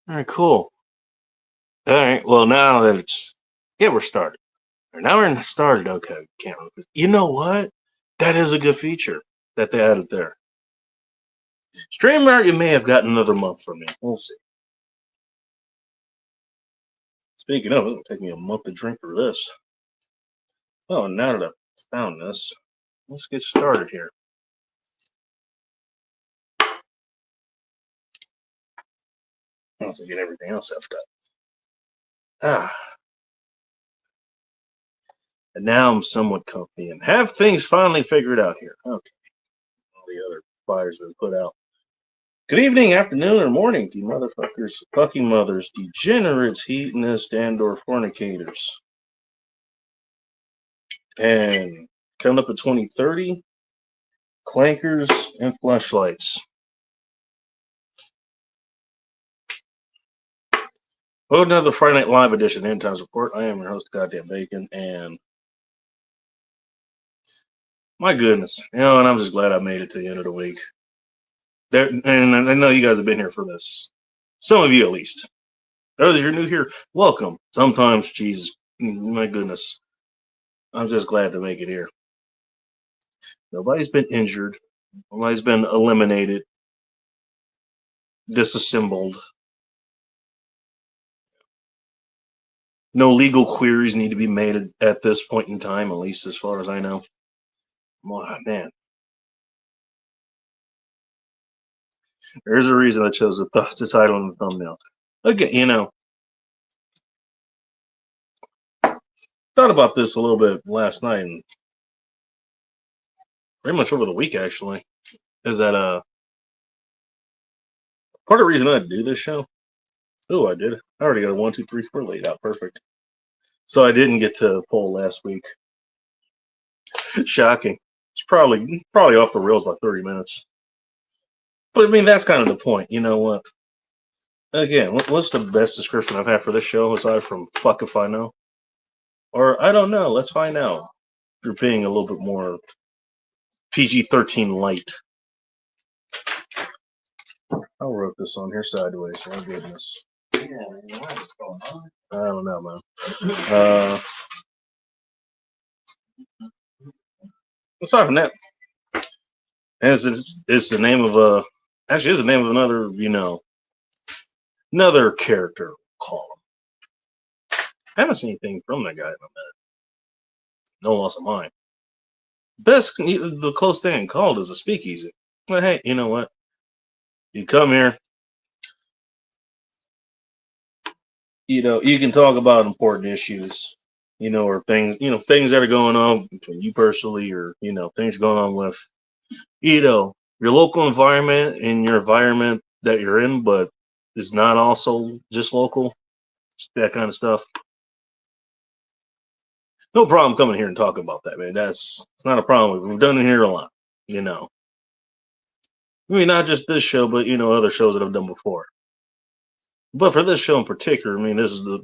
All right, cool. All right. Well, now that we're started. Now we're started. Okay, camera. You know what? That is a good feature that they added there. StreamYard, you may have gotten another month from me. We'll see. Speaking of, it's gonna take me a month to drink for this. Oh, now that I've found this, let's get started here. Once I get everything else effed up. Ah, and now I'm somewhat comfy and have things finally figured out here. Okay, all the other fires been put out. Good evening, afternoon, or morning to you motherfuckers, fucking mothers, degenerates, hedonists, and/or fornicators. And coming up at 2030, clankers and flashlights. Welcome to another Friday Night Live edition of End Times Report. I am your host, Goddamn Bacon, and my goodness, and I'm just glad I made it to the end of the week. And I know you guys have been here for this. Some of you at least. Those if you're new here, welcome. Sometimes, Jesus, my goodness, I'm just glad to make it here. Nobody's been injured. Nobody's been eliminated, disassembled. No legal queries need to be made at this point in time, at least as far as I know. Oh, man. There's a reason I chose the title and the thumbnail. Again, thought about this a little bit last night and pretty much over the week, actually. Is that part of the reason I do this show? Oh, I did. I already got a 1, 2, 3, 4 laid out. Perfect. So I didn't get to poll last week. Shocking. It's probably off the rails by 30 minutes. But I mean, that's kind of the point. You know what? Again, what's the best description I've had for this show aside from "fuck if I know" or "I don't know"? Let's find out. If you're being a little bit more PG-13 light. I wrote this on here sideways. My goodness. Yeah, what's going on? I don't know, man. Aside from that, as it's the name of actually is the name of another, another character. Call him. I haven't seen anything from that guy in a minute. No loss of mind. The close thing called is a speakeasy. But hey, you know what? You come here, you can talk about important issues, or things that are going on between you personally, or things going on with, your local environment and your environment that you're in, but it's not also just local, that kind of stuff. No problem coming here and talking about that, man. It's not a problem. We've done it here a lot, you know. I mean, not just this show, but other shows that I've done before. But for this show in particular, I mean, this is the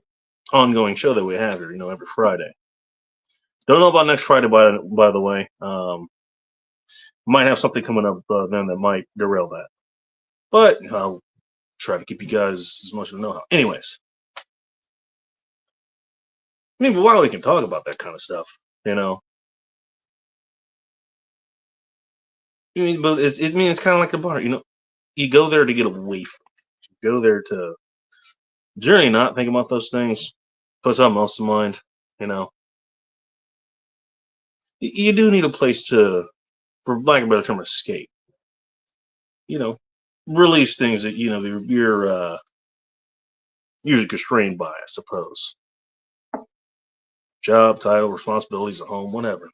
ongoing show that we have here, every Friday. Don't know about next Friday, by the way. Might have something coming up then that might derail that. But I'll try to keep you guys as much of a know-how. Anyways, I mean, but while we can talk about that kind of stuff, you know, I mean, but it's kind of like a bar, you go there to get away from it. You go there to generally not think about those things, put something else in mind, you know. You do need a place to, for lack of a better term, escape. You know, release things that you're usually constrained by, I suppose. Job, title, responsibilities at home, whatever.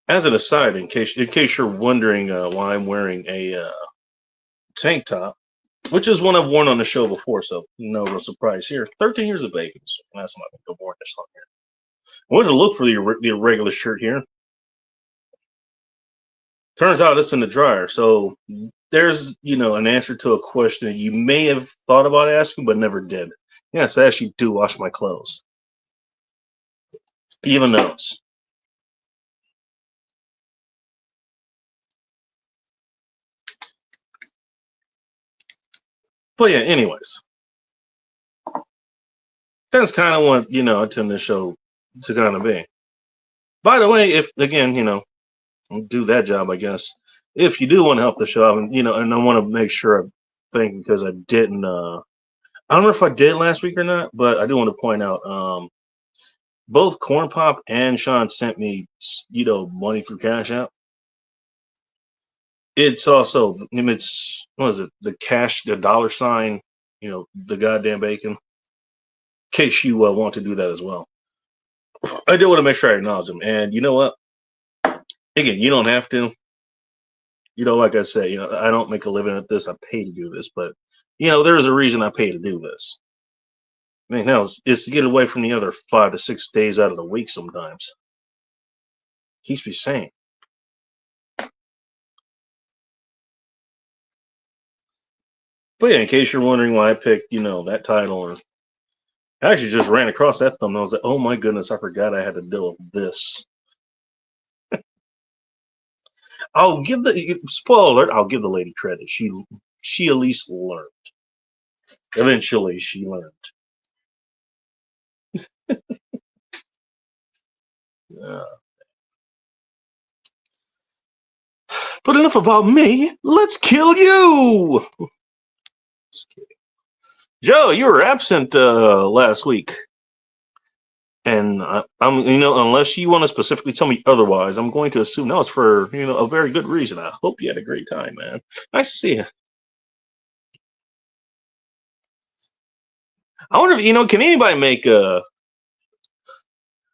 As an aside, in case you're wondering why I'm wearing a tank top, which is one I've worn on the show before, so no real surprise here. 13 years of bacon. So last time I've worn this on here. I wanted to look for the regular shirt here. Turns out it's in the dryer. So there's, an answer to a question that you may have thought about asking, but never did. Yes, I actually do wash my clothes. Even those. But yeah, anyways, that's kind of what I tend this show to kind of be. By the way, if again, do that job, I guess. If you do want to help the show, and I want to make sure I think because I didn't. I don't know if I did last week or not, but I do want to point out. Both Corn Pop and Sean sent me, money through Cash App. It's also, it's what is it? The cash, the dollar sign, the goddamn bacon. In case you want to do that as well, I do want to make sure I acknowledge them. And you know what? Again, you don't have to. Like I say, I don't make a living at this. I pay to do this, but there is a reason I pay to do this. I mean, hell, it's to get away from the other 5 to 6 days out of the week. Sometimes keeps me sane. But yeah, in case you're wondering why I picked, that title, or I actually just ran across that thumbnail. I was like, oh my goodness, I forgot I had to deal with this. I'll give the spoiler alert. I'll give the lady credit. She at least learned. Eventually, she learned. Yeah. But enough about me. Let's kill you. Just kidding. Joe, you were absent last week, and I'm unless you want to specifically tell me otherwise, I'm going to assume that was for a very good reason. I hope you had a great time, man. Nice to see you. I wonder if can anybody make a?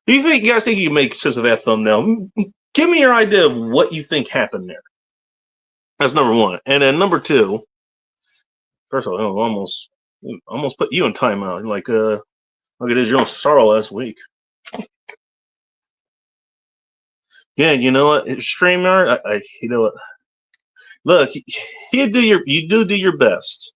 Do you guys think you can make sense of that thumbnail? Give me your idea of what you think happened there. That's number one, and then number two. First of all, I almost put you in timeout. Like, look at this, you're on sorrow last week. Yeah, you know what, StreamYard, you know what? Look, you do your best.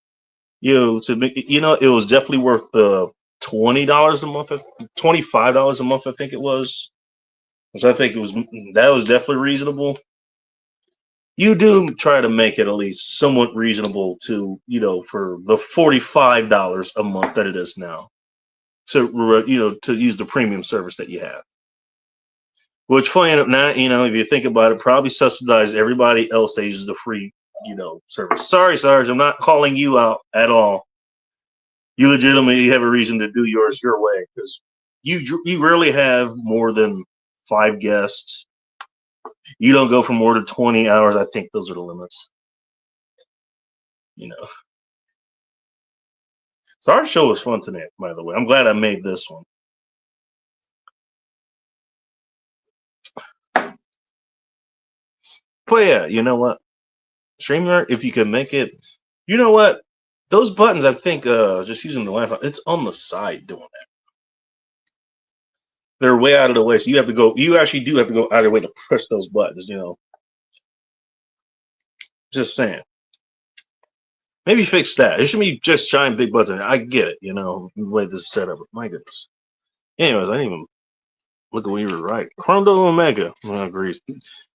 To make it was definitely worth the $20 a month, $25 a month, I think it was. Which I think that was definitely reasonable. You do try to make it at least somewhat reasonable to, for the $45 a month that it is now, to use the premium service that you have. Which, funny enough, now, if you think about it, probably subsidize everybody else that uses the free, service. Sorry, Sarge, I'm not calling you out at all. You legitimately have a reason to do yours your way, because you rarely have more than 5 guests. You don't go for more than 20 hours. I think those are the limits. So our show was fun tonight, by the way. I'm glad I made this one. But yeah, you know what? StreamYard, if you can make it, you know what? Those buttons, I think, just using the laptop, it's on the side doing that. They're way out of the way, so you actually do have to go out of the way to push those buttons, Just saying. Maybe fix that. It should be just giant big buttons. I get it, the way this is set up. My goodness. Anyways, I didn't even look at what you were right. Chrome Omega. I agree.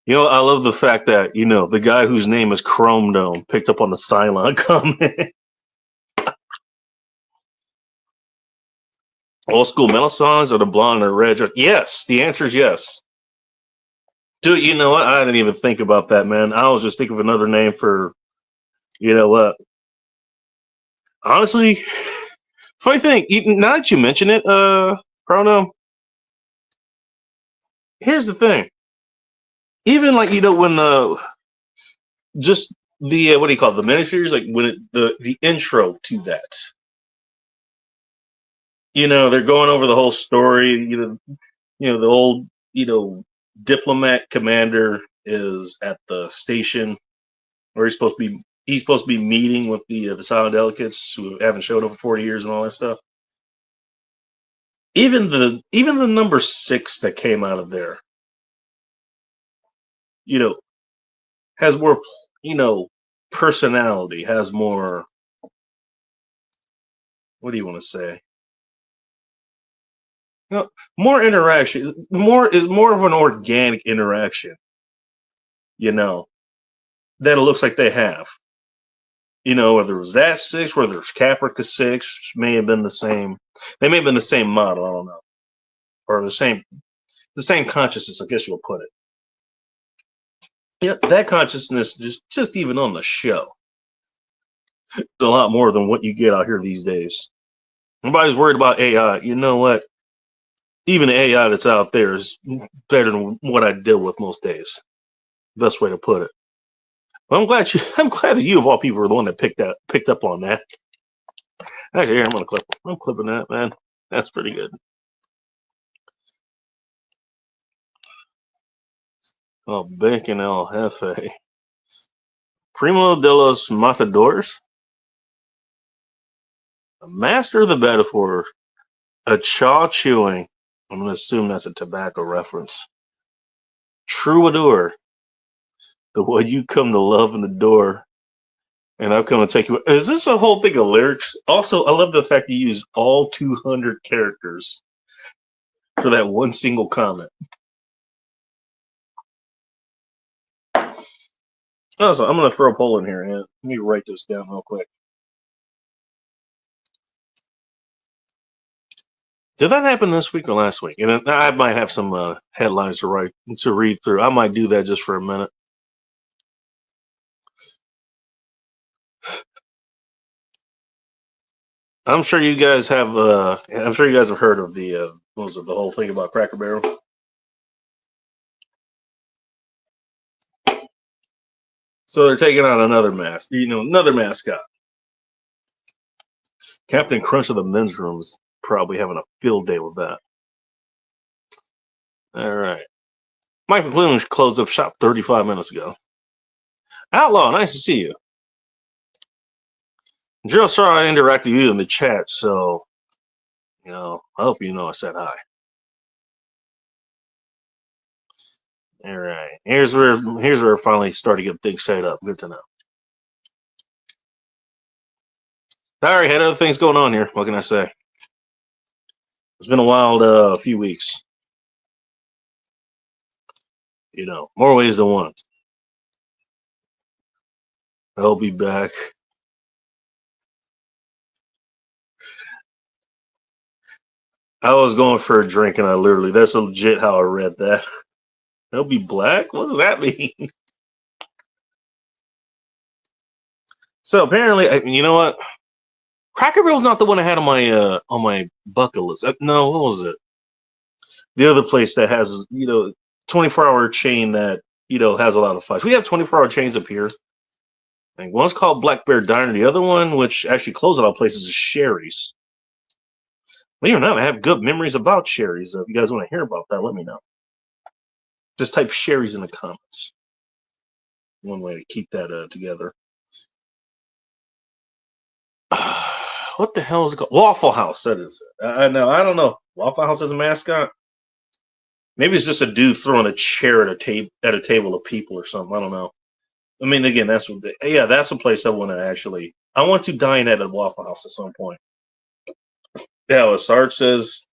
I love the fact that, the guy whose name is Chrome Dome picked up on the Cylon comment. Old school metal songs or the blonde or red? Yes, the answer is yes. Dude, you know what? I didn't even think about that, man. I was just thinking of another name for, you know what? Honestly, funny thing, now that you mention it, Chrono, here's the thing. Even like, when just the, what do you call it, the miniseries, like when the intro to that, they're going over the whole story, the old, diplomat commander is at the station where he's supposed to be meeting with the silent delegates who haven't showed up for 40 years and all that stuff. Even the number 6 that came out of there, has more, personality, has more, what do you want to say? More interaction, more of an organic interaction, that it looks like they have. whether it was that six, whether it's Caprica six, may have been the same. They may have been the same model. I don't know, or the same consciousness, I guess you'll put it. Yeah, that consciousness just even on the show, is a lot more than what you get out here these days. Nobody's worried about AI. You know what? Even the AI that's out there is better than what I deal with most days. Best way to put it. Well, I'm glad that you of all people are the one that picked up on that. Actually, here I'm clipping that, man. That's pretty good. Oh, Bacon El Jefe. Primo de los Matadores. A master of the metaphor. A chaw chewing. I'm going to assume that's a tobacco reference. Troubadour. The one you come to love in the door. And I've come to take you. Is this a whole thing of lyrics? Also, I love the fact you use all 200 characters for that one single comment. Oh, so I'm going to throw a poll in here. And let me write this down real quick. Did that happen this week or last week? And I might have some headlines to read through. I might do that just for a minute. I'm sure you guys have. I'm sure you guys have heard of the what was it, the whole thing about Cracker Barrel. So they're taking on another another mascot. Captain Crunch of the men's room's probably having a field day with that. All right. Michael Cleveland closed up shop 35 minutes ago. Outlaw, nice to see you. Gerald, sorry I interacted with you in the chat, so I hope you know I said hi. All right. Here's where I finally start to get things set up. Good to know. All right, had other things going on here. What can I say? It's been a wild few weeks. More ways than one. I'll be back. I was going for a drink and that's legit how I read that. I'll be black? What does that mean? So apparently, you know what? Cracker Barrel's not the one I had on my bucket list. No, what was it? The other place that has 24-hour chain that has a lot of fights. We have 24-hour chains up here. I think one's called Black Bear Diner. The other one, which actually closed a lot of places, is Sherry's. Believe it or not, I have good memories about Sherry's. If you guys want to hear about that, let me know. Just type Sherry's in the comments. One way to keep that together. What the hell is it called? Waffle House. That is it. I know. I don't know. Waffle House is a mascot. Maybe it's just a dude throwing a chair at a table of people or something. I don't know. I mean, again, that's a place I want to actually. I want to dine at a Waffle House at some point. Yeah, as Sarge says,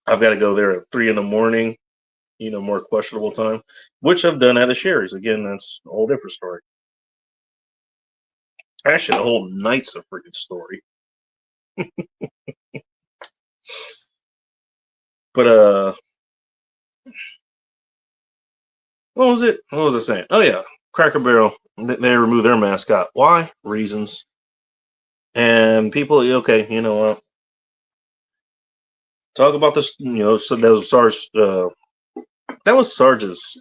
I've got to go there at 3 a.m. More questionable time, which I've done at a Sherry's. Again, that's a whole different story. Actually, the whole night's a freaking story. But what was it? What was I saying? Oh yeah, Cracker Barrel. They removed their mascot. Why? Reasons. And people, okay, you know what? Talk about this. So that was Sarge. That was Sarge's.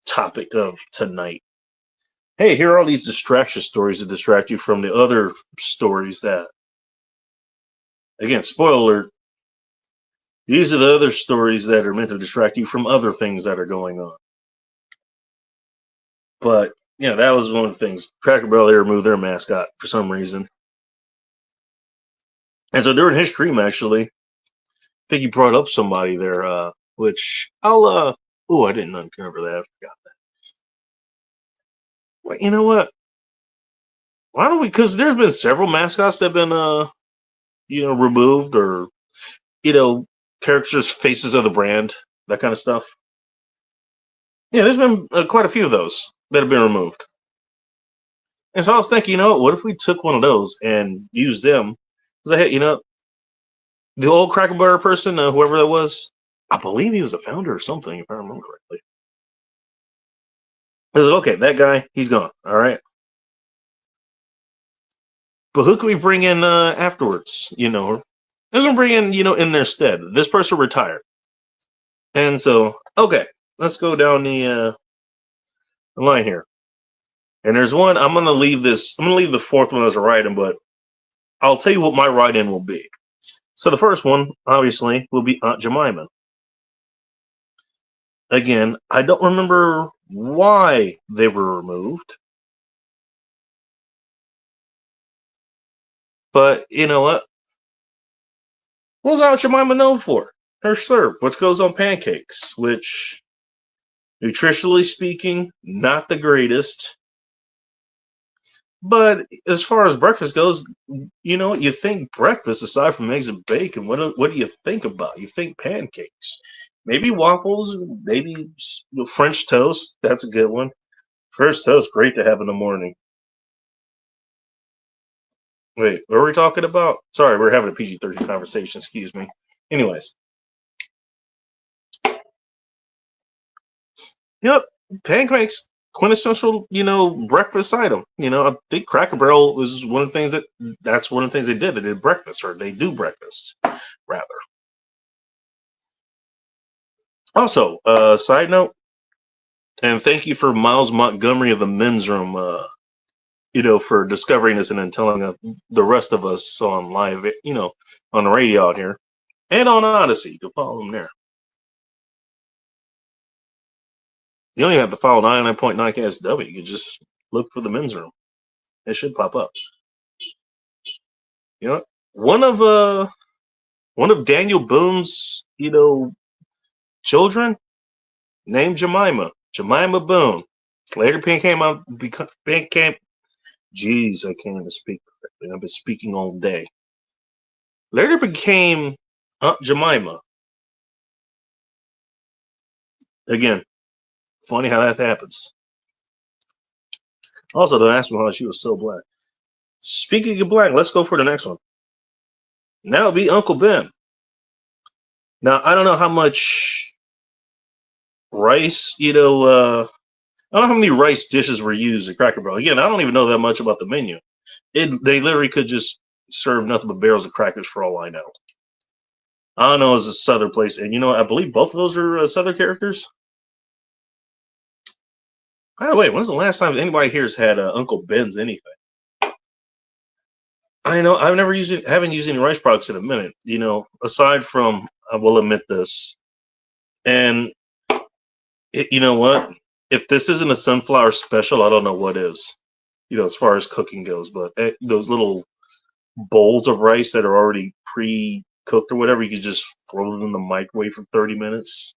Topic of tonight. Hey, here are all these distraction stories to distract you from the other stories that. Again, spoiler alert. These are the other stories that are meant to distract you from other things that are going on. But that was one of the things. Cracker Barrel, they removed their mascot for some reason. And so during his stream, actually, I think he brought up somebody there, which I'll I didn't uncover that. I forgot that. Well, you know what? Why don't we? Because there's been several mascots that have been removed, or characters, faces of the brand, that kind of stuff. Yeah, there's been quite a few of those that have been removed. And so I was thinking, what if we took one of those and used them? Because I had, the old Cracker Barrel person, whoever that was, I believe he was the founder or something, if I remember correctly. I was like, okay, that guy, he's gone. All right. But who can we bring in afterwards? Who can we bring in, in their stead? This person retired. And so, okay, let's go down the line here. And there's one, I'm going to leave the fourth one as a write-in, but I'll tell you what my write-in will be. So the first one, obviously, will be Aunt Jemima. Again, I don't remember why they were removed. But you know what? What was Aunt Jemima known for? Her syrup, which goes on pancakes, which, nutritionally speaking, not the greatest. But as far as breakfast goes, you think breakfast aside from eggs and bacon. What do you think about? You think pancakes, maybe waffles, maybe French toast. That's a good one. French toast, great to have in the morning. Wait, what are we talking about? Sorry, we're having a PG-13 conversation. Excuse me. Anyways, yep, pancakes, quintessential, breakfast item. I think Cracker Barrel was one of the things that's one of the things they did. They did breakfast, or they do breakfast, rather. Also, side note, and thank you for Miles Montgomery of the Men's Room, for discovering this and then telling the rest of us on live, on the radio out here and on Odyssey. You can follow them there. You don't even have to follow 99.9 KSW. You can just look for the Men's Room. It should pop up. You know, one of Daniel Boone's, children named Jemima Boone. Later became. Jeez, I can't even speak correctly. I've been speaking all day. Later became Aunt Jemima. Again, funny how that happens. Also, don't ask me how she was so black. Speaking of black, let's go for the next one. Now it'll be Uncle Ben. Now I don't know how much rice, I don't know how many rice dishes were used at Cracker Barrel. Again, I don't even know that much about the menu. They literally could just serve nothing but barrels of crackers for all I know. I don't know, it's a Southern place, and I believe both of those are Southern characters. By the way, when's the last time anybody here's had Uncle Ben's anything? I know I've never used it, haven't used any rice products in a minute. Aside from, I will admit this, and you know what? If this isn't a sunflower special, I don't know what is. As far as cooking goes, but those little bowls of rice that are already pre-cooked or whatever, you can just throw them in the microwave for 30 minutes.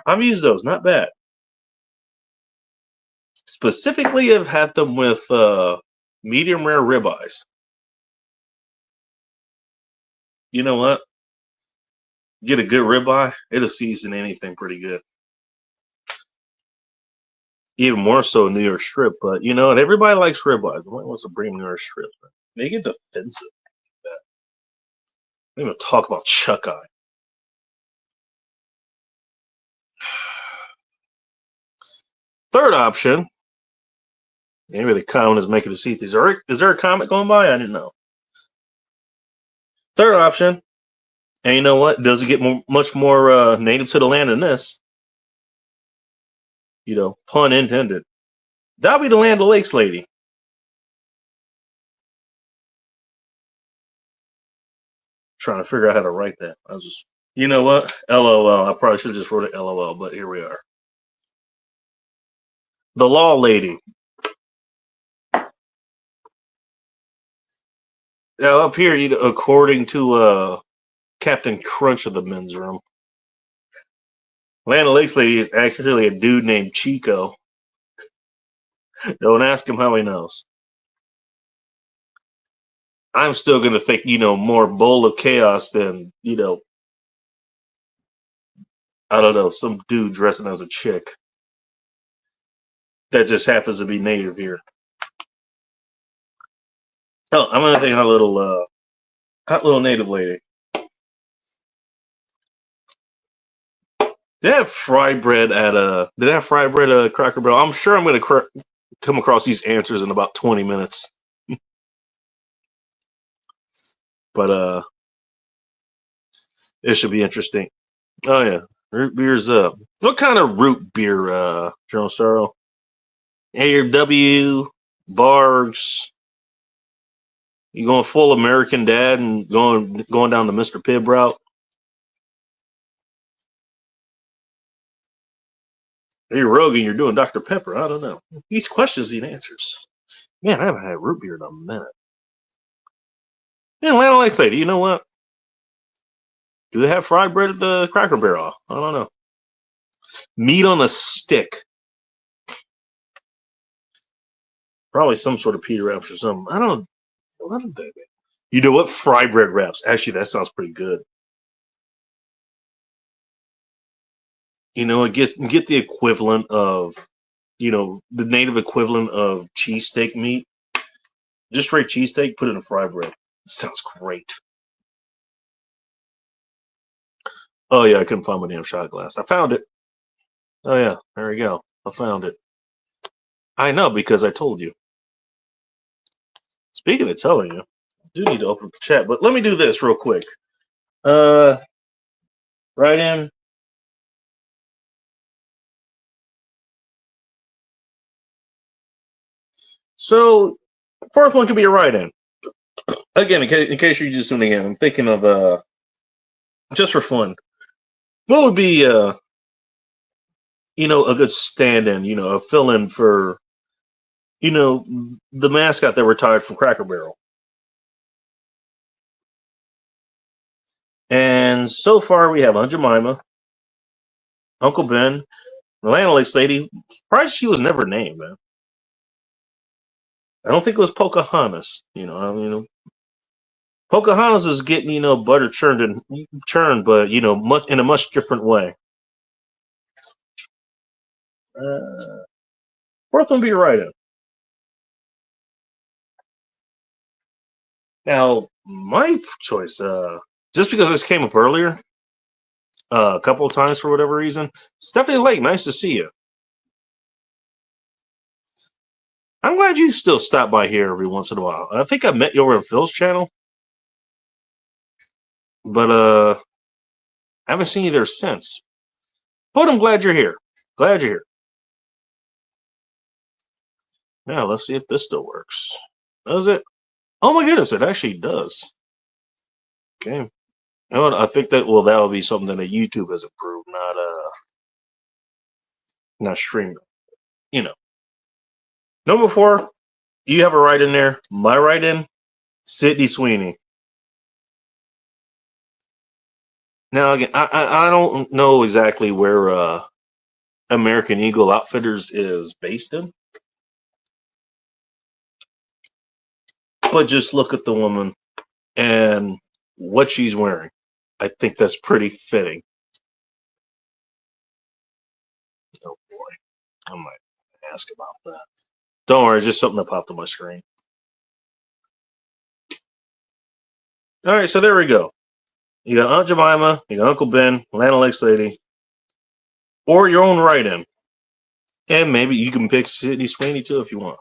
I've used those, not bad. Specifically, I've had them with medium rare ribeyes. You know what? Get a good ribeye, it'll season anything pretty good. Even more so New York strip, but and everybody likes ribeyes. Nobody wants to bring New York strip. They get defensive. Don't even talk about chuck eye. Third option. Maybe the comment is making us see these. Is there a comment going by? I didn't know. Third option. And you know what? Does it get much more native to the land than this? Pun intended. That'll be the Land O'Lakes lady. Trying to figure out how to write that. I was just, you know what? LOL. I probably should have just wrote it LOL, but here we are. The Law Lady. Now up here, according to Captain Crunch of the Men's Room, Land O'Lakes lady is actually a dude named Chico. Don't ask him how he knows. I'm still gonna think, more Bowl of Chaos than, I don't know, some dude dressing as a chick that just happens to be native here. Oh, I'm gonna take a hot little native lady. They have fry bread at Did they have fry bread at Cracker Barrel? I'm sure I'm gonna come across these answers in about 20 minutes. But it should be interesting. Oh yeah, root beer's up. What kind of root beer, General Sorrow? AW, Bargs. You going full American Dad and going down the Mr. Pibb route? Hey Rogan, you're doing Dr. Pepper. I don't know. These questions need answers. Man, I haven't had root beer in a minute. Man, Atlanta Lakes lady, you know what? Do they have fried bread at the Cracker Barrel? I don't know. Meat on a stick. Probably some sort of pita wraps or something. I don't know. You know what? Fry bread wraps. Actually, that sounds pretty good. You know, get the equivalent of, the native equivalent of cheesesteak meat. Just straight cheesesteak, put it in fry bread. Sounds great. Oh yeah, I couldn't find my damn shot glass. I found it. Oh yeah, there we go. I found it. I know because I told you. Speaking of telling you, I do need to open up the chat, but let me do this real quick. Uh, right in. So, first one could be a write-in. Again, in case you're just tuning in, I'm thinking of just for fun. What would be a good stand-in, a fill-in for, the mascot that retired from Cracker Barrel. And so far we have Aunt Jemima, Uncle Ben, the Atlanta Lakes lady. Surprised she was never named, man. I don't think it was Pocahontas. Pocahontas is getting butter churned, but much in a much different way. Fourth one be right in. Now my choice, just because this came up earlier, a couple of times for whatever reason. Stephanie Lake, nice to see you. I'm glad you still stop by here every once in a while. I think I met you over on Phil's channel, but I haven't seen you there since. But I'm glad you're here. Glad you're here. Now let's see if this still works. Does it? Oh my goodness, it actually does. Okay. You know what? I think that will be something that YouTube has improved, not streaming. Number 4, you have a write in there. My write in, Sydney Sweeney. Now again, I don't know exactly where American Eagle Outfitters is based in, but just look at the woman and what she's wearing. I think that's pretty fitting. Oh boy, I might ask about that. Don't worry, just something that popped on my screen. All right, so there we go. You got Aunt Jemima, you got Uncle Ben, Atlanta Lakes lady, or your own write-in, and maybe you can pick Sydney Sweeney too if you want.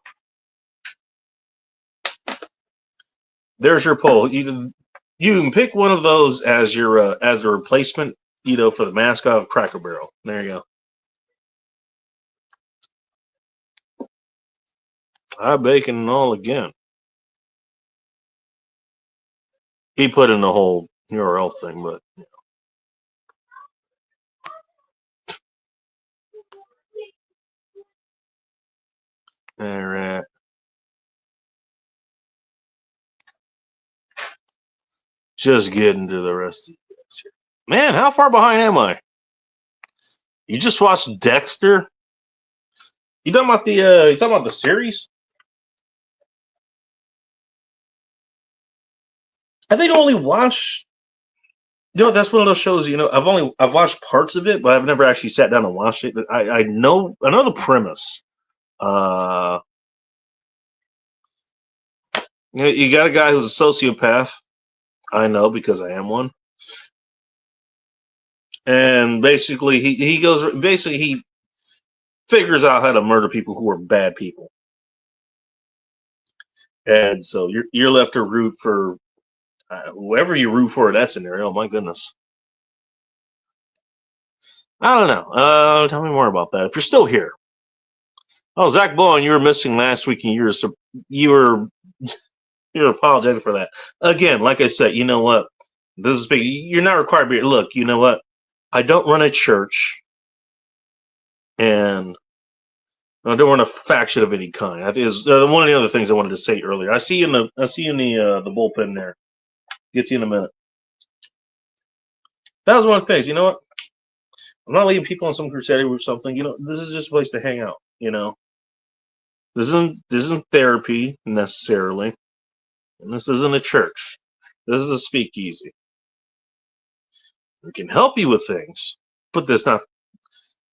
There's your poll. You can pick one of those as your as a replacement, for the mascot of Cracker Barrel. There you go. I bacon and all again. He put in the whole URL thing, but all right. Just getting to the rest of this here. Man, how far behind am I? You just watched Dexter? You talking about the series? I think I only watched. That's one of those shows. I've watched parts of it, but I've never actually sat down and watched it. But I know the premise. You got a guy who's a sociopath. I know because I am one. And basically, he figures out how to murder people who are bad people. And so you're left to root for whoever you root for in that scenario. My goodness. I don't know. Tell me more about that. If you're still here. Oh, Zach Bowen, you were missing last week, and you're apologetic for that. Again, like I said, you know what? This is big. You're not required to be. Look, you know what? I don't run a church, and I don't run a faction of any kind. I think is one of the other things I wanted to say earlier. I see you in the bullpen there. Get to you in a minute. That was one of the things. You know what? I'm not leaving people on some crusade or something. You know, this is just a place to hang out. You know, this isn't therapy necessarily, and this isn't a church. This is a speakeasy. We can help you with things, but that's not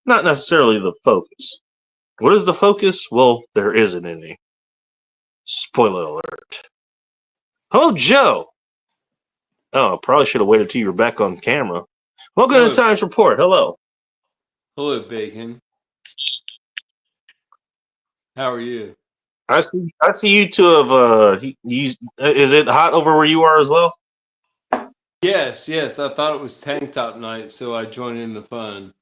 necessarily the focus. What is the focus? Well, there isn't any. Spoiler alert. Hello, Joe. Oh, I probably should have waited till you were back on camera. Welcome to the Times Report. Hello. Hello, Bacon. How are you? I see you two have is it hot over where you are as well? Yes. I thought it was tank top night, so I joined in the fun.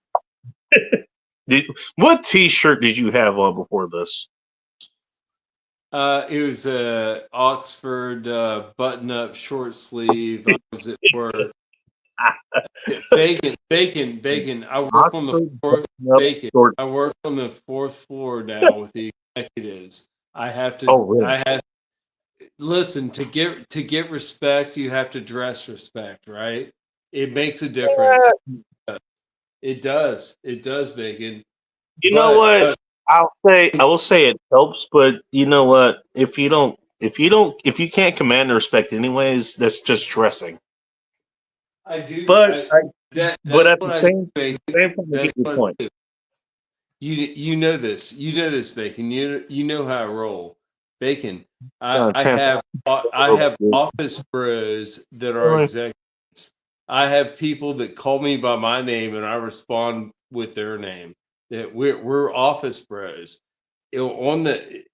What T-shirt did you have on before this? It was a Oxford button-up short sleeve. I was at work. Bacon. I work on the fourth. Bacon. I work on the fourth floor now with the executives. I have to. Oh, really? I have. Listen, to get respect, you have to dress respect, right? It makes a difference. It does, Bacon. You know what? I will say it helps, but you know what? If you can't command the respect anyways, that's just dressing. I do, but at the same time, that's your point. You know this, Bacon. You know how I roll, Bacon. I have office bros that are executives. I have people that call me by my name and I respond with their name. That we're office bros. On the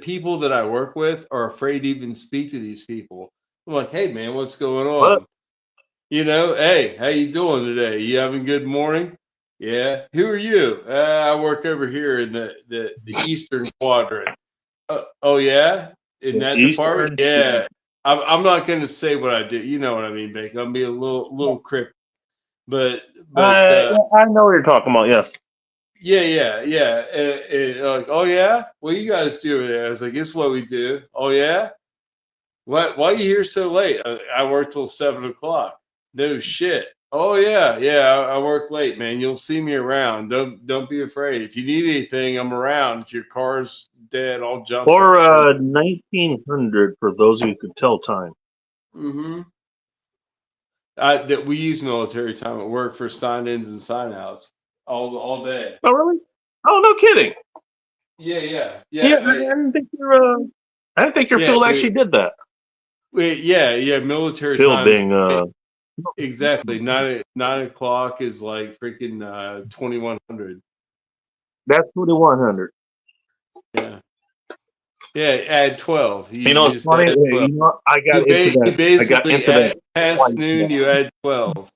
people that I work with are afraid to even speak to these people. I'm like, hey man, what's going on? What? You know, hey, how you doing today? You having a good morning? Yeah. Who are you? I work over here in the Eastern Quadrant. Oh yeah, in that department. Yeah. I'm not going to say what I do. You know what I mean, Bacon. I'm being a little cryptic, but I know what you're talking about. Yes. Yeah. And like, oh yeah, what you guys do there? I was like, it's what we do. Oh yeah, why are you here so late? I work till 7 o'clock. No shit. Oh yeah. I work late, man. You'll see me around. Don't be afraid. If you need anything, I'm around. If your car's dead, I'll jump. Or 1900 for those of you who could tell time. Mm-hmm. That we use military time at work for sign-ins and sign-outs all day. Oh really? Oh no, kidding. Yeah. I didn't think your field actually did that. Yeah. Military field time. Being exactly 9 o'clock is like freaking 2100. That's 2100. Yeah. Add 12. It's funny. I got into that. Basically, I got into that past noon. You add 12.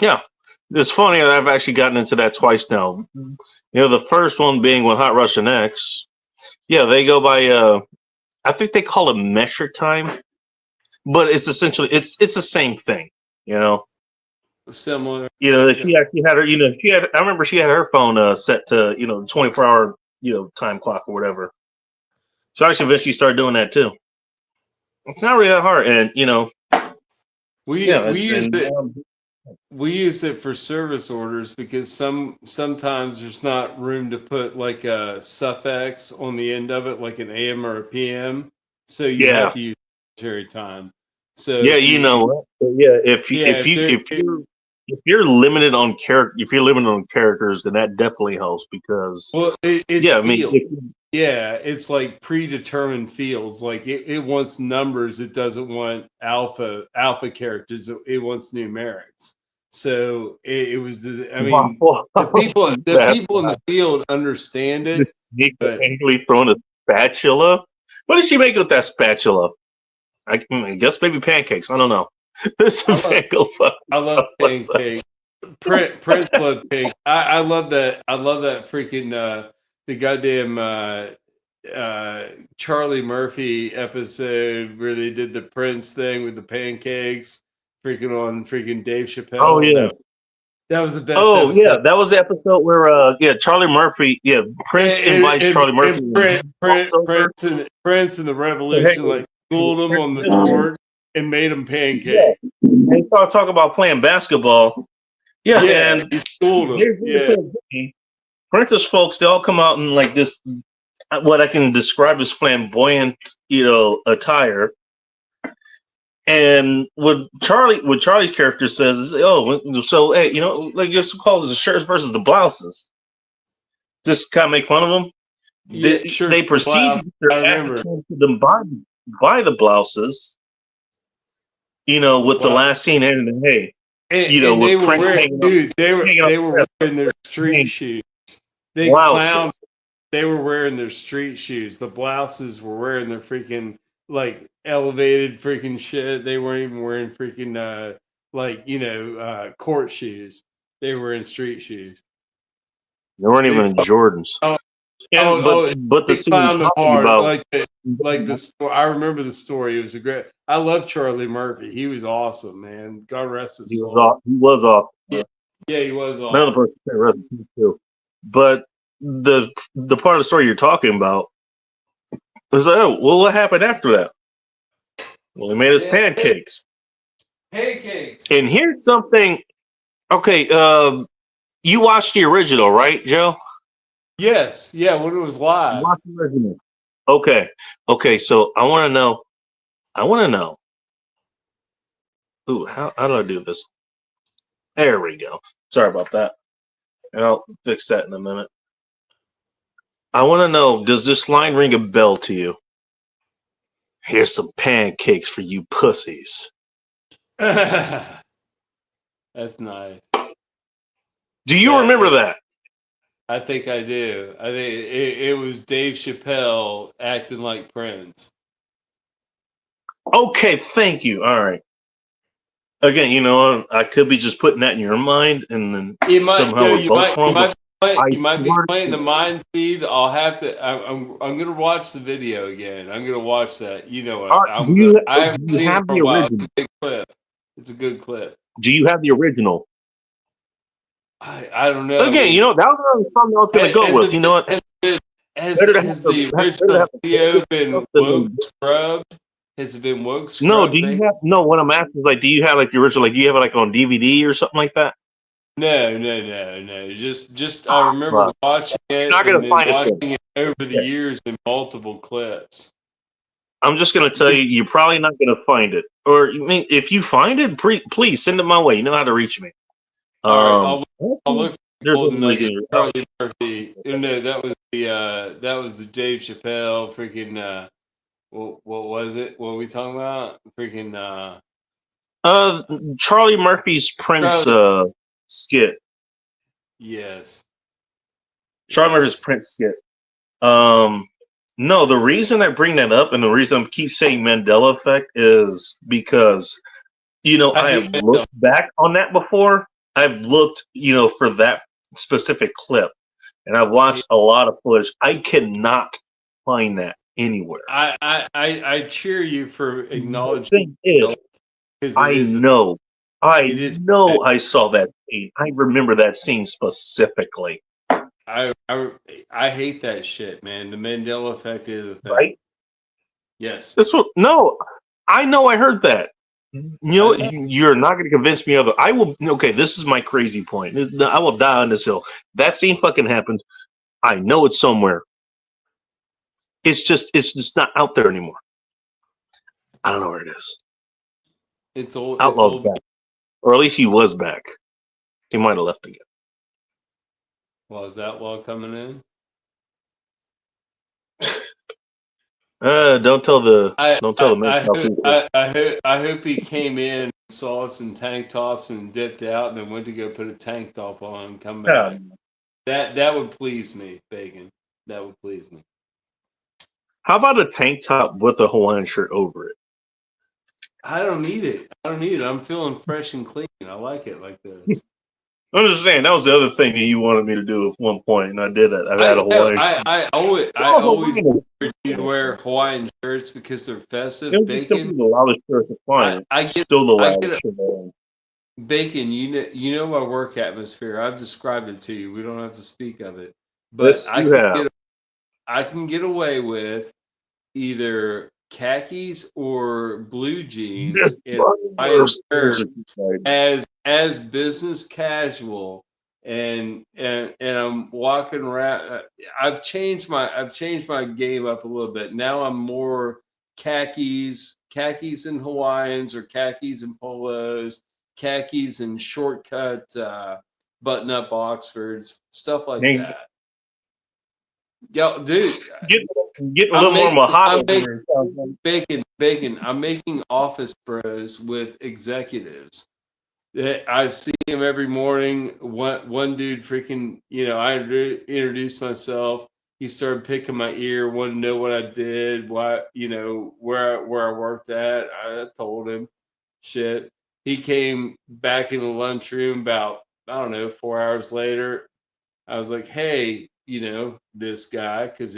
Yeah, it's funny that I've actually gotten into that twice now. You know, the first one being with Hot Russian X. Yeah, they go by. I think they call it metric time, but it's essentially it's the same thing. You know, similar. You know, she actually had her. You know, I remember she had her phone set to 24-hour time clock or whatever. So actually, eventually started doing that too. It's not really that hard, and we use it for service orders because sometimes there's not room to put like a suffix on the end of it, like an AM or a PM. So you have to use military time. So if you're limited on characters, then that definitely helps because Yeah, it's like predetermined fields. Like it wants numbers. It doesn't want alpha characters. It wants numerics. So it was. I Wow. mean, the people in the field understand Just it, but angrily throwing a spatula. What did she make with that spatula? I guess maybe pancakes. I don't know. This I love Vango I love what's up? pancake. Prince loved pink. I love that. I love that freaking the goddamn Charlie Murphy episode where they did the Prince thing with the pancakes, freaking on freaking Dave Oh Chappelle. yeah. That was the best Oh yeah. episode. That was the episode where Charlie Murphy, Prince invites Charlie Murphy and walks over. Prince and the Hey, Revolution like schooled him on the court and made him yeah. pancake. And he started talking about playing basketball. Yeah, Yeah, and he schooled him. here's Yeah. the thing. Princess folks, they all come out in like this, what I can describe as flamboyant, attire. And what Charlie's character says is, oh, so hey, like you're so called as the shirts versus the blouses. Just kind of make fun of them. Yeah, sure. They proceed to their access to them buy the blouses. With the last scene ending, hey, and they with were Prince wearing, dude, they were wearing their street shoes. They clowned. They were wearing their street shoes. The blouses were wearing their freaking like elevated freaking shit. They weren't even wearing freaking court shoes. They were in street shoes. They weren't even Jordans. But the they scene clowned them talking hard. about Like this. I remember the story. It was a great. I love Charlie Murphy. He was awesome, man. God rest his soul. He was off. Yeah, he was awesome. Another person said rest in peace too. But the part of the story you're talking about was like, oh, well, what happened after that? Well, he made his pancakes. Pancakes. And here's something. Okay, you watched the original, right, Joe? Yes. Yeah, when it was live. You watched the original. Okay. So I want to know. Ooh, how do I do this? There we go. Sorry about that. I'll fix that in a minute. I want to know, does this line ring a bell to you? Here's some pancakes for you pussies. That's nice. Do you remember that? I think I do. I think it was Dave Chappelle acting like Prince. Okay, thank you. All right. Again, I could be just putting that in your mind, and then somehow we're both wrong. You might be playing the mind seed. I'll have to. I'm gonna watch the video again. I'm gonna watch that. You know what? I haven't seen it for a while. It's a big clip. It's a good clip. Do you have the original? I don't know. Again, that was something I was gonna go with. You know what? Has the original video been woke scrubbed? Has it been woke scrubbed? No, what I'm asking is like, do you have like the original? Like, do you have it like on DVD or something like that? No. Just I remember watching it and then watching it over the years in multiple clips. I'm just gonna tell you, you're probably not gonna find it. Or if you find it, please send it my way. You know how to reach me. All right, I'll look for Golden Nugget, Charlie Murphy. No, that was the Dave Chappelle freaking. What was it? What were we talking about? Freaking. Charlie Murphy's Prince skit. Yes. Charlie Murphy's Prince skit. No, the reason I bring that up and the reason I keep saying Mandela effect is because, I have looked back on that before. I've looked, for that specific clip, and I've watched a lot of footage. I cannot find that anywhere. I cheer you for acknowledging. I know I saw that scene. I remember that scene specifically. I hate that shit, man. The Mandela effect is a thing. Right? Yes. I know I heard that. You're not going to convince me other. I will. Okay, this is my crazy point. I will die on this hill. That scene fucking happened. I know it's somewhere. It's just not out there anymore. I don't know where it is. It's old. Outlaw's back, or at least he was back. He might have left again. Well, is that law coming in? Don't tell the I hope he came in, saw us in tank tops, and dipped out, and then went to go put a tank top on and come back. That would please me, Bacon. That would please me. How about a tank top with a Hawaiian shirt over it? I don't need it. I'm feeling fresh and clean. I like it like this. I'm just saying that was the other thing that you wanted me to do at one point, and I did it. I've had a Hawaiian. I always encourage you to wear Hawaiian shirts because they're festive. Bacon, the loudest shirt to find. Still the loudest shirt. Bacon, you know my work atmosphere. I've described it to you. We don't have to speak of it, but I can get away with either khakis or blue jeans as business casual, and I'm walking around. I've changed my game up a little bit. Now I'm more khakis and Hawaiians, or khakis and polos, khakis and shortcut button-up Oxfords, stuff like that. Yo, dude, get a little more Mojave. Bacon. I'm making office bros with executives. I see him every morning. One dude, freaking, I introduced myself. He started picking my ear, wanted to know what I did, where I worked at. I told him, shit. He came back in the lunchroom about, I don't know, 4 hours later. I was like, hey, this guy, because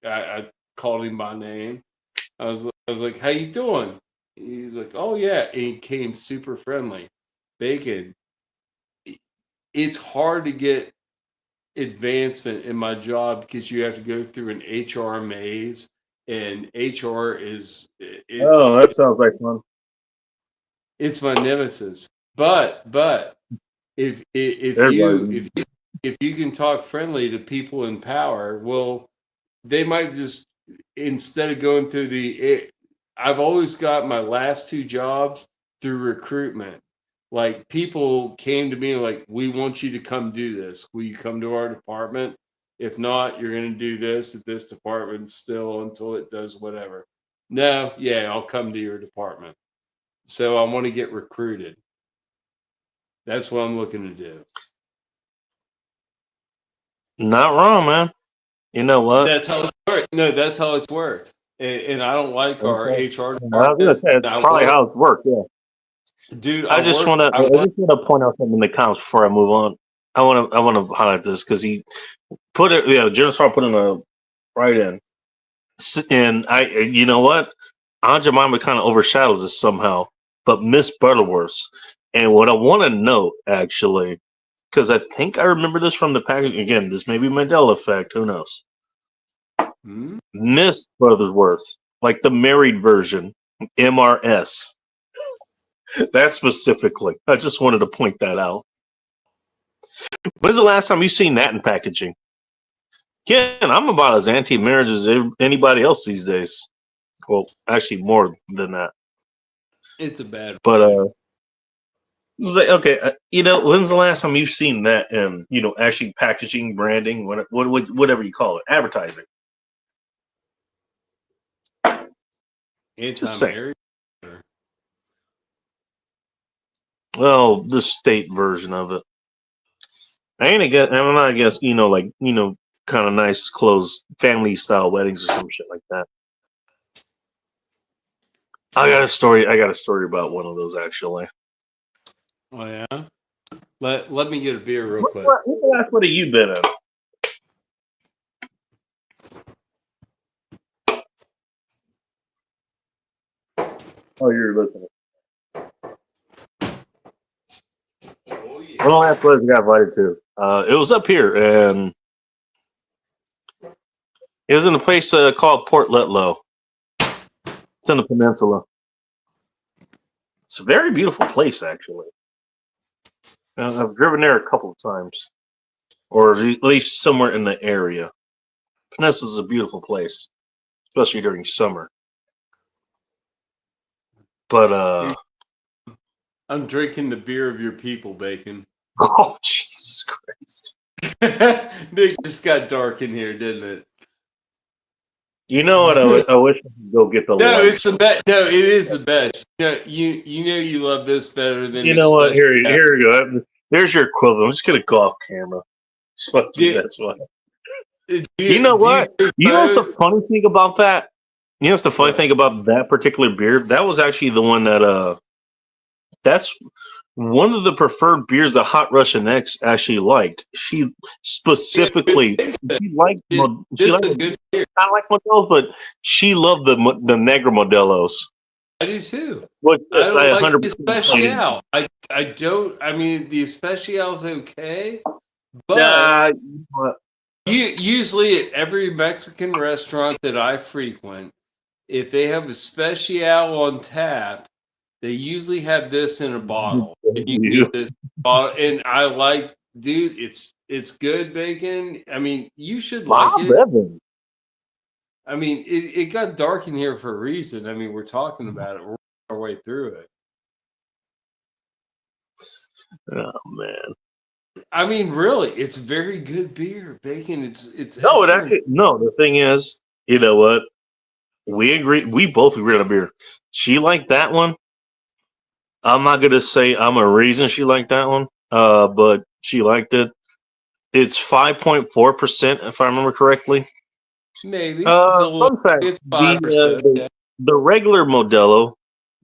I called him by name. I was like, how you doing? He's like, oh yeah. And he came super friendly. Bacon, it's hard to get advancement in my job because you have to go through an HR maze, and HR that sounds like fun. It's my nemesis. But if you can talk friendly to people in power, well, they might just, instead of going through I've always got my last two jobs through recruitment. Like, people came to me like, we want you to come do this. Will you come to our department? If not, you're going to do this at this department still until it does whatever. No, yeah, I'll come to your department. So I want to get recruited. That's what I'm looking to do. Not wrong, man. You know what? That's how it's worked. No, that's how it's worked. And I don't like our HR department. I was gonna say that's probably how it's worked. Yeah, dude. I just want to point out something in the comments before I move on. I want to highlight this because he put it. Yeah, Jennifer put in a write-in, and you know what? Aunt Jemima kind of overshadows this somehow, but Miss Butterworth's. And what I want to note, actually, because I think I remember this from the package. Again, this may be Mandela effect. Who knows? Miss Butterworth, like the married version, MRS. That specifically. I just wanted to point that out. When's the last time you seen that in packaging? Ken, I'm about as anti-marriage as anybody else these days. Well, actually, more than that. It's a bad. But like, okay, when's the last time you've seen that in, actually packaging, branding, whatever you call it, advertising? Anti-marriage. Well, the state version of it. I'm not against, kind of nice clothes, family style weddings or some shit like that. I got a story about one of those, actually. Oh yeah. Let me get a beer real quick. What have you been in? Oh, you're listening. Oh yeah. One of the last places I got invited to. It was up here, and it was in a place called Port Letlow. It's in the peninsula. It's a very beautiful place, actually. I've driven there a couple of times, or at least somewhere in the area. Peninsula is a beautiful place, especially during summer. But I'm drinking the beer of your people, Bacon. Oh, Jesus Christ! Nick just got dark in here, didn't it? You know what? I wish I could go get the No, it's lights. the best. No, it is the best. You know you love this better than You know what? Here we go. There's your equivalent. I'm just gonna go off camera. Fuck you. That's why. You know what? You know what's the funny thing about that? You know what's the funny thing about that particular beer? That was actually the one that that's one of the preferred beers that Hot Russian X actually liked. She specifically she liked a good beer. I like Modelos, but she loved the Negra Modelos. I do too. Which, I don't like 100% the Especial. I don't. I mean, the Especial is okay, but usually at every Mexican restaurant that I frequent, if they have a Especial on tap, they usually have this in a bottle. And you get this bottle, and I like, dude, it's good bacon. I mean, you should like it. I mean, it got dark in here for a reason. I mean, we're talking about it. We're our way through it. Oh man! I mean, really, it's very good beer, bacon. It's no, excellent. it actually no. The thing is, you know what? We agree. We both agree on a beer. She liked that one. I'm not gonna say I'm a reason she liked that one. But she liked it. It's 5.4%, if I remember correctly. Maybe. Fun fact: it's 5%. The regular Modelo,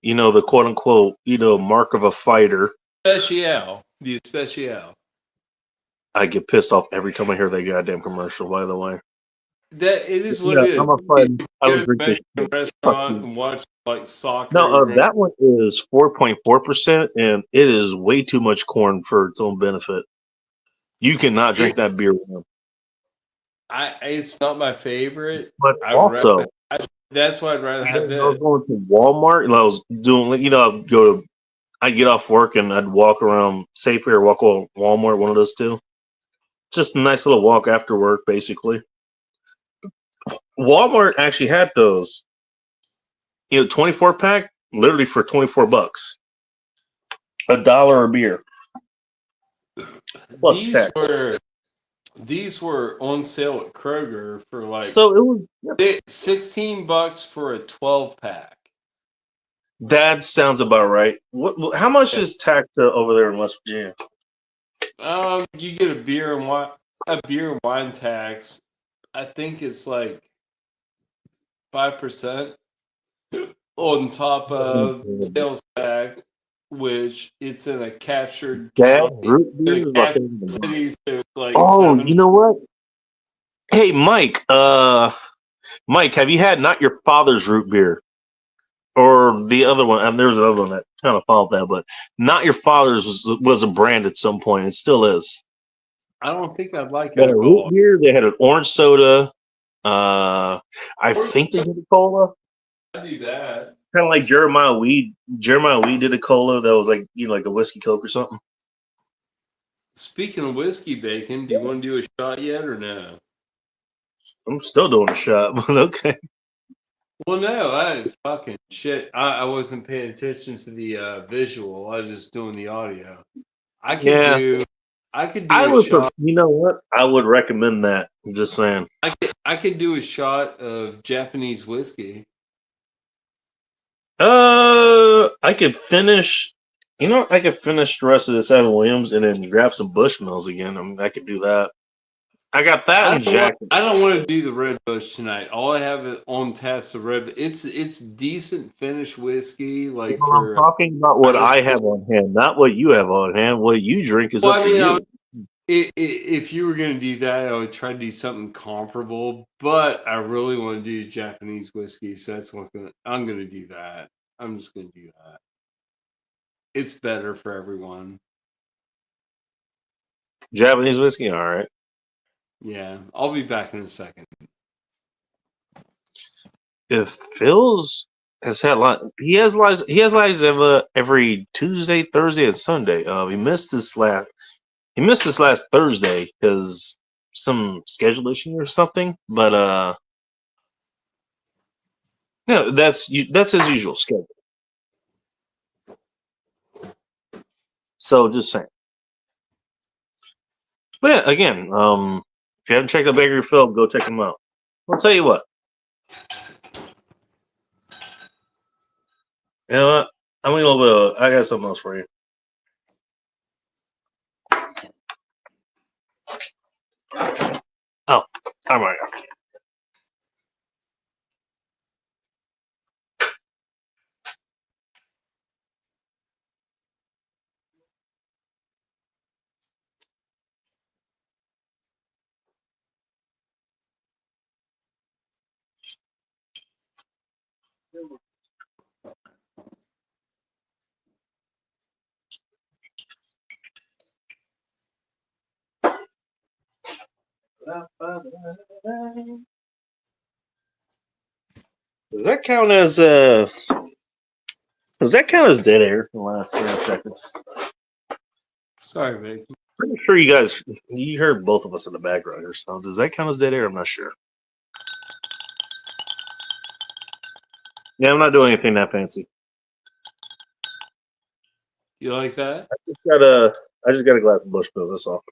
you know, the quote unquote, you know, mark of a fighter. The Especial. I get pissed off every time I hear that goddamn commercial. By the way, That it is what it is. I'm a friend. I Go would to drink a this Mexican restaurant and watch like soccer. No, that one is 4.4%, and it is way too much corn for its own benefit. You cannot drink that beer. It's not my favorite. But also, that's why I'd rather have I was going to Walmart, and I was doing, you know, I'd get off work and I'd walk around Safeway or walk on Walmart, one of those two. Just a nice little walk after work, basically. Walmart actually had those, you know, 24 pack, literally for $24, $1 a beer. Plus these were on sale at Kroger for like so it was $16 for a 12-pack. That sounds about right. How much is tax over there in West Virginia? You get a beer and wine tax. I think it's like 5% on top of sales tax, which it's in a captured county. Root beer is like city, so it's like you know what? Hey, Mike. Mike, have you had Not Your Father's root beer? Or the other one? And there's another one that kind of followed that, but Not Your Father's was a brand at some point. It still is. I don't think I'd like They had a root beer. They had an orange soda. I think they did a cola. I do that. Kind of like Jeremiah Weed. Jeremiah Weed did a cola that was like, you know, like a whiskey coke or something. Speaking of whiskey, bacon, do you want to do a shot yet or no? I'm still doing a shot, but okay. Well, no, I fucking shit. I wasn't paying attention to the visual. I was just doing the audio. I could do a shot. You know what? I would recommend that. I'm just saying. I could do a shot of Japanese whiskey. I could finish. You know, I could finish the rest of this Evan Williams and then grab some Bushmills again. I mean, I could do that. I got that in Jack. I don't want to do the Red Bush tonight. All I have on tap's of Red. It's decent finished whiskey. Like I'm talking about what I have on hand, not what you have on hand. What you drink is up to you. If you were going to do that, I would try to do something comparable. But I really want to do Japanese whiskey, so that's what I'm going to do that. I'm just going to do that. It's better for everyone. Japanese whiskey, all right. Yeah, I'll be back in a second. If Phil's has had he has lives every Tuesday, Thursday, and Sunday. He missed this last Thursday because some schedule issue or something. But no, that's his usual schedule. So just saying. But yeah, again, if you haven't checked out Bakery Phil, go check him out. I'll tell you what. You know what? I'm gonna go. I got something else for you. Oh, I'm right. Does that count as Does that count as dead air in the last 3 seconds? Sorry, Vic. Pretty sure you heard both of us in the background or so. Does that count as dead air? I'm not sure. Yeah, I'm not doing anything that fancy. You like that? I just got a glass of Bush Pills. That's all.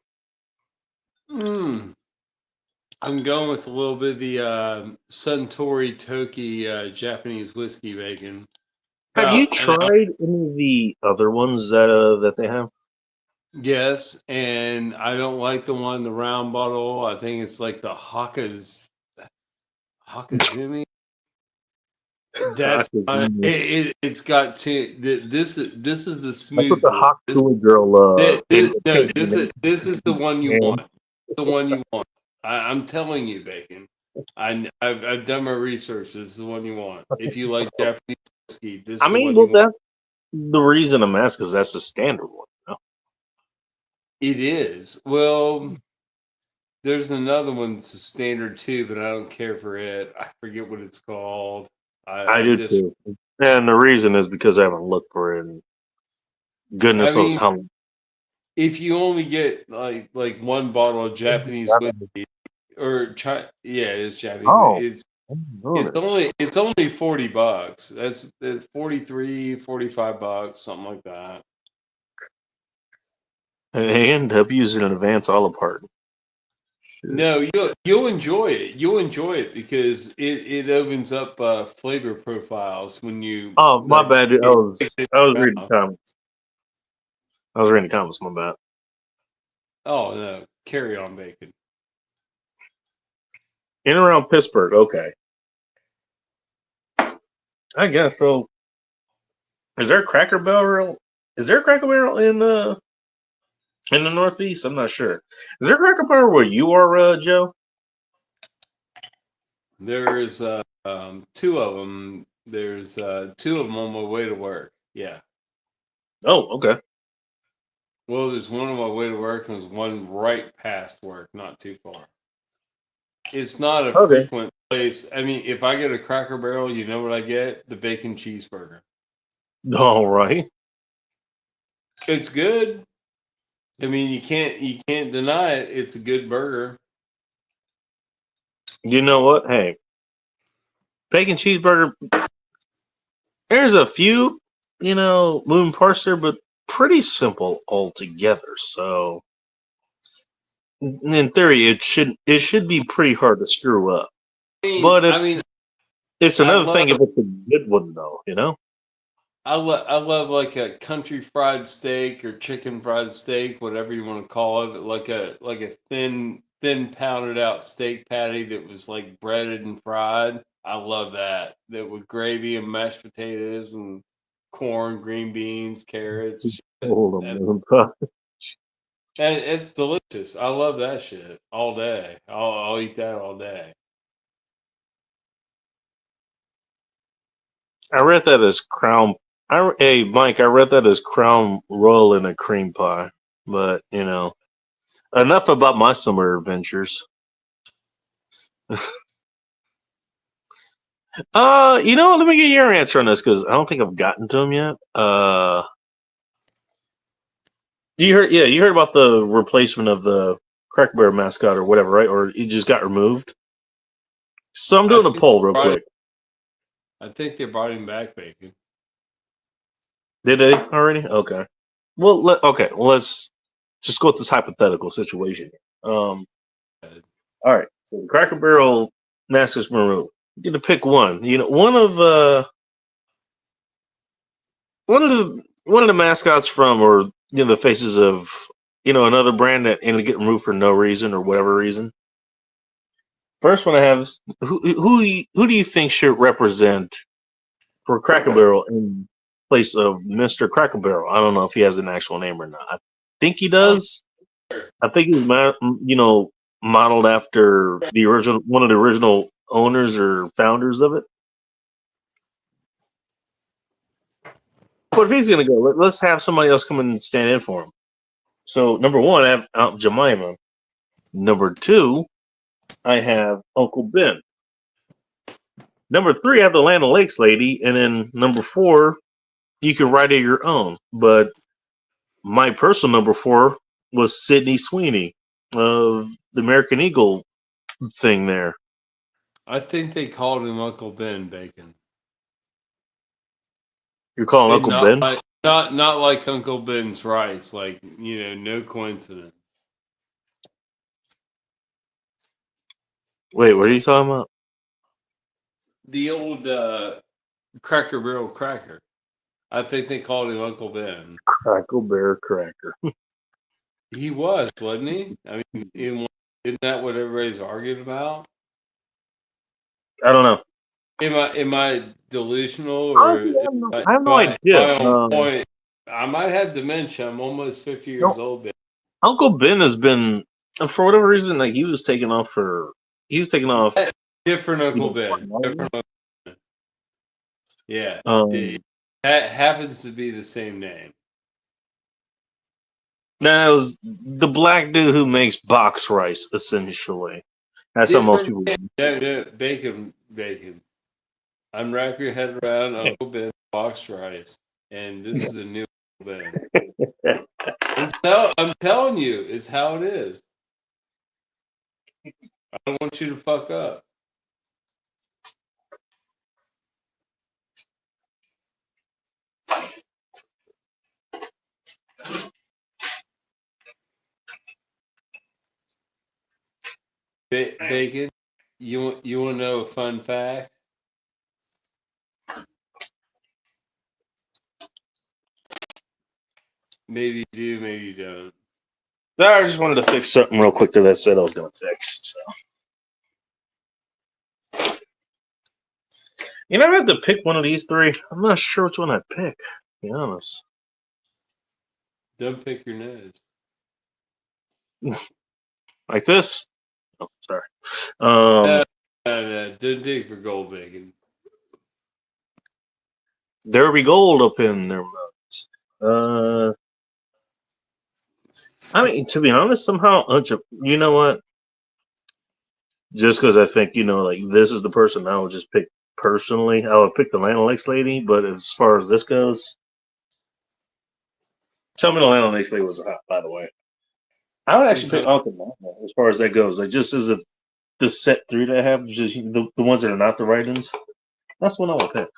I'm going with a little bit of the Suntory Toki Japanese whiskey bacon. Have you tried any of the other ones that they have? Yes, and I don't like the one, the round bottle. I think it's like the Hakazumi. That's it's got to this is the smooth. That's what the Hakuya girl. This is the one you want. The one you want. I'm telling you, Bacon. I've done my research. This is the one you want. If you like Japanese whiskey, this is the one you want. That's the reason I'm asking is that's the standard one. You know? It is. Well, there's another one that's a standard too, but I don't care for it. I forget what it's called. I do too. And the reason is because I haven't looked for it. And goodness knows how. If you only get like one bottle of Japanese whiskey, or yeah, it's Japanese. Oh, it's only $40. That's $43, $45, something like that. And they end up using an Advance Olive Garden. No, you'll enjoy it. You'll enjoy it because it opens up flavor profiles when you. Oh, my bad. Dude. I was reading comments. I was reading comments. My bad. Oh no! Carry on, Bacon. In and around Pittsburgh, okay. I guess so. Is there a Cracker Barrel? Is there a Cracker Barrel in the Northeast? I'm not sure. Is there a Cracker Barrel where you are, Joe? There's two of them. There's two of them on my way to work. Yeah. Oh, okay. Well, there's one on my way to work, and there's one right past work, not too far. It's not a frequent place. I mean, if I get a Cracker Barrel, you know what I get? The bacon cheeseburger. All right. It's good. I mean, you can't deny it. It's a good burger. You know what? Hey, bacon cheeseburger. There's a few, moving parts there, but pretty simple altogether. So, in theory, it should be pretty hard to screw up. But it's another thing if it's a good one, though. I love like a country fried steak or chicken fried steak, whatever you want to call it, like a thin pounded out steak patty that was like breaded and fried. I love that. That with gravy and mashed potatoes and corn, green beans, carrots. And it's delicious. I love that shit all day. I'll eat that all day. I read that as crown. Hey, Mike, I read that as crown roll in a cream pie. But enough about my summer adventures. Let me get your answer on this because I don't think I've gotten to them yet. You heard about the replacement of the Cracker Barrel mascot or whatever, right? Or it just got removed. So I'm doing a poll real quick. I think they brought him back, Bacon. Did they already? Okay. Well, let's just go with this hypothetical situation. All right. So the Cracker Barrel mascot's removed. get to pick one. You know, one of the mascots from, or the faces of, another brand that ended up getting removed for no reason or whatever reason. First one I have is who do you think should represent for Cracker Barrel in place of Mr. Cracker Barrel? I don't know if he has an actual name or not. I think he does. I think he's modeled after the original one of the original owners or founders of it. But if he's gonna go, let's have somebody else come and stand in for him. So number one, I have Aunt Jemima. Number two, I have Uncle Ben. Number three, I have the Land O'Lakes lady, and then number four, you can write it your own. But my personal number four was Sydney Sweeney of the American Eagle thing there. I think they called him Uncle Ben Bacon. You're calling And Uncle Ben? not like Uncle Ben's rice, like no coincidence. Wait, what are you talking about? The old Cracker Barrel cracker. I think they called him Uncle Ben. Crackle Bear Cracker. He was, wasn't he? I mean, isn't that what everybody's arguing about? I don't know. Am I delusional, or I have no idea. am I on point? I might have dementia. I'm almost 50 years old. Uncle Ben has been, for whatever reason, like he was taking off. Different Uncle Ben. Different Uncle Ben. Yeah. That happens to be the same name. No, it was the black dude who makes box rice, essentially. That's how most people. Bacon. Unwrap your head around Uncle Ben box rice, and this is a new Uncle Ben. I'm telling you, it's how it is. I don't want you to fuck up. Bacon, you want to know a fun fact? Maybe you do, maybe you don't. I just wanted to fix something real quick that I said I was going to fix. So, I have to pick one of these three. I'm not sure which one I pick. To be honest. Don't pick your nose. Like this? Oh, sorry. No, don't dig for gold, Bacon. There be gold up in their mouths. I mean, to be honest, somehow, you know what? Just because I think, like this is the person I would just pick personally. I would pick the Land O'Lakes lady, but as far as this goes, tell me the Land O'Lakes lady was hot, by the way. I would actually pick Uncle Mama as far as that goes. Like, just as the set three that I have, just the ones that are not the write-ins, that's what I would pick.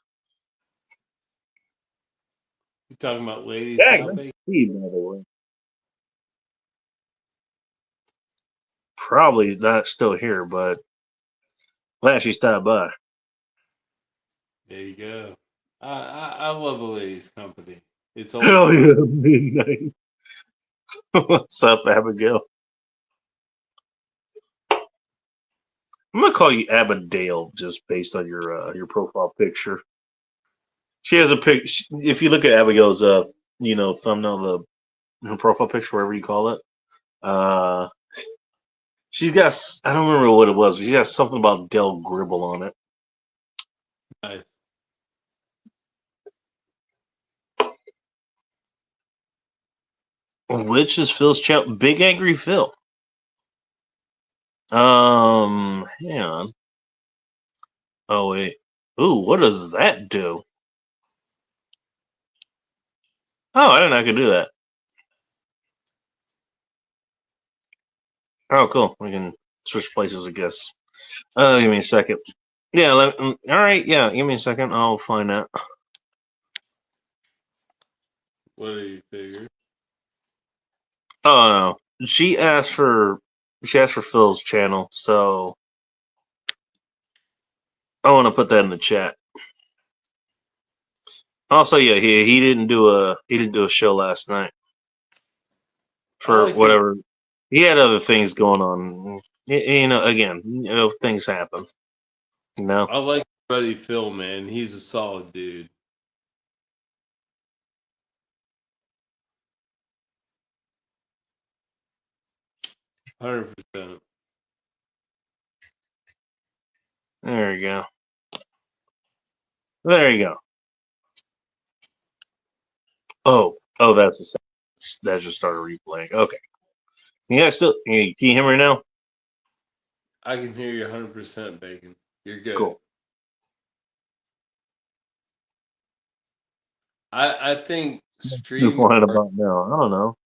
You talking about ladies? Yeah, by the way. Probably not still here, but glad she stopped by. There you go. I love a ladies' company. It's all hell yeah, midnight. What's up, Abigail? I'm gonna call you Abigail just based on your profile picture. She has a pic. If you look at Abigail's thumbnail, her profile picture, whatever you call it, she's got, I don't remember what it was, but she got something about Del Gribble on it. Nice. Which is Phil's channel? Big Angry Phil. Hang on. Oh wait. Ooh, what does that do? Oh, I didn't know I could do that. Oh, cool. We can switch places, I guess. Give me a second. Yeah, all right. Yeah, give me a second. I'll find that. What do you figure? Oh no, she asked for Phil's channel, so I want to put that in the chat. Also, yeah, he didn't do a show last night for whatever. He had other things going on. Again, things happen. I like Buddy Phil, man. He's a solid dude. $100%. There you go. There you go. Oh, that's the same. That just started replaying. Okay. Yeah, can you hear me now? I can hear you 100%, Bacon. You're good. Cool. I think He's whining about now. I don't know.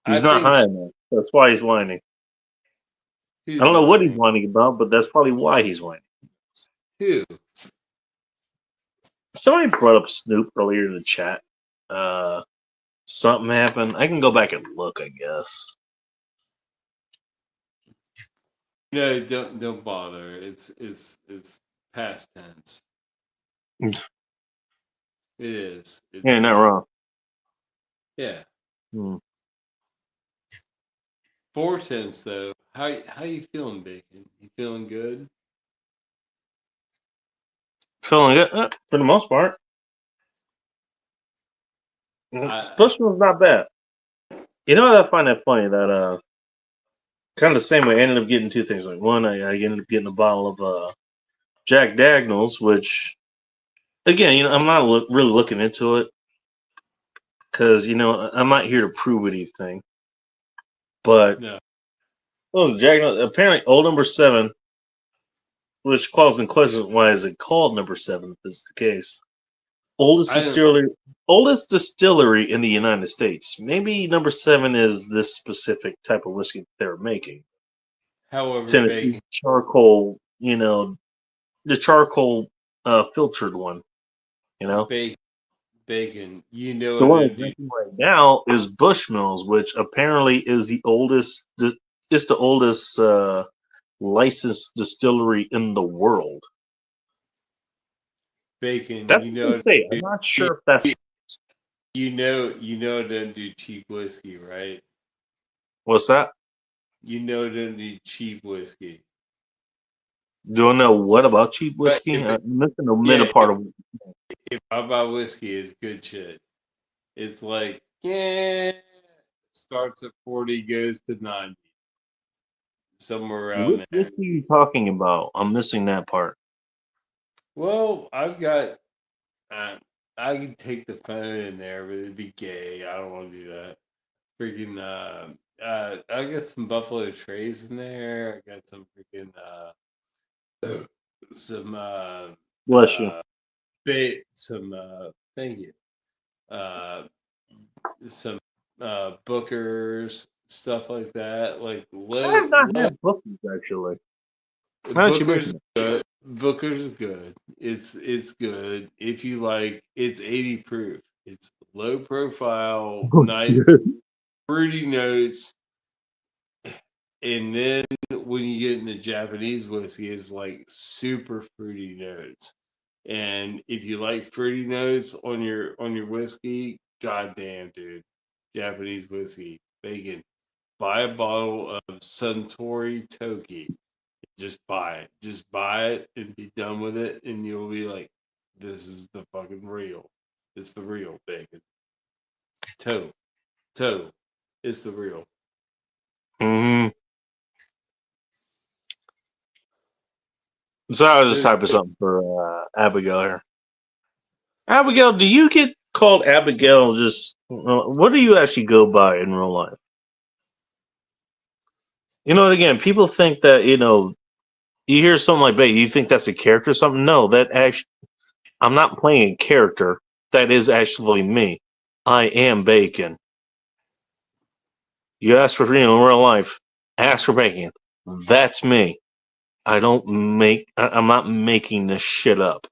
He's not high enough. That's why he's whining. I don't know what he's whining about, but that's probably why he's whining. Who? Somebody brought up Snoop earlier in the chat. Something happened. I can go back and look, I guess. No, don't bother. It's past tense. It is. Yeah, not wrong. Yeah. 4 tenths though. How you feeling, Bacon? You feeling good? Feeling good for the most part. Bushman's not bad. You know what I find that funny that kind of the same way I ended up getting two things. Like one, I ended up getting a bottle of Jack Daniels, which again, I'm not really looking into it because I'm not here to prove anything. But those Jack Daniels, apparently old number 7, which calls in question why is it called number 7 if this is the case. Oldest distillery in the United States. Maybe number 7 is this specific type of whiskey they're making. However, Tennessee charcoal, the charcoal filtered one, Bacon. The one I'm drinking right now is Bushmills, which apparently is the oldest. It's the oldest licensed distillery in the world. Bacon. That's what they say. I'm not sure if that's. Don't do cheap whiskey, right? What's that? Don't do cheap whiskey. Do I know what about cheap whiskey? I'm missing the middle part of. If I buy whiskey, it's good shit. It's like starts at 40, goes to 90, somewhere around Which whiskey are you talking about? I'm missing that part. Well, I've got. I can take the phone in there, but it'd be gay. I don't want to do that. Freaking. I got some Buffalo Trace in there. I got some freaking. Some. Bless you. Thank you. Some Bookers, stuff like that. Like I have not had Bookers actually. Booker's good. Booker's good. It's good. If you like, it's 80 proof. It's low profile, nice fruity notes. And then when you get into Japanese whiskey, it's like super fruity notes. And if you like fruity notes on your whiskey, goddamn, dude, Japanese whiskey, Bacon. Buy a bottle of Suntory Toki. Just buy it. Just buy it and be done with it, and you'll be like, "This is the fucking real. It's the real Bacon. Toe, it's the real." Mm-hmm. So I was just typing something for Abigail here. Abigail, do you get called Abigail? Just what do you actually go by in real life? Again, people think that you hear something like that, you think that's a character or something. No, that actually, I'm not playing a character. That is actually me. I am Bacon. You ask for in real life, ask for Bacon. That's me. I'm not making this shit up.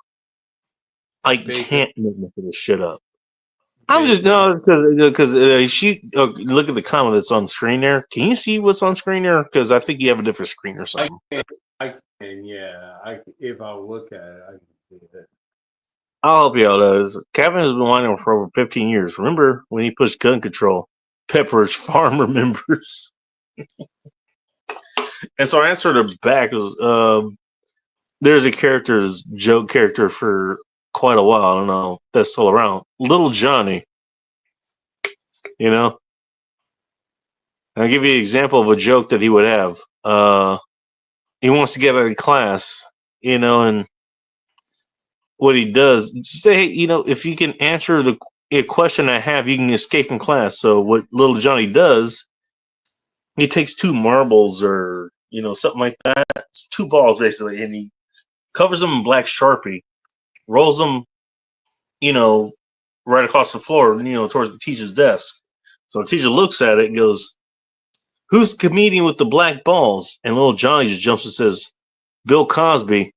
I can't make this shit up. I'm just because she look at the comment that's on screen there. Can you see what's on screen there? Because I think you have a different screen or something. I can, yeah. If I look at it, I can see it. I'll help you out. Kevin has been wanting for over 15 years. Remember when he pushed gun control? Pepper's farm remembers. And so I answered her back. There's a joke character for quite a while. I don't know if that's still around. Little Johnny. You know, I'll give you an example of a joke that he would have. He wants to get out of class, and what he does, say, hey, if you can answer a question I have, you can escape from class. So what little Johnny does, he takes two marbles or something like that. It's two balls basically, and he covers them in black Sharpie, rolls them, you know, right across the floor, towards the teacher's desk. So the teacher looks at it and goes, "Who's the comedian with the black balls?" And little Johnny just jumps and says, "Bill Cosby.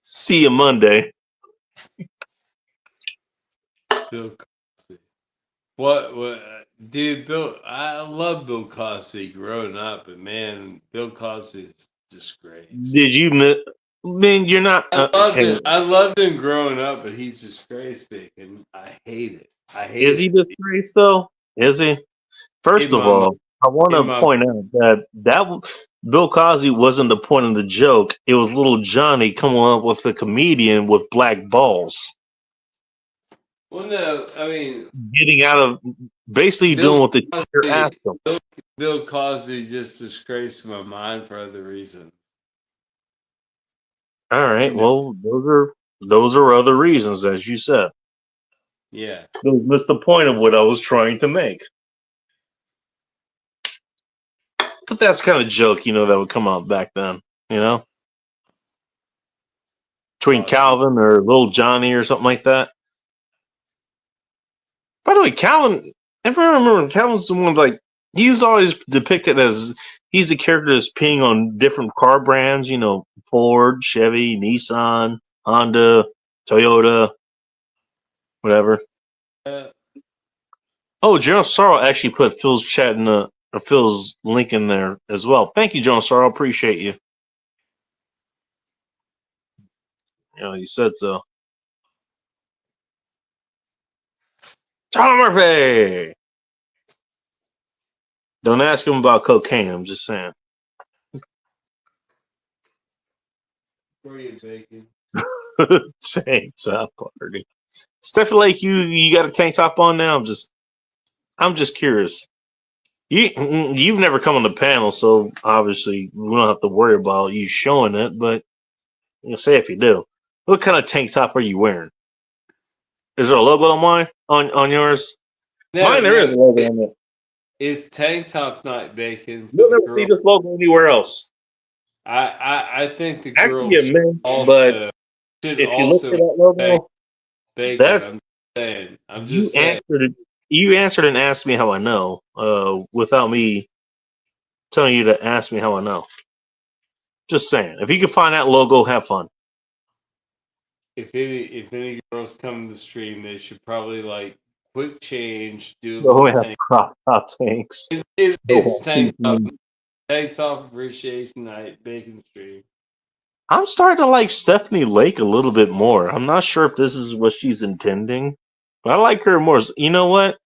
See you Monday." Bill Cosby. What, dude? I love Bill Cosby growing up, but man, Bill Cosby is disgrace. Did you? Man, you're not. Hey, I loved him growing up, but he's disgraced, and I hate it. I hate is he it. disgraced though? Is he? First In of my all, I want in to my point out that Bill Cosby wasn't the point of the joke. It was little Johnny coming up with a comedian with black balls, well, no, I mean getting out of basically Bill doing what the teacher asked him. Bill Cosby just disgraced my mind for other reasons. All right, You know, well, those are other reasons, as you said. yeah. That's the point of what I was trying to make. But that's kind of joke, that would come out back then, between Cosby. Calvin or Little Johnny or something like that. By the way, Calvin, if I remember, Calvin's the one he's always depicted as he's the character that's peeing on different car brands, Ford, Chevy, Nissan, Honda, Toyota, whatever. Uh, Oh, General Sorrow actually put Phil's chat or Phil's link in there as well. Thank you, General Sorrow. Appreciate you. You said so. Tom Murphy. Don't ask him about cocaine. I'm just saying. where are you baking? Tank top party. Stephanie Lake, you got a tank top on now? I'm just curious. You've never come on the panel, so obviously we don't have to worry about you showing it. But say if you do, what kind of tank top are you wearing? Is there a logo on mine on yours? Mine there is a logo on it. It's tank top night bacon for You'll the never girl. see this logo anywhere else. I think the Actually, girls it may, also but should if you look also for that logo, bacon. that's I'm you just saying. answered it. You answered and asked me how I know, without me telling you to ask me how I know. Just saying. If you can find that logo, have fun. If any girls come to the stream, they should probably quick change, do a No, little we have tank. crop top tanks. It's tank top appreciation night bacon stream. I'm starting to like Stephanie Lake a little bit more. I'm not sure if this is what she's intending, but I like her more. You know what?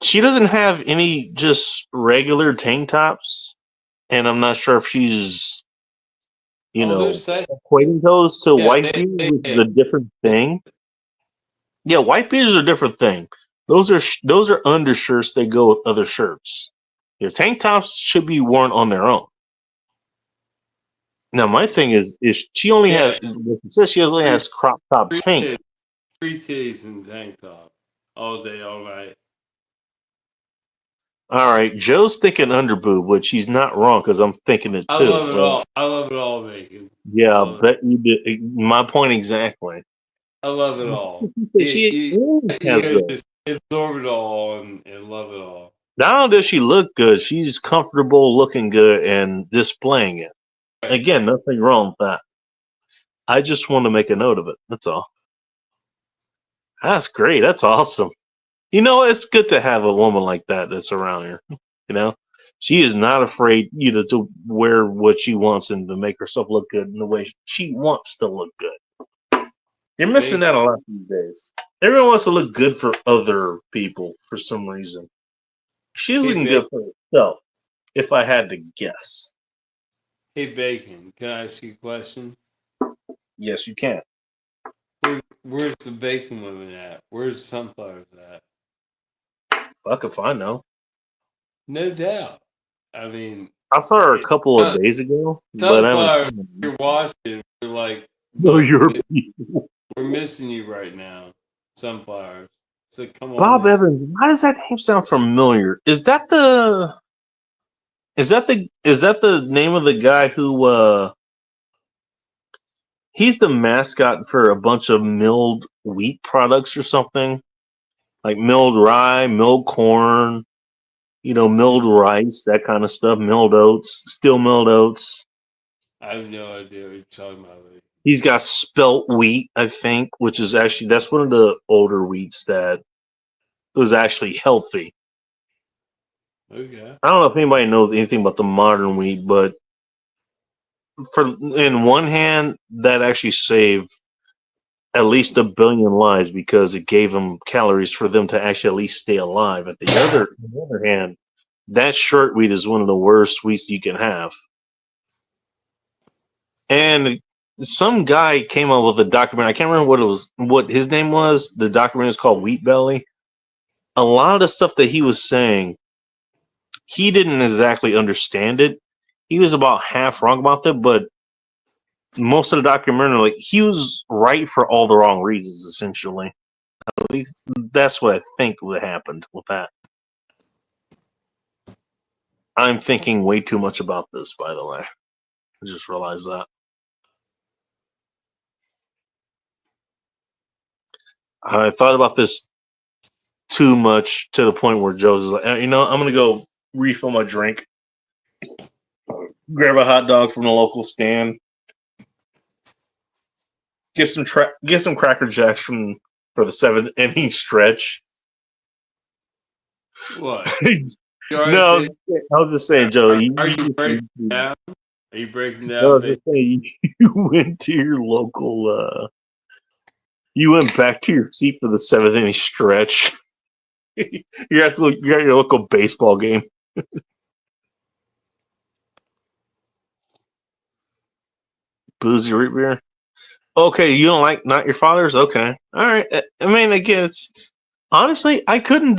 She doesn't have any just regular tank tops, and I'm not sure if she's, They're saying, equating those to yeah, white beaters, which is a different thing. Yeah, white beaters are a different thing. Those are undershirts that go with other shirts. Your tank tops should be worn on their own. Now, my thing is she only has. She says she only has crop top tank. free titties and tank top all day, all night. All right, Joe's thinking underboob, which he's not wrong because I'm thinking it I too. love it all. I love it all, bacon. Yeah, I bet you did. My point exactly. I love it all. She You has gotta the. just absorb it all and love it all. Not only does she look good, she's comfortable looking good and displaying it. Right. Again, nothing wrong with that. I just want to make a note of it. That's all. That's great. That's awesome. It's good to have a woman like that that's around here. You know, She is not afraid, to wear what she wants and to make herself look good in the way she wants to look good. You're missing that a lot these days. Everyone wants to look good for other people for some reason. She's looking good for herself, if I had to guess. Hey, Bacon, can I ask you a question? Yes, you can. Where's the bacon woman at? Where's the sunflowers at? Fuck if I know. No doubt. I mean, I saw her a couple of days ago, but I haven't. You're watching. We're like, No, you're we're missing you right now. Sunflowers. So come on. Bob Evans. Why does that name sound familiar? Is that the name of the guy who he's the mascot for a bunch of milled wheat products or something? Like milled rye, milled corn, milled rice, that kind of stuff, milled oats, still milled oats. I have no idea what you're talking about. He's got spelt wheat, I think, which is actually, that's one of the older wheats that was actually healthy. Okay. I don't know if anybody knows anything about the modern wheat, but in one hand, that actually saved at least 1 billion lives because it gave them calories for them to actually at least stay alive. On the other hand, that short wheat is one of the worst wheats you can have. And some guy came up with a documentary. I can't remember what his name was. The documentary is called Wheat Belly. A lot of the stuff that he was saying, he didn't exactly understand it. He was about half wrong about that, but most of the documentary, like, he was right for all the wrong reasons, essentially. At least that's what I think would happened with that. I'm thinking way too much about this, by the way. I just realized that. I thought about this too much to the point where Joe's like, I'm going to go refill my drink, grab a hot dog from the local stand, get some Cracker Jacks for the 7th inning stretch. What? No, I was just saying, Joe. Are you breaking down? Are you breaking down? No, I was just saying, you went to your local. You went back to your seat for the 7th inning stretch. You're at your local baseball game. Boozy root beer. Okay, you don't like Not Your Father's? Okay, all right. I mean, again, it's honestly, I could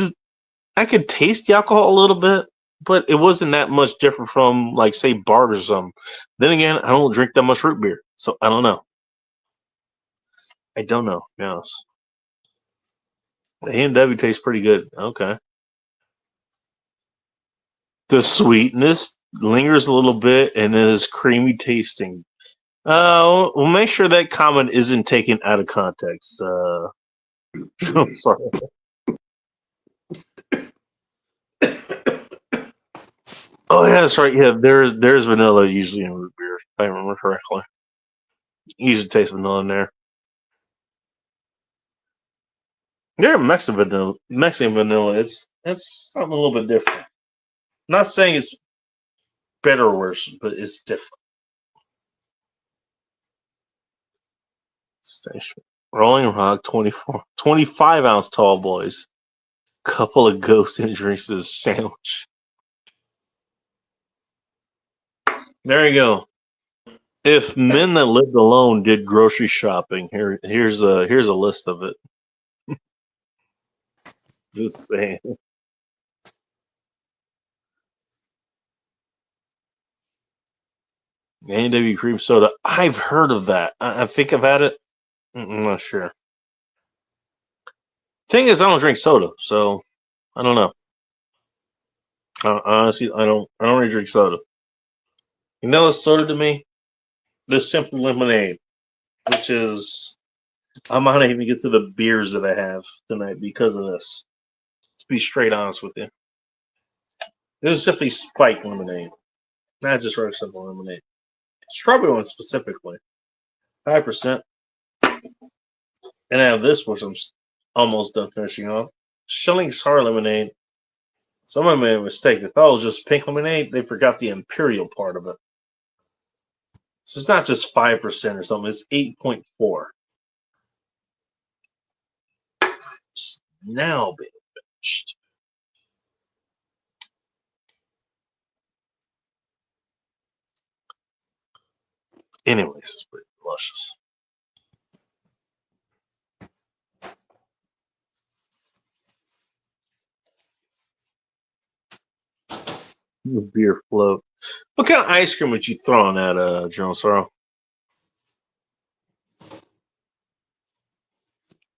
taste the alcohol a little bit, but it wasn't that much different from, like, say, Bard's or something. Then again, I don't drink that much root beer, so I don't know. Yes. The A&W tastes pretty good. Okay. The sweetness lingers a little bit and it is creamy tasting. We'll make sure that comment isn't taken out of context. I'm sorry. Oh yeah, that's right. Yeah, there's vanilla usually in root beer, if I remember correctly. You usually taste vanilla in there. Yeah, Mexican vanilla. It's something a little bit different. I'm not saying it's better or worse, but it's different. Station. Rolling Rock 25-ounce tall boys. Couple of ghost injuries to the sandwich. There you go. If men that lived alone did grocery shopping, here's a list of it. Just saying. A&W cream soda. I've heard of that. I think I've had it. I'm not sure. Thing is, I don't drink soda, so I don't know. Honestly, I don't really drink soda. You know what's soda to me? This Simply Lemonade, which is, I might not even get to the beers that I have tonight because of this. To be straight honest with you, this is simply spiked lemonade, not just regular simple lemonade. Strawberry one specifically, 5%. And I have this, which I'm almost done finishing off. Schilling's Hard Lemonade, Someone made a mistake. They thought it was just pink lemonade. They forgot the imperial part of it. So it's not just 5% or something. It's 8.4. Just now being finished. Anyways, it's pretty delicious. Beer float. What kind of ice cream would you throw on that, General Sorrow?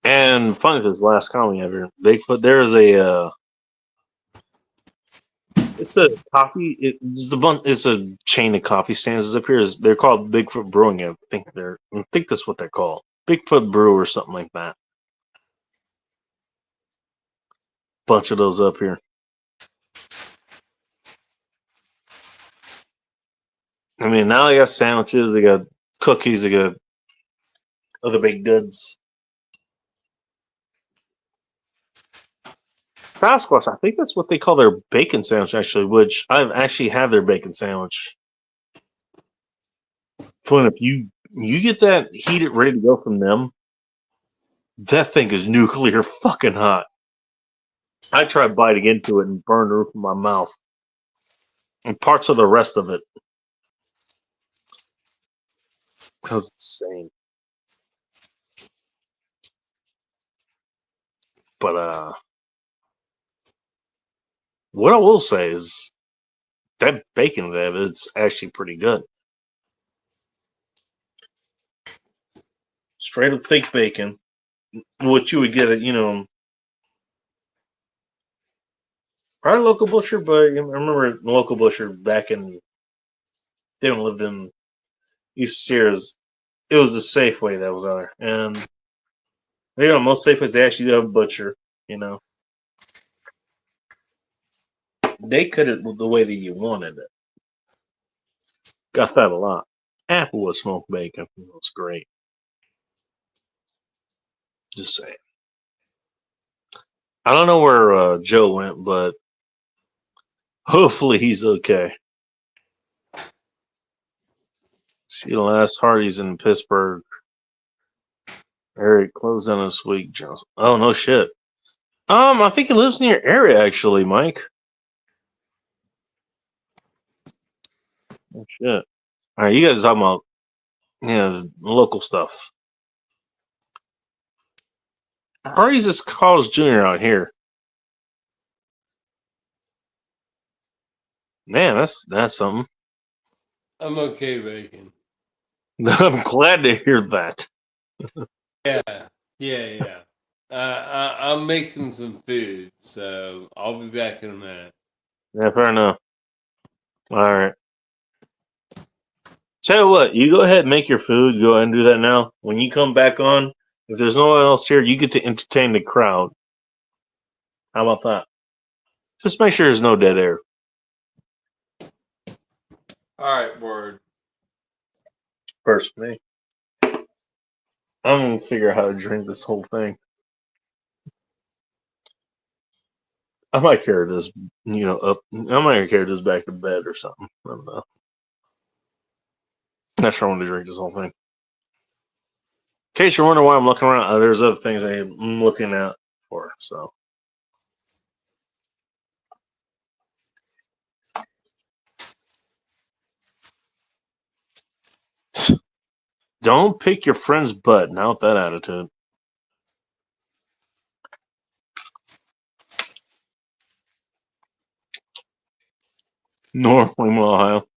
And funny, this last comment ever, Bigfoot. There is a. It's a coffee. It's a bunch. It's a chain of coffee stands up here. They're called Bigfoot Brewing. I think that's what they're called. Bigfoot Brew or something like that. Bunch of those up here. I mean, now they got sandwiches. They got cookies. They got other baked goods. Sasquatch, I think that's what they call their bacon sandwich, actually, which I've actually had their bacon sandwich. Fun, if you get that heated, ready to go from them, that thing is nuclear fucking hot. I tried biting into it and burned the roof of my mouth and parts of the rest of it because it's insane. But what I will say is that bacon there is actually pretty good. Straight up thick bacon, what you would get at, probably local butcher, but I remember the local butcher back in, they don't live in East Sears. It was a Safeway that was on there. And, most Safeways, they actually do have a butcher, They cut it the way that you wanted it. Got that a lot. Applewood smoked bacon. It was great. Just saying. I don't know where Joe went, but hopefully he's okay. Sheila last Hardy's in Pittsburgh. Eric closed down this week. Johnson. Oh no shit. I think he lives near area actually, Mike. Oh shit. All right, you guys are talking about local stuff. Hardy's is college junior out here. Man, that's something. I'm okay, bacon. I'm glad to hear that. Yeah. I'm making some food, so I'll be back in a minute. Yeah, fair enough. All right. Tell you what, you go ahead and make your food. Go ahead and do that now. When you come back on, if there's no one else here, you get to entertain the crowd. How about that? Just make sure there's no dead air. All right, word. First for me. I'm gonna figure out how to drink this whole thing. I might carry this, up. I might carry this back to bed or something. I don't know. Not sure I want to drink this whole thing. In case you're wondering why I'm looking around, there's other things I'm looking at for. So. Don't pick your friend's butt. Not with that attitude. North Wilmington, Ohio.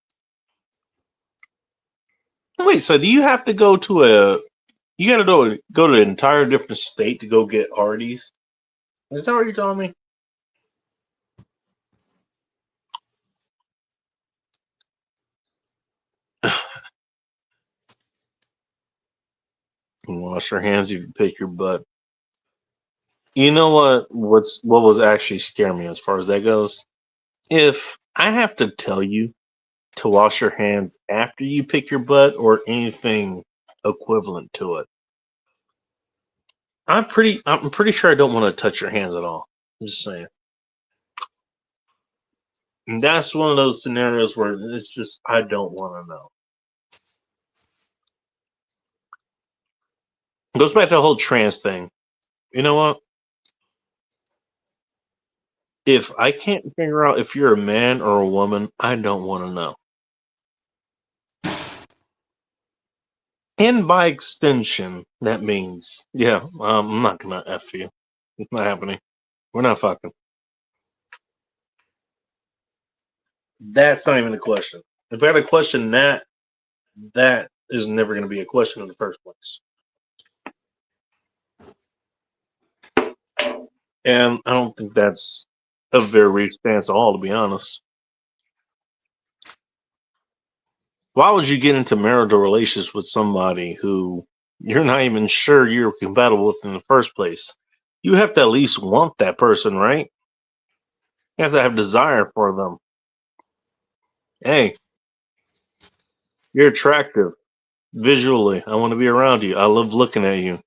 Wait, so do you have to go to you got to go to an entire different state to go get Hardee's? Is that what you're telling me? Wash your hands if you pick your butt. You know what was actually scaring me as far as that goes? If I have to tell you to wash your hands after you pick your butt or anything equivalent to it, I'm pretty sure I don't want to touch your hands at all. I'm just saying. And that's one of those scenarios where it's just, I don't want to know. It goes back to the whole trans thing. You know what? If I can't figure out if you're a man or a woman, I don't want to know. And by extension, that means, yeah, I'm not gonna F you. It's not happening. We're not fucking. That's not even a question. If I had a question that is never going to be a question in the first place. And I don't think that's a very weak stance at all, to be honest. Why would you get into marital relations with somebody who you're not even sure you're compatible with in the first place? You have to at least want that person, right? You have to have desire for them. Hey, you're attractive visually. I want to be around you. I love looking at you.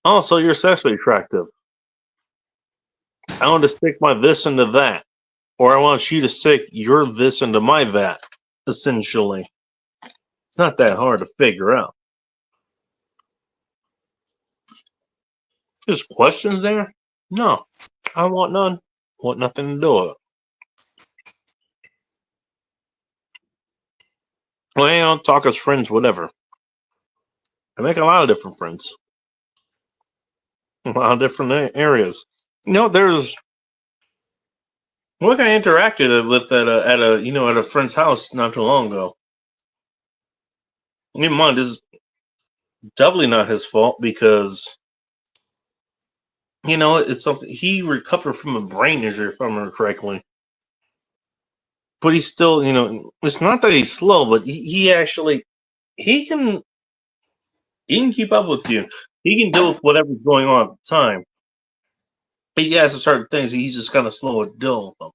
Also, you're sexually attractive. I want to stick my this into that. Or I want you to stick your this into my that, essentially. It's not that hard to figure out. There's questions there? No. I want none. Want nothing to do with it. Well, hang on, talk as friends, whatever. I make a lot of different friends. A lot of different areas. You know, there's what I interacted with at a friend's house not too long ago. Keep in mind, this is doubly not his fault because it's something he recovered from a brain injury, if I remember correctly. But he's still, it's not that he's slow, but he actually he can keep up with you. He can deal with whatever's going on at the time. He has certain things he's just kind of slow at dealing with them.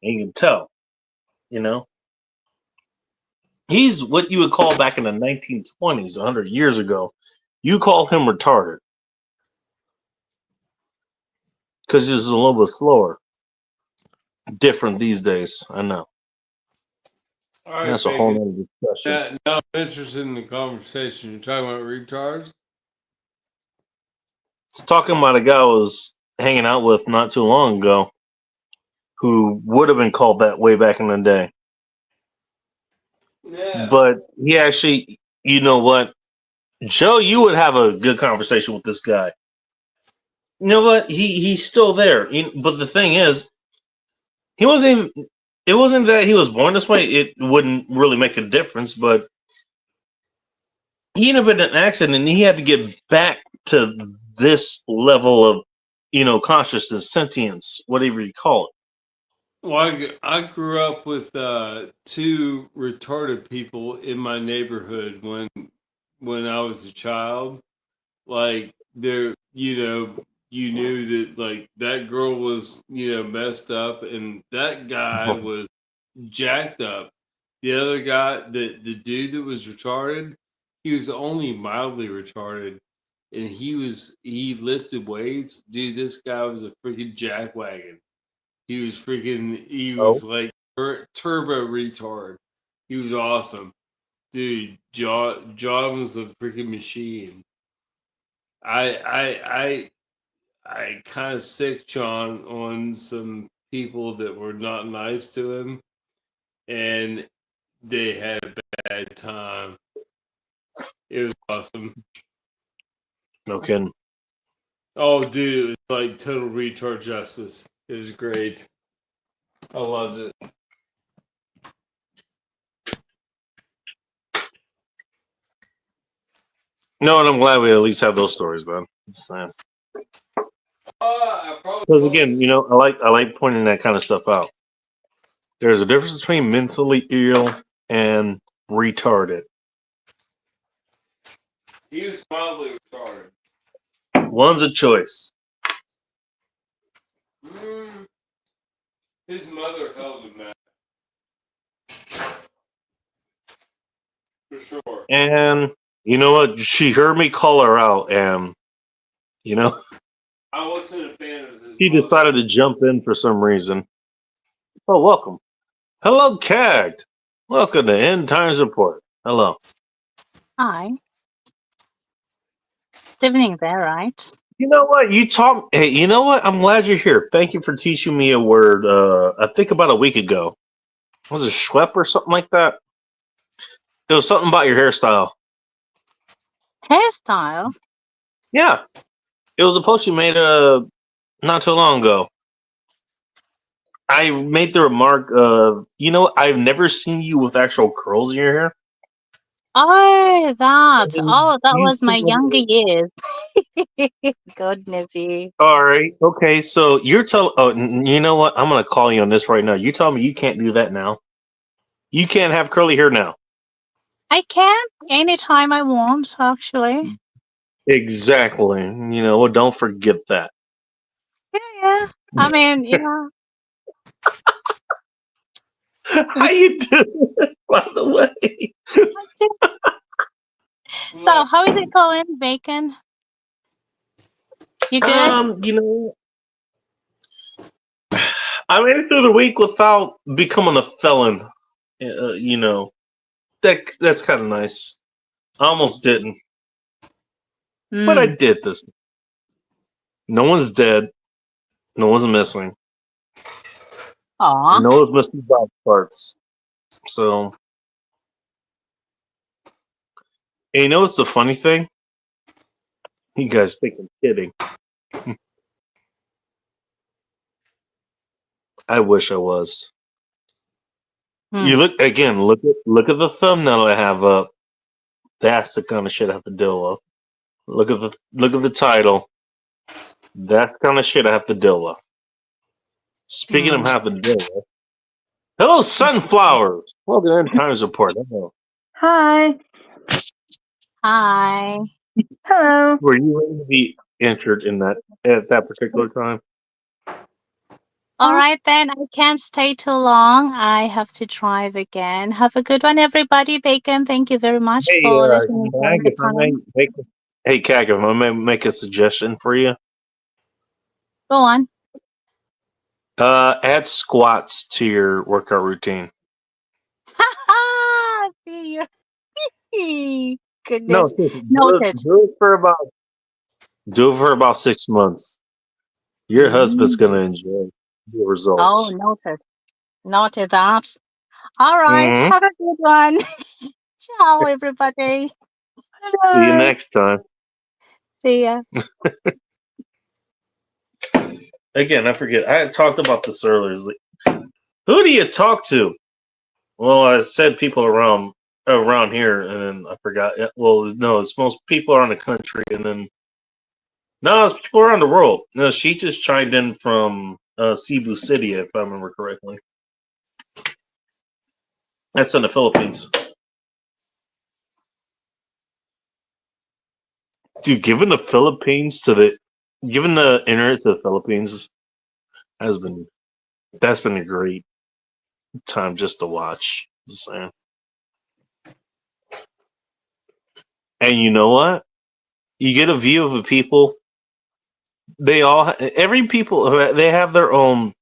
And you can tell, you know. He's what you would call back in the 1920s, 100 years ago. You call him retarded because he's a little bit slower. Different these days, I know. All right, that's a whole other discussion. Now I'm interested in the conversation. You're talking about retards? It's talking about a guy I was hanging out with not too long ago who would have been called that way back in the day. Yeah. But he actually, you know what? Joe, you would have a good conversation with this guy. You know what? He's still there. But the thing is, he wasn't even, it wasn't that he was born this way. It wouldn't really make a difference, but he ended up in an accident and he had to get back to this level of, consciousness, sentience, whatever you call it. Well, I grew up with two retarded people in my neighborhood when I was a child. Like there, you knew that like that girl was messed up, and that guy was jacked up. The other guy, the dude that was retarded, he was only mildly retarded, and he lifted weights. Dude, this guy was a freaking jackwagon. He Oh, was like turbo retard. He was awesome. Dude, John was a freaking machine. I kind of sick John on some people that were not nice to him, and they had a bad time. It was awesome. no kidding. Oh, dude, it was like total retard justice. It was great. I loved it. No, and I'm glad we at least have those stories, man. Because again, I like pointing that kind of stuff out. There's a difference between mentally ill and retarded. He was mildly retarded. One's a choice. His mother held him back. For sure. And you know what? She heard me call her out, and I wasn't a fan of his she mother. decided to jump in for some reason. Oh, welcome. Hello, Cag. Welcome to End Times Report. Hello. Hi. Good evening there, right? You know what? You taught. Hey, you know what? I'm glad you're here. Thank you for teaching me a word. I think about a week ago. Was it Schwepp or something like that? It was something about your hairstyle. Hairstyle? Yeah, it was a post you made not too long ago. I made the remark. You know, I've never seen you with actual curls in your hair. Oh, that. Oh, that You was my younger years. Goodness you. All right. Okay. So you're telling. Oh, you know what? I'm gonna call you on this right now. You tell me you can't do that now. You can't have curly hair now. I can anytime I want, actually. Exactly. You know. Well, don't forget that. Yeah. I mean, yeah. How you doing? By the way. So, how is it going, Bacon? You good? You know, I made it through the week without becoming a felon. You know, that's kind of nice. I almost didn't, but I did this. No one's dead. No one's missing. Aw. No one's missing body parts. So, and you know what's the funny thing? You guys think I'm kidding. I wish I was. You look again. Look at the thumbnail I have up. That's the kind of shit I have to deal with. Look at the title. That's the kind of shit I have to deal with. Speaking of having to deal with, hello, sunflowers. Welcome to End Times Report. Hello. Hi. Hi. Hello. Were you ready to be injured in that at that particular time? All right, then. I can't stay too long. I have to drive again. Have a good one, everybody. Bacon, thank you very much Hey, for listening all Cag, the if I may time. make hey Cag, if I may make a suggestion for you, Go on. add squats to your workout routine. See you. No, Goodness. seriously, Noted. do it for about 6 months. Your husband's Mm. gonna enjoy the Oh, results. noted. Noted that. All right. Hmm. Have a good one. Ciao, everybody. See you Bye. next time. See ya. Again, I forget. I had talked about this earlier. It's like, who do you talk to? Well, I said people around here, and then I forgot. Well, no, it's most people around the country, and then no, it's people around the world. No, she just chimed in from Cebu City, if I remember correctly. That's in the Philippines. Dude, given the internet to the Philippines has been that's been a great time just to watch. Just saying. And you know what? You get a view of the people. Every people, they have their own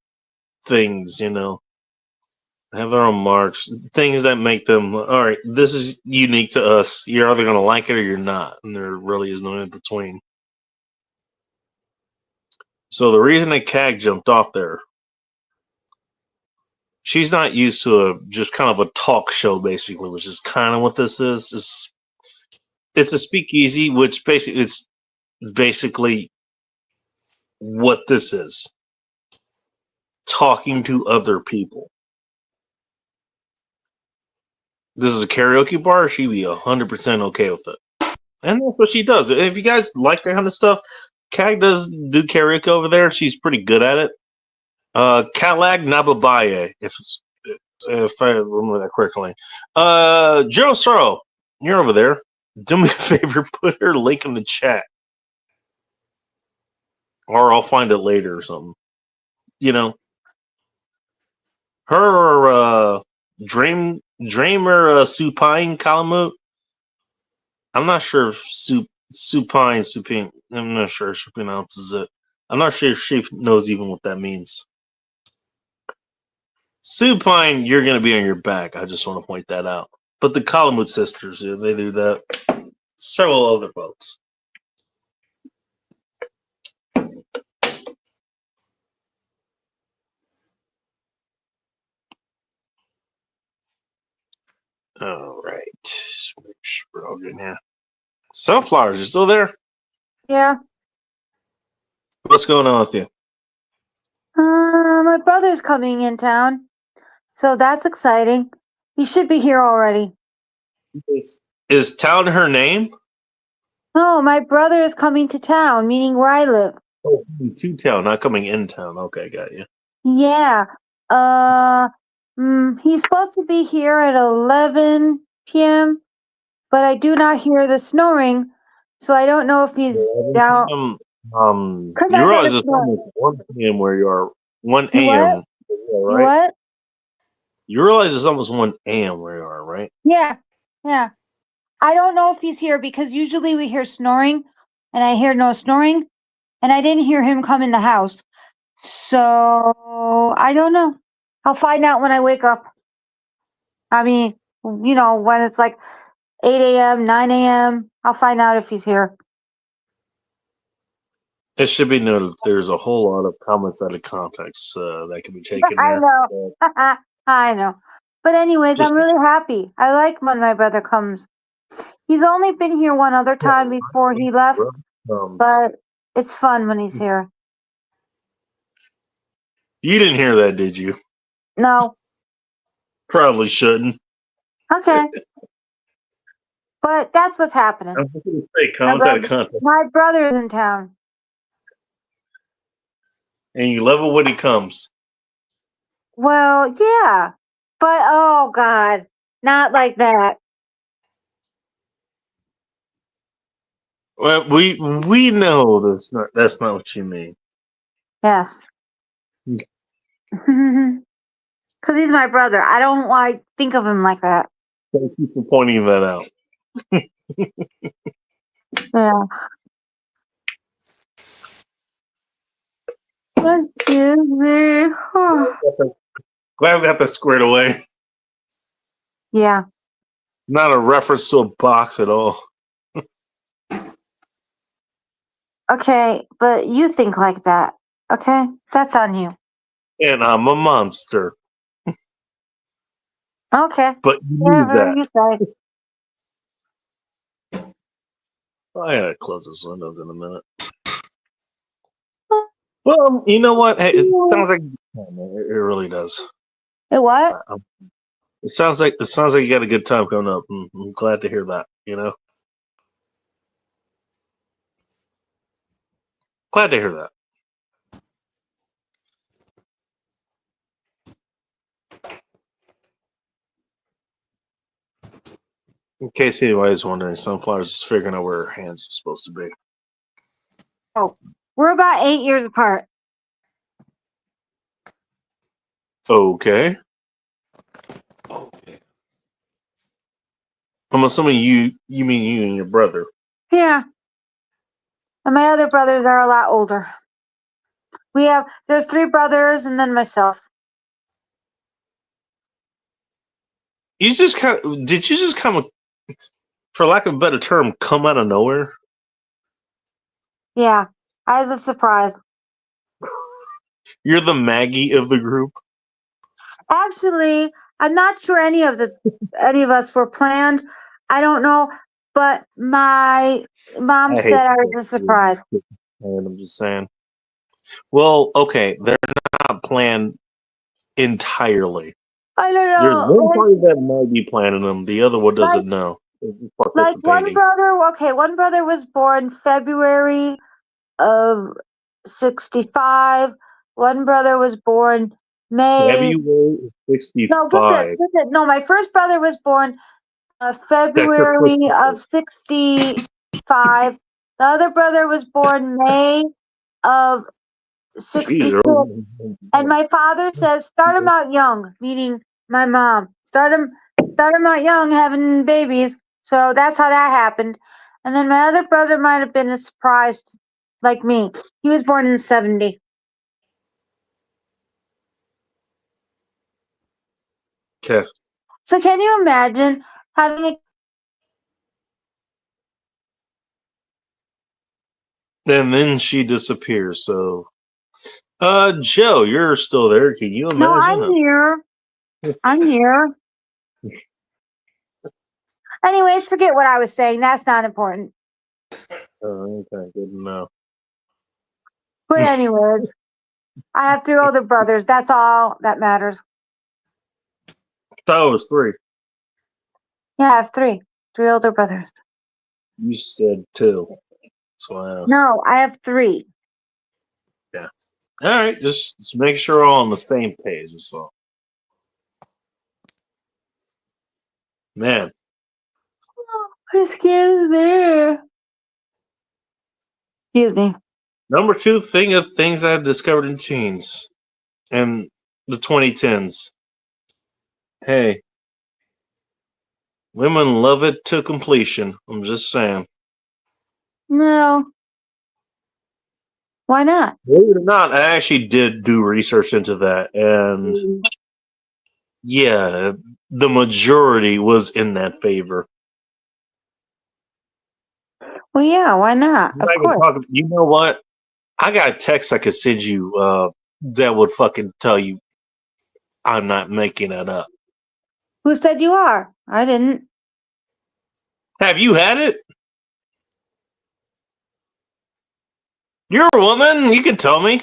things, you know, have their own marks, things that make them, all right, this is unique to us. You're either going to like it or you're not. And there really is no in between. So the reason that CAG jumped off there, she's not used to just kind of a talk show, basically, which is kind of what this is. It's a speakeasy, which basically it's basically what this is. Talking to other people. This is a karaoke bar, she'd be 100% okay with it. And that's what she does. If you guys like that kind of stuff, Kag does do karaoke over there. She's pretty good at it. Kalag Nababaye, if I remember that correctly. Joe Sorrow, you're over there. Do me a favor, put her link in the chat. Or I'll find it later or something. You know. Her or Dreamer Supine Kalamut. I'm not sure if Supine, I'm not sure if she pronounces it. I'm not sure if she knows even what that means. Supine, you're going to be on your back. I just want to point that out. But the Collingwood sisters, yeah, they do that. Several other folks. All right. Make sure we're all good now. Sunflowers, you still there? Yeah. What's going on with you? My brother's coming in town, so that's exciting. He should be here already. Is town her name? No, my brother is coming to town, meaning where I live. Oh, to town, not coming in town. Okay, got you. Yeah. He's supposed to be here at 11 p.m., but I do not hear the snoring, so I don't know if he's down. You Cause I realize heard it's a snore. almost 1 p.m. where you are. 1 You what? a.m. You right? what? You realize it's almost 1 a.m. where you are, right? Yeah. Yeah. I don't know if he's here because usually we hear snoring, and I hear no snoring, and I didn't hear him come in the house. So I don't know. I'll find out when I wake up. I mean, when it's like 8 a.m., 9 a.m., I'll find out if he's here. It should be noted there's a whole lot of comments out of context that can be taken I there. know. I know. But anyways, Just- I'm really happy. I like when my brother comes. He's only been here one other time before he left, but it's fun when he's here. You didn't hear that, did you? No. Probably shouldn't. Okay. But that's what's happening. I'm just going to say comments out of context. My brother's in town. And you love it when he comes. Well, yeah. But, oh, God. Not like that. Well, we know that's not what you mean. Yes. Because he's my brother. I don't like think of him like that. Thank you for pointing that out. Yeah. Excuse me. Glad we got that squared away. Yeah. Not a reference to a box at all. Okay, but you think like that. Okay? That's on you. And I'm a monster. Okay. But you knew Whatever that. you say. I gotta close this windows in a minute. Well, you know what? Hey, it sounds like it really does. Hey, what? It sounds like you got a good time coming up. I'm glad to hear that. Glad to hear that. In case anybody's wondering, Sunflower's just figuring out where her hands are supposed to be. Oh, we're about 8 years apart. Okay. Okay. I'm assuming you mean you and your brother. Yeah. And my other brothers are a lot older. There's 3 brothers and then myself. Did you just kind of, for lack of a better term, come out of nowhere? Yeah. I was a surprise. You're the Maggie of the group. Actually, I'm not sure any of us were planned. I don't know, but my mom I said hate I was a surprise. And I'm just saying. Well, okay, they're not planned entirely. I don't There's know. one party that might be planning them. The other one doesn't know. Like one Participating. one brother was born February of 65. One brother was born May. February of No, 65. listen. No, my first brother was born February of 65. The other brother was born May of 66. And my father says, start them out young, meaning my mom. Start them out young, having babies. So that's how that happened. And then my other brother might have been a surprise, like me. He was born in 70. Okay. So can you imagine having a And then she disappears. So, Joe, you're still there. Can you No, imagine? I'm here. I'm here. Anyways, forget what I was saying. That's not important. Oh, okay, good enough. But anyways, I have 3 older brothers. That's all that matters. Thought it was 3. Yeah, I have 3. 3 older brothers. You said 2. That's why I asked. No, I have 3. Yeah. All right, just make sure we're all on the same page. So, man, Excuse me. Excuse me. number 2 thing of things I discovered in teens and the 2010s. Hey, women love it to completion. I'm just saying. No. Why not? Believe it or not, I actually did do research into that, and yeah, the majority was in that favor. Well, yeah, why not? Of I can course. talk. You know what? I got a text I could send you that would fucking tell you I'm not making that up. Who said you are? I didn't. Have you had it? You're a woman. You can tell me.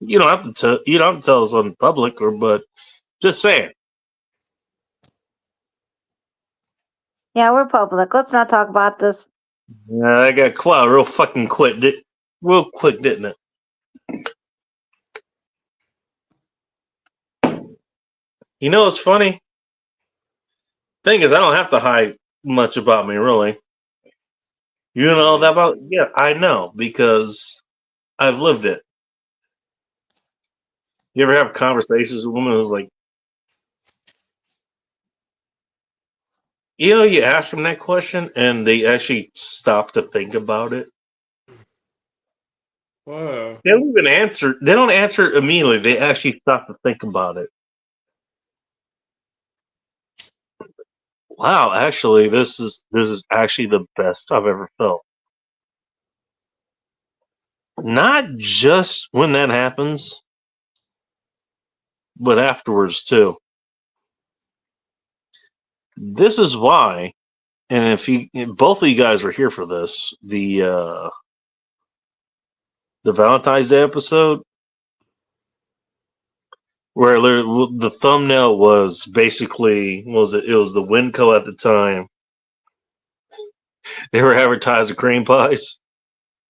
You don't have to tell. You don't have to tell us on public, but just saying. Yeah, we're public. Let's not talk about this. Yeah, I got quiet real fucking quick. Real quick, didn't it? You know what's funny? Thing is, I don't have to hide much about me, really. You know that about? Yeah, I know because I've lived it. You ever have conversations with women who's like, you ask them that question and they actually stop to think about it. Wow. They don't even answer. They don't answer it immediately. They actually stop to think about it. Wow, actually, this is actually the best I've ever felt. Not just when that happens, but afterwards too. This is why, and if both of you guys were here for this, the Valentine's Day episode, where the thumbnail was basically it was the Winco at the time. They were advertising cream pies.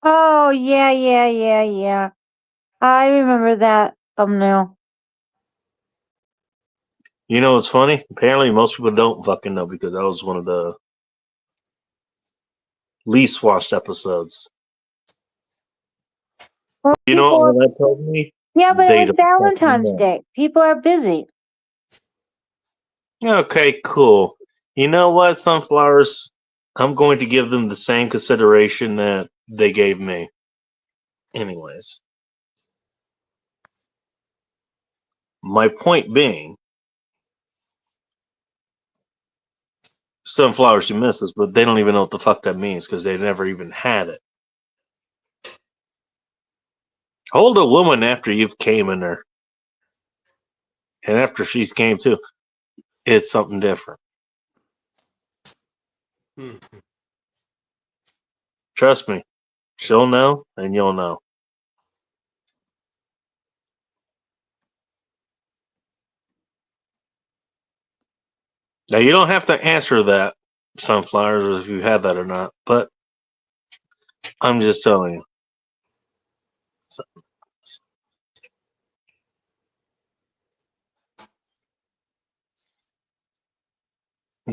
Oh, yeah. I remember that thumbnail. You know what's funny? Apparently most people don't fucking know because that was one of the least watched episodes. Well, You know what that tells me? yeah, but it They was don't fucking Valentine's know. Day. People are busy. Okay, cool. You know what, Sunflowers? I'm going to give them the same consideration that they gave me. Anyways. My point being, Sunflowers, you miss this, but they don't even know what the fuck that means because they never even had it. Hold a woman after you've came in her. And after she's came too. It's something different. Hmm. Trust me. She'll know and you'll know. Now you don't have to answer that, Sunflowers, if you had that or not, but I'm just telling you. So,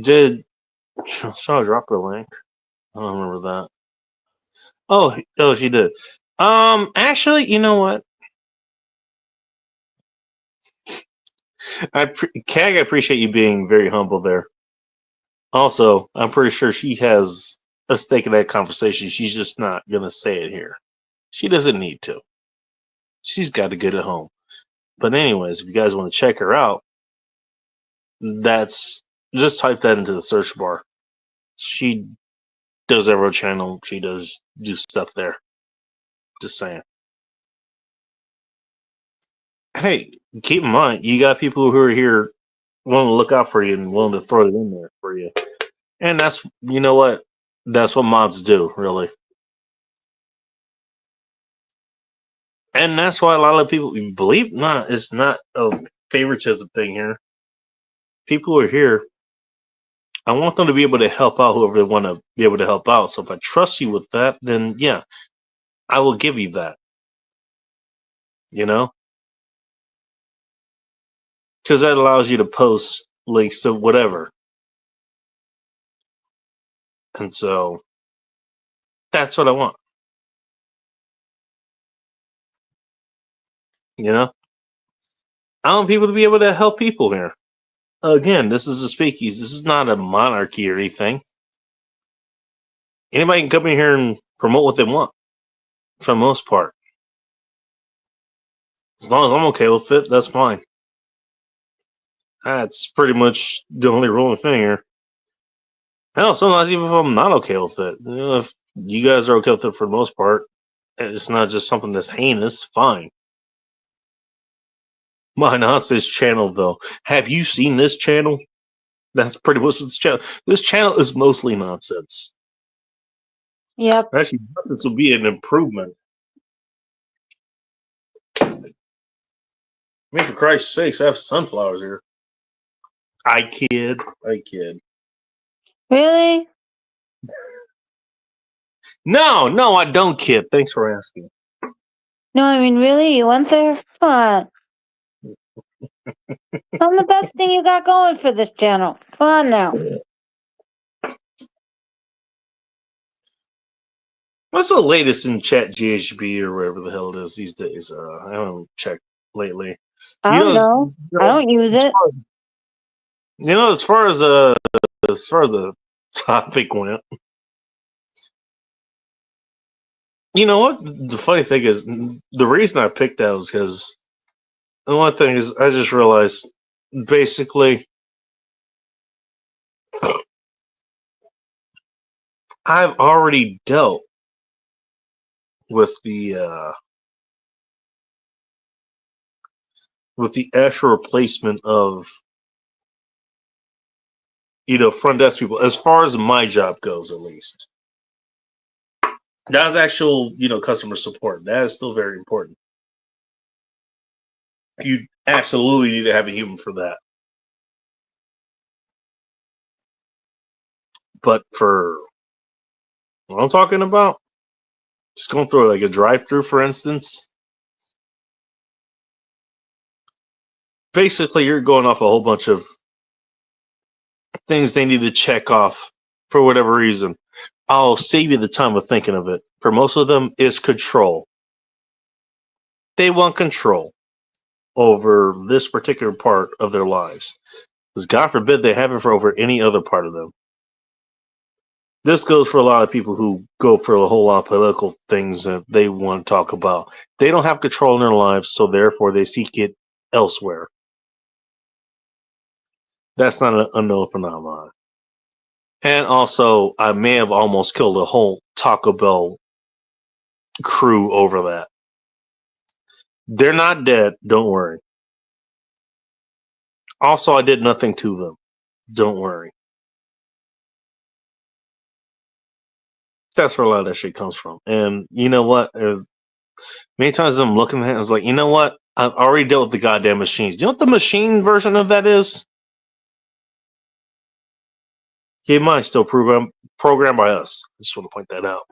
did Shaw drop her link? I don't remember that. Oh, she did. Actually, you know what? Kag, I appreciate you being very humble there. Also, I'm pretty sure she has a stake in that conversation. She's just not gonna say it here. She doesn't need to. She's got to get it home. But anyways, if you guys want to check her out, That's just type that into the search bar. She does Ever channel. She does do stuff there. Just saying. Hey, keep in mind, you got people who are here willing to look out for you and willing to throw it in there for you. And that's, you know what? That's what mods do, really. And that's why a lot of people, believe it or not, it's not a favoritism thing here. People who are here, I want them to be able to help out whoever they want to be able to help out. So if I trust you with that, then yeah, I will give you that. You know? Because that allows you to post links to whatever. And so that's what I want. You know? I want people to be able to help people here. Again, this is a speakeasy. This is not a monarchy or anything. Anybody can come in here and promote what they want, for the most part. As long as I'm okay with it, that's fine. That's pretty much the only ruling thing here. Hell, sometimes even if I'm not okay with it, you know, if you guys are okay with it for the most part, it's not just something that's heinous, fine. My nonsense channel, though. Have you seen this channel? That's pretty much what this channel. This channel is mostly nonsense. Yep. Actually, this will be an improvement. I mean, for Christ's sakes, I have sunflowers here. I kid. Really? No, I don't kid. Thanks for asking. No, I mean, really? You went there? Come on. I'm the best thing you got going for this channel. Come on now. What's the latest in Chat GHB or whatever the hell it is these days? I haven't checked lately. I don't know. I don't use it. As far as the topic went, you know what? The funny thing is, the reason I picked that was because the one thing is I just realized basically I've already dealt with the actual replacement of front desk people as far as my job goes, at least. That's actual, customer support. That is still very important. You absolutely need to have a human for that. But for what I'm talking about, just going through like a drive-through, for instance, basically you're going off a whole bunch of things they need to check off for whatever reason. I'll save you the time of thinking of it. For most of them, is control. They want control over this particular part of their lives. Because God forbid they have it for over any other part of them. This goes for a lot of people who go for a whole lot of political things that they want to talk about. They don't have control in their lives, so therefore they seek it elsewhere. That's not an unknown phenomenon. And also, I may have almost killed a whole Taco Bell crew over that. They're not dead, don't worry. Also, I did nothing to them. Don't worry. That's where a lot of that shit comes from. And you know what? Many times I'm looking at it, I was like, you know what? I've already dealt with the goddamn machines. You know what the machine version of that is? Keep in mind, still programmed by us. I just want to point that out.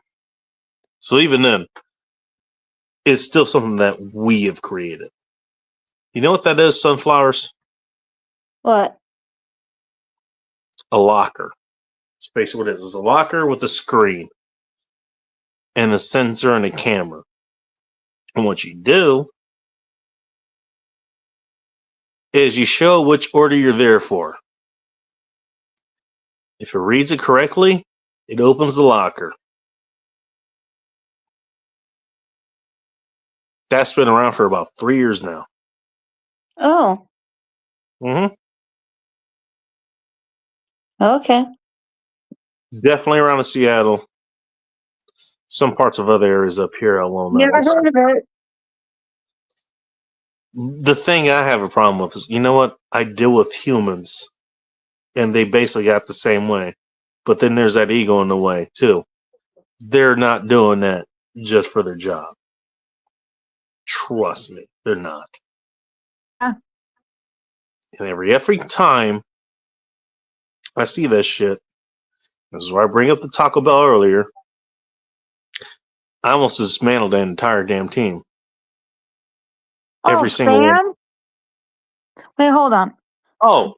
So even then, it's still something that we have created. You know what that is, sunflowers? What? A locker. It's basically what it is. It's a locker with a screen and a sensor and a camera. And what you do is you show which order you're there for. If it reads it correctly, it opens the locker. That's been around for about 3 years now. Oh. Mm-hmm. Okay. Definitely around the Seattle. Some parts of other areas up here I will not. Never heard of it. The thing I have a problem with is, you know what? I deal with humans, and they basically got the same way. But then there's that ego in the way, too. They're not doing that just for their job. Trust me, they're not. Yeah. And every time I see this shit, this is why I bring up the Taco Bell earlier, I almost dismantled that entire damn team. Every single one. Stan? Wait, hold on. Oh,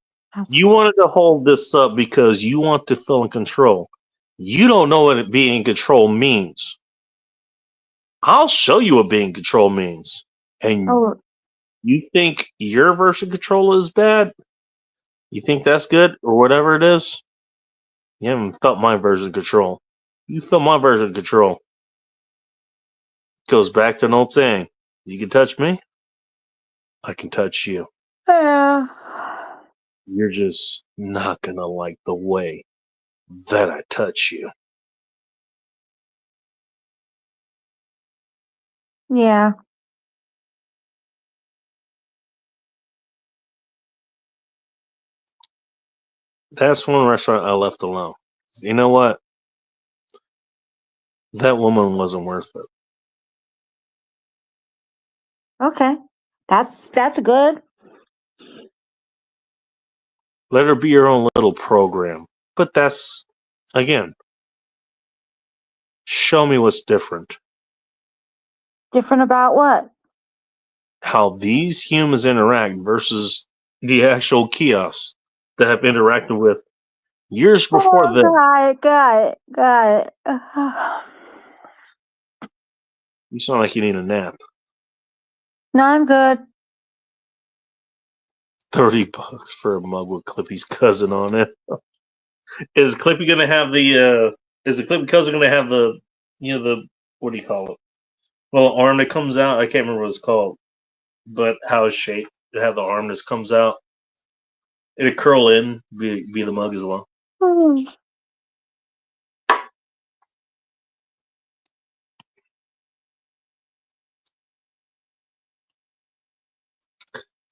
you wanted to hold this up because you want to feel in control. You don't know what being in control means. I'll show you what being in control means. And Oh, you think your version of control is bad? You think that's good or whatever it is? You haven't felt my version of control. You feel my version of control. Goes back to an old saying. You can touch me, I can touch you. yeah. You're just not gonna like the way that I touch you. Yeah. That's one restaurant I left alone. You know what? That woman wasn't worth it. Okay. That's good. Let her be her own little program. But that's, again, show me what's different. Different about what? How these humans interact versus the actual kiosks that have interacted with years before them. Got it. You sound like you need a nap. No, I'm good. $30 for a mug with Clippy's cousin on it. Is Clippy gonna have the is the Clippy cousin gonna have the the what do you call it? Well, arm that comes out. I can't remember what it's called. But how it's shaped. To have the arm that comes out. It'd curl in, be the mug as well.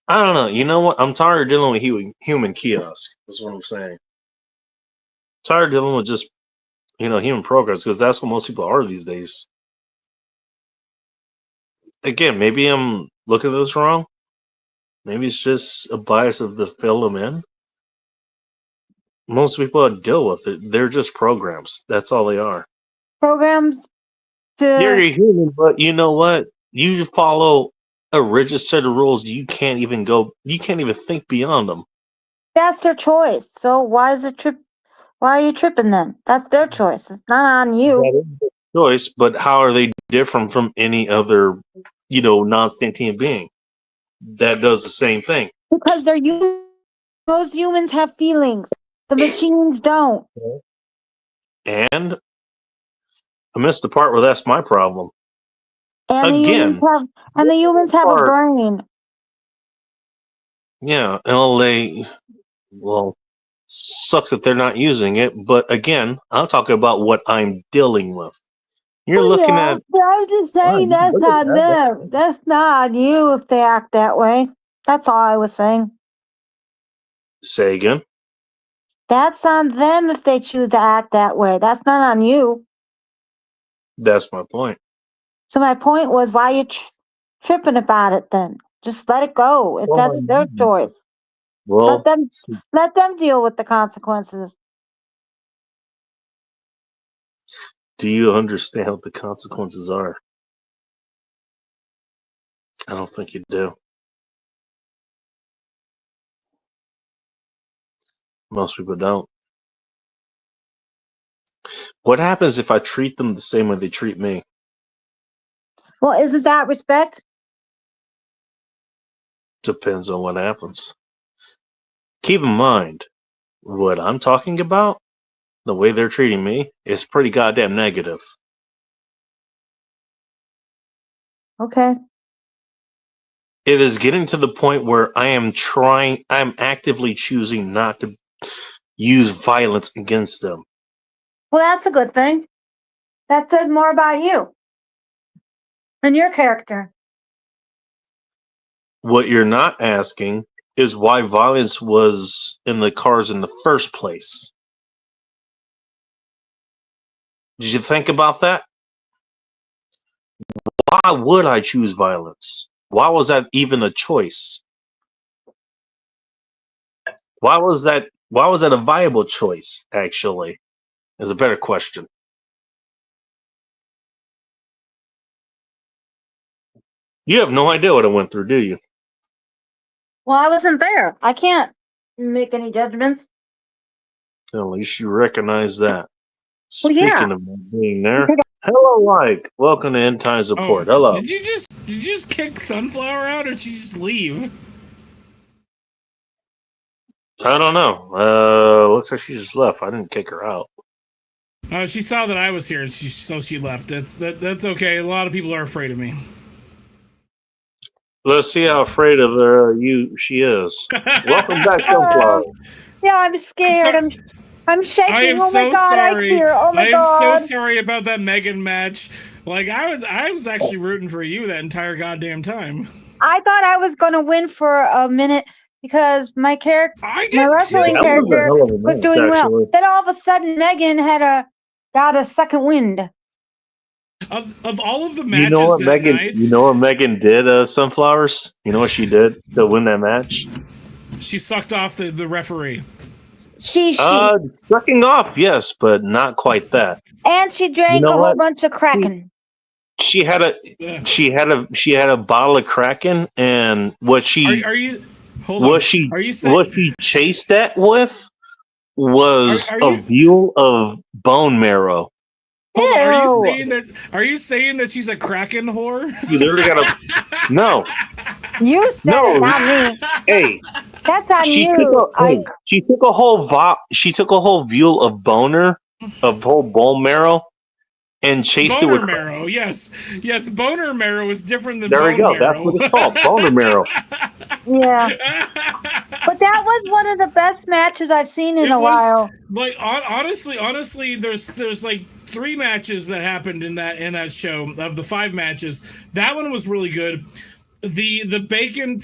I don't know. You know what? I'm tired of dealing with human kiosks. That's what I'm saying. Tired of dealing with just human programs because that's what most people are these days. Again, maybe I'm looking at this wrong. Maybe it's just a bias of the fill them in. Most people that deal with it, they're just programs. That's all they are. Programs You're to a human, but you know what? You follow a rigid set of rules. You can't even think beyond them. that's their choice. So why is it trip? Why are you tripping then? That's their choice. It's not on you. That is their choice, but how are they different from any other, non-sentient being that does the same thing? Because they're humans. Those humans have feelings. The machines don't. And I missed the part where that's my problem. And Again, the humans have a brain. Yeah, well, sucks that they're not using it. But again, I'm talking about what I'm dealing with. You're looking at. But I'm just saying that's on them. That's not on you if they act that way. That's all I was saying. Say again. That's on them if they choose to act that way. That's not on you. That's my point. So my point was, why are you tripping about it then? Just let it go. If that's their choice. Well, let them deal with the consequences. do you understand what the consequences are? I don't think you do. Most people don't. What happens if I treat them the same way they treat me? Well, isn't that respect? Depends on what happens. Keep in mind, what I'm talking about, the way they're treating me, is pretty goddamn negative. Okay. It is getting to the point where I'm actively choosing not to use violence against them. Well, that's a good thing. That says more about you and your character. What you're not asking is why violence was in the cars in the first place. Did you think about that? Why would I choose violence? Why was that even a choice? Why was that a viable choice, actually? Is a better question. You have no idea what I went through, do you? Well, I wasn't there. I can't make any judgments. At least you recognize that. Well, Speaking yeah. of not being there, hello, Mike. Welcome to End Time Support. Hello. Did you just kick Sunflower out, or did she just leave? I don't know. Looks like she just left. I didn't kick her out. She saw that I was here, and so she left. That's okay. A lot of people are afraid of me. Let's see how afraid of she is. Welcome back, Sunflower. Yeah, I'm scared. I'm shaking. I am oh my so god, sorry. I fear. Oh my god. I am so sorry about that Megan match. Like I was actually rooting for you that entire goddamn time. I thought I was gonna win for a minute because my wrestling character was doing well. Then all of a sudden, Megan got a second wind. Of all of the matches, you know what that Megan? night, You know what Megan did? Sunflowers. You know what she did to win that match? she sucked off the referee. She sucking off, yes, but not quite that. And she drank a whole bunch of Kraken. She had a bottle of Kraken, and what she chased that with was a view of bone marrow. Are you saying that she's a Kraken whore? You literally got no. You said it, not me. Hey, that's on you. She took a whole view of whole bone marrow, and chased it with boner marrow. Yes, boner marrow is different than. There we go. Marrow. That's what it's called, boner marrow. Yeah, but that was one of the best matches I've seen in a while. Like honestly, there's like 3 matches that happened in that show. Of the 5 matches, that one was really good. The bacon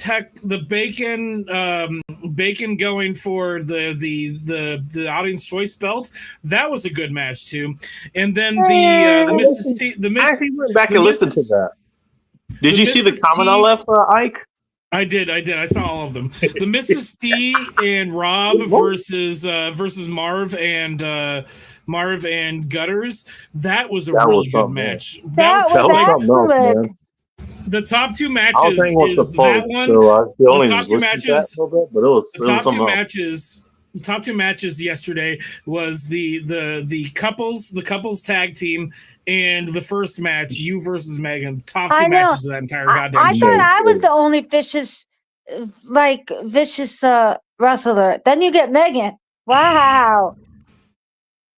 going for the audience choice belt, that was a good match too. And then the Mrs. T, I actually went back and listened to that. Did you see the comment I left, Ike? I did. I saw all of them. The Mrs. T and Rob versus Marv and Gutters. That was a really good match. That was excellent. The top 2 matches is that one. The top two matches yesterday was the couples tag team and the first match, you versus Megan. Top 2 matches of that entire goddamn show. I thought I was the only vicious wrestler. Then you get Megan. Wow.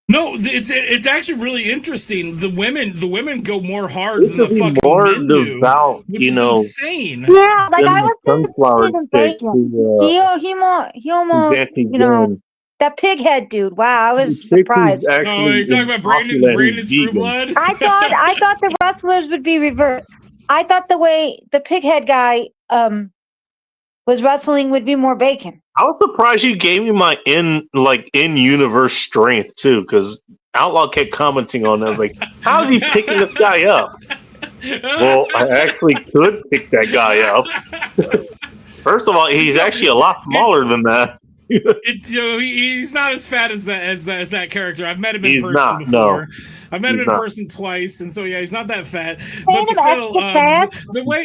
No, it's actually really interesting. The women go more hard than the fucking men do, which is insane. Yeah, like I was thinking Bacon. He almost, that pig head dude. Wow, I was surprised. Oh, you're talking about Brandon Trueblood? I thought the wrestlers would be reversed. I thought the way the pig head guy was wrestling would be more Bacon. I was surprised you gave me my in-universe strength too, because Outlaw kept commenting on that. I was like, "How's he picking this guy up?" Well, I actually could pick that guy up. First of all, he's actually a lot smaller than that. He's not as fat as that character. I've met him in person before. No. I've met him in person twice, and so yeah, he's not that fat. But still, the way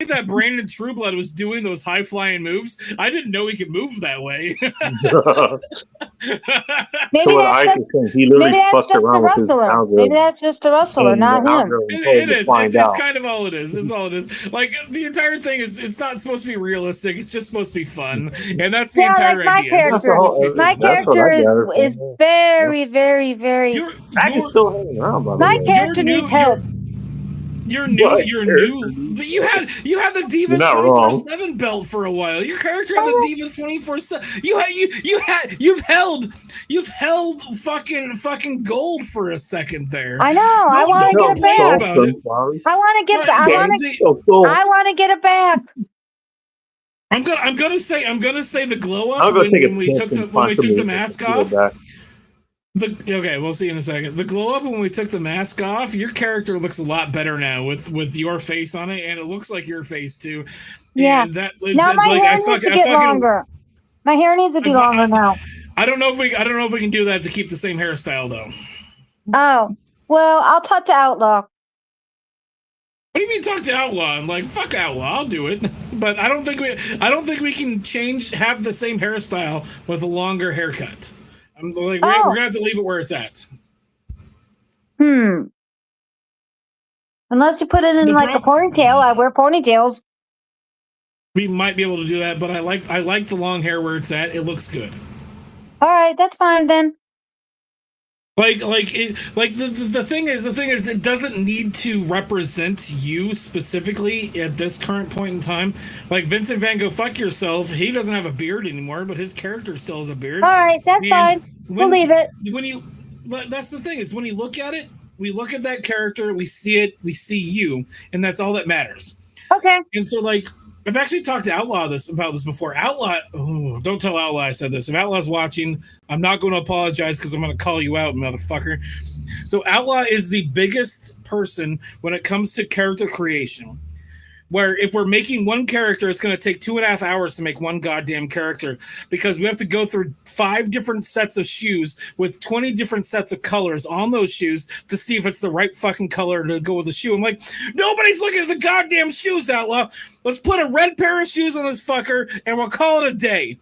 that Brandon Trueblood was doing those high flying moves, I didn't know he could move that way. He literally fucked around with his algorithm. Maybe that's just a wrestler, not him. It is. It's kind of all it is. It's all it is. Like the entire thing it's not supposed to be realistic. It's just supposed to be fun, and that's the entire idea. My character is very, very, very. I can still hang around. My character needs help. You're new. But you had the Divas 24/7 belt for a while. Your character had the Divas 24/7. You've held fucking gold for a second there. I know. I want to get it back. I want to get it back. I'm gonna say the glow up when we took the mask off. Okay, we'll see in a second. The glow up when we took the mask off, your character looks a lot better now with your face on it, and it looks like your face too. Yeah. And that, now my hair needs to get longer. My hair needs to be longer now. I don't know if we can do that to keep the same hairstyle though. Oh well, I'll talk to Outlaw. What do you mean talk to Outlaw? I'm like, fuck Outlaw, I'll do it. But I don't think we can have the same hairstyle with a longer haircut. I'm like, we're gonna have to leave it where it's at. Unless you put it in a ponytail. I wear ponytails. We might be able to do that, but I like the long hair where it's at. It looks good. All right, that's fine then. The thing is, it doesn't need to represent you specifically at this current point in time. Like Vincent Van Gogh, fuck yourself. He doesn't have a beard anymore, but his character still has a beard. All right, that's fine. We'll leave it. That's the thing is when you look at it, we look at that character, we see it, we see you, and that's all that matters. Okay. And so I've actually talked to Outlaw about this before. Outlaw, don't tell Outlaw I said this. If Outlaw's watching, I'm not going to apologize because I'm going to call you out, motherfucker. So Outlaw is the biggest person when it comes to character creation. Where if we're making one character, it's going to take 2.5 hours to make one goddamn character because we have to go through 5 different sets of shoes with 20 different sets of colors on those shoes to see if it's the right fucking color to go with the shoe. I'm like, nobody's looking at the goddamn shoes, Outlaw. Let's put a red pair of shoes on this fucker and we'll call it a day.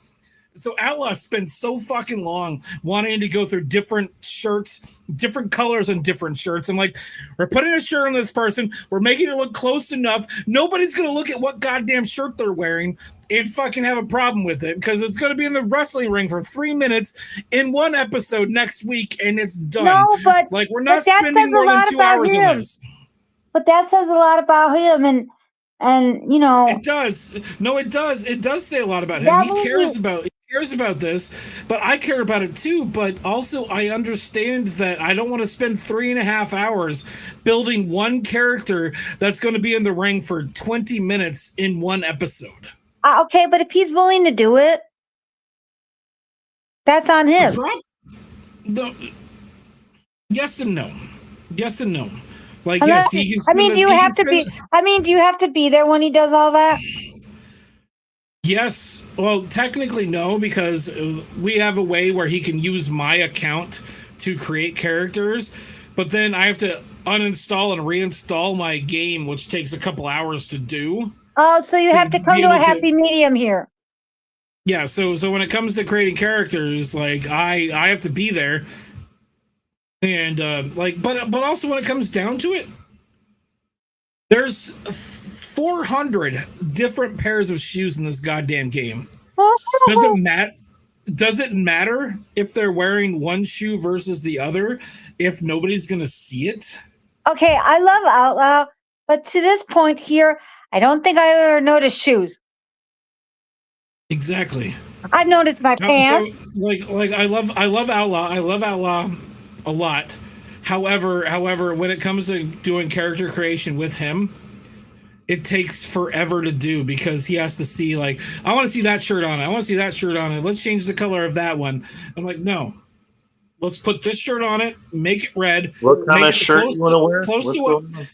So Outlaw spends so fucking long wanting to go through different shirts, different colors on different shirts. I'm like, we're putting a shirt on this person. We're making it look close enough. Nobody's going to look at what goddamn shirt they're wearing and fucking have a problem with it because it's going to be in the wrestling ring for 3 minutes in one episode next week and it's done. No, but we're not spending more than 2 hours on this. But that says a lot about him and you know. It does. No, it does. It does say a lot about him. He cares about this, but I care about it too. But also, I understand that I don't want to spend 3.5 hours building one character that's going to be in the ring for 20 minutes in one episode. Okay, but if he's willing to do it, that's on him. Yes and no. Yes and no. Like, yes, he can. Do you have to be there when he does all that? Yes. Well, technically no, because we have a way where he can use my account to create characters, but then I have to uninstall and reinstall my game, which takes a couple hours to do. Oh, so you have to come to a happy medium here. Yeah. So when it comes to creating characters, like I have to be there, and but also when it comes down to it, there's 400 different pairs of shoes in this goddamn game. Does it matter if they're wearing one shoe versus the other if nobody's going to see it? Okay, I love Outlaw, but to this point here, I don't think I ever noticed shoes. Exactly. I've noticed my pants. So, I love Outlaw. I love Outlaw a lot. However, when it comes to doing character creation with him, it takes forever to do because he has to see, like, I want to see that shirt on it. I want to see that shirt on it. Let's change the color of that one. I'm like, no. Let's put this shirt on it, make it red. What kind of shirt you want to wear?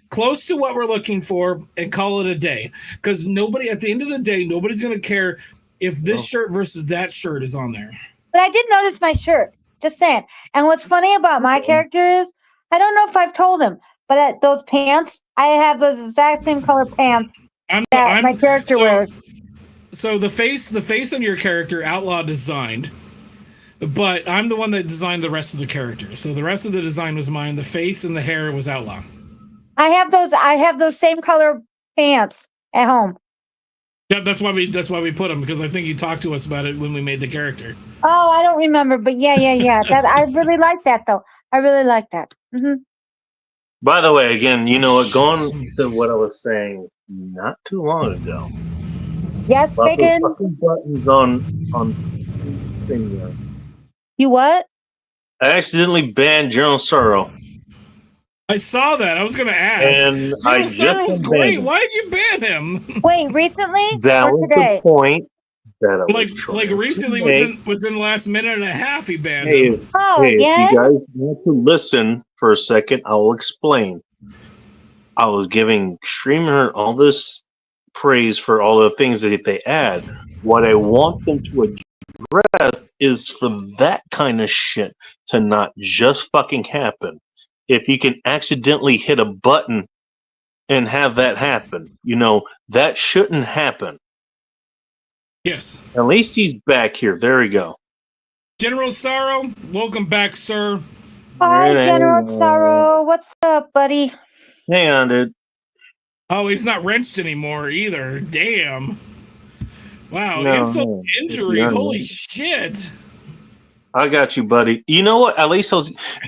Close to what we're looking for, and call it a day. Because at the end of the day, nobody's going to care if this shirt versus that shirt is on there. But I did notice my shirt. Just saying. And what's funny about my character is, I don't know if I've told him, but at those pants, I have those exact same color pants that my character wears. So the face on your character, Outlaw designed, but I'm the one that designed the rest of the character. So the rest of the design was mine. The face and the hair was Outlaw. I have those same color pants at home. Yeah, that's why we put them, because I think you talked to us about it when we made the character. Oh, I don't remember, but yeah. That I really like that though. I really like that. Mm-hmm. By the way, again, you know what? Going to what I was saying not too long ago. Yes, About those Bacon. fucking buttons on StreamYard. You what? I accidentally banned General Sorrow. I saw that. I was going to ask. And General Sorrow's great. Why'd you ban him? Wait, recently that or was today? the point that I was like recently, within the last minute and a half, he banned him. If you guys want to listen for a second, I will explain. I was giving StreamYard all this praise for all the things that they add. What I want them to address is for that kind of shit to not just fucking happen. If you can accidentally hit a button and have that happen, that shouldn't happen. Yes. At least he's back here. There we go. General Sorrow, welcome back, sir. Hi, General Sorrow. What's up, buddy? Hang on, dude. Oh, he's not wrenched anymore either. Damn. Wow, No, insult injury. Holy shit. I got you, buddy. You know what? At least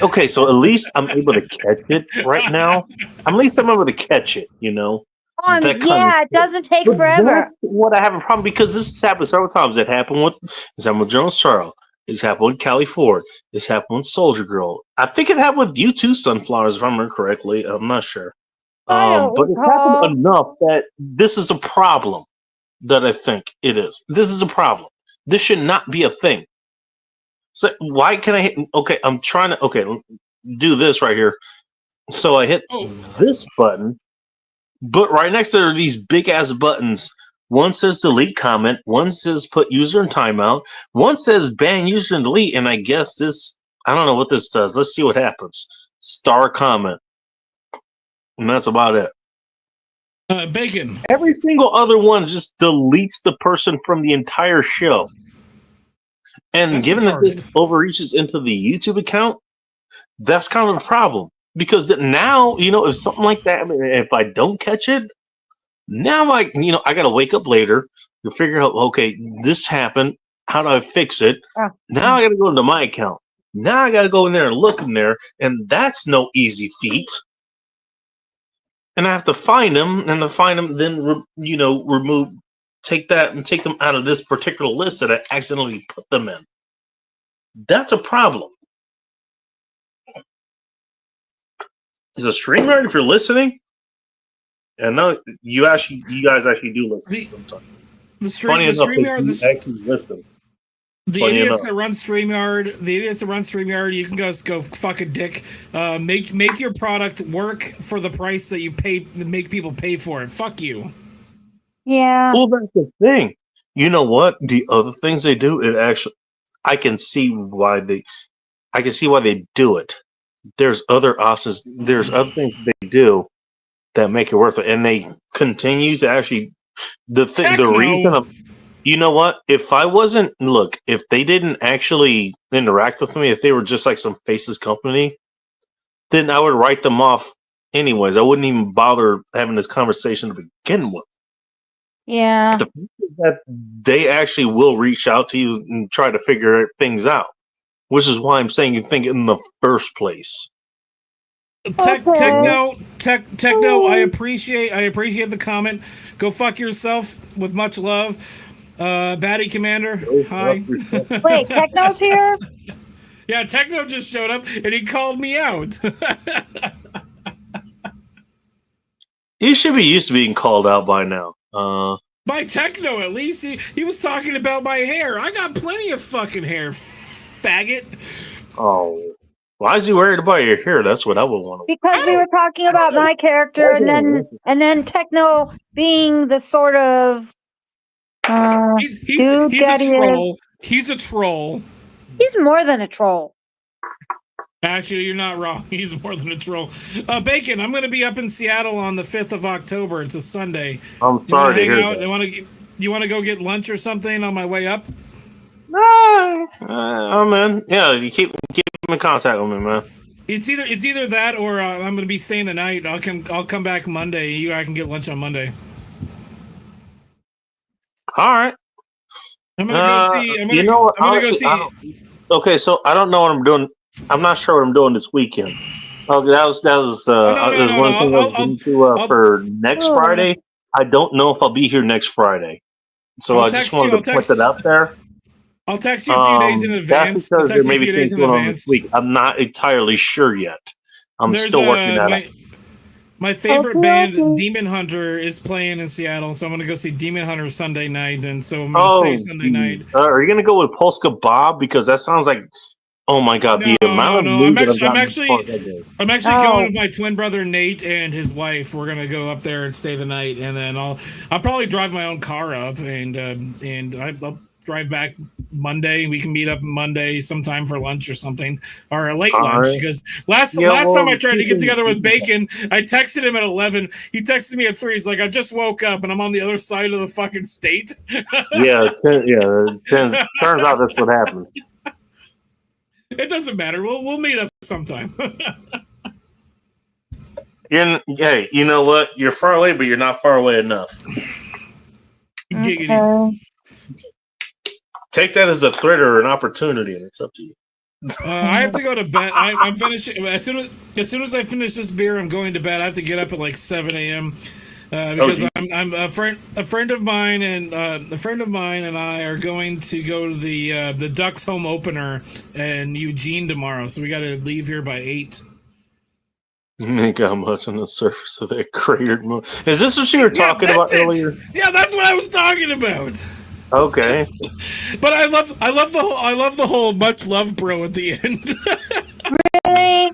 okay. So at least I'm able to catch it right now. At least I'm able to catch it. It doesn't take forever. That's what I have a problem because this has happened several times. It happened with General Sorrow. It's happened with Callie Ford. It's happened with Soldier Girl. I think it happened with you too, Sunflowers, if I remember correctly. I'm not sure. But it's happened enough that this is a problem. That I think it is. This is a problem. This should not be a thing. So why can I hit? Okay, I'm trying to. Do this right here. So I hit this button, but right next to these big ass buttons, one says delete comment, one says put user in timeout, one says ban user and delete, and I guess this. I don't know what this does. Let's see what happens. Star comment, and that's about it. Bacon. Every single other one just deletes the person from the entire show. And given that this overreaches into the YouTube account, that's kind of a problem. Because now, if something like that, if I don't catch it, now I got to wake up later to figure out, okay, this happened. How do I fix it? Now I got to go into my account. Now I got to go in there and look in there. And that's no easy feat. And I have to find them, and to find them, then take that and take them out of this particular list that I accidentally put them in. That's a problem. Is a StreamYard, if you're listening, and no, you guys actually do listen sometimes. The StreamYard actually listen. The idiots that run StreamYard, you can go fuck a dick. Make your product work for the price that you pay. Make people pay for it. Fuck you. Yeah. Well, that's the thing. You know what? The other things they do, I can see why they do it. There's other options. There's other things they do that make it worth it, and they continue to actually. The reason of. You know what? If they didn't actually interact with me, if they were just like some faceless company, then I would write them off anyways. I wouldn't even bother having this conversation to begin with. Yeah. The fact is that they actually will reach out to you and try to figure things out, which is why I'm saying you think in the first place. Techno, I appreciate the comment. Go fuck yourself with much love. Batty Commander, hi. Wait, Techno's here? Yeah, Techno just showed up and he called me out. He should be used to being called out by now. By Techno, at least. He was talking about my hair. I got plenty of fucking hair, faggot. Oh. Why is he worried about your hair? That's what I would want to. Because we were talking about my character, and then Techno being the sort of he's a troll. He's a troll. He's more than a troll. Actually, you're not wrong. He's more than a troll. Bacon, I'm going to be up in Seattle on the 5th of October. It's a Sunday. I'm sorry to hear that. You want to go get lunch or something on my way up? Man. Yeah, you keep in contact with me, man. It's either that or I'm going to be staying the night. I'll come back Monday. I can get lunch on Monday. All right. I'm gonna go see. Okay, so I don't know what I'm doing. I'm not sure what I'm doing this weekend. Oh, that was there's one thing I was going to for next Friday. I don't know if I'll be here next Friday, so I just wanted to put that out there. I'll text you a few days in advance. That's because there may be things going on this week. I'm not entirely sure yet. I'm still working that out. My favorite band, Demon Hunter, is playing in Seattle, so I'm going to go see Demon Hunter Sunday night. And so I'm going to stay Sunday night. Are you going to go with Polska Bob? Because that sounds like, oh my god, the amount of news I'm actually going with my twin brother Nate and his wife. We're going to go up there and stay the night, and then I'll probably drive my own car up, and I'll drive back Monday. We can meet up Monday sometime for lunch or something, or a late lunch. Because last time I tried to get together with Bacon, I texted him at 11. He texted me at 3. He's like, I just woke up and I'm on the other side of the fucking state. Turns out that's what happens. It doesn't matter. We'll meet up sometime. Hey, you know what? You're far away, but you're not far away enough. Giggity. Take that as a threat or an opportunity, and it's up to you. I have to go to bed. I'm finishing as soon as I finish this beer. I'm going to bed. I have to get up at like 7 a.m. Because I'm a friend of mine and I are going to go to the Ducks home opener in Eugene tomorrow. So we got to leave here by 8. Make how much on the surface of that cratered moon? Is this what you were talking about earlier? Yeah, that's what I was talking about. Okay. But I love the whole much love bro at the end. Really?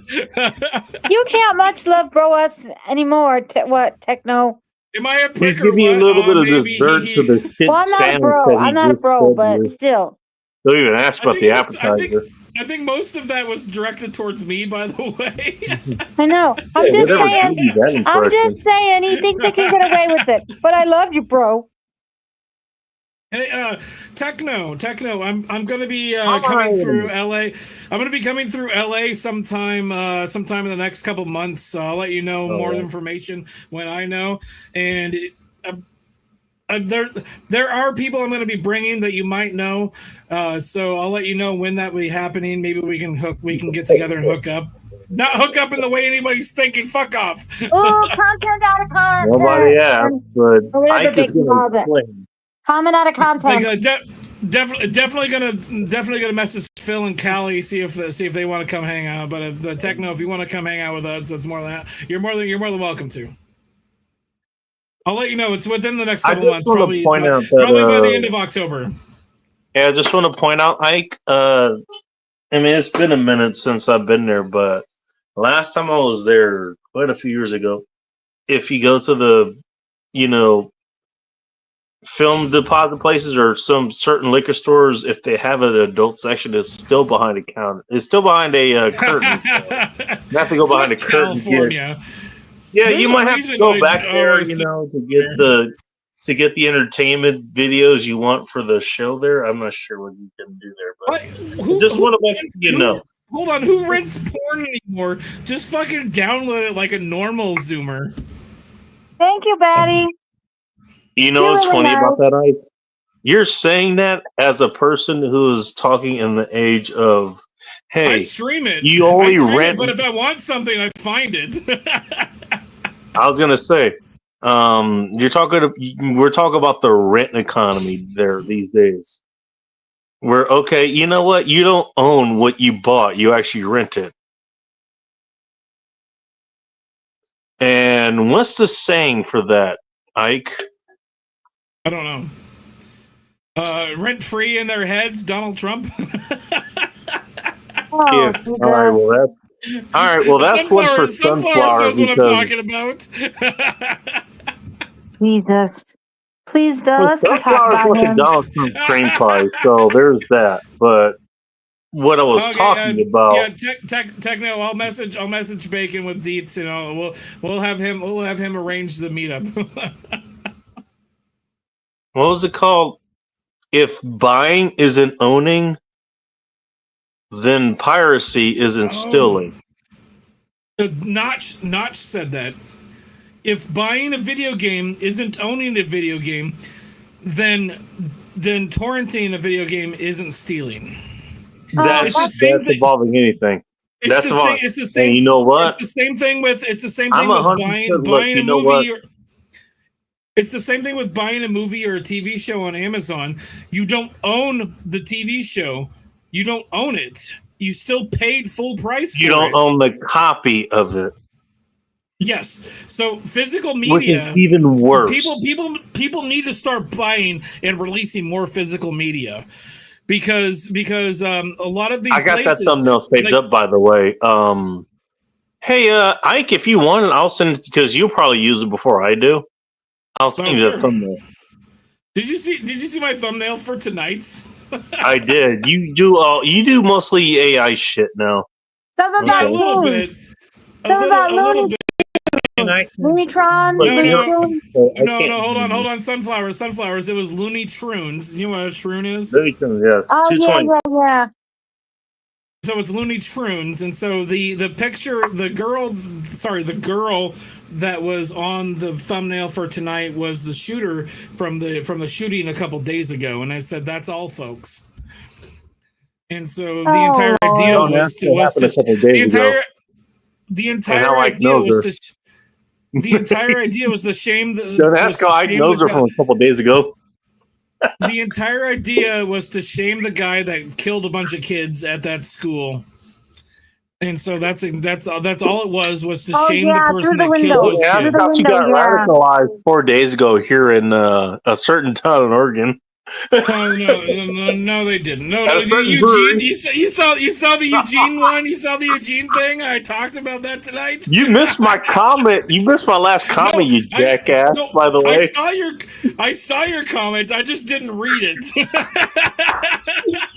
You can't much love bro us anymore. What, Techno? Am I a prick? He's giving you a little bit of dessert to the shit well, I'm not a bro, but still. Don't even ask about the appetizer. I think most of that was directed towards me, by the way. I know. I'm just saying he thinks he can get away with it. But I love you, bro. Hey, Techno, I'm going to be coming through LA. I'm going to be coming through LA sometime in the next couple months. I'll let you know more information when I know. And there are people I'm going to be bringing that you might know. So I'll let you know when that will be happening. Maybe we can get together and hook up. Not hook up in the way anybody's thinking. Fuck off. Oh, content out of context. Nobody asked, but Ike is going to explain. Comment out of context. Like, definitely gonna message Phil and Callie, see if they want to come hang out. But Techno, if you want to come hang out with us, it's more than that. You're more than welcome to. I'll let you know. It's within the next couple months, probably by the end of October. Yeah, I just want to point out, Ike. I mean, it's been a minute since I've been there, but last time I was there, quite a few years ago. If you go to the, film deposit places or some certain liquor stores, if they have an adult section, it's still behind a counter. It's still behind a curtain. So you have to go behind a curtain. California. Yeah, you might have to go back there, to get the entertainment videos you want for the show there. I'm not sure what you can do there, but just want to let you know. Hold on, who rents porn anymore? Just fucking download it like a normal Zoomer. Thank you, Batty. You know what's funny about that, Ike? You're saying that as a person who is talking in the age of, hey, I stream it. You only rent, but if I want something, I find it. I was gonna say, we're talking about the rent economy there these days. Where okay, you know what? You don't own what you bought; you actually rent it. And what's the saying for that, Ike? I don't know. Rent free in their heads, Donald Trump. All right. Well, that's one for sunflower. That's what I'm talking about. Jesus, please don't talk about him. Donald Trump train pie. So there's that. But what I was talking about. Yeah, Techno. I'll message Bacon with deets. We'll have him arrange the meetup. What was it called? If buying isn't owning, then piracy isn't stealing. Notch said that. If buying a video game isn't owning a video game, then torrenting a video game isn't stealing. That's involving anything. That's fine. It's the same. And you know what? It's the same thing with buying a movie. It's the same thing with buying a movie or a TV show on Amazon. You don't own the TV show. You don't own it. You still paid full price for it. You don't own the copy of it. Yes. So physical media, which is even worse. People need to start buying and releasing more physical media because a lot of these I got places, that thumbnail saved up, by the way. Hey, Ike, if you want it, I'll send it because you'll probably use it before I do. I'll send you the thumbnail. Did you see my thumbnail for tonight's? I did. You do mostly AI shit now. A little bit. Looneytron. No, hold on. Sunflowers. It was Looney Troons. You know what a troon is? Looney Troons, yes. Oh, yeah. So it's Looney Troons, and so the picture, the girl that was on the thumbnail for tonight was the shooter from the shooting a couple days ago, and I said that's all, folks. And so the entire idea was to shame the. Don't ask how I knows her from a couple days ago. The entire idea was to shame the guy that killed a bunch of kids at that school. And so that's all it was to shame the person that killed those kids. I thought you got radicalized 4 days ago here in a certain town in Oregon. No, they didn't. No, Eugene. You saw the Eugene one. You saw the Eugene thing. I talked about that tonight. You missed my comment. You missed my last comment, you jackass. By the way, I saw your comment. I just didn't read it.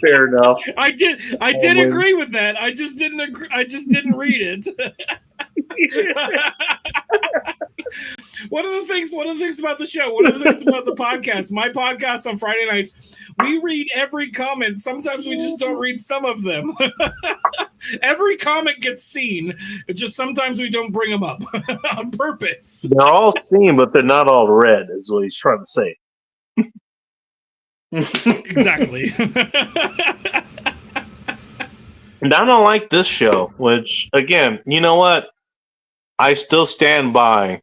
Fair enough. I did agree with that. I just didn't read it. One of the things about the show, one of the things about the podcast, my podcast on Friday nights, we read every comment. Sometimes we just don't read some of them. Every comment gets seen. It's just sometimes we don't bring them up on purpose. They're all seen, but they're not all read, is what he's trying to say. Exactly. And I don't like this show, which, again, you know what? I still stand by.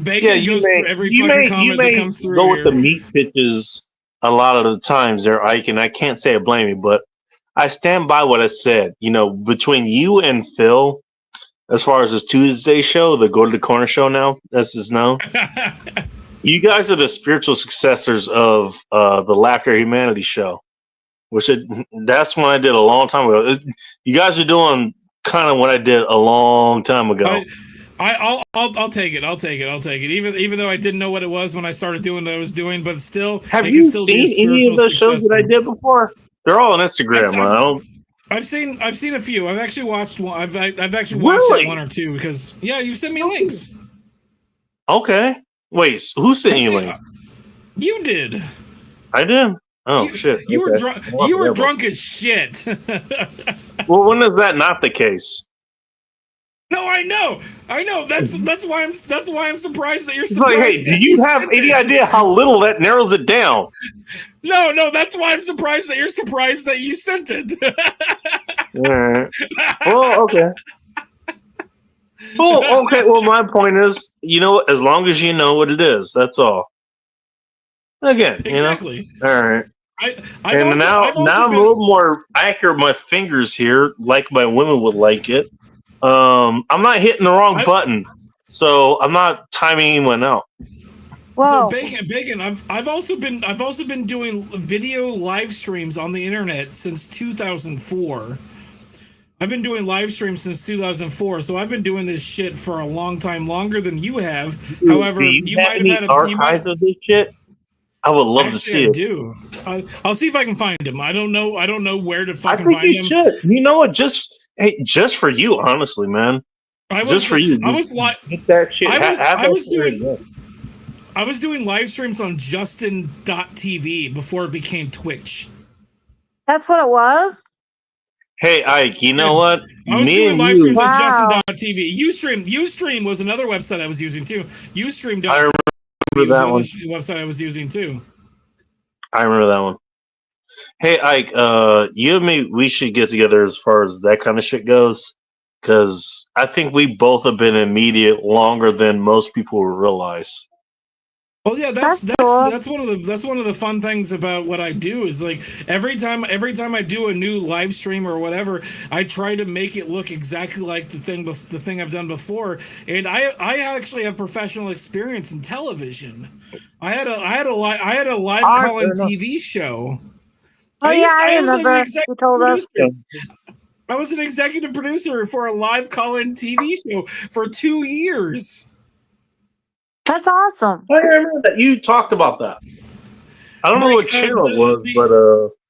Bacon goes through every fucking comment that comes through. Go with the meat pitches a lot of the times there, Ike, and I can't say I blame you, but I stand by what I said. You know, between you and Phil, as far as this Tuesday show, the Go to the Corner show now, as is known, you guys are the spiritual successors of the Laughter Humanity show, that's when I did a long time ago. You guys are doing kind of what I did a long time ago. I'll take it. I'll take it. Even though I didn't know what it was when I started doing what I was doing, but still. Have you seen any of those shows that I did before? They're all on Instagram. I've seen a few. I've actually watched one. I've actually watched one or two because you've sent me links. Okay. Wait, who sent you links? You did. I did. Oh shit! You were drunk. You were drunk as shit. Well, when is that not the case? No, I know. That's why I'm surprised that you're surprised. Like, hey, do you have any idea how little that narrows it down? No, that's why I'm surprised that you're surprised that you sent it. All right. Well, okay. Well, okay. Well, my point is, as long as you know what it is, that's all. Again, exactly. All right. I'm a little more accurate with my fingers here, like my women would like it. I'm not hitting the wrong button, so I'm not timing anyone out. Whoa. So bacon. I've also been doing video live streams on the internet since 2004. I've been doing live streams since 2004, so I've been doing this shit for a long time, longer than you have. However, you might have had archives of this shit. I would love to see it. I do. I'll see if I can find him. I don't know where to fucking find him. I think you should. You know what? Just for you, honestly, man. Just for you. I was like, get that shit. I was doing live streams on Justin.tv before it became Twitch. That's what it was? Hey, Ike, you know what? I was doing live streams on Justin.tv. Ustream was another website I was using too. Ustream.tv. I remember that one. Website I was using too. I remember that one. Hey, Ike, you and me, we should get together as far as that kind of shit goes. Because I think we both have been in media longer than most people realize. Oh yeah, that's one of the fun things about what I do is like every time I do a new live stream or whatever, I try to make it look exactly like the thing I've done before. And I actually have professional experience in television. I had a live call-in TV show. I remember. You told us. I was an executive producer for a live call-in TV show for 2 years. That's awesome. I remember that you talked about that. I don't know what channel it was, but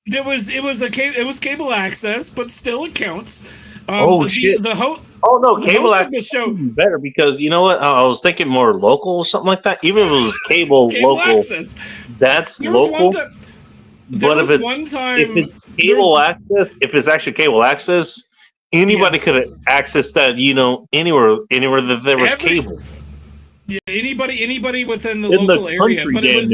it was cable access, but still it counts. Shit! Cable access the show better because you know what? I was thinking more local or something like that. Even if it was cable local, access. That's local. But if it's cable access, if it's actually cable access, anybody could access that. Anywhere that there was cable. Yeah, anybody within the local area, but it was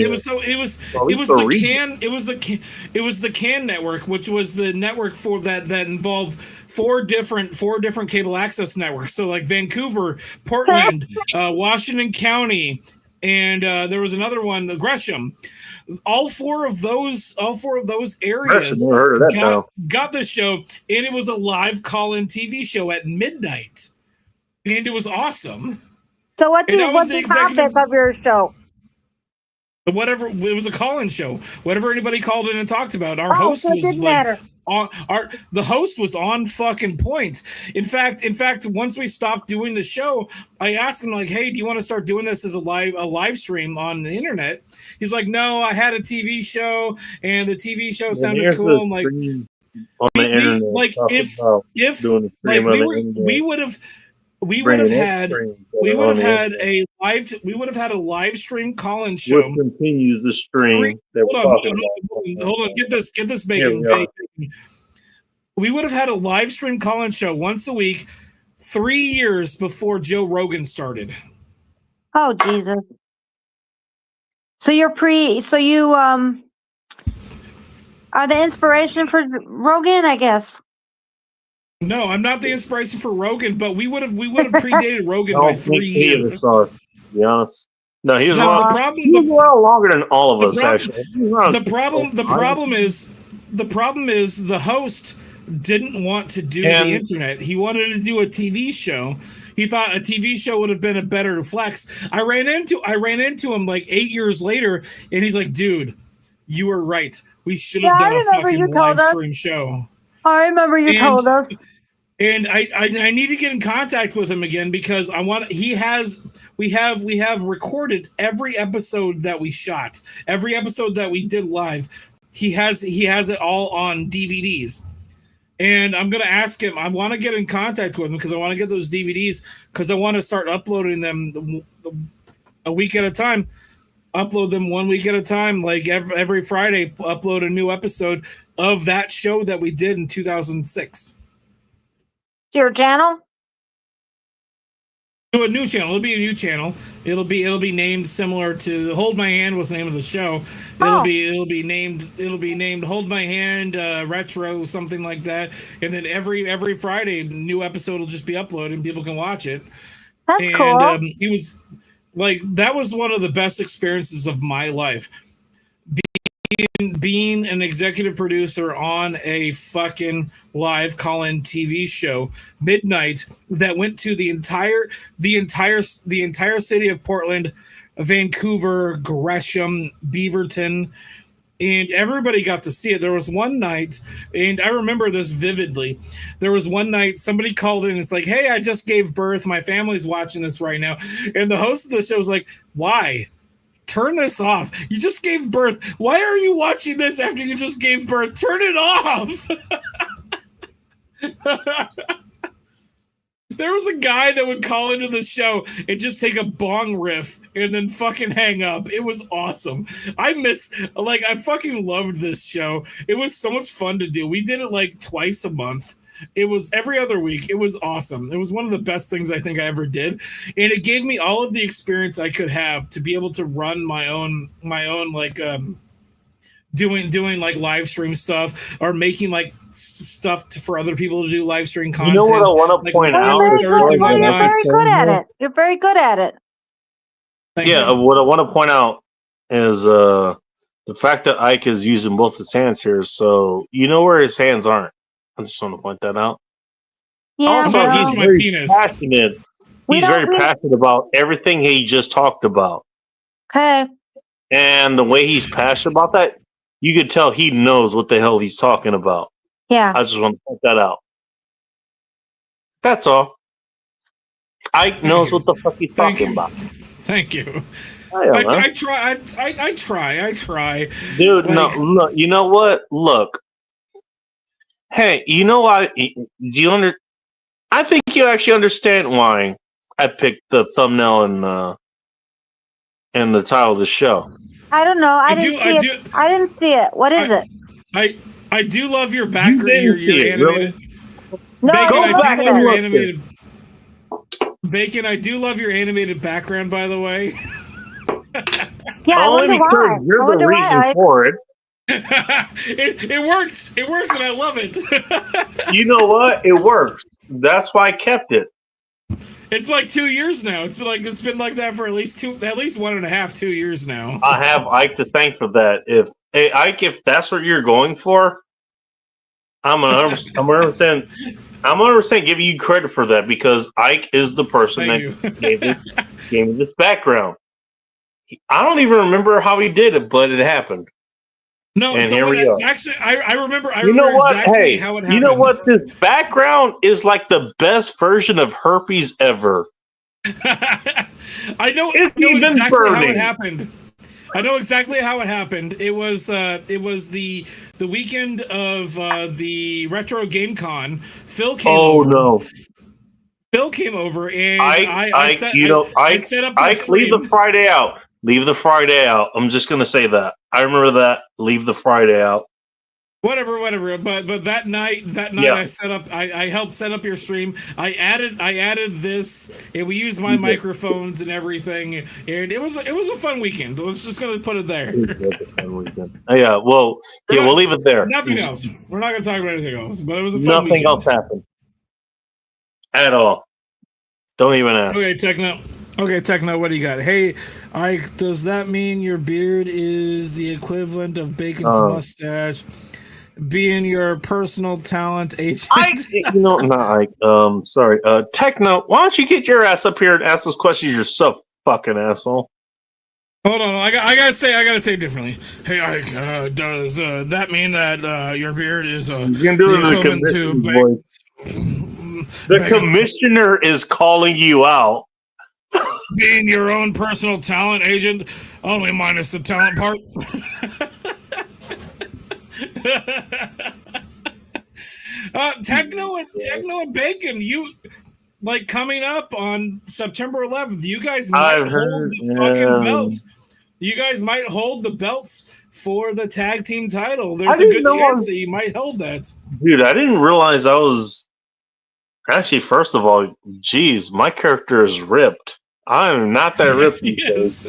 the CAN network, which was the network for that involved four different cable access networks. So like Vancouver, Portland, Washington County, and there was another one, the Gresham. All four of those areas got the show, and it was a live call-in TV show at midnight, and it was awesome. So what's the topic of your show? Whatever, it was a call-in show. Whatever anybody called in and talked about. Our host was like the host was on fucking point. In fact, once we stopped doing the show, I asked him like, "Hey, do you want to start doing this as a live stream on the internet?" He's like, "No, I had a TV show, and the TV show sounded cool." I'm like, on the internet, we would have had a live stream call-in show. Which continues the stream Hold on, get this bacon. We would have had a live stream call-in show once a week, 3 years before Joe Rogan started. Oh Jesus! So you are the inspiration for Rogan, I guess. No, I'm not the inspiration for Rogan, but we would have predated Rogan by 3 years. To be honest, no, he was well longer than all of us. Actually, the problem is the host didn't want to do the internet. He wanted to do a TV show. He thought a TV show would have been a better flex. I ran into him like 8 years later, and he's like, "Dude, you were right. We should have done a fucking live stream show." I remember you told us. And I need to get in contact with him again because we have recorded every episode that we shot, every episode that we did live. He has it all on DVDs. And I'm going to ask him, I want to get in contact with him because I want to get those DVDs because I want to start uploading them a week at a time. Upload them 1 week at a time, like every Friday, upload a new episode of that show that we did in 2006. Your channel? Do a new channel. It'll be a new channel. It'll be named similar to Hold My Hand was the name of the show. It'll be named Hold My Hand Retro, something like that. And then every Friday, a new episode will just be uploaded and people can watch it. That's cool. He was like, that was one of the best experiences of my life. Being an executive producer on a fucking live call-in TV show midnight that went to the entire city of Portland, Vancouver, Gresham, Beaverton, and everybody got to see it. There was one night, and I remember this vividly. There was one night somebody called in and it's like, "Hey, I just gave birth. My family's watching this right now." And the host of the show was like, "Why? Turn this off. You just gave birth. Why are you watching this after you just gave birth? Turn it off." There was a guy that would call into the show and just take a bong riff and then fucking hang up. It was awesome. I fucking loved this show. It was so much fun to do. We did it like twice a month. It was every other week. It was awesome. It was one of the best things I think I ever did. And it gave me all of the experience I could have to be able to run my own doing like live stream stuff or making like stuff for other people to do live stream content. You know what I want to point out? You're very good at it. You're very good at it. What I want to point out is the fact that Ike is using both his hands here. So you know where his hands aren't. I just want to point that out. Yeah, also, he's very passionate. He's very passionate about everything he just talked about. Okay. And the way he's passionate about that, you could tell he knows what the hell he's talking about. Yeah. I just want to point that out. That's all. Ike knows what the fuck he's talking about. Thank you. I try. Dude, no, look, you know what? Look. Hey, you know why? I think you actually understand why I picked the thumbnail and the title of the show. I don't know. I didn't see it. What is it? I do love your background. You didn't see it, animated. Really? No, Bacon, I do love your animated. Bacon, I do love your animated background, by the way. Yeah, only because you're the reason for it. It works. It works, and I love it. You know what? It works. That's why I kept it. It's like 2 years now. It's been like that for at least 1.5, 2 years now. I have Ike to thank for that. If Ike, if that's what you're going for, I'm 100% giving you credit for that because Ike is the person that gave me this background. I don't even remember how he did it, but it happened. No, and here we go. Actually, I remember. You know what? Exactly how it happened. You know what? This background is like the best version of herpes ever. I know exactly how it happened. I know exactly how it happened. It was the weekend of the Retro Game Con. Phil came over. No. Phil came over and I set up. Leave the Friday out. Leave the Friday out. I'm just gonna say that. I remember that. Leave the Friday out. Whatever. But that night I set up. I helped set up your stream. I added this, and we used my microphones and everything. And it was a fun weekend. Let's just gonna put it there. Yeah. Well, we'll leave it there. Nothing else. We're not gonna talk about anything else. But it was a fun weekend. Nothing else happened at all. Don't even ask. Okay, Techno, what do you got? Hey, Ike, does that mean your beard is the equivalent of Bacon's mustache being your personal talent agent? Ike. Sorry. Techno, why don't you get your ass up here and ask those questions yourself, fucking asshole? Hold on, I gotta say it differently. Hey, Ike, does that mean that your beard is you can do the equivalent to voice. The commissioner is calling you out. Being your own personal talent agent, only minus the talent part. Techno and Bacon, you like coming up on September 11th. You guys might hold the fucking belts. You guys might hold the belts for the tag team title. There's a good chance that you might hold that. Dude, I didn't realize I was. Actually, first of all, geez, my character is ripped. I'm not that ripped these days.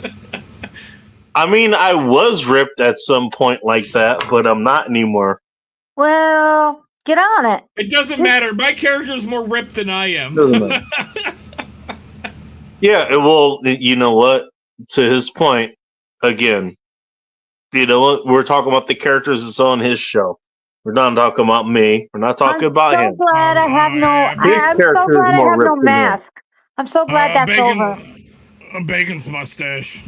I mean, I was ripped at some point like that, but I'm not anymore. Well, get on it. It doesn't matter. My character's more ripped than I am. Yeah, well, you know what? To his point, again, you know what? We're talking about the characters that's on his show. We're not talking about me. We're not talking about him. I'm so glad I have no mask. I'm so glad that's over. Bacon's mustache.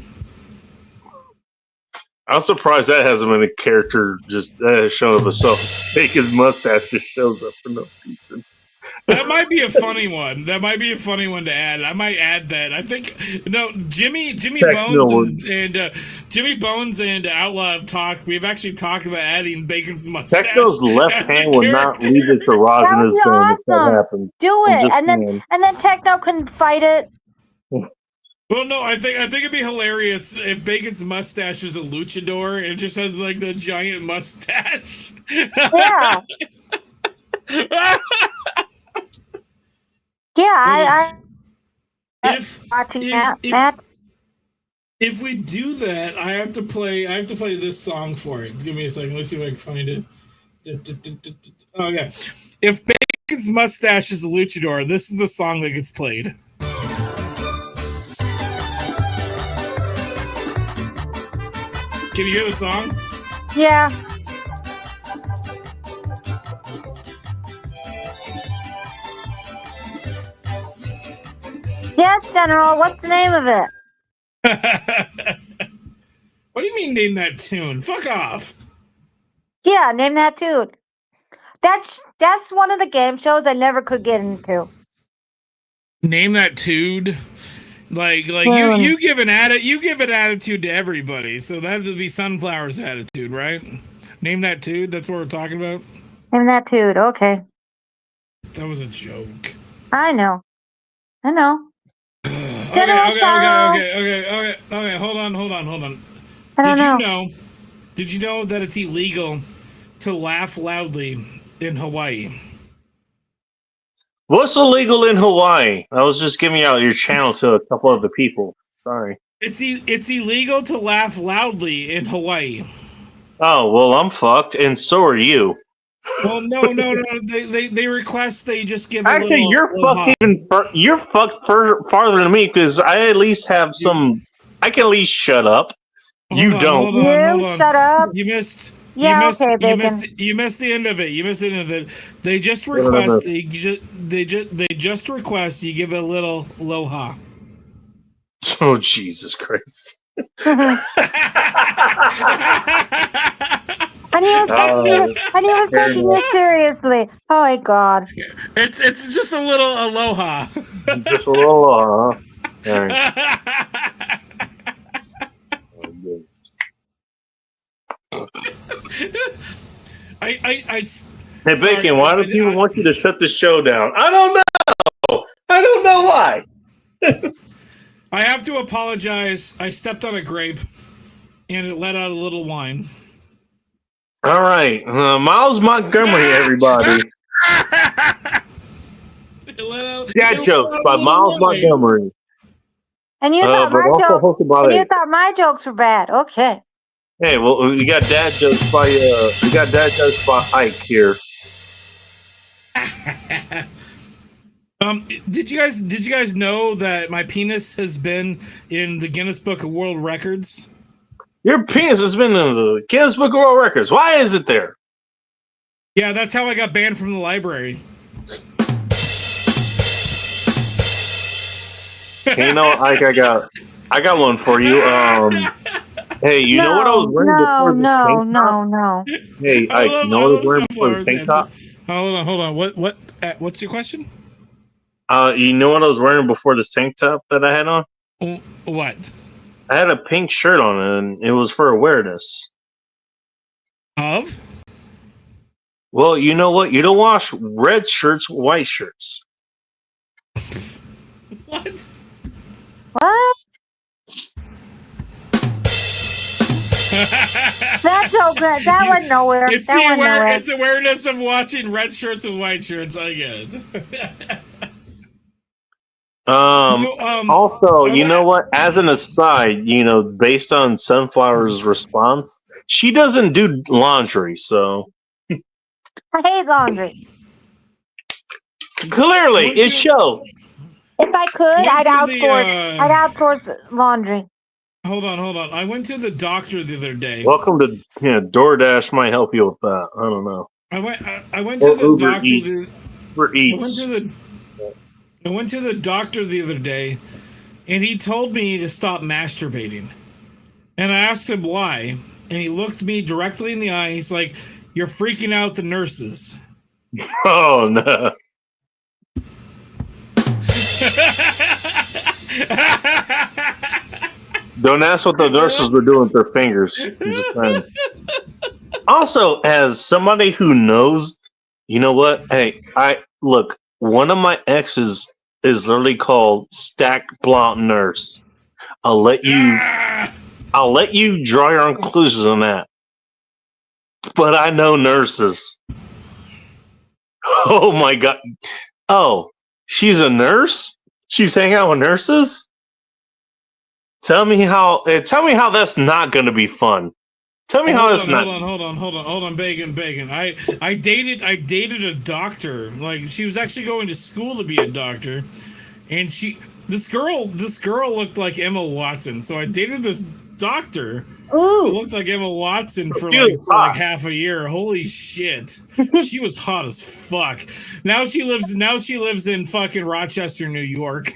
I'm surprised that hasn't been a character just shown up itself. Bacon's mustache just shows up for no reason. That might be a funny one. That might be a funny one to add. I might add that. I think Jimmy Bones and Outlaw have talked. We've actually talked about adding Bacon's mustache. Techno's left hand would not leave its erogenous zone if that happens. Do it, and then Techno can fight it. Well, no, I think it'd be hilarious if Bacon's mustache is a luchador and it just has like the giant mustache. Yeah. Yeah, I watching that. If we do that, I have to play this song for it. Give me a second. Let's see if I can find it. Oh yeah. If Bacon's mustache is a luchador, this is the song that gets played. Can you hear the song? Yeah. Yes, General. What's the name of it? What do you mean name that tune? Fuck off. Yeah, name that tune. That's one of the game shows I never could get into. Name that tune. Like you give an attitude to everybody, so that would be Sunflower's attitude, right? Name that tune. That's what we're talking about. Name that tune. Okay. That was a joke. I know. Okay. Hold on. Did you know that it's illegal to laugh loudly in Hawaii? What's illegal in Hawaii? I was just giving out your channel to a couple other people. Sorry. It's illegal to laugh loudly in Hawaii. Oh, well, I'm fucked, and so are you. Well, no. They request they just give. Actually, you're fucked farther than me because I at least have some. I can at least shut up. You don't. Hold on. Shut up. You missed. Yeah, You missed the end of it. They just request. They just request you give it a little aloha. Oh, Jesus Christ. And he was taking it seriously. Oh my God. It's just a little aloha. Just a little aloha. All right. Hey, Bacon, why do people want you to shut the show down? I don't know. I don't know why. I have to apologize. I stepped on a grape, and it let out a little wine. All right, Miles Montgomery, everybody. Dad jokes by Miles Montgomery. And you thought my jokes were bad. Okay. Hey, well, we got dad jokes by Ike here. Did you guys know that my penis has been in the Guinness Book of World Records? Your penis has been in the Guinness Book of World Records. Why is it there? Yeah, that's how I got banned from the library. You know, Ike, I got one for you. Hey, you know what I was wearing before this tank top? No. Hey, Ike, you know what I was wearing before the tank top? Hold on. What's your question? You know what I was wearing before this tank top that I had on? What? I had a pink shirt on, and it was for awareness. Of? Well, you know what? You don't wash red shirts, white shirts. What? That went nowhere. It's awareness of watching red shirts and white shirts. I get it. Also, you know what? As an aside, based on Sunflower's response, she doesn't do laundry, so I hate laundry. Clearly, it shows. If I could, I'd outsource laundry. Hold on. I went to the doctor the other day. Welcome to DoorDash might help you with that. I don't know. I went to the doctor. I went to the doctor the other day, and he told me to stop masturbating. And I asked him why, and he looked me directly in the eye. He's like, "You're freaking out the nurses." Oh no. Don't ask what the nurses were doing with their fingers. I'm just saying. Also, as somebody who knows, you know what? Hey, look. One of my exes is literally called Stacked Blunt Nurse. I'll let you draw your own conclusions on that. But I know nurses. Oh my God. Oh, she's a nurse? She's hanging out with nurses? Tell me how that's not going to be fun. Tell me how that's not. Hold on, Bacon. I dated a doctor. Like, she was actually going to school to be a doctor, and this girl looked like Emma Watson. So I dated this doctor. Ooh. It looked like Emma Watson for like half a year. Holy shit. She was hot as fuck. Now she lives in fucking Rochester, New York.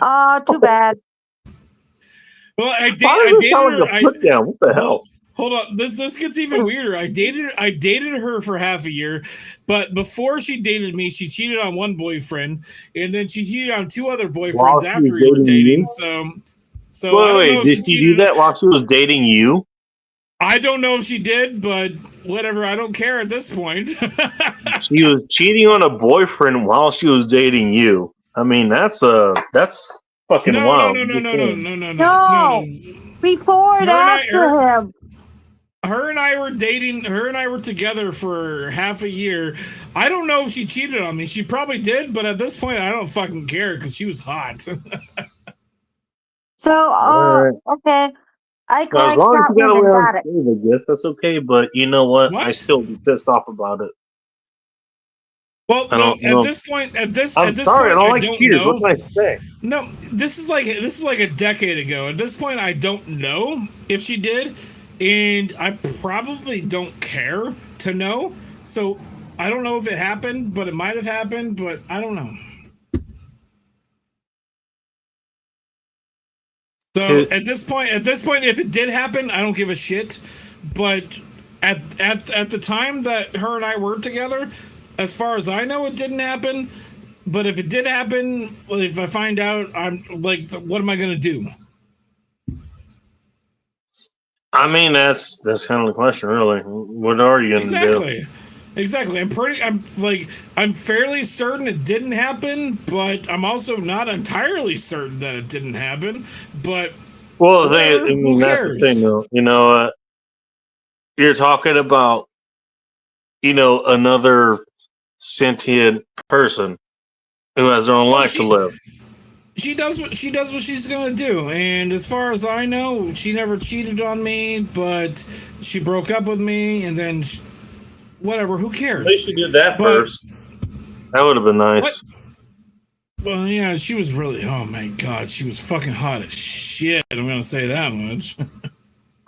Oh, too bad. Well, I dated her. What the hell? Hold on, this gets even weirder. I dated her for half a year, but before she dated me, she cheated on one boyfriend, and then she cheated on 2 other boyfriends after we were dating. So wait, did she do that while she was dating you? I don't know if she did, but whatever. I don't care at this point. She was cheating on a boyfriend while she was dating you. I mean, that's fucking wild. No. Before and after him. Her and I were dating. Her and I were together for half a year. I don't know if she cheated on me. She probably did, but at this point, I don't fucking care because she was hot. So, okay. As long as you got away unscathed, I guess that's okay. But you know what? I still be pissed off about it. Well, at this point, I don't like cheaters. What can I say? No, this is like a decade ago. At this point, I don't know if she did, and I probably don't care to know. So I don't know if it happened, but it might have happened. But I don't know. So at this point, if it did happen, I don't give a shit. But at the time that her and I were together, as far as I know, it didn't happen. But if it did happen, if I find out, I'm like, what am I gonna do? I mean, that's kind of the question, really. What are you gonna do? Exactly. I'm fairly certain it didn't happen, but I'm also not entirely certain that it didn't happen. But well, that's the thing, though. You know, you're talking about, another sentient person who has their own life to live. She does what she's gonna do, and as far as I know, she never cheated on me, but she broke up with me, and then. Whatever, who cares? At least you did that first. That would have been nice. Well, yeah, she was really, oh my god, she was fucking hot as shit. I'm going to say that much.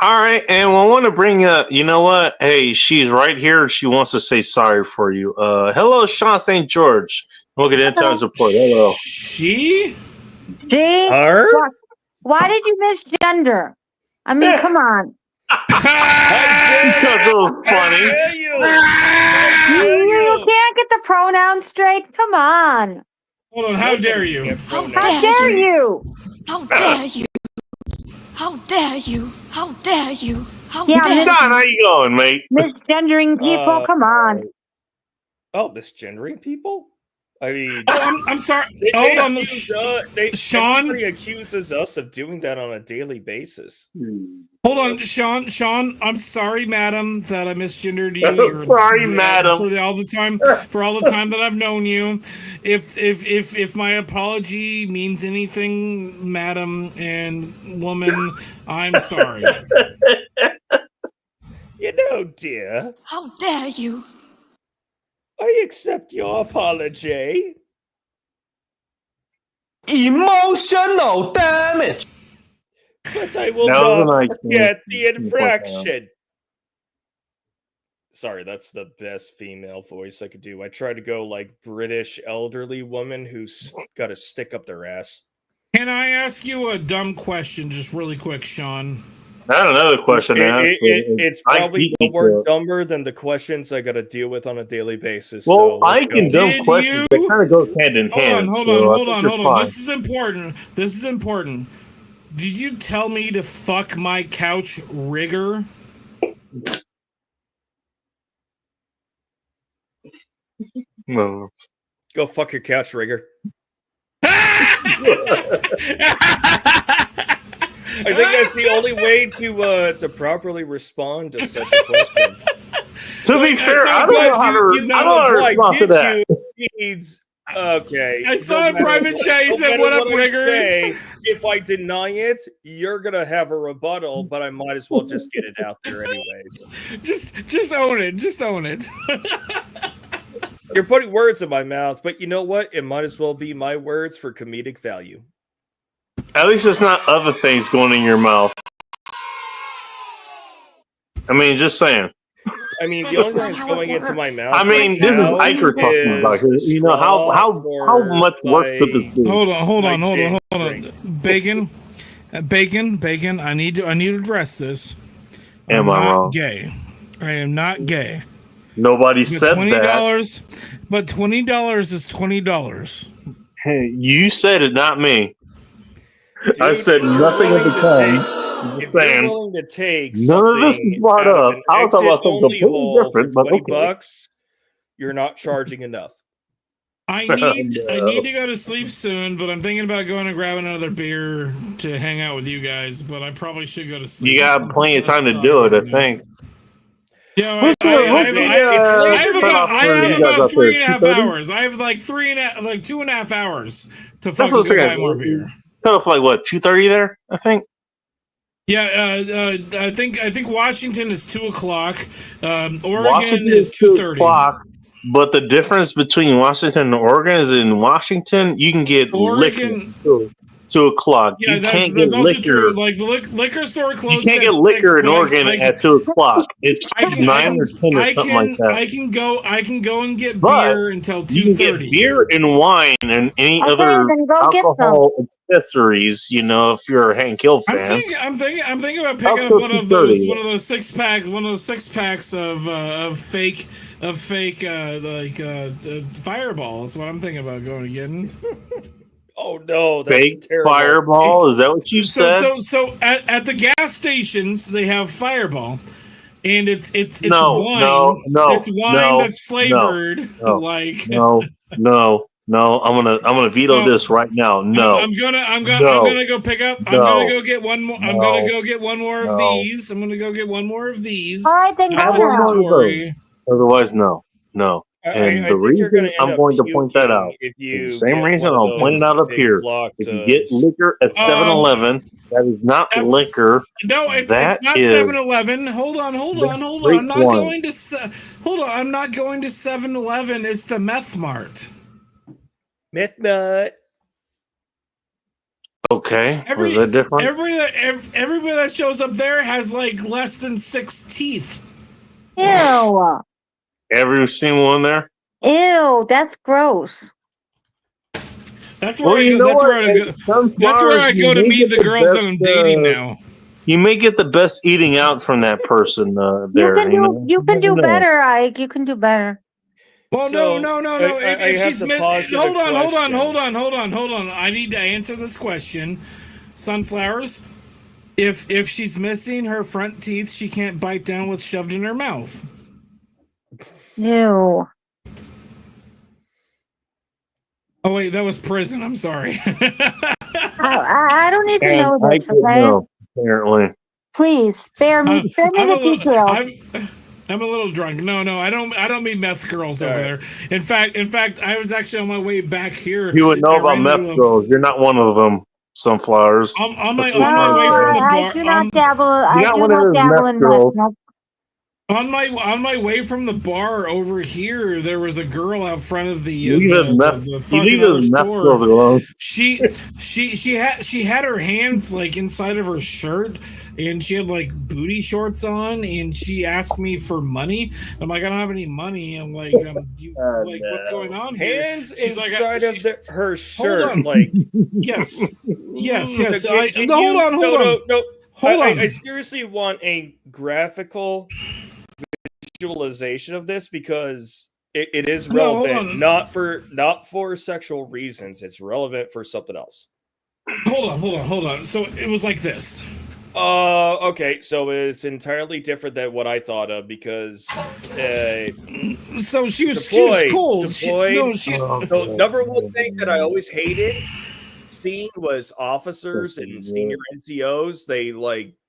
All right, and I want to bring up, you know what? Hey, she's right here. She wants to say sorry for you. Hello, Sean St. George. Look at that time support. Hello. She? Her? Why did you misgender? I mean, come on. Because it was funny. You can't get the pronouns straight. Come on. Hold on. How dare you? How dare you? How dare you? How dare you? How dare you? How Yeah, dare you? John, how you going, mate? Misgendering people. Come on. Oh, misgendering people? I mean, I'm sorry. Sean accuses us of doing that on a daily basis. Hold on, Sean. I'm sorry, madam, that I misgendered you. You're sorry, madam, for all the time that I've known you. If my apology means anything, madam and woman, I'm sorry. Dear. How dare you? I accept your apology. Emotional damage. But I will not forget the infraction. Sorry, that's the best female voice I could do. I try to go like British elderly woman who's got to stick up their ass. Can I ask you a dumb question just really quick, Sean? I have another question to ask. It's probably more dumber than the questions I got to deal with on a daily basis. Well, so I can dumb questions that kind of go hand in hand. Hold on. This is important. Did you tell me to fuck my couch rigger? No. Go fuck your couch rigger. I think that's the only way to properly respond to such a question. To be fair, I don't know how to respond to that. Okay. I saw in private chat, you said, what up, riggers? if I deny it, you're gonna have a rebuttal, but I might as well just get it out there anyways. Just own it. Just own it. You're putting words in my mouth, but you know what? It might as well be my words for comedic value. At least it's not other things going in your mouth. I mean, just saying. I mean, the only thing that's going into my mouth. I mean, this is Iker talking about. You know how much work could this do? Hold on. Bacon. I need to address this. Am I wrong? Gay. I am not gay. Nobody said $20, that. But $20 is $20. Hey, you said it, not me. Dude, I said nothing of the kind. If you're willing to take none of this is brought up. I was talking about something completely different, but okay. $20, you're not charging enough. I need to go to sleep soon, but I'm thinking about going and grabbing another beer to hang out with you guys. But I probably should go to sleep. You got plenty of time to do it, I think. Yeah, I have about 3.5 hours. I have like 2.5 hours to fucking go buy more beer. Cut off like what, 2:30 there? I think. Yeah, I think Washington is 2:00. Oregon is 2:30. But the difference between Washington and Oregon is in Washington, you can get liquor 2:00. Yeah, you can't get liquor. True. Like the liquor store closed. You can't get liquor in Oregon at 2:00. It's 9 or 10 or something like that. I can go and get beer until 2:30. You can get beer and wine and any other alcohol accessories. You know, if you're a Hank Hill fan. I'm thinking about picking up one of those 6-packs of fake. Fireball is what I'm thinking about going and getting. Oh no, that's fake terrible. Fireball? Is that what you said? So at the gas stations they have Fireball, and it's wine. It's wine that's flavored like. No. I'm gonna veto this right now. No, I'm gonna go pick up. I'm gonna go get one more. I'm gonna go get one more of these. I'm gonna go get one more of these. All right, then Otherwise, no. And the reason I'm going to point that out is the same reason I'll point it out up here. If you get liquor at 7-Eleven, that is not liquor. No, it's not 7-Eleven. Hold on. I'm not going to. Hold on, I'm not going to 7-Eleven. It's the Meth Mart. Meth Nut. Okay, was that different? Everybody that shows up there has like less than 6 teeth. Ew. Ever seen one there? Ew, that's gross. That's where I go to meet the girls that I'm dating now. You may get the best eating out from that person there. You can do better, Ike. You can do better. Well, no. If she's hold on. I need to answer this question. Sunflowers, if she's missing her front teeth, she can't bite down what's shoved in her mouth. Ew. Oh wait, that was prison. I'm sorry. I don't need to know this. Okay? Apparently. Please spare me the details. I'm a little drunk. No, I don't meet meth girls over there. In fact, I was actually on my way back here. You would know about meth girls. You're not one of them. Sunflowers. On my way from the bar. I do not dabble in meth. On my way from the bar over here, there was a girl out front of the store. She had her hands like inside of her shirt, and she had like booty shorts on, and she asked me for money. I'm like, I don't have any money. I'm like, what's going on here? Hands inside of her shirt, like yes. Hold on. I seriously want a graphical visualization of this because it is relevant, not for sexual reasons. It's relevant for something else. Hold on. So it was like this. Okay, so it's entirely different than what I thought of because so she was cold. Number one thing that I always hated seeing was officers and senior NCOs.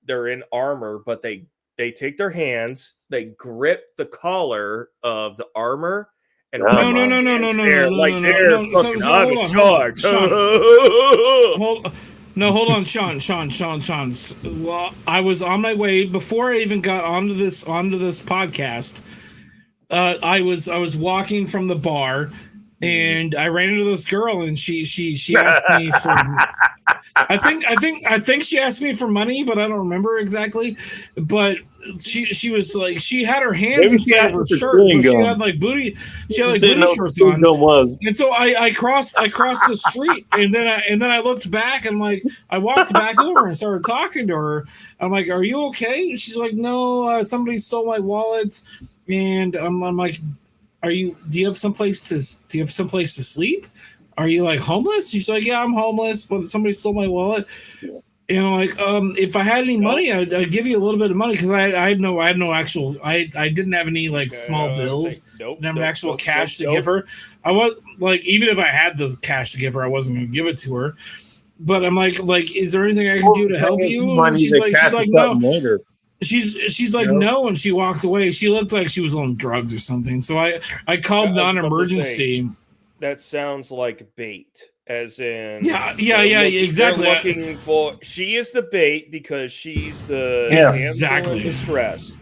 They're in armor, but they take their hands, they grip the collar of the armor, and no. No, hold on, Sean. Well, I was on my way before I even got onto this podcast. I was walking from the bar, and I ran into this girl, and she asked me for. I think she asked me for money, but I don't remember exactly. But she was like, she had her hands inside of her shirt, but she had like booty shorts on. And so I crossed the street, and then I looked back, and like I walked back over and started talking to her. I'm like, "Are you okay?" She's like, "No, somebody stole my wallet." And I'm like, "Do you have someplace to sleep? Are you like homeless?" She's like, "Yeah, I'm homeless, but somebody stole my wallet." And I'm like, if I had any money, I'd give you a little bit of money, because I didn't have any like small bills, never actual cash to give her. I was like, even if I had the cash to give her, I wasn't going to give it to her. But I'm like, is there anything I can do to help you? And she's like, no. She's like, no, and she walked away. She looked like she was on drugs or something. So I called non-emergency. That sounds like bait, as in exactly. They're looking for. She is the bait because she's the exactly in distress.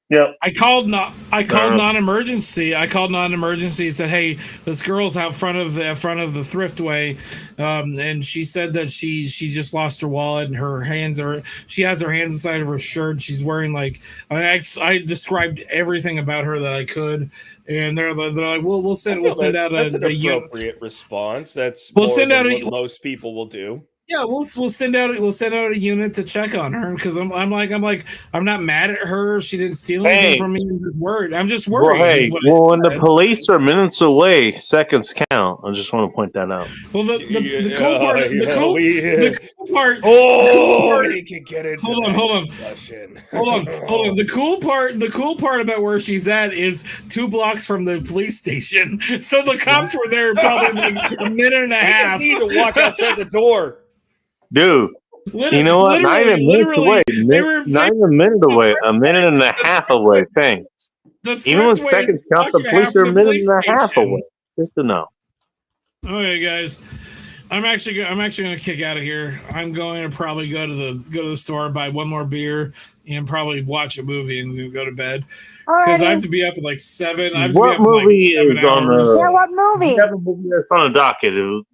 Yep. I called non-emergency. I called non-emergency and said, "Hey, this girl's out front of the thriftway," and she said that she just lost her wallet, and she has her hands inside of her shirt. She's wearing like I described everything about her that I could, and they're like, "We'll send out that's an appropriate response. That's we'll send out what most people will do." Yeah, we'll send out a unit to check on her, because I'm not mad at her. She didn't steal anything from me. I'm just worried. I'm just worried. When the police are minutes away, seconds count. I just want to point that out. Well, the cool part. The cool part. We can get into hold on. The cool part about where she's at is 2 blocks from the police station. So the cops were there probably like a minute and a half. They just need to walk outside the door. Dude, you know what? Not even a minute away. Not even a minute away. A minute and a half away. Thanks. Even when seconds count, the police are a minute and a half away. Just to know. Okay, guys. I'm actually going to kick out of here. I'm going to probably go to the store, buy one more beer, and probably watch a movie and then go to bed. Because I have to be up at like 7. What movie is on the? Yeah, what movie? You have a movie that's on the docket.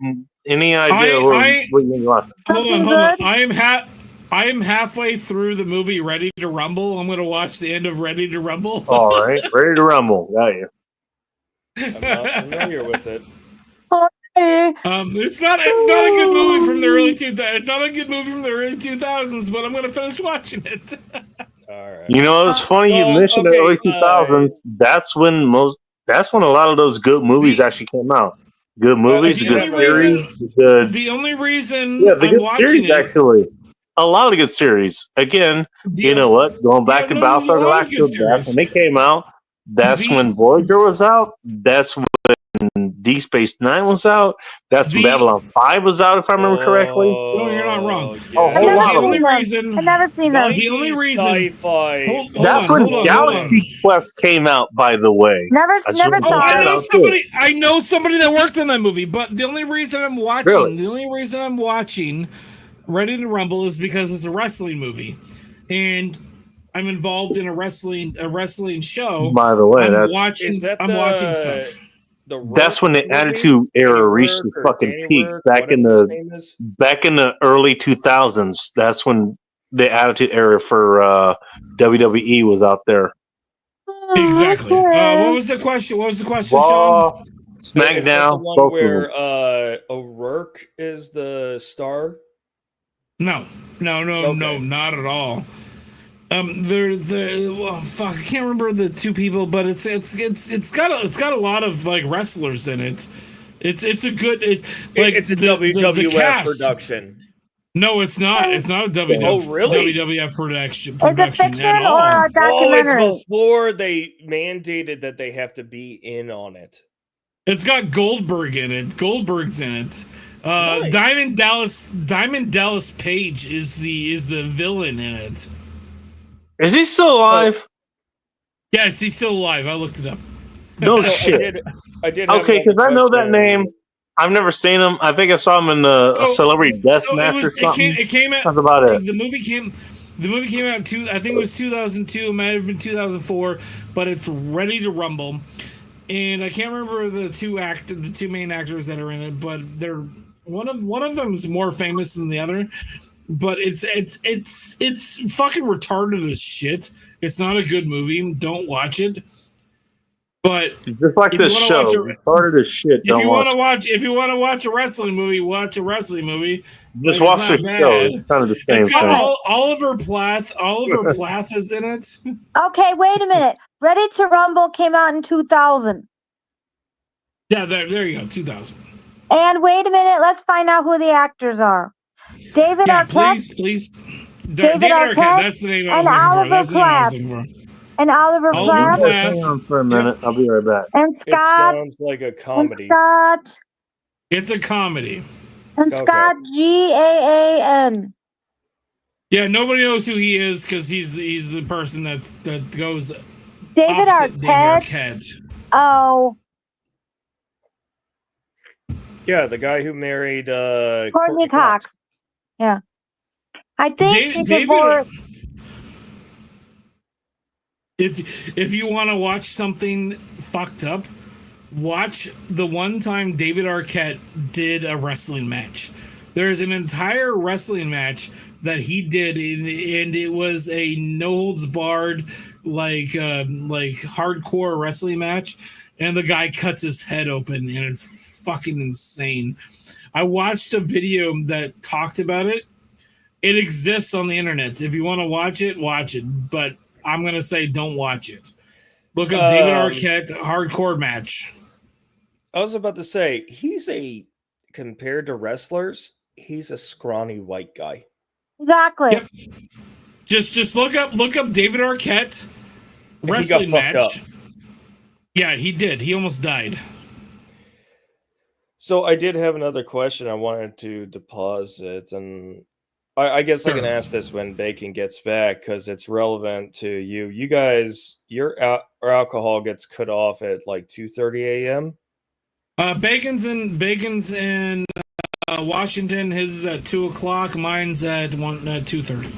Any idea what you want? Hold on. I am halfway through the movie Ready to Rumble. I'm going to watch the end of Ready to Rumble. All right, Ready to Rumble. Got you. I'm not familiar with it. It's not a good movie from the early 2000s. It's not a good movie from the early 2000s, but I'm going to finish watching it. All right. You know, it's funny you mentioned the early 2000s. That's when a lot of those good movies actually came out. Good movies, good series. The only reason the good series, actually. A lot of good series. Again, you know what? Going back to Battlestar Galactica, that's when they came out. That's when Voyager was out. That's when Deep Space Nine was out. That's when Babylon 5 was out, if I remember correctly. No, you're not wrong. Yeah. I've never seen them. The only reason. That's when Galaxy Quest came out, by the way. Never I know somebody that worked on that movie, but the only reason I'm watching Ready to Rumble is because it's a wrestling movie, and I'm involved in a wrestling show. By the way, I'm watching stuff. That's when the Attitude Era reached the fucking peak back in the early 2000s. That's when the Attitude Era for WWE was out there. Exactly. What was the question? Raw, Sean? SmackDown. Is that the one where O'Rourke is the star? No, not at all. Fuck, I can't remember the 2 people, but it's got a lot of like wrestlers in it. It's a good it's a WWF production. No, it's not. It's not a WWF production at all. Or a documentary? It's before they mandated that they have to be in on it. It's got Goldberg in it. Goldberg's in it. Nice. Diamond Dallas Page is the villain in it. Is he still alive? Yes, he's still alive. I looked it up. No shit. I did. Okay, because I know that name. I've never seen him. I think I saw him in a Celebrity Death Match or something. It came out. That's about it. The movie came out I think it was 2002. It might have been 2004, but it's Ready to Rumble, and I can't remember the two main actors that are in it, but they're one of them is more famous than the other. But it's fucking retarded as shit. It's not a good movie. Don't watch it. But just like this show, retarded as shit. If you want to watch a wrestling movie, watch a wrestling movie. Just watch the show. It's kind of the same thing. Oliver Plath is in it. Okay, wait a minute. Ready to Rumble came out in 2000. Yeah, there you go, 2000. And wait a minute, let's find out who the actors are. David Arquette. Please. David Arquette. That's the name I was looking for. And Oliver Plath. Hang on for a minute. I'll be right back. And Scott. It sounds like a comedy. It's a comedy. And Scott Gan. Yeah, nobody knows who he is because he's the person that goes David Arquette. Oh. Yeah, the guy who married Courtney Cox. Yeah. I think David. If you want to watch something fucked up, watch the one time David Arquette did a wrestling match. There is an entire wrestling match that he did, and it was a no holds barred like hardcore wrestling match, and the guy cuts his head open, and it's fucking insane. I watched a video that talked about it. It exists on the internet. If you want to watch it, but I'm going to say don't watch it. Look up David Arquette hardcore match. I was about to say, compared to wrestlers, he's a scrawny white guy. Exactly. Yep. Just look up David Arquette wrestling match. Yeah, he did. He almost died. So I did have another question I wanted to deposit, and I guess I can ask this when Bacon gets back because it's relevant to you. You guys, your alcohol gets cut off at like 2:30 a.m. Bacon's in Washington. His is at 2:00. Mine's at 2:30.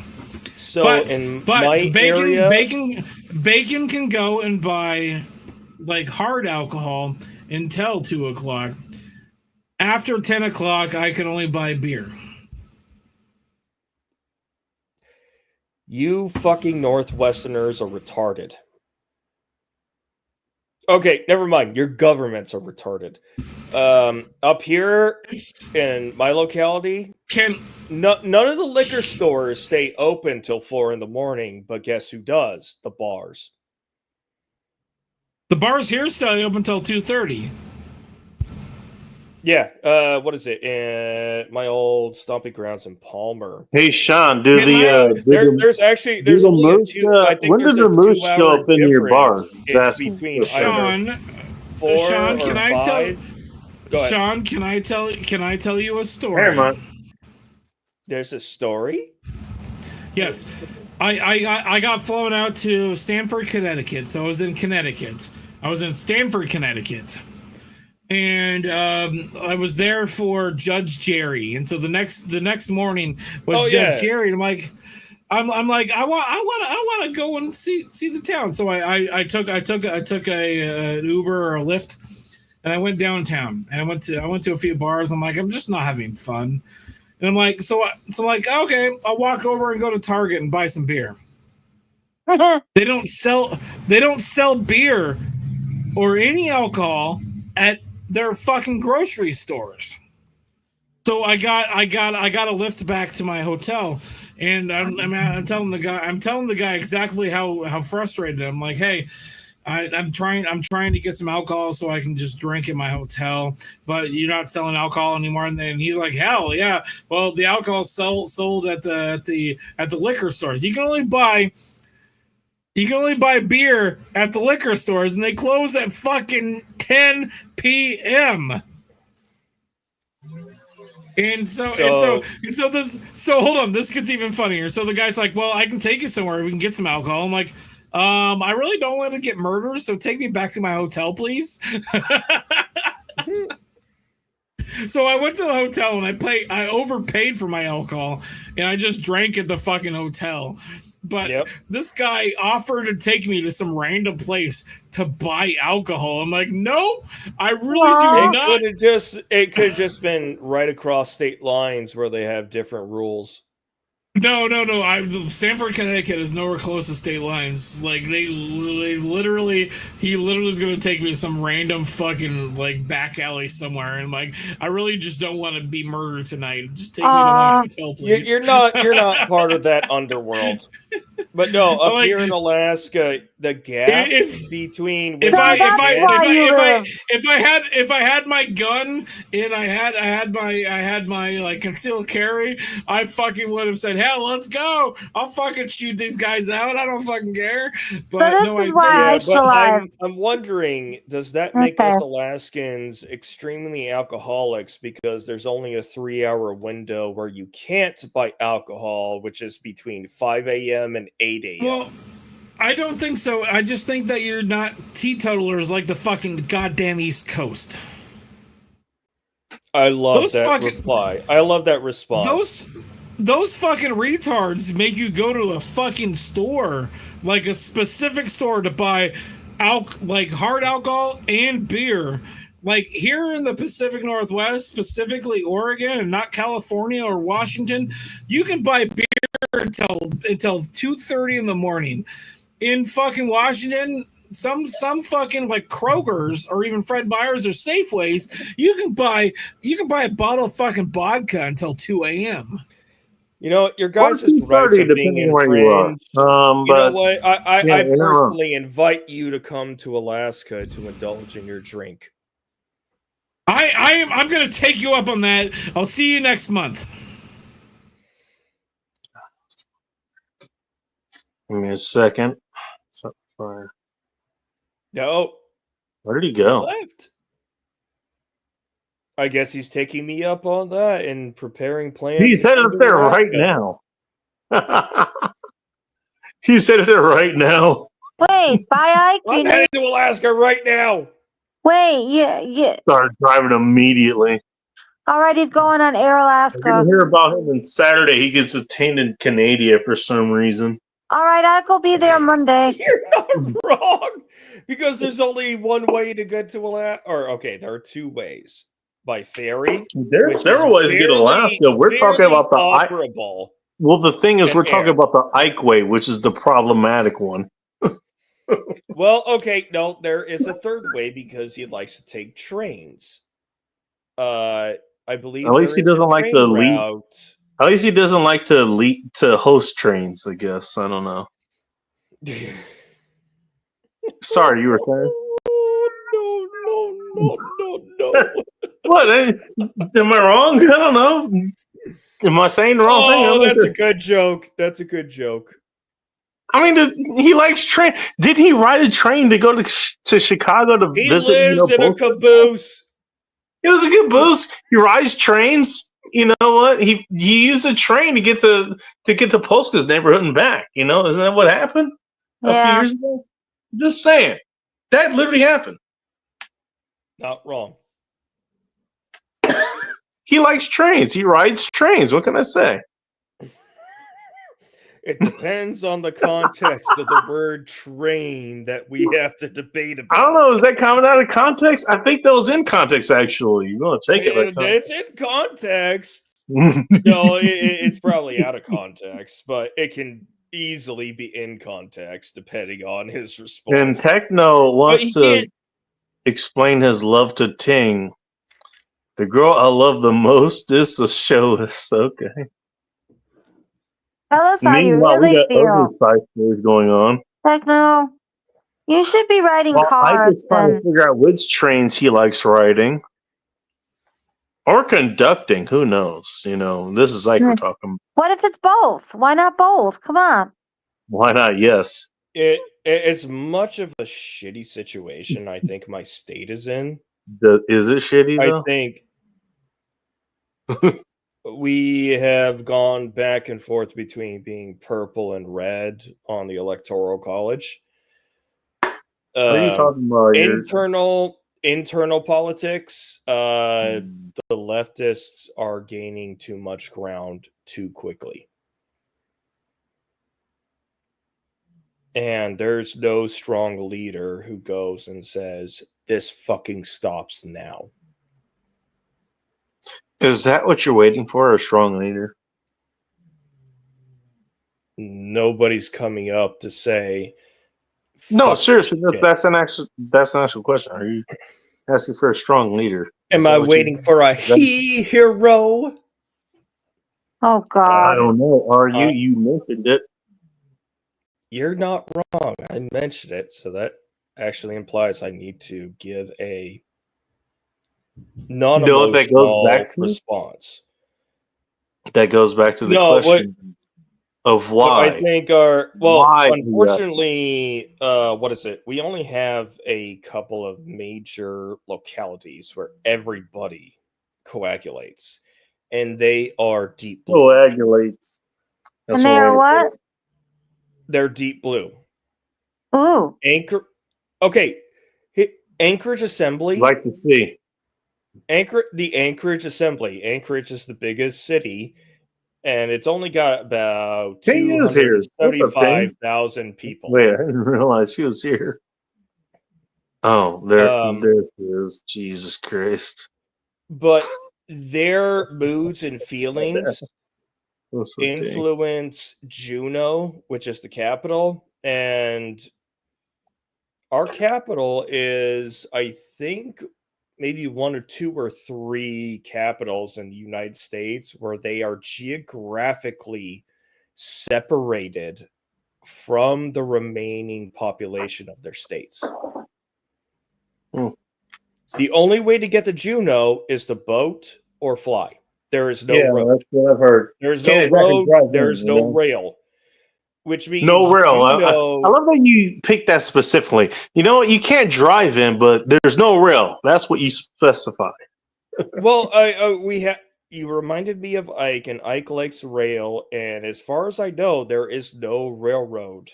So in my area, Bacon can go and buy like hard alcohol until 2:00. After 10:00, I can only buy beer. You fucking Northwesterners are retarded. Okay, never mind. Your governments are retarded. Up here in my locality, none of the liquor stores stay open till 4 a.m. But guess who does? The bars. The bars here stay open until 2:30. Yeah, what is it? My old stomping grounds in Palmer. Hey, Sean, there's only when did the moose show up in your bar? It's between Sean, 4 Sean, or 5. Sean, can I tell you a story? Hey, man. There's a story? Yes. I got flown out to Stamford, Connecticut. So I was in Connecticut. I was in Stamford, Connecticut. And I was there for Judge Jerry, and so the next morning was Judge Jerry. And I'm like I want to go and see the town. So I took a Uber or a Lyft, and I went downtown, and I went to a few bars. I'm like, I'm just not having fun, and I'm like, so like, okay, I'll walk over and go to Target and buy some beer. They don't sell beer or any alcohol at their fucking grocery stores. So I got a lift back to my hotel, and I'm telling the guy exactly how frustrated I'm. Like, hey, I'm trying to get some alcohol so I can just drink in my hotel, but you're not selling alcohol anymore. And then he's like, hell yeah, well, the alcohol's sold at the liquor stores. You can only buy beer at the liquor stores, and they close at fucking 10 p.m. So hold on, this gets even funnier. So the guy's like, well, I can take you somewhere. We can get some alcohol. I'm like, I really don't want to get murdered, so take me back to my hotel, please. So I went to the hotel and I overpaid for my alcohol and I just drank at the fucking hotel. But this guy offered to take me to some random place to buy alcohol. I'm like, no, I really do not. It could have just been right across state lines where they have different rules. No. Stamford, Connecticut is nowhere close to state lines. Like he literally is going to take me to some random fucking like back alley somewhere, and like I really just don't want to be murdered tonight. Just take me to my hotel, please. You're not part of that underworld. But no, up here in Alaska, the gap between if I had my gun and I had my like concealed carry, I fucking would have said, hell, let's go. I'll fucking shoot these guys out. I don't fucking care. But no, I didn't. But I'm wondering, does that make us Alaskans extremely alcoholics because there's only a 3-hour window where you can't buy alcohol, which is between 5 a.m. and 8 a.m. Well, I don't think so. I just think that you're not teetotalers like the fucking goddamn East Coast. I love that reply. I love that response. Those fucking retards make you go to a fucking store, like a specific store, to buy like hard alcohol and beer. Like here in the Pacific Northwest, specifically Oregon and not California or Washington, you can buy beer until 2:30 in the morning. In fucking Washington, some fucking like Kroger's or even Fred Meyer's or Safeways, you can buy a bottle of fucking vodka until 2 a.m. You know, your guys' rights are being infringed. You know what? I personally invite you to come to Alaska to indulge in your drink. I'm going to take you up on that. I'll see you next month. Give me a second. No. Where did he go? Left. I guess he's taking me up on that and preparing plans. He said it there right now. He said it there right now. Wait, bye, Ike. I'm headed to Alaska right now. Wait, yeah. Start driving immediately. All right, he's going on Air Alaska. You're gonna hear about him on Saturday. He gets detained in Canada for some reason. All right, I'll be there Monday. You're not wrong, because there's only one way to get to Alaska. Or okay, there are two ways: by ferry. There's several ways to get to Alaska. We're talking about the operable. Well, the thing is, we're talking about the Ike way, which is the problematic one. Well, okay, no, there is a third way because he likes to take trains. I believe. At least he doesn't like to lead. At least he doesn't like to lead to host trains. I guess I don't know. Sorry, you were saying. No. What? Am I wrong? I don't know. Am I saying the wrong thing? Oh, that's a good joke. That's a good joke. I mean, he likes train. Did he ride a train to go to Chicago to visit? He lives in a caboose. He lives in a caboose. He rides trains. You know what? He used a train to get to Polska's neighborhood and back. You know, isn't that what happened a few years ago? I'm just saying that literally happened. Not wrong. He likes trains. He rides trains. What can I say? It depends on the context of the word train that we have to debate about. I don't know. Is that coming out of context? I think that was in context, actually. You're going to take it like that. It's in context. No, it's probably out of context, but it can easily be in context depending on his response. And Techno wants to explain his love to Ting. The girl I love the most is the showless. Okay. Tell us how you really feel. Side stories going on. Techno, you should be riding cars. I was trying to figure out which trains he likes riding. Or conducting. Who knows? You know, this is like we're talking. What if it's both? Why not both? Come on. Why not? Yes. It's much of a shitty situation I think my state is in. Is it shitty, though? I think we have gone back and forth between being purple and red on the Electoral College. What are you talking about? internal politics, the leftists are gaining too much ground too quickly. And there's no strong leader who goes and says, this fucking stops now. Is that what you're waiting for, a strong leader? Nobody's coming up to say, no, seriously, that's an actual question. Are you asking for a strong leader? Am I waiting for a hero? Oh God! I don't know. Are you? You mentioned it. You're not wrong. I mentioned it, so that actually implies I need to give a non-emotional response. That goes back to the question of why. I think unfortunately, what is it? We only have a couple of major localities where everybody coagulates, and they are deep blue. Coagulates. And they are what? They're deep blue. Ooh. Okay. Anchorage Assembly. Like to see. The Anchorage Assembly. Anchorage is the biggest city, and it's only got about 275,000 people. Wait, I didn't realize she was here. Oh, there she is. Jesus Christ. But their moods and feelings influence Juneau, which is the capital, and our capital is, I think, maybe one or two or three capitals in the United States where they are geographically separated from the remaining population of their states. The only way to get to Juneau is to boat or fly. There is no road. That's what I've heard. There's no road. There's no rail. Which means no rail. I love that you picked that specifically. You know what? You can't drive in, but there's no rail. That's what you specify. Well, you reminded me of Ike, and Ike likes rail. And as far as I know, there is no railroad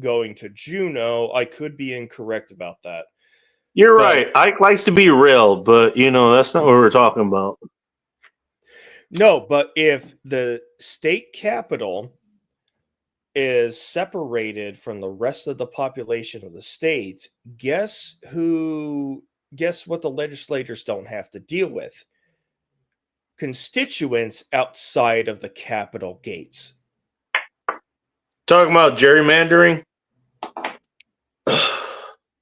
going to Juneau. I could be incorrect about that. You're right. Ike likes to be railed, but that's not what we're talking about. No, but if the state capital is separated from the rest of the population of the state, guess what the legislators don't have to deal with? Constituents outside of the Capitol gates. Talking about gerrymandering?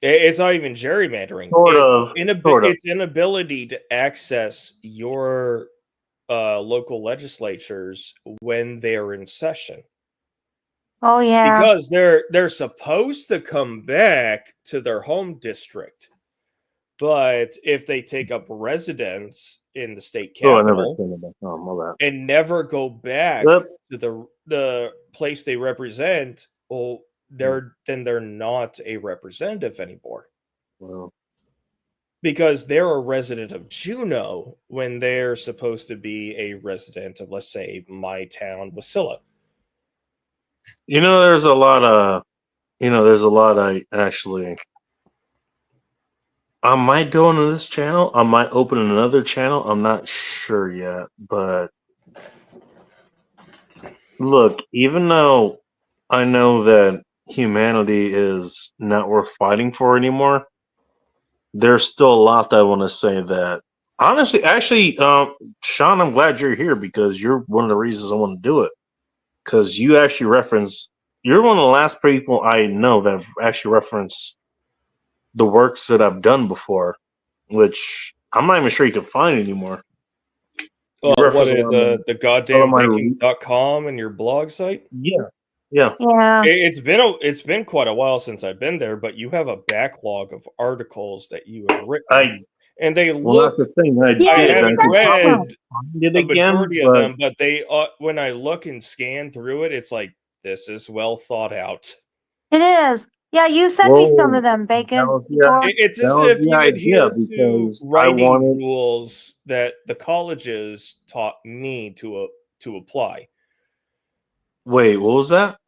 It's not even gerrymandering. It's inability to access your local legislatures when they're in session. Oh yeah. Because they're supposed to come back to their home district. But if they take up residence in the state capital and never go back to the place they represent, well, they're not a representative anymore. Wow. Because they're a resident of Juneau when they're supposed to be a resident of, let's say, my town, Wasilla. There's a lot of, I might go into this channel. I might open another channel. I'm not sure yet, but look, even though I know that humanity is not worth fighting for anymore, there's still a lot that I want to say that honestly, Sean, I'm glad you're here because you're one of the reasons I want to do it. Because you actually you're one of the last people I know that have actually referenced the works that I've done before, which I'm not even sure you can find anymore. What is the goddamnbaking.com and your blog site? Yeah. It's been quite a while since I've been there, but you have a backlog of articles that you have written. And they look. That's the thing. I haven't read the majority of them, but they when I look and scan through it, it's like this is well thought out. It is. Yeah, you sent me some of them, Bacon. It's as if you adhere to writing rules that the colleges taught me to apply. Wait, what was that?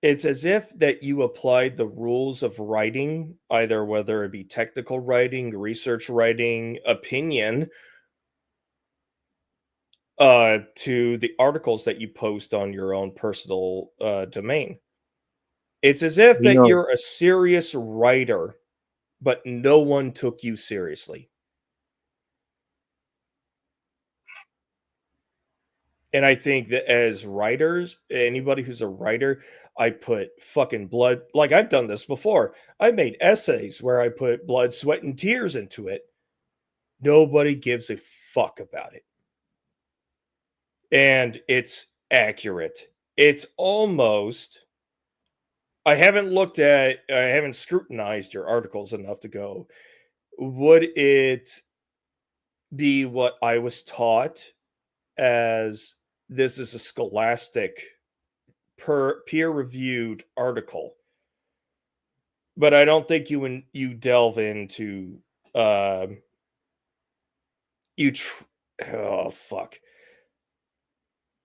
It's as if that you applied the rules of writing, either whether it be technical writing, research writing, opinion, to the articles that you post on your own personal domain. It's as if that you're a serious writer, but no one took you seriously. And I think that as writers, anybody who's a writer, I put fucking blood. Like I've done this before. I made essays where I put blood, sweat, and tears into it. Nobody gives a fuck about it. And it's accurate. It's almost. I haven't scrutinized your articles enough to go, would it be what I was taught as this is a scholastic peer-reviewed article? But I don't think you delve into oh fuck.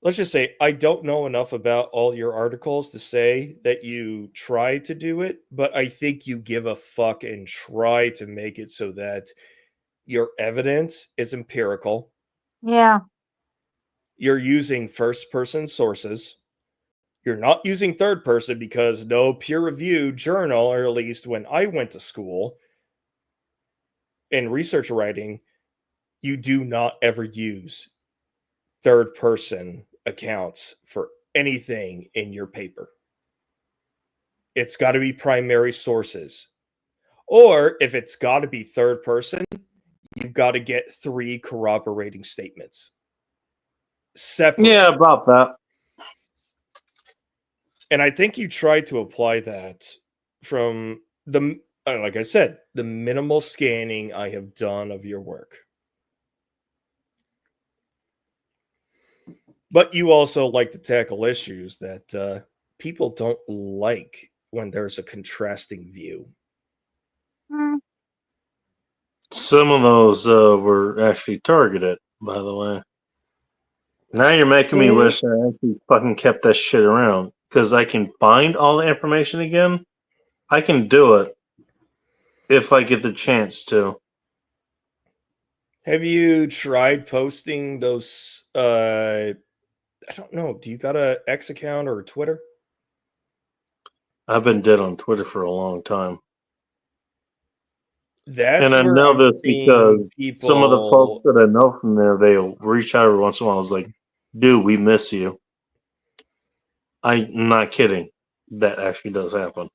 Let's just say I don't know enough about all your articles to say that you try to do it, but I think you give a fuck and try to make it so that your evidence is empirical. Yeah. You're using first-person sources. You're not using third-person because no peer-reviewed journal, or at least when I went to school in research writing, you do not ever use third-person accounts for anything in your paper. It's got to be primary sources. Or if it's got to be third person, you've got to get 3 corroborating statements. Separate. Yeah, about that. And I think you tried to apply that from the, like I said, the minimal scanning I have done of your work. But you also like to tackle issues that people don't like when there's a contrasting view. Some of those were actually targeted, by the way. Now you're making me wish I actually fucking kept that shit around, because I can find all the information again. I can do it if I get the chance to. Have you tried posting those? I don't know. Do you got a X account or a Twitter? I've been dead on Twitter for a long time. That's and I where know I'm this because seeing some of the folks people. that I know from there, they'll reach out every once in a while. I was like, dude, we miss you. I'm not kidding. That actually does happen.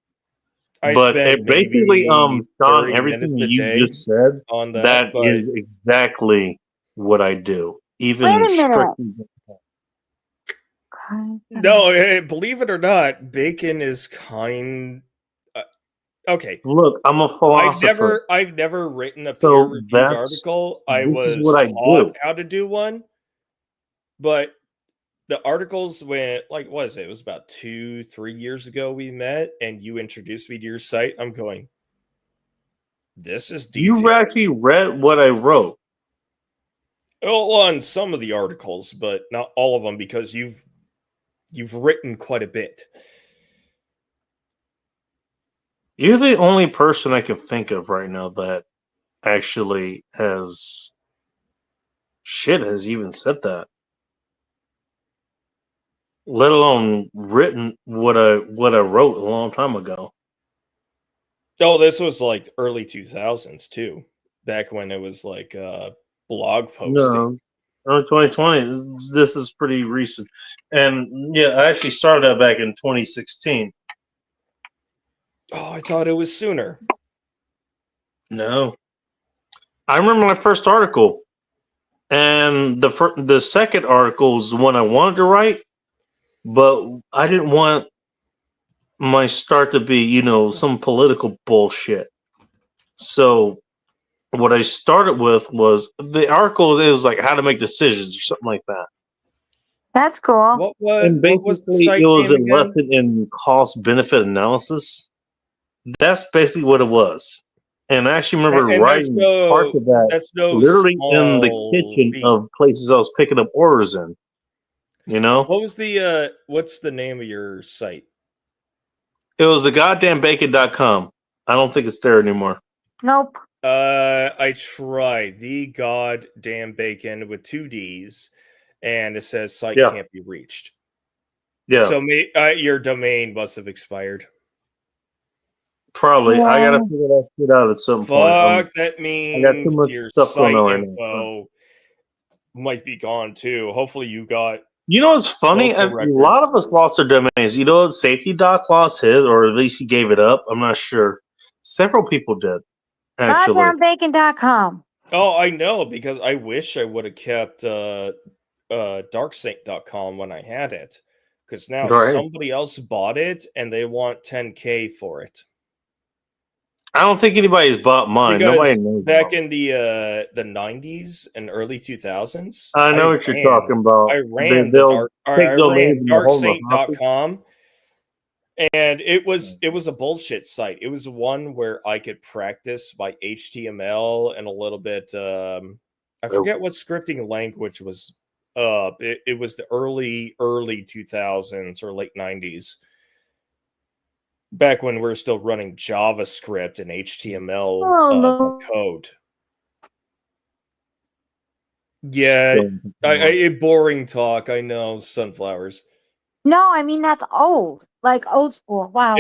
I But spend it basically, maybe Sean, 30 everything minutes a you day just said, on that, that but is exactly what I do. Even Wait a minute. strictly. no, believe it or not, bacon is kind. Okay, Look, I'm a philosopher. I've never written a So peer-reviewed article. I this is was what I taught do. how to do one, but the articles went like, what is it? It was about 2-3 years ago we met, and you introduced me to your site. I'm going, this is detailed. You actually read what I wrote. Well, on some of the articles, but not all of them, because you've written quite a bit. You're the only person I can think of right now that actually has even said that. Let alone written what I wrote a long time ago. Oh, this was like early 2000s too, back when it was like blog posting. No, 2020. This is pretty recent, and yeah, I actually started that back in 2016. Oh, I thought it was sooner. No, I remember my first article, and the second article was the one I wanted to write, but I didn't want my start to be, some political bullshit. So what I started with was the article. It was like how to make decisions or something like that. That's cool. What was the basically, site it was name a again? lesson in cost benefit analysis. That's basically what it was. And I actually remember And writing parts of that that's no literally in the small kitchen feat. of places I was picking up orders in. What was the what's the name of your site? It was the goddamn bacon.com. I don't think it's there anymore. Nope. I tried the goddamn bacon with 2 D's, and it says site can't be reached. Yeah. So your domain must have expired. Probably. I gotta figure that shit out at some point. Fuck, that means your site info might be gone too. Hopefully you got... You know what's funny? A lot of us lost our domains. You know, Safety Doc lost his, or at least he gave it up. I'm not sure. Several people did, actually. GoddamnBacon.com. Oh, I know, because I wish I would have kept darksaint.com when I had it. Because now somebody else bought it, and they want $10K for it. I don't think anybody's bought mine. Because nobody knows back in the 90s and early 2000s, I know what you're talking about. I ran darksaint.com, and it was a bullshit site. It was one where I could practice my HTML and a little bit. I forget what scripting language was. It was the early 2000s or late 90s. Back when we were still running JavaScript and HTML code. Yeah, boring talk. I know, sunflowers. No, I mean that's old, like old school. Wow.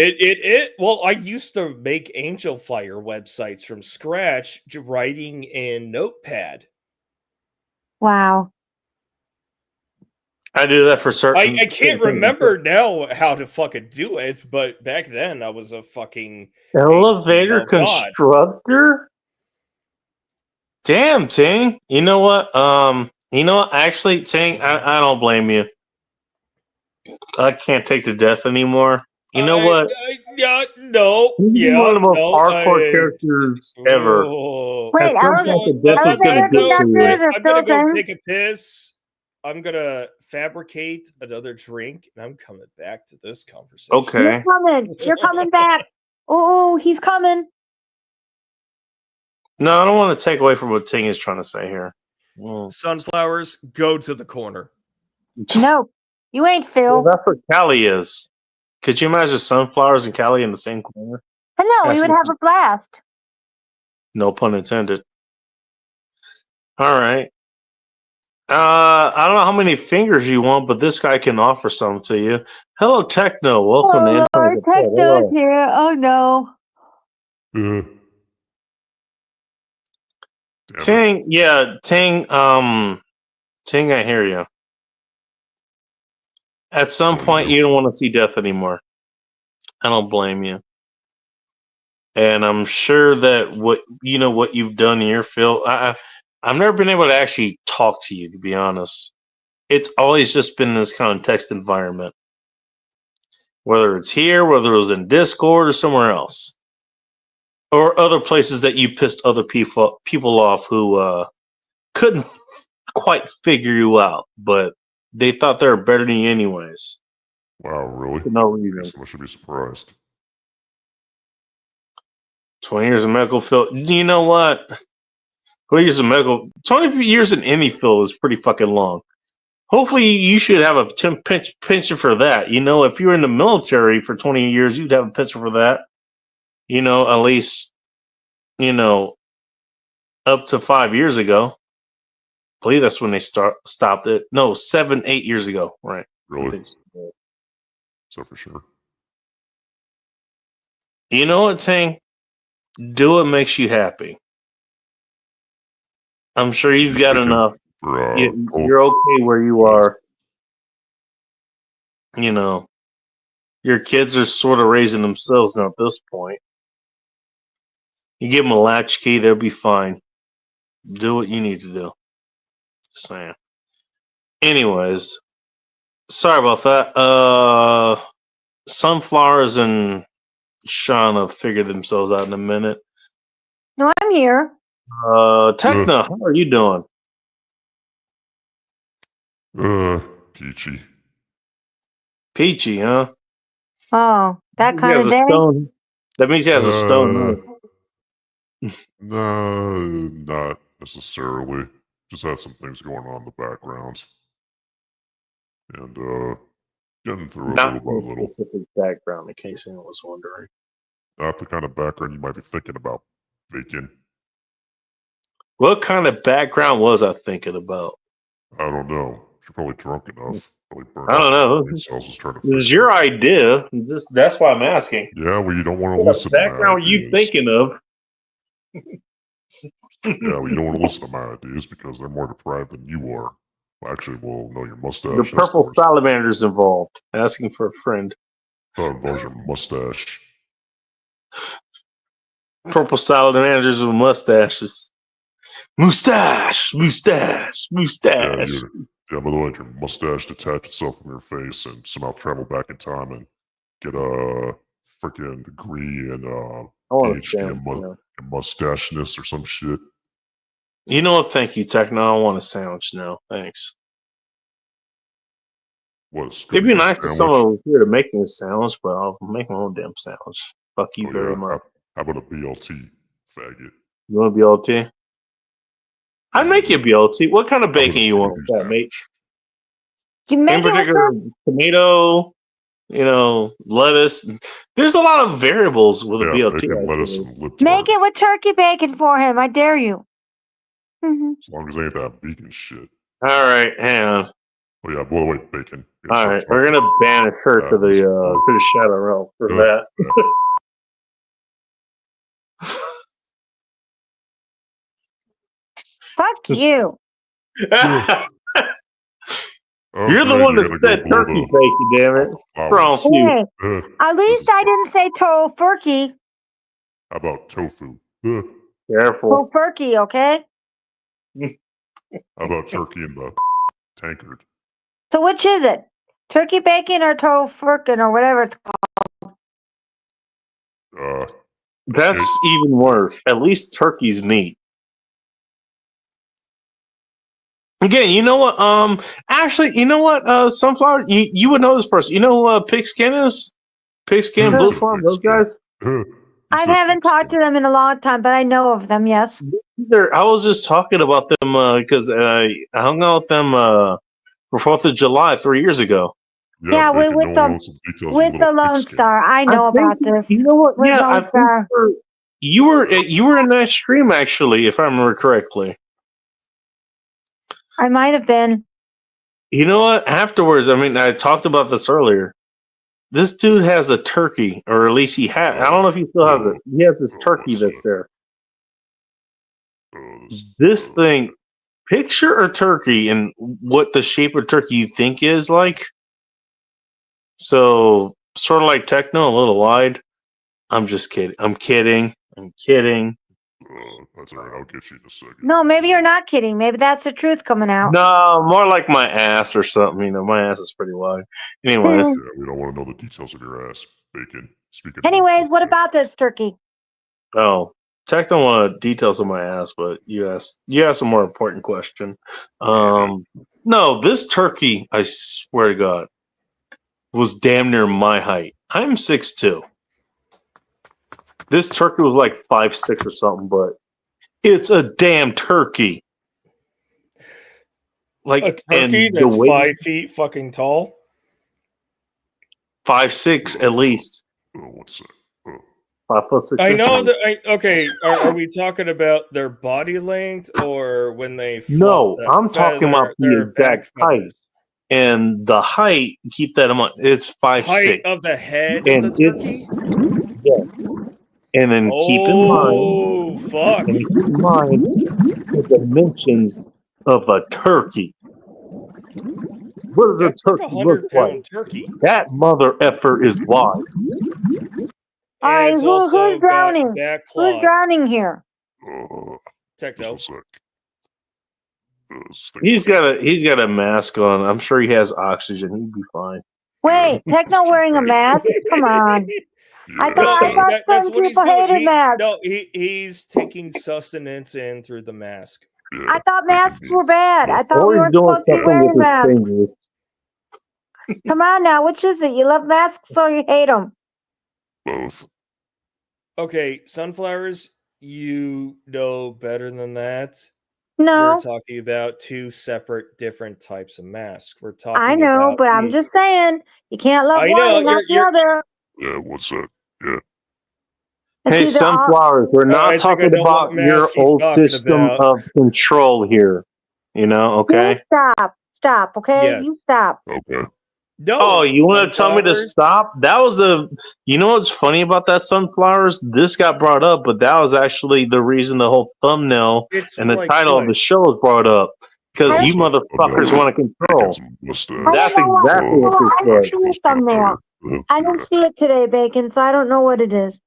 Well, I used to make Angel Fire websites from scratch, writing in Notepad. Wow. I do that for certain. I can't remember now how to fucking do it, but back then I was a fucking elevator constructor. Damn, Ting. You know what? Actually, Ting, I don't blame you. I can't take the death anymore. You know what? No. You're one of the most hardcore characters ever. Wait, elevator conductors are I'm still gonna go thing? take a piss. I'm gonna fabricate another drink, and I'm coming back to this conversation. Okay. You're coming back. Oh, he's coming. No, I don't want to take away from what Ting is trying to say here. Sunflowers, go to the corner. No, you ain't Phil. Well, that's what Callie is. Could you imagine sunflowers and Callie in the same corner? I know, we would have a blast. No pun intended. All right. I don't know how many fingers you want, but this guy can offer some to you. Hello, Techno. Welcome to Techno's here. Oh no. Ting, Ting, Ting, I hear you. At some point, you don't want to see death anymore. I don't blame you. And I'm sure that what you've done in your field, I've never been able to actually talk to you, to be honest. It's always just been in this kind of text environment. Whether it's here, whether it was in Discord or somewhere else. Or other places that you pissed other people off who couldn't quite figure you out, but they thought they were better than you anyways. Wow, really? For no reason. I should be surprised. 20 years of medical field. You know what? 20 years of medical. 20 years in any field is pretty fucking long. Hopefully, you should have a pension for that. You know, if you're in the military for 20 years, you'd have a pension for that. You know, at least, up to 5 years ago. I believe that's when they stopped it. No, 7-8 years ago. Right. Really? So for sure. You know what, Ting? Do what makes you happy. I'm sure you've got enough. You're okay where you are. You know, your kids are sort of raising themselves now at this point. You give them a latchkey, they'll be fine. Do what you need to do. Just saying. Anyways, sorry about that. Sunflowers and Shauna figured themselves out in a minute. No, I'm here. Techno, how are you doing? Peachy. Peachy, huh? Oh, that kind of day? That means he has a stone. No, not necessarily. Just had some things going on in the background. And, Getting through it Not little by in little. specific background, in case anyone was wondering. Not the kind of background you might be thinking about, Bacon. What kind of background was I thinking about? I don't know. You're probably drunk enough. I don't know. Brain cells is trying to This is figure your it out. idea. That's why I'm asking. Yeah, well, you don't want to What listen to my background are you ideas. thinking of? Yeah, well, you don't want to listen to my ideas because they're more deprived than you are. Well, actually, well, no, your mustache. The purple salamander's involved. Asking for a friend. That involves your mustache. Purple salamanders with mustaches. Mustache! Mustache! Mustache! Yeah, by the way, your mustache detach itself from your face and somehow travel back in time and get a freaking degree in PhD in mustacheness or some shit. You know what? Thank you, Techno. I don't want a sandwich now. Thanks. It'd be nice if someone was here to make me a sandwich, but I'll make my own damn sandwich. Fuck you very much. How about a BLT, faggot? You want a BLT? I'd make you a BLT. What kind of bacon you want with that, mate? You make in particular, tomato, lettuce. There's a lot of variables with a BLT. Bacon, lettuce, and lip make it with turkey bacon for him. I dare you. As long as they ain't that vegan shit. All right, hang on. Oh yeah, by the way, bacon. All right, we're gonna banish her to the shadow realm for that. Fuck you. You're the one that said turkey bacon, damn it. What's wrong with you? At least I didn't say tofurkey. How about tofu? Careful. Tofurkey, okay? How about turkey in the tankard? So which is it? Turkey bacon or tofurkin or whatever it's called? That's even worse. At least turkey's meat. Again, you know what? Actually, you know what? Sunflower, you would know this person. You know who Pigskin is? Pigskin, Blue Farm, those guys? I haven't talked to them in a long time, but I know of them, yes. I was just talking about them because I hung out with them for 4th of July 3 years ago. Yeah, with the Lone Star. I know about this. You know what? Yeah, I think you were in that stream, actually, if I remember correctly. I might have been. You know what? Afterwards, I talked about this earlier. This dude has a turkey, or at least he had. I don't know if he still has it. He has this turkey that's there. This thing, picture a turkey and what the shape of turkey you think is like. So, sort of like Techno, a little wide. I'm just kidding. I'm kidding. That's all right. I'll get you in a second. No, maybe you're not kidding. Maybe that's the truth coming out. No, more like my ass or something. My ass is pretty wide. Anyways. Yeah, we don't want to know the details of your ass, bacon. Speaking. Anyways, what about this turkey? Oh, Tech don't want details of my ass, but you asked a more important question. No, this turkey, I swear to God, was damn near my height. I'm 6'2". This turkey was like 5'6" or something, but it's a damn turkey. Like a turkey that's 5 feet fucking tall. 5'6" at least. What's that? 5'6". I know that. Okay, are we talking about their body length or when they? No, I'm talking about the exact height. And the height, keep that in mind, it's 5'6". Height of the head, and of the it's yes. And then keep in mind the dimensions of a turkey. What does a turkey look like? Turkey. That mother effer is wide. All right, who's drowning? Who's drowning here? Techno. He's got a mask on. I'm sure he has oxygen. He'd be fine. Wait, Techno wearing a mask? Come on. I thought some people hated masks. No, he's taking sustenance in through the mask. I thought masks were bad. I thought we weren't supposed to be wearing masks. Come on now, which is it? You love masks or you hate them? Both. Okay, sunflowers, you know better than that. No. We're talking about two separate, different types of masks. We're talking. I know, but I'm just saying you can't love one and not the other. Yeah, what's that? Yeah. Hey, Sunflowers, we're not talking about your old system of control here. You know, okay? You stop, okay? Yes. You stop. Okay. No, oh, you want to tell me to stop? That was you know what's funny about that, Sunflowers? This got brought up, but that was actually the reason the whole thumbnail and the title of the show was brought up. Because you motherfuckers want to control. That's exactly what this was. I didn't see it today, Bacon, so I don't know what it is.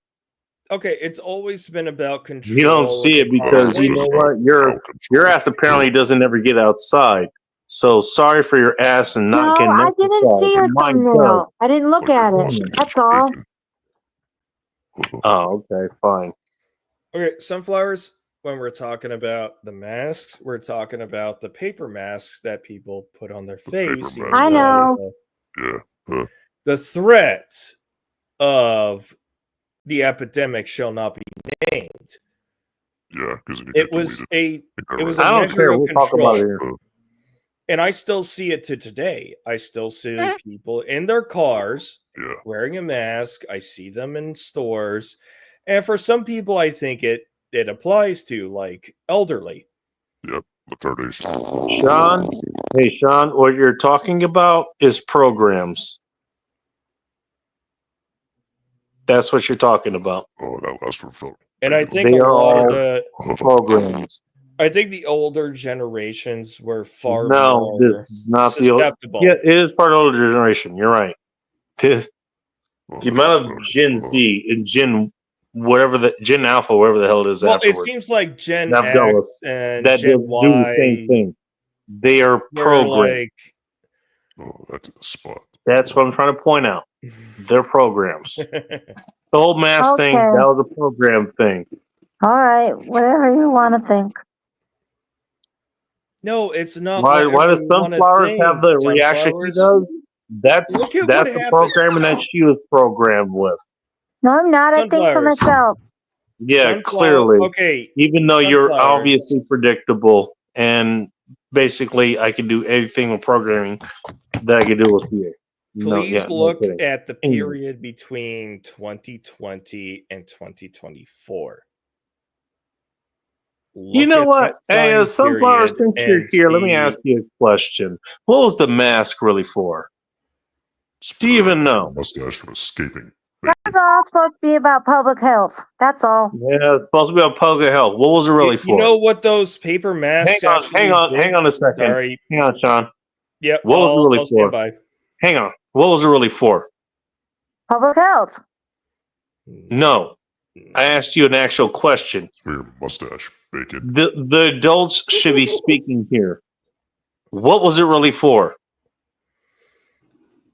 Okay, it's always been about control. You don't see it because you know what? Your ass apparently doesn't ever get outside. So sorry for your ass and not getting. I didn't see your thumbnail. I didn't look at it. That's all. Oh, okay, fine. Okay, Sunflowers. When we're talking about the masks, we're talking about the paper masks that people put on their face. I know. Yeah. The threat of the epidemic shall not be named. Yeah, because it was a I don't measure care. of We'll talk about it here. And I still see it to today. I still see people in their cars wearing a mask. I see them in stores. And for some people, I think it applies to, like, elderly. Yep, the third age. Sean, hey, Sean, what you're talking about is programs. That's what you're talking about. Oh, that last one felt. And I think they a are lot all of the programs. I think the older generations were far No, more this is not susceptible. Yeah, it is part of the older generation. You're right. The amount of Gen Z and Gen Gen Alpha, whatever the hell it is. Well, afterwards. it seems like Gen Not X Dallas, and that Gen do Y the same thing. They are programmed. Oh, that's the spot. That's what I'm trying to point out. They're programs. The whole mask thing, that was a program thing. All right, whatever you want to think. No, it's not. Why does Sunflowers have the reaction she does? That's the programming that she was programmed with. No, I'm not. I think for myself. Yeah, clearly. Okay. Even though you're obviously predictable, and basically I can do anything with programming that I can do with you. Please look at the period between 2020 and 2024. You know what? Hey, Sunflower, since you're here, let me ask you a question. What was the mask really for? Do you even know? Mustache from escaping. That's all supposed to be about public health. That's all. Yeah, it's supposed to be about public health. What was it really for? You know what those paper masks? Hang on a second. Sorry. Hang on, Sean. Yep. What was it really for? Hang on. What was it really for? Public health. No. I asked you an actual question. For your mustache, Bacon. The adults should be speaking here. What was it really for?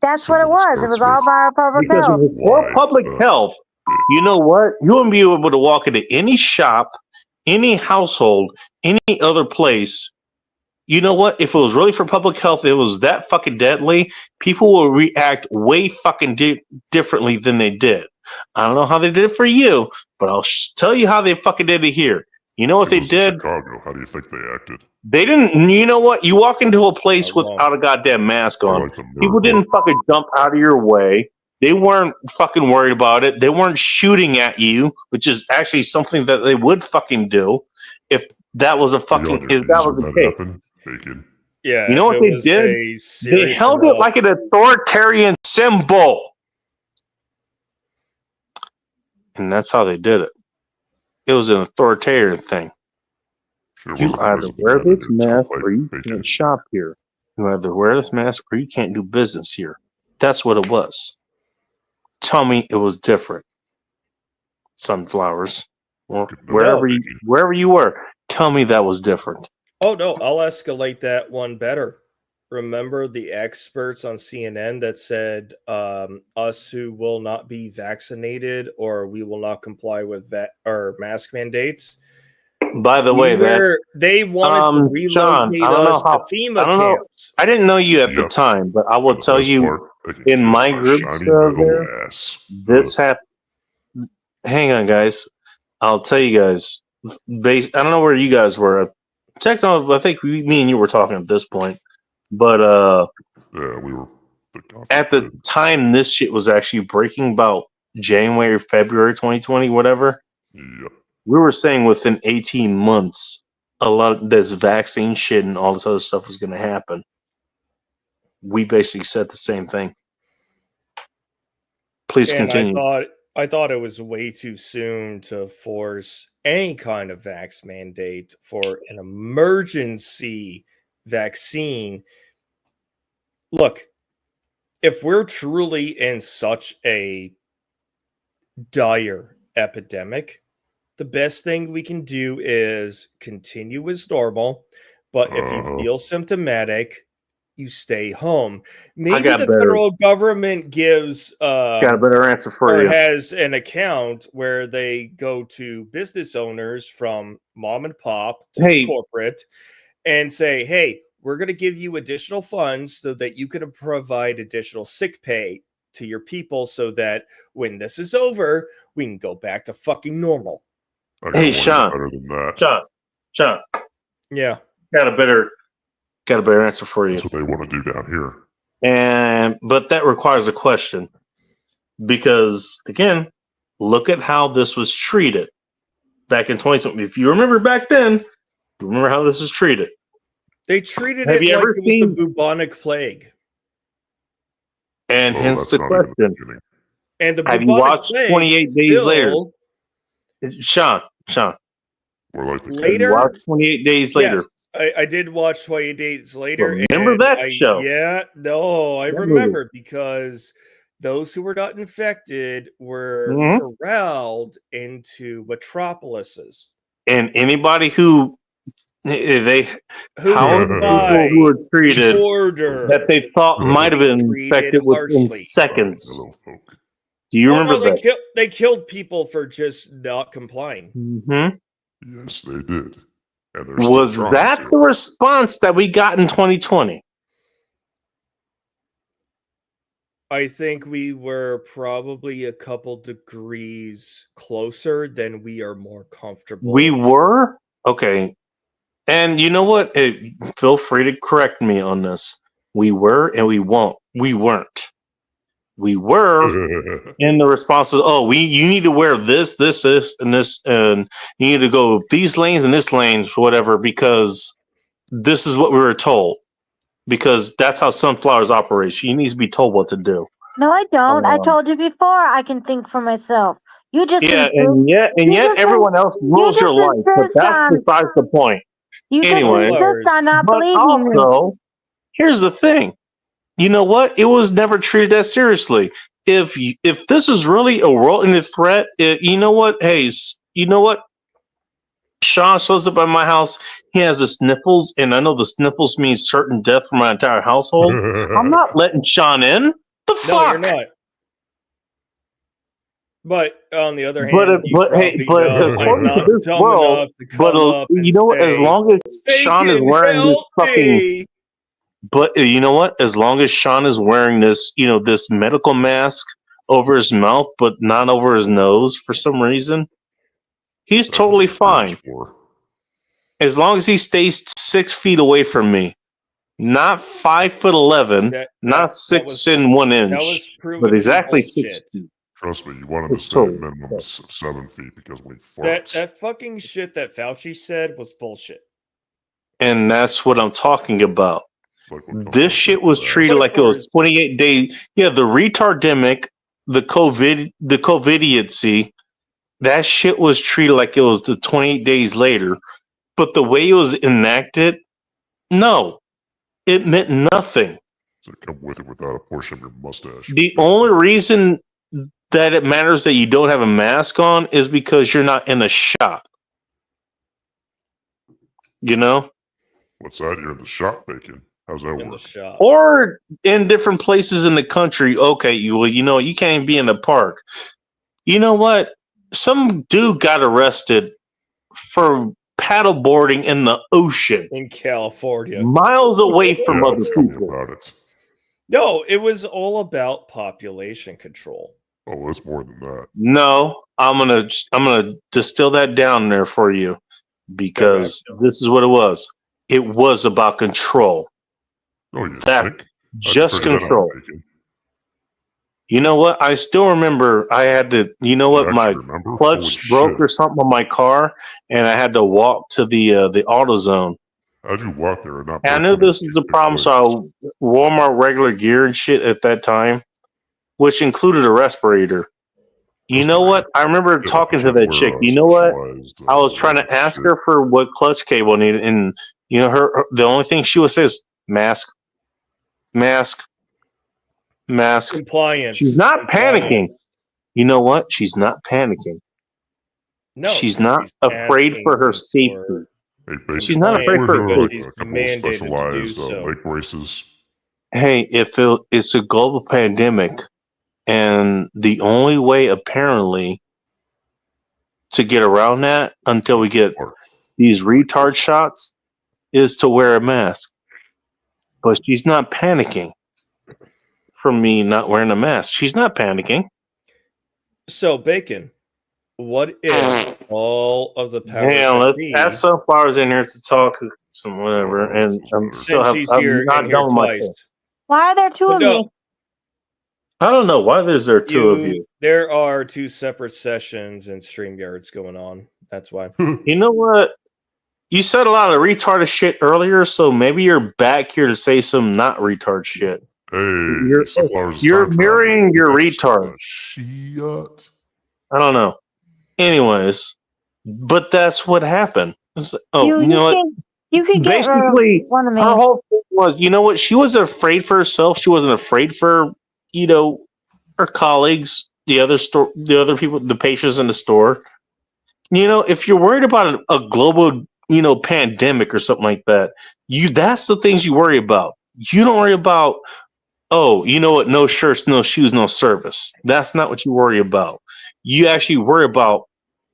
That's what it was. It was all about public health. Because for public health, you know what? You wouldn't be able to walk into any shop, any household, any other place. You know what? If it was really for public health, it was that fucking deadly, people will react way fucking differently than they did. I don't know how they did it for you, but I'll tell you how they fucking did it here. You know what they did? Chicago. How do you think they acted? They didn't. You know what? You walk into a place without a goddamn mask on. People didn't fucking jump out of your way. They weren't fucking worried about it. They weren't shooting at you, which is actually something that they would fucking do if that was a fucking. If that was the case. Bacon. Yeah. You know what they did? They held it like an authoritarian symbol. And that's how they did it. It was an authoritarian thing. You either wear this mask or you can't shop here. You either wear this mask or you can't do business here. That's what it was. Tell me it was different. Sunflowers. Or wherever you were. Tell me that was different. Oh, no. I'll escalate that one better. Remember the experts on CNN that said us who will not be vaccinated or we will not comply with or mask mandates? By the way, they wanted to relocate John, I don't know how, to FEMA camps. I didn't know you at the time, but I will tell you in my group there, this happened. Hang on, guys. I'll tell you guys. I don't know where you guys were. technically, I think me and you were talking at this point, but yeah, we were. At the time this shit was actually breaking, about January, February 2020, whatever. Yep. We were saying within 18 months, a lot of this vaccine shit and all this other stuff was going to happen. We basically said the same thing. Please continue. I thought it was way too soon to force any kind of vax mandate for an emergency vaccine. Look, if we're truly in such a dire epidemic, the best thing we can do is continue as normal. But if you feel symptomatic, you stay home. Maybe the federal government gives got a better answer for you. Has an account where they go to business owners from mom and pop to corporate and say, hey, we're going to give you additional funds so that you can provide additional sick pay to your people so that when this is over, we can go back to fucking normal. Hey, Sean. Better than that. Sean. Yeah. Got a better answer for you. That's what they want to do down here. But that requires a question. Because, again, look at how this was treated back in 2020. If you remember back then, remember how this was treated. They treated it like it was the bubonic plague. And hence the question. And the have you watched 28 Days Later? Sean. Later? Watch 28 Days Later. Yes, I did watch 28 Days Later. Remember that show? Yeah, no, I remember because those who were not infected were corralled into metropolises. And anybody who were treated that they thought might have been infected within seconds. Do you remember that? They killed people for just not complying. Yes, they did. Was that the response that we got in 2020? I think we were probably a couple degrees closer than we are more comfortable. We were? Okay. And you know what? Feel free to correct me on this. We were and we won't. We weren't. We were in the responses. You need to wear this, and this, and you need to go these lanes and this lanes, whatever, because this is what we were told. Because that's how sunflowers operate. She needs to be told what to do. No, I don't. I told you before. I can think for myself. You just and yet everyone else rules your life. But that's besides the point. Anyway, but also, here's the thing. You know what? It was never treated that seriously. If this is really a world-ending threat, you know what? Hey, you know what? Sean shows up at my house. He has the sniffles, and I know the sniffles means certain death for my entire household. I'm not letting Sean in. The fuck? No, you're not. But on the other hand, according to this world, you know what? As long as Sean is wearing this fucking. But you know what? As long as Sean is wearing this, this medical mask over his mouth, but not over his nose for some reason, he's totally fine. As long as he stays 6 feet away from me, not 5'11", not 6 and 1 inch, but exactly 6 feet. Trust me, you want him to stay a minimum of 7 feet because when he farts. That fucking shit that Fauci said was bullshit. And that's what I'm talking about. This shit was treated like it was 28 days. Yeah, the retardemic, the COVIDiocy, that shit was treated like it was the 28 days later. But the way it was enacted, no, it meant nothing. So come with it without a portion of your mustache. The only reason that it matters that you don't have a mask on is because you're not in a shop. You know? What's that? You're in the shop, Bacon. How's that work? Or in different places in the country. Okay, you can't even be in the park. You know what? Some dude got arrested for paddleboarding in the ocean in California, miles away from other people. About it. No, it was all about population control. Oh, it's more than that. No, I'm gonna distill that down there for you. because this is what it was. It was about control. Oh, you That's think? just control. You know what? I still remember I had to, you know what, my clutch broke or something on my car, and I had to walk to the AutoZone. How'd you walk there and not? And I knew this was the problem, so I wore my regular gear and shit at that time, which included a respirator. You know what? I remember talking to that chick. You know what? I was trying to ask her for what clutch cable I needed, and you know, her the only thing she would say is mask, mask, mask. Compliance. She's not panicking. You know what? She's not panicking. No, she's not afraid for her safety. She's not afraid for her safety. A couple of specialized leg braces. Hey, if it's a global pandemic, and the only way apparently to get around that until we get these retard shots is to wear a mask. But she's not panicking from me not wearing a mask. She's not panicking. So, Bacon, what if all of the powers let's add Sunflowers in here to talk some whatever, and I'm still have, I'm not done with my thing. Why are there two of me? I don't know why there's two of you. There are two separate sessions and StreamYards going on. That's why. You know what? You said a lot of retarded shit earlier, so maybe you're back here to say some not retard shit. Hey, you're mirroring your retard. I don't know. Anyways, but that's what happened. You know what? You could get basically one of me. Her whole thing was, you know what? She wasn't afraid for herself. She wasn't afraid for, you know, her colleagues, the other people, the patients in the store. You know, if you're worried about a global, you know, pandemic or something like that, that's the things you worry about. You don't worry about, oh, you know what? No shirts, no shoes, no service. That's not what you worry about. You actually worry about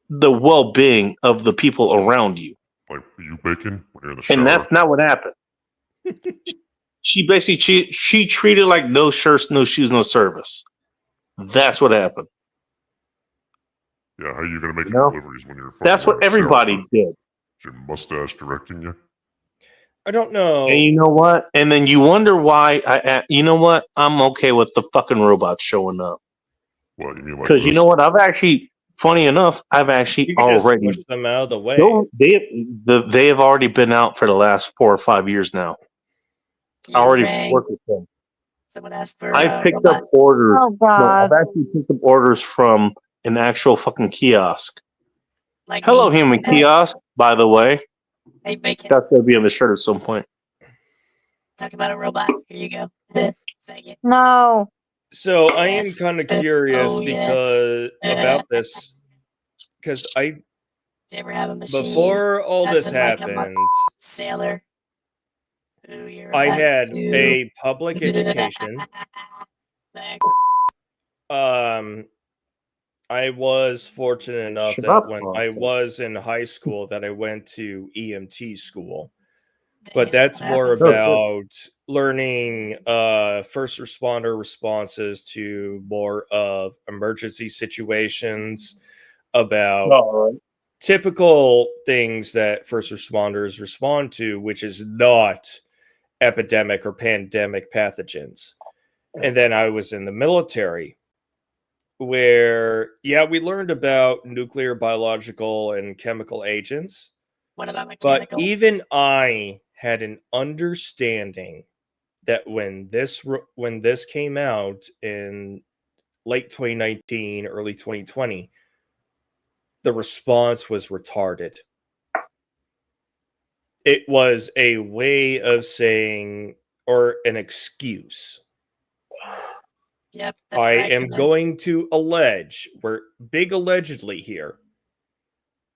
the well-being of the people around you. Like you, Bacon, when you're in the shower. And that's not what happened. She basically she treated like no shirts, no shoes, no service. That's what happened. Yeah, how are you gonna make deliveries when you're? That's what everybody did. Is your mustache directing you? I don't know. And you know what? And then you wonder why you know what? I'm okay with the fucking robots showing up. What you mean? Because you know what? Funny enough, I've actually already pushed them out of the way. They have already been out for the last 4 or 5 years now. I already worked with them. Someone asked for. I picked up orders. Oh God! No, I've actually picked up orders from an actual fucking kiosk. Like Hello, human kiosk. By the way, hey, Bacon. That's gonna be on the shirt at some point. Talk about a robot. Here you go. Thank you. No. So I am kind of curious about this because Did you ever have a machine before all this like happened, sailor. I had a public education. I was fortunate enough that when I was in high school that I went to EMT school. But that's more about learning first responder responses to more of emergency situations, about typical things that first responders respond to, which is not epidemic or pandemic pathogens. And then I was in the military where, we learned about nuclear, biological, and chemical agents. What about mechanical? But even I had an understanding that when this came out in late 2019, early 2020, the response was retarded. It was a way of saying, or an excuse. Yep. I am going to allege, we're big allegedly here.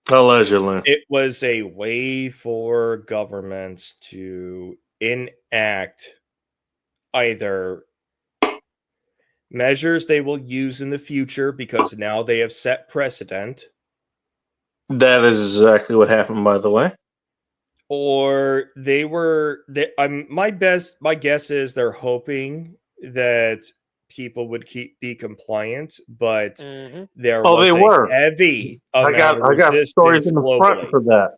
Allegedly. It was a way for governments to enact either measures they will use in the future because now they have set precedent. That is exactly what happened, by the way. Or my guess is they're hoping that people would be compliant, but there was they were heavy I got stories in the front for that.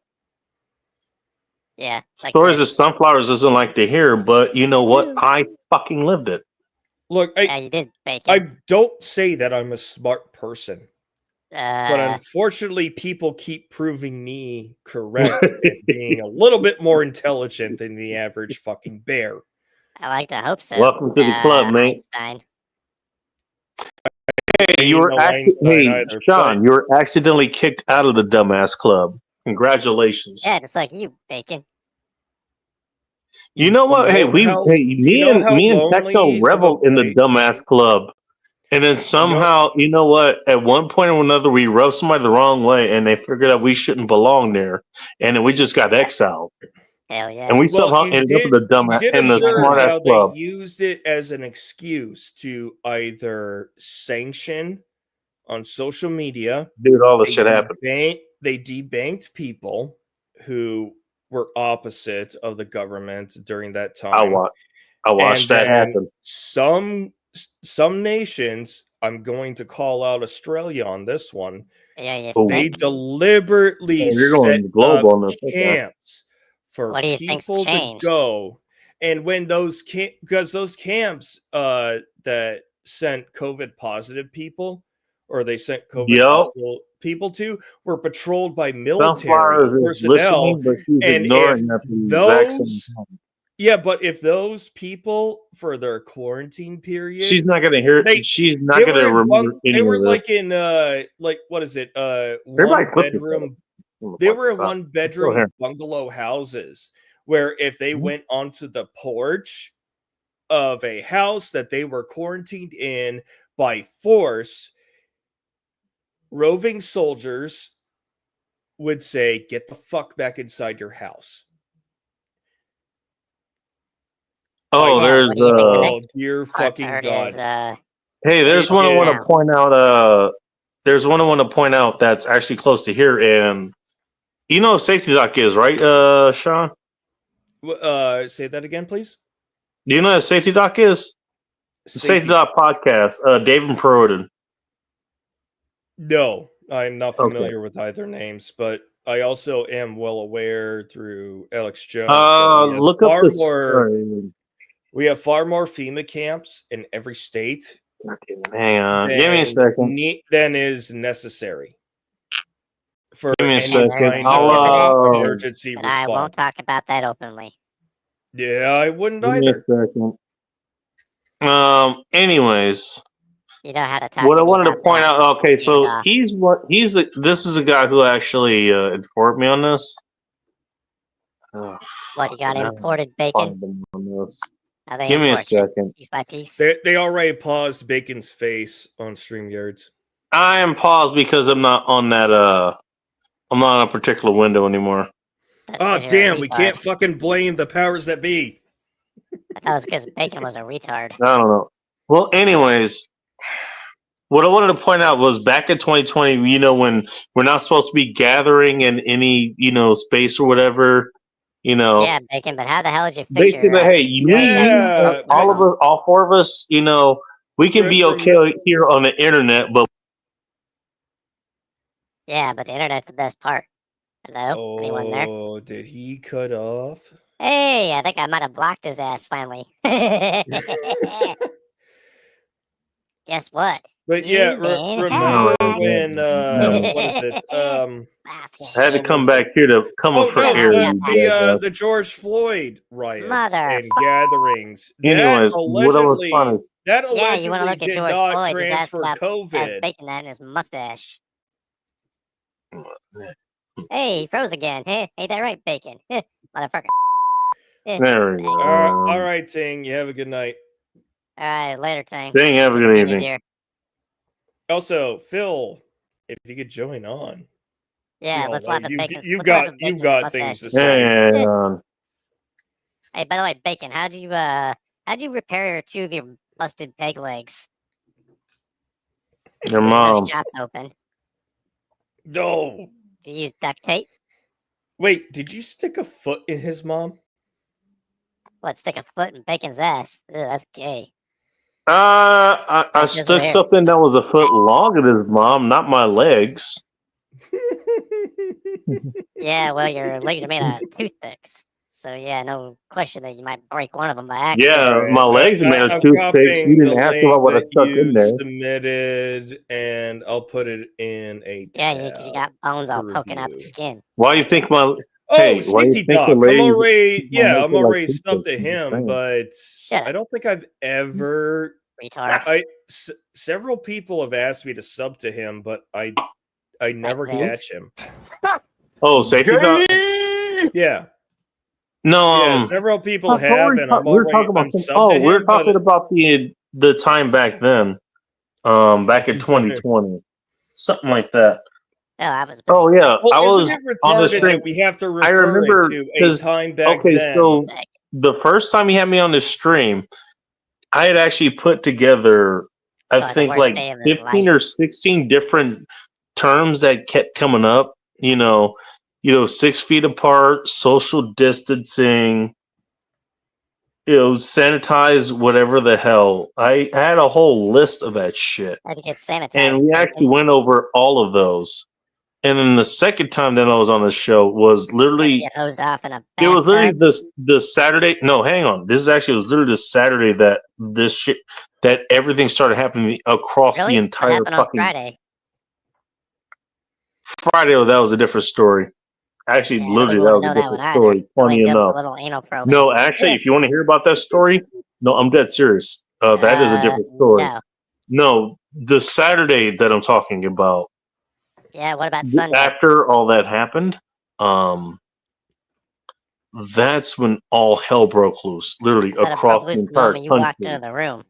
Yeah. Stories of sunflowers doesn't like to hear, but you know what? I fucking lived it. Look, Yeah, you did, Bacon. I don't say that I'm a smart person. But unfortunately, people keep proving me correct and being a little bit more intelligent than the average fucking bear. I like to hope so. Welcome to the club, mate. Einstein. Hey, you were Sean, you were accidentally kicked out of the dumbass club. Congratulations. Yeah, just like you, Bacon. You know what? Hey, me and Techno reveled in the dumbass club. And then somehow, you know what? At one point or another, we rubbed somebody the wrong way, and they figured out we shouldn't belong there, and then we just got exiled. Hell yeah! And we somehow ended up in the dumbass in the smart ass club. They used it as an excuse to either sanction on social media, dude. All this shit happened. They debanked people who were opposite of the government during that time. I watched that happen. Some nations, I'm going to call out Australia on this one. Yeah, they deliberately set up camps for people to go. And when because those camps that sent COVID positive people, or they sent COVID positive people to, were patrolled by military personnel. And but if those people for their quarantine period, she's not gonna hear it. She's not gonna remember. They were like in what is it? One bedroom. They were in 1 bedroom bungalow houses where if they went onto the porch of a house that they were quarantined in by force, roving soldiers would say, "Get the fuck back inside your house." Oh, there's dear fucking God. Hey, there's one I want to point out. There's one I want to point out that's actually close to here, and you know what Safety Doc is, right, Sean? Say that again, please. Do you know what Safety Doc is? Safety Doc podcast. David Perrodin. No, I'm not familiar with either names, but I also am well aware through Alex Jones. Look up the we have far more FEMA camps in every state. Hang on. Give me a second. Than is necessary for any kind of emergency response. I won't talk about that openly. Yeah, I wouldn't Give either. Me a second. Anyways. You know how to talk. What I wanted to point out. Okay, so this is a guy who actually informed me on this. What, you got imported bacon? Give me a second. Piece by piece. They already paused Bacon's face on StreamYards. I am paused because I'm not on that. I'm not on a particular window anymore. Oh damn! We can't fucking blame the powers that be. I thought it was because Bacon was a retard. I don't know. Well, anyways, what I wanted to point out was back in 2020. You know, when we're not supposed to be gathering in any space or whatever. Yeah, Bacon, but how the hell did you fix basically, all 4 of us, we can be okay here on the internet, but yeah, but the internet's the best part. Hello? Anyone there? Oh, did he cut off? Hey, I think I might have blocked his ass finally. Guess what? But yeah, remember when what is it? I had to come back here to come up for air. The George Floyd riots and gatherings. Anyways, what was funny? That you want to look at did George not Floyd? transfer COVID. Bacon that in his mustache. Hey, he froze again. Hey, ain't that right, Bacon? Motherfucker. There we go. All right, Ting. You have a good night. All right, later, Ting. Ting, have a good evening. Also, Phil, if you could join on. Yeah, let's laugh at Bacon. You've got things to say. Yeah. Hey, by the way, Bacon, how'd you repair 2 of your busted peg legs? Your mom. Those shops open. No. Did you use duct tape? Wait, did you stick a foot in his mom? What, stick a foot in Bacon's ass? Ew, that's gay. I stuck something that was a foot longer than his mom, not my legs. Yeah, well, your legs are made out of toothpicks. So, yeah, no question that you might break one of them by accident. Yeah, Right. my legs are made of toothpicks. You didn't ask about what I stuck in there. Submitted, and I'll put it in a tab. Yeah, because you got bones all poking out the skin. Why you think my... Oh, hey, why you Sneaky think Doc. the ladies... I'm already subbed to him, but Shut I don't think I've ever... Retard. Several people have asked me to sub to him, but I never catch him. Oh, Safety Doc? Yeah. No, yeah, several people have, and I'm we're talking about we're talking about the time back then, back in 2020, something like that. Oh, I was. Oh yeah, well, I was isn't it on the retarded stream. that we have to refer I remember to a time back okay, then? so the first time he had me on the stream, I had actually put together, I think, like 15 or 16 different terms that kept coming up. You know, 6 feet apart, social distancing, sanitize, whatever the hell. I had a whole list of that shit. Had to get sanitized. And we actually went over all of those. And then the second time that I was on the show was literally get hosed off in a it was literally the Saturday. No, hang on. This was literally the Saturday that this shit that everything started happening across the entire what happened fucking on Friday? Friday. Oh, that was a different story. Actually, literally, that was a different story. Funny enough. No, actually, if you want to hear about that story, no, I'm dead serious. That is a different story. No, the Saturday that I'm talking about. Yeah, what about Sunday? After all that happened, that's when all hell broke loose, literally across the entire you country. walked into the room.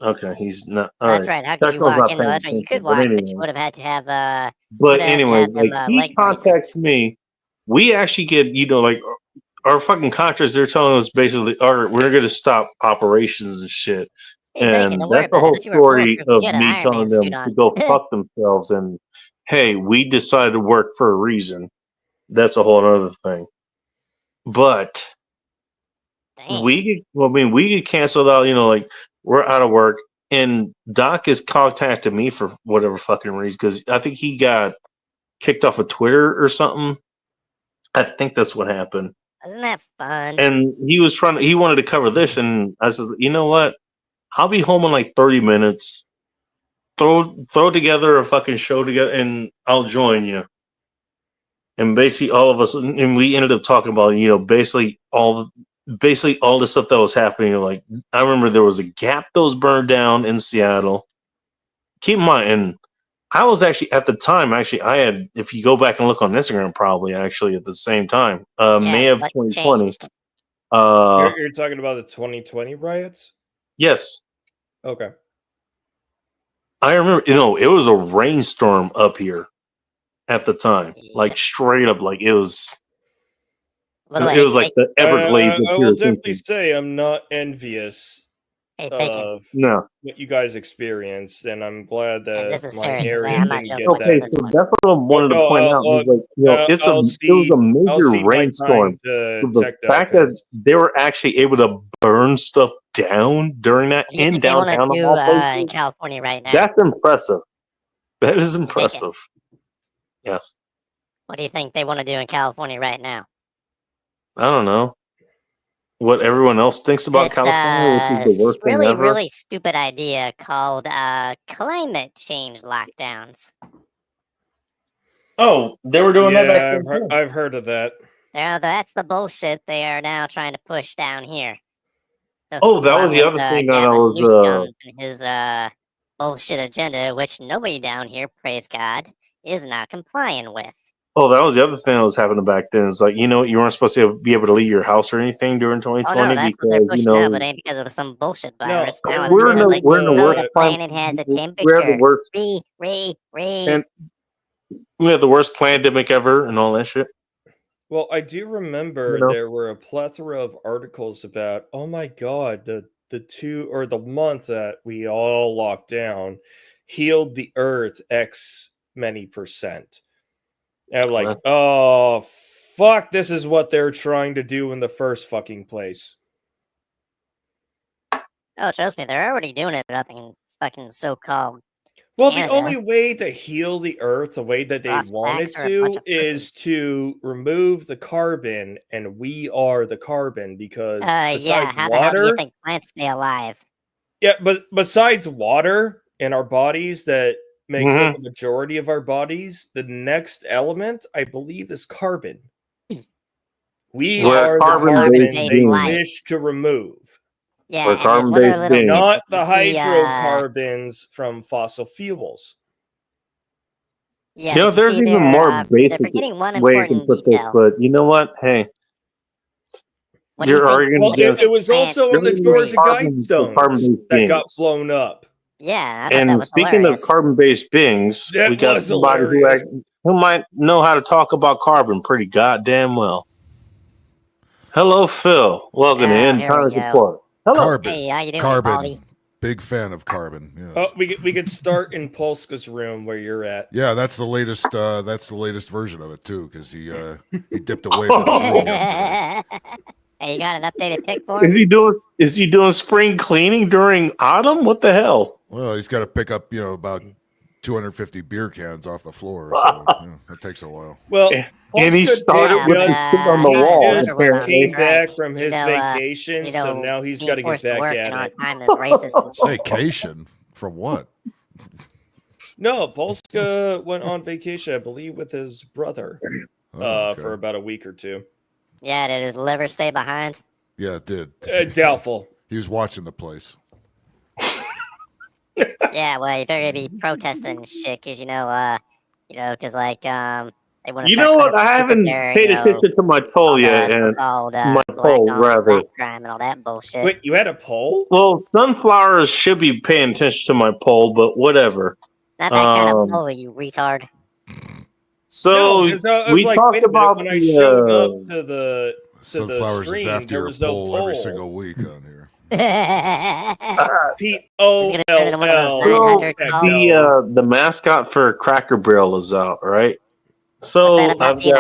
Okay, he's not. That's right. How could you walk in? That's right. You could walk, but you would have had to have. But anyway, like he contacts me. We actually get, like our fucking contracts. They're telling us basically, all right, we're going to stop operations and shit. And that's the whole story of me telling them to go fuck themselves. And hey, we decided to work for a reason. That's a whole other thing. But we get canceled out. Like we're out of work, and Doc has contacted me for whatever fucking reason because I think he got kicked off of Twitter or something. I think that's what happened. Isn't that fun? And he wanted to cover this, and I says, you know what? I'll be home in like 30 minutes. Throw together a fucking show together, and I'll join you. And basically, all of us, and we ended up talking about, basically all the stuff that was happening. Like, I remember there was a Gap that was burned down in Seattle. Keep in mind, and I was actually at the time. Actually, I had. If you go back and look on Instagram, probably actually at the same time, May of 2020. You're talking about the 2020 riots? Yes. Okay. I remember. It was a rainstorm up here at the time, like straight up, like it was. It was like the Everglades. I will definitely say I'm not envious of what you guys experienced, and I'm glad that my area didn't get that. Okay, so that's what I wanted to point out. It was a major rainstorm. The fact that they were actually able to burn stuff down during that in downtown in California right now. That's impressive. That is impressive. Yes. What do you think they want to do in California right now? I don't know what everyone else thinks about California, which is the worst thing ever. Really stupid idea called climate change lockdowns. Oh, they were doing that back then. I've heard of that. Yeah, that's the bullshit they are now trying to push down here. That was the other thing that I was. His bullshit agenda, which nobody down here, praise God, is not complying with. Oh, that was the other thing that was happening back then. It's like, you weren't supposed to be able to leave your house or anything during 2020 that's because what they're pushing now, but it ain't because of some bullshit virus. No, now we're in the worst planet has a temperature. We're the worst. And we had the worst pandemic ever and all that shit. Well, I do remember there were a plethora of articles about, oh my God, the 2 or the month that we all locked down healed the earth X many percent. And I'm like, oh, fuck, this is what they're trying to do in the first fucking place. Oh, trust me, they're already doing it, nothing fucking so-called Well, the only way to heal the Earth the way that they wanted to is to remove the carbon, and we are the carbon because besides how water, the hell do you think plants stay alive? Yeah, but besides water in our bodies that makes up the majority of our bodies, the next element, I believe, is carbon. We are the carbon they wish to remove. Yeah, carbon-based beings. Not the hydrocarbons from fossil fuels. Yeah, you know, there's even more basic way you can put this, but you know what? Hey, you're arguing against. It was also in the Georgia Guidestones that got blown up. Yeah, and speaking of carbon-based beings, we got somebody who might know how to talk about carbon pretty goddamn well. Hello, Phil. Welcome to End Time Report. Hello. Carbon. Hey, how you doing, Carbon. Baldy? Big fan of carbon. Yes. Oh, we could start in Polska's room where you're at. Yeah, that's the latest. That's the latest version of it too, because he dipped away from his room yesterday. Hey, you got an updated pic for him? Is he doing spring cleaning during autumn? What the hell? Well, he's got to pick up about 250 beer cans off the floor, so that takes a while. Well, and he started with his stick on the wall. He came back from his vacation, so now he's got to get back at it. Vacation from what? No, Polska went on vacation, I believe, with his brother for about a week or two. Yeah, did his liver stay behind? Yeah, it did. Doubtful. He was watching the place. Yeah, well, you better be protesting and shit, because because like they want to. You know what? I haven't paid attention to my poll yet, and my poll rather. Crime and all that bullshit. Wait, you had a poll? Well, sunflowers should be paying attention to my poll, but whatever. Not that kind of poll, you retard. So we talked about when I showed up to the sunflowers stream, is after your poll every single week on here. POLL. The mascot for Cracker Barrel is out, right? So we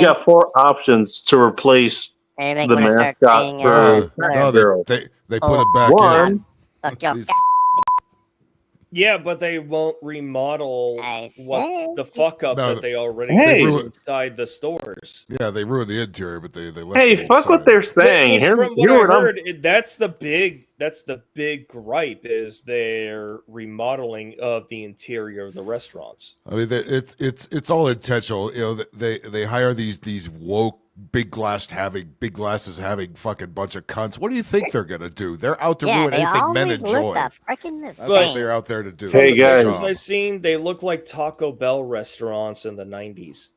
got 4 options to replace the mascot for Cracker Barrel. They put it back in. Yeah, but they won't remodel what the fuck up that they already did inside the stores. Yeah, they ruined the interior, but they left. Hey, fuck what they're saying. From what I heard, that's the big gripe is their remodeling of the interior of the restaurants. I mean, it's all intentional. They hire these woke big glasses having fucking bunch of cunts. What do you think they're gonna do? They're out to ruin anything men enjoy. That's what they're out there to do. Hey guys, I've seen they look like Taco Bell restaurants in the 90s,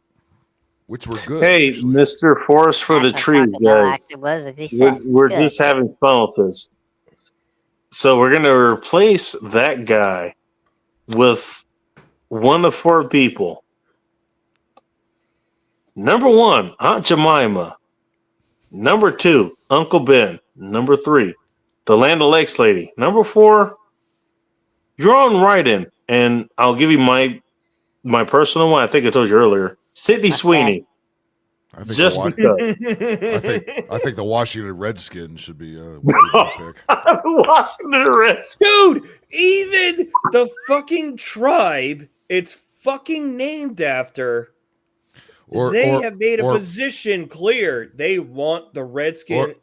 which were good. Hey, actually. Mr. Forest for the Trees, guys. We're just having fun with this. So we're gonna replace that guy with one of 4 people. Number 1, Aunt Jemima. Number 2, Uncle Ben. Number 3, the Land O'Lakes lady. Number 4, your own write-in, and I'll give you my personal one. I think I told you earlier, Sydney Sweeney. I think just because. I think the Washington Redskins should be a pick. Washington Redskins, dude. Even the fucking tribe it's fucking named after. They have made a position clear. They want the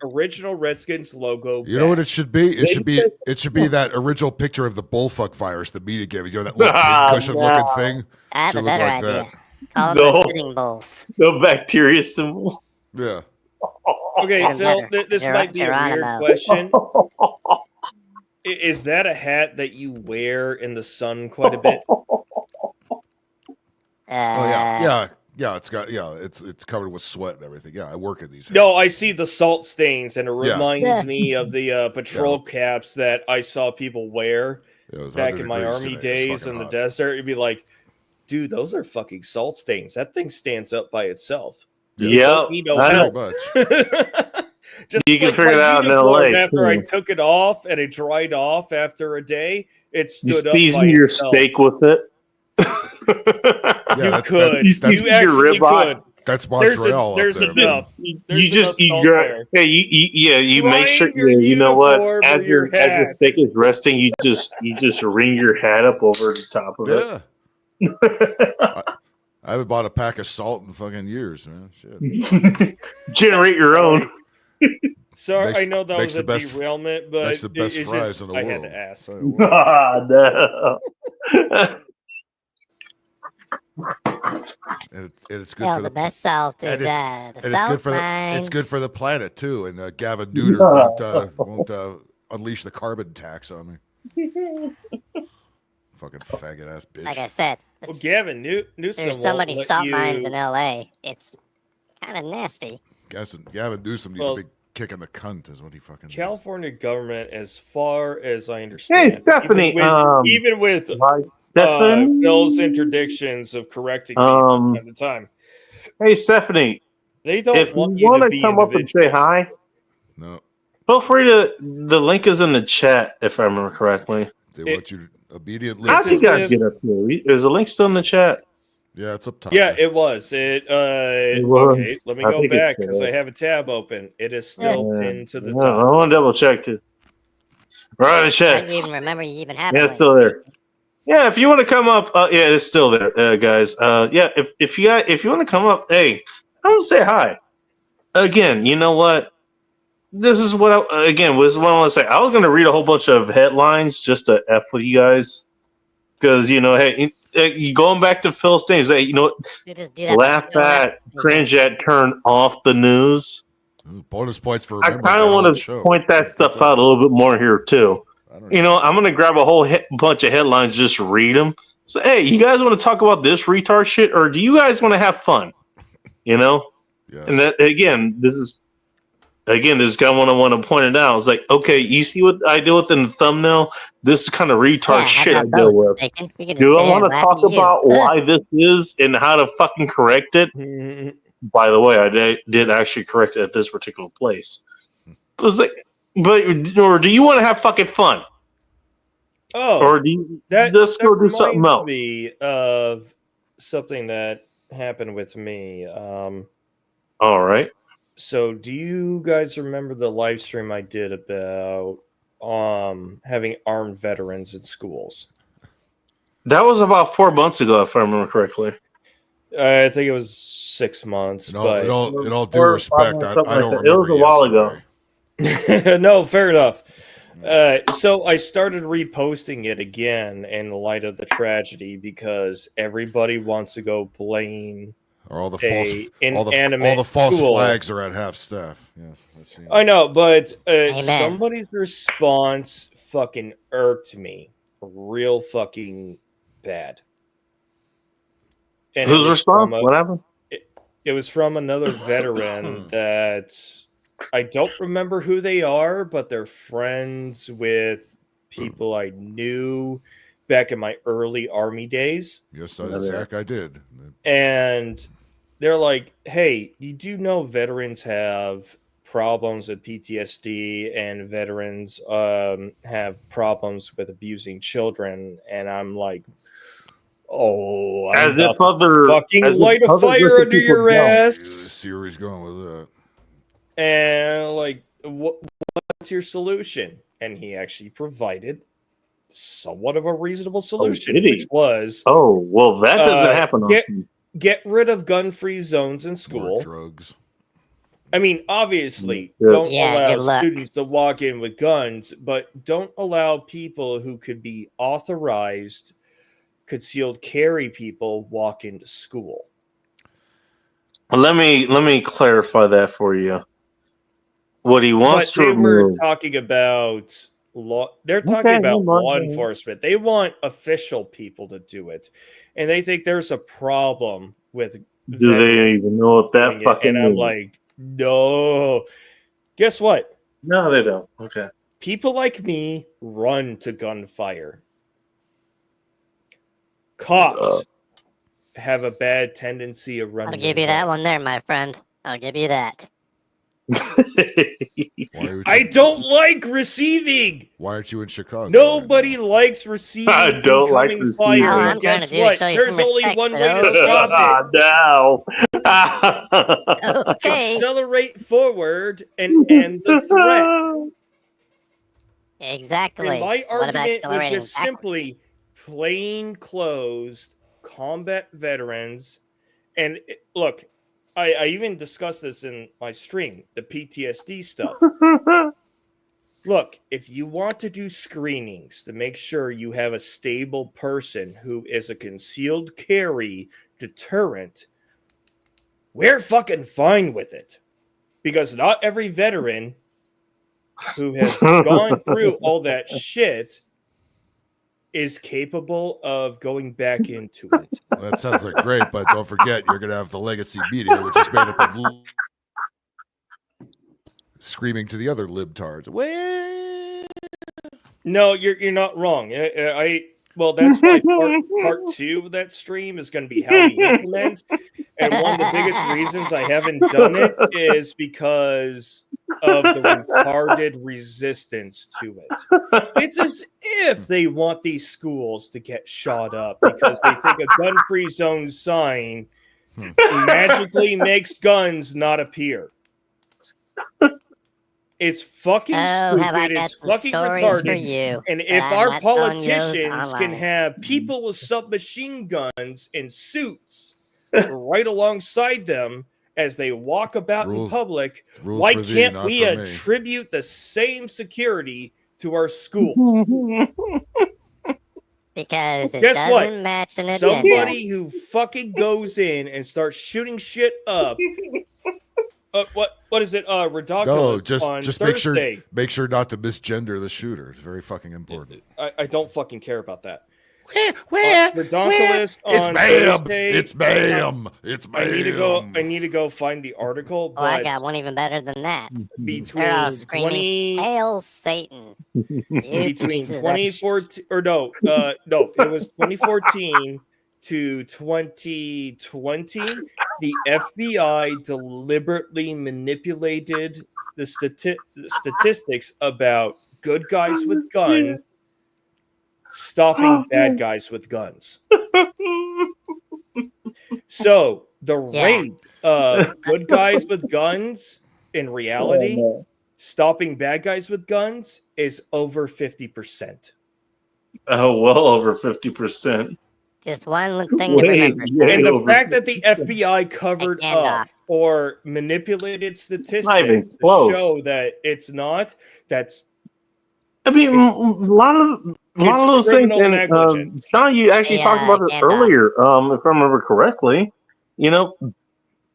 original Redskins logo. You know what it should be? It should be that original picture of the bullfuck virus the media gave. You know that little cushion looking thing. I have a better idea. Call them the sitting bulls. No bacteria symbol. Yeah. Okay, Phil. This might be a weird question. Is that a hat that you wear in the sun quite a bit? Yeah, it's covered with sweat and everything. Yeah, I work in these hats. No, I see the salt stains, and it reminds me of the patrol caps that I saw people wear back in my army days in the desert. It'd be like, dude, those are fucking salt stains. That thing stands up by itself. Yeah, very much. Just you can figure it out in LA. After I took it off and it dried off after a day, it stood up. You season your steak with it. You could. You actually could. That's Montreal. There's up there, enough. You There's just enough you salt grab, there. yeah, you make sure, Flying your you know what, uniform as or your as the hat. steak is resting, you just ring your hat up over the top of Yeah. it. I haven't bought a pack of salt in fucking years, man. Shit. Generate your own. Sorry, I know that was a best, derailment, but makes the best it's fries just, in the I world. had to ask. No. And it's good for the best salt is the and salt it's good mines. it's good for the planet too. And Gavin Newton won't unleash the carbon tax on me. Fucking faggot ass bitch. Like I said, Well, Gavin Newsom there's so many won't let salt you... mines in L.A. It's kind of nasty. Gavin Newsom needs a big kick in the cunt, is what he fucking. California government, as far as I understand, Hey, Stephanie. even with Stephanie? Phil's interdictions of correcting me from time to time, Hey, Stephanie. they don't If want you you to want be to come up and say hi, no. feel free to. The link is in the chat, if I remember correctly. They want you to obediently. How'd you guys get up here? Is the link still in the chat? Yeah, it's up top. Yeah, it was. Okay, let me go back because I have a tab open. It is still pinned to the top. I want to double check too. Right, I check. didn't even remember you even had. Yeah, it's still there. Yeah, if you want to come up, yeah, it's still there, guys. Yeah, if you want to come up, hey, I want to say hi. Again, you know what? This is what I want to say. I was going to read a whole bunch of headlines just to f with you guys, because hey, you going back to Phil's things. Hey, laugh at, cringe at, turn off the news. Bonus points for. I kind of want to point that stuff out a little bit more here too. I'm going to grab a whole bunch of headlines, just read them. So, hey, you guys want to talk about this retard shit, or do you guys want to have fun? Yes. And that this is kind of what I want to point it out. It's like, okay, you see what I deal with in the thumbnail? This is kind of retard shit I deal with. Do I want to talk about why this is and how to fucking correct it? By the way, I did actually correct it at this particular place. It was like, or do you want to have fucking fun? Oh, or do you let's go do something else? Me of something that happened with me. All right. So, do you guys remember the live stream I did about having armed veterans in schools? That was about 4 months ago, if I remember correctly. I think it was 6 months. In all due respect, I don't remember. It was a while ago. No, fair enough. So I started reposting it again in light of the tragedy because everybody wants to go blame all the false flags are at half staff. Yes, I know, but somebody's response fucking irked me real fucking bad. And whose response? What happened? It was from another veteran that I don't remember who they are, but they're friends with people I knew back in my early Army days. Yes, Zach, I did. And they're like, hey, you do know veterans have problems with PTSD and veterans have problems with abusing children. And I'm like, oh, I'm about to fucking light a fire under your ass. See where he's going with that. And like, what's your solution? And he actually provided somewhat of a reasonable solution, which was, that doesn't happen. Get rid of gun-free zones in school. Drugs. I mean, obviously, don't allow students to walk in with guns, but don't allow people who could be authorized concealed carry people walk into school. Let me clarify that for you. What he wants to remove. Were talking about law. They're talking about law enforcement. They want official people to do it, and they think there's a problem with. Do they even know what that fucking? And I'm like, no. Guess what? No, they don't. Okay. People like me run to gunfire. Cops have a bad tendency of running. I'll give you that one there, my friend. I'll give you that. I don't like receiving. Why aren't you in Chicago? Nobody likes receiving. I don't like receiving. All Fire. I'm trying to Guess do is what? show you There's some only respect one for way to those stop it. No. Okay. Accelerate forward and end the threat. Exactly. And my What about argument was accelerating just backwards? simply plain closed combat veterans. And look, I even discussed this in my stream, the PTSD stuff. Look, if you want to do screenings to make sure you have a stable person who is a concealed carry deterrent, we're fucking fine with it. Because not every veteran who has gone through all that shit is capable of going back into it. Well, that sounds like great, but don't forget, you're going to have the legacy media, which is made up of screaming to the other libtards. No, you're not wrong. Well, that's why part 2 of that stream is going to be how we implement. And one of the biggest reasons I haven't done it is because of the retarded resistance to it. It's as if they want these schools to get shot up because they think a gun-free zone sign magically makes guns not appear. It's fucking stupid. It's fucking retarded. And if our politicians can have people with submachine guns and suits right alongside them as they walk about in public, why can't we attribute the same security to our schools? Because it Guess doesn't what? match an agenda. Somebody who fucking goes in and starts shooting shit up. What is it? Redonkulous. No, just Thursday. make sure not to misgender the shooter. It's very fucking important. I don't fucking care about that. Where? Redonkulous It's on bam. Thursday. It's bam. It's bam. I need to go find the article. Oh, I got one even better than that. Between They're all screaming, "Hail Satan!" between 2014 or no, it was 2014 to 2020. The FBI deliberately manipulated the statistics about good guys with guns stopping bad guys with guns. So the rate of good guys with guns in reality stopping bad guys with guns is over 50%. Oh, well over 50%. Just one thing to remember. And the fact that the FBI covered up or manipulated statistics to show that it's not, that's... I mean, a lot of those things, and Sean, you actually talked about it earlier, if I remember correctly. You know,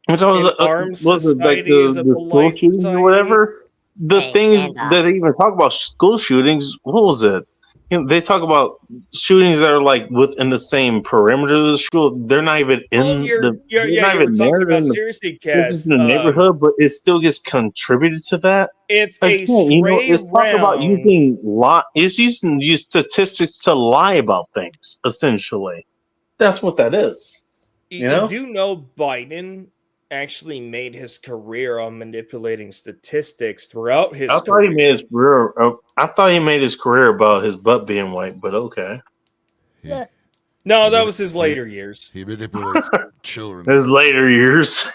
which was it like the school shootings or whatever? The things that they even talk about school shootings. What was it? You know, they talk about shootings that are like within the same perimeter of the school. They're not even in you're talking about seriously, Kaz. It's in the neighborhood, but it still gets contributed to that. If a stray it's talk about using statistics to lie about things. Essentially, that's what that is. You do know Biden actually made his career on manipulating statistics throughout his career. I thought he made his career about his butt being white, but okay. No, that was his later years. He manipulates children. His later years.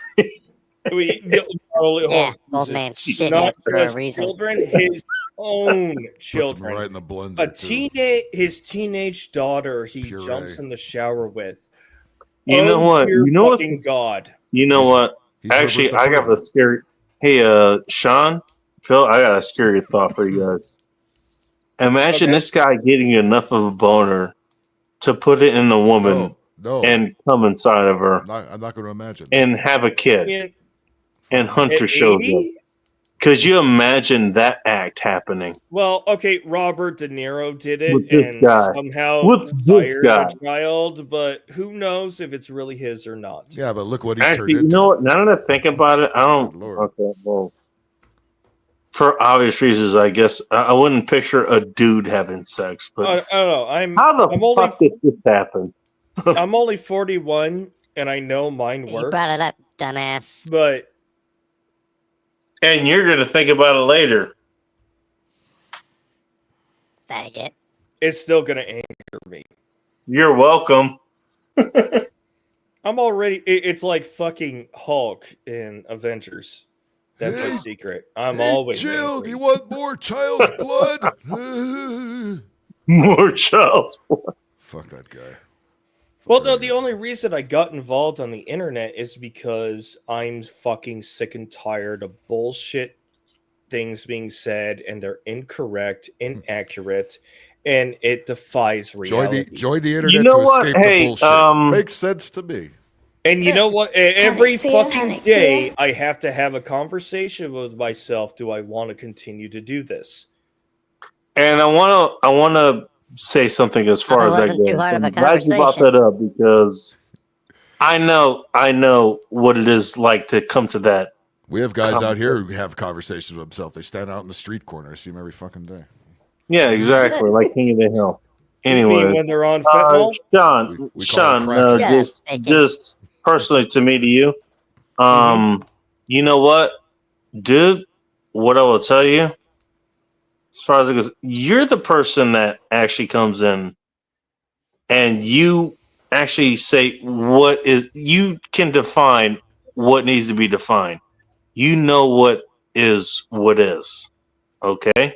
Old man shit not for a his reason. children, his own children. Right in the blender. His teenage daughter, he jumps in the shower with. You know what? You know what? God. You know what? Actually, I got a scary. Hey, Sean, Phil, I got a scary thought for you guys. Imagine this guy getting enough of a boner to put it in a woman and come inside of her. I'm not going to imagine. And have a kid. And Hunter shows up. Could you imagine that act happening? Well, okay, Robert De Niro did it and somehow sired a child, but who knows if it's really his or not. Yeah, but look what he turned into. You know what? Now that I think about it, I don't. Okay, well, for obvious reasons, I guess I wouldn't picture a dude having sex. But I don't know. How the fuck did this happen? I'm only 41, and I know mine works. You brought it up, dumbass. But And you're going to think about it later. Faggot. It's still going to anger me. You're welcome. I'm already. It's like fucking Hulk in Avengers. That's my secret. I'm always Jill, angry. do you want more child's blood? More child's blood. Fuck that guy. Well, no, the only reason I got involved on the internet is because I'm fucking sick and tired of bullshit things being said, and they're incorrect, inaccurate, and it defies reality. Join the internet to escape the bullshit. Makes sense to me. And you know what? Every fucking day, I have to have a conversation with myself. Do I want to continue to do this? And I want to say something as far as that goes. I'm glad you brought that up because I know what it is like to come to that. We have guys out here who have conversations with themselves. They stand out in the street corner. I see them every fucking day. Yeah, exactly. Like King of the Hill. Anyway, when they're on fentanyl? Sean, just personally to me, to you, you know what, dude? What I will tell you, as far as it goes, you're the person that actually comes in and you actually say what is. You can define what needs to be defined. You know what is what is. Okay.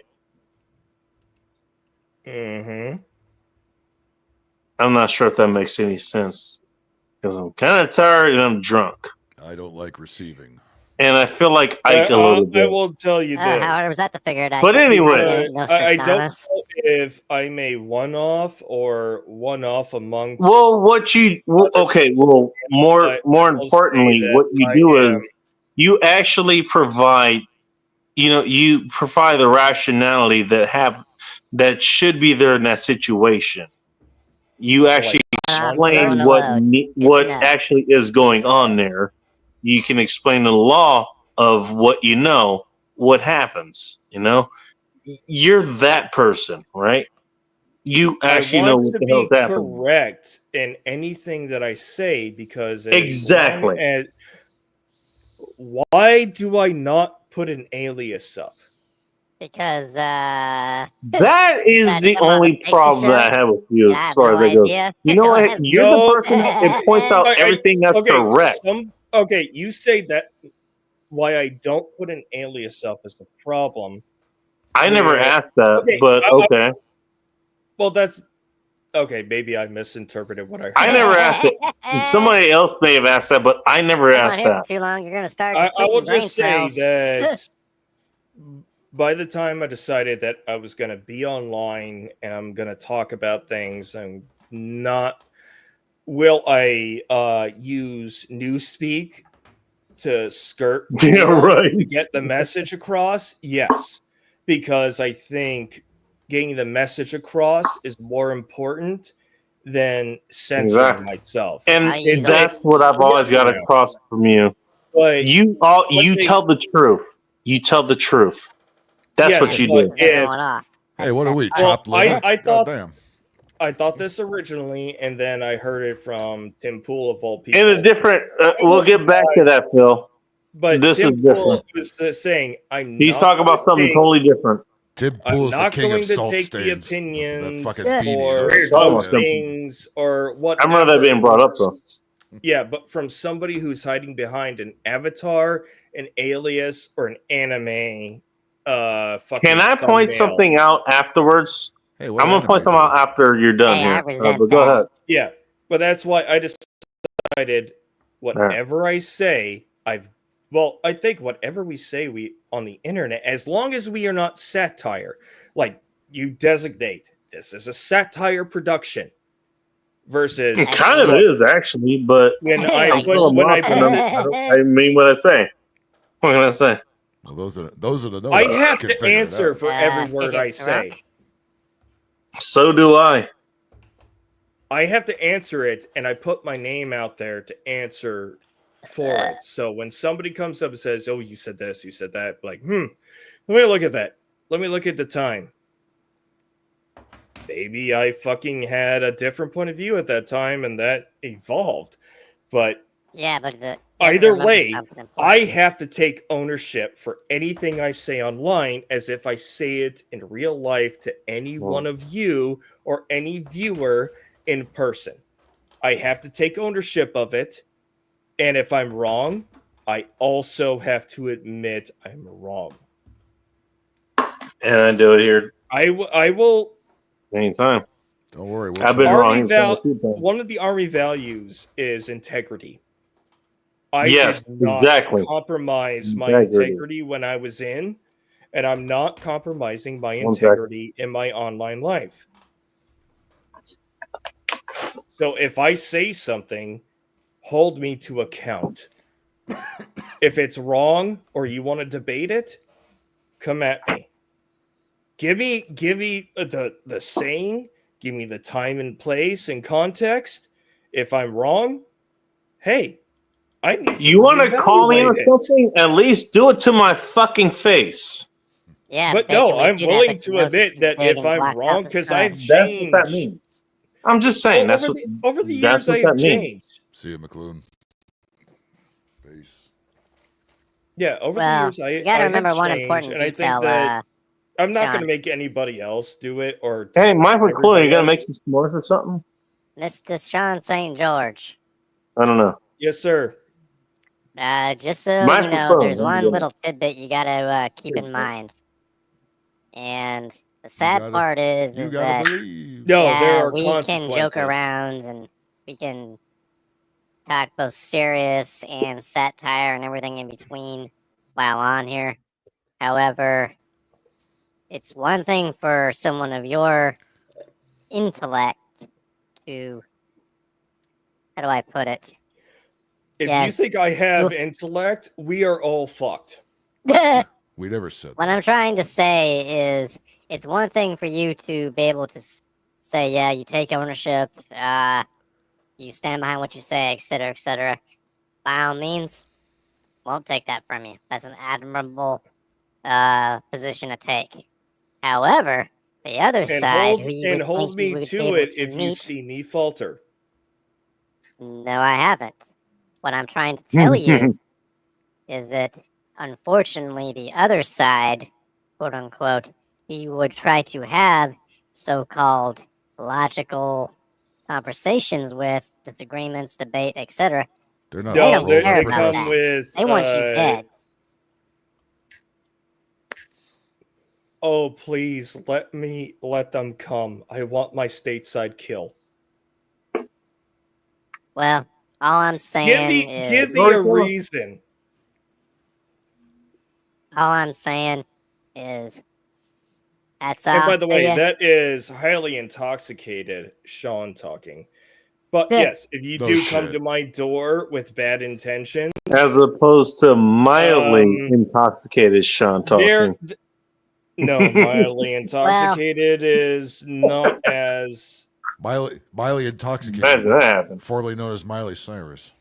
Mm-hmm. I'm not sure if that makes any sense because I'm kind of tired and I'm drunk. I don't like receiving. And I feel like Ike a little bit. I will tell you this. How hard was that to figure it out? But anyway, I don't know if I'm a one-off or one-off amongst. Well, what you okay? Well, more importantly, what you do is you actually provide. You provide the rationality that should be there in that situation. You actually explain what actually is going on there. You can explain the law of what you know, what happens. You're that person, right? You actually know what the hell's happening. Correct in anything that I say because exactly. Why do I not put an alias up? Because that is the only problem that I have with you as far as that goes. You know what? You're the person that points out everything that's correct. You say that why I don't put an alias up is the problem. I never asked that, but okay. Well, that's okay. Maybe I misinterpreted what I heard. I never asked it. Somebody else may have asked that, but I never asked that. Too long, you're gonna start. I will just say that by the time I decided that I was going to be online and I'm going to talk about things, will I use Newspeak to skirt to get the message across? Yes, because I think getting the message across is more important than censoring myself. And that's what I've always got across from you. But you tell the truth. You tell the truth. That's what you do. Hey, what are we? Chopped liver? I thought this originally, and then I heard it from Tim Pool of all people. In a different, we'll get back to that, Phil. But this Tim is different. Was saying he's talking about something totally different. Tim Pool is the king of salt stains. The opinions or things or what. I remember that being brought up though. Yeah, but from somebody who's hiding behind an avatar, an alias, or an anime. Can I point something out afterwards? Hey, I'm gonna point something out after you're done here. But go ahead. Yeah, but that's why I decided whatever I say, I think whatever we say on the internet, as long as we are not satire, like you designate this as a satire production versus it kind of is actually, but when I mean what I say. What can I say? Well, those are the notes. I have to answer for every word I say. So do I. I have to answer it, and I put my name out there to answer for it. So when somebody comes up and says, "Oh, you said this, you said that," like, let me look at that. Let me look at the time. Maybe I fucking had a different point of view at that time, and that evolved. But Yeah, but either way, I have to take ownership for anything I say online as if I say it in real life to any one of you or any viewer in person. I have to take ownership of it. And if I'm wrong, I also have to admit I'm wrong. And I do it here. I will. Anytime. Don't worry. I've been wrong. One of the Army values is integrity. I Yes, did not exactly. compromise my integrity when I was in, and I'm not compromising my integrity in my online life. So if I say something, hold me to account. If it's wrong or you want to debate it, come at me. Give me the saying, give me the time and place and context. If I'm wrong, hey, I need to You want to call me on reevaluate it. something? At least do it to my fucking face. Yeah, but no, I'm willing to admit that if I'm wrong, because I've changed. That's what that means. I'm just saying. Over the years, I have changed. See you, McLuhan. Peace. Yeah, over the years, I gotta remember have one changed, important and I detail, think that I'm not Sean. going to make anybody else do it. Or Hey, Michael McLuhan, you else. gonna make some s'mores or something? Mr. Sean St. George. I don't know. Yes, sir. Just so My you know, phone, there's I'm one gonna- little tidbit you gotta keep in mind. And the sad part is that believe. No, yeah, there are we can consequences. joke around and we can talk both serious and satire and everything in between while on here. However, it's one thing for someone of your intellect to, how do I put it? If you think I have intellect, we are all fucked. We never said What I'm trying to say is, it's one thing for you to be able to say, yeah, you take ownership, you stand behind what you say, etc., etc. By all means, won't take that from you. That's an admirable position to take. However, the other side, who you would hold think you me would be to able it to if you meet, see me falter. no, I haven't. What I'm trying to tell you is that, unfortunately, the other side, quote unquote, you would try to have so-called logical conversations with, disagreements, debate, etc. They're not. They don't they care about come that. with. They want you dead. Oh, please let them come. I want my stateside kill. Well, all I'm saying give me a reason. All I'm saying is, that's And by the way, that is highly intoxicated Sean talking. But yes, if you do come to my door with bad intentions, as opposed to mildly intoxicated Sean talking. No, mildly intoxicated is not as Miley intoxicated. That happened. Formerly known as Miley Cyrus.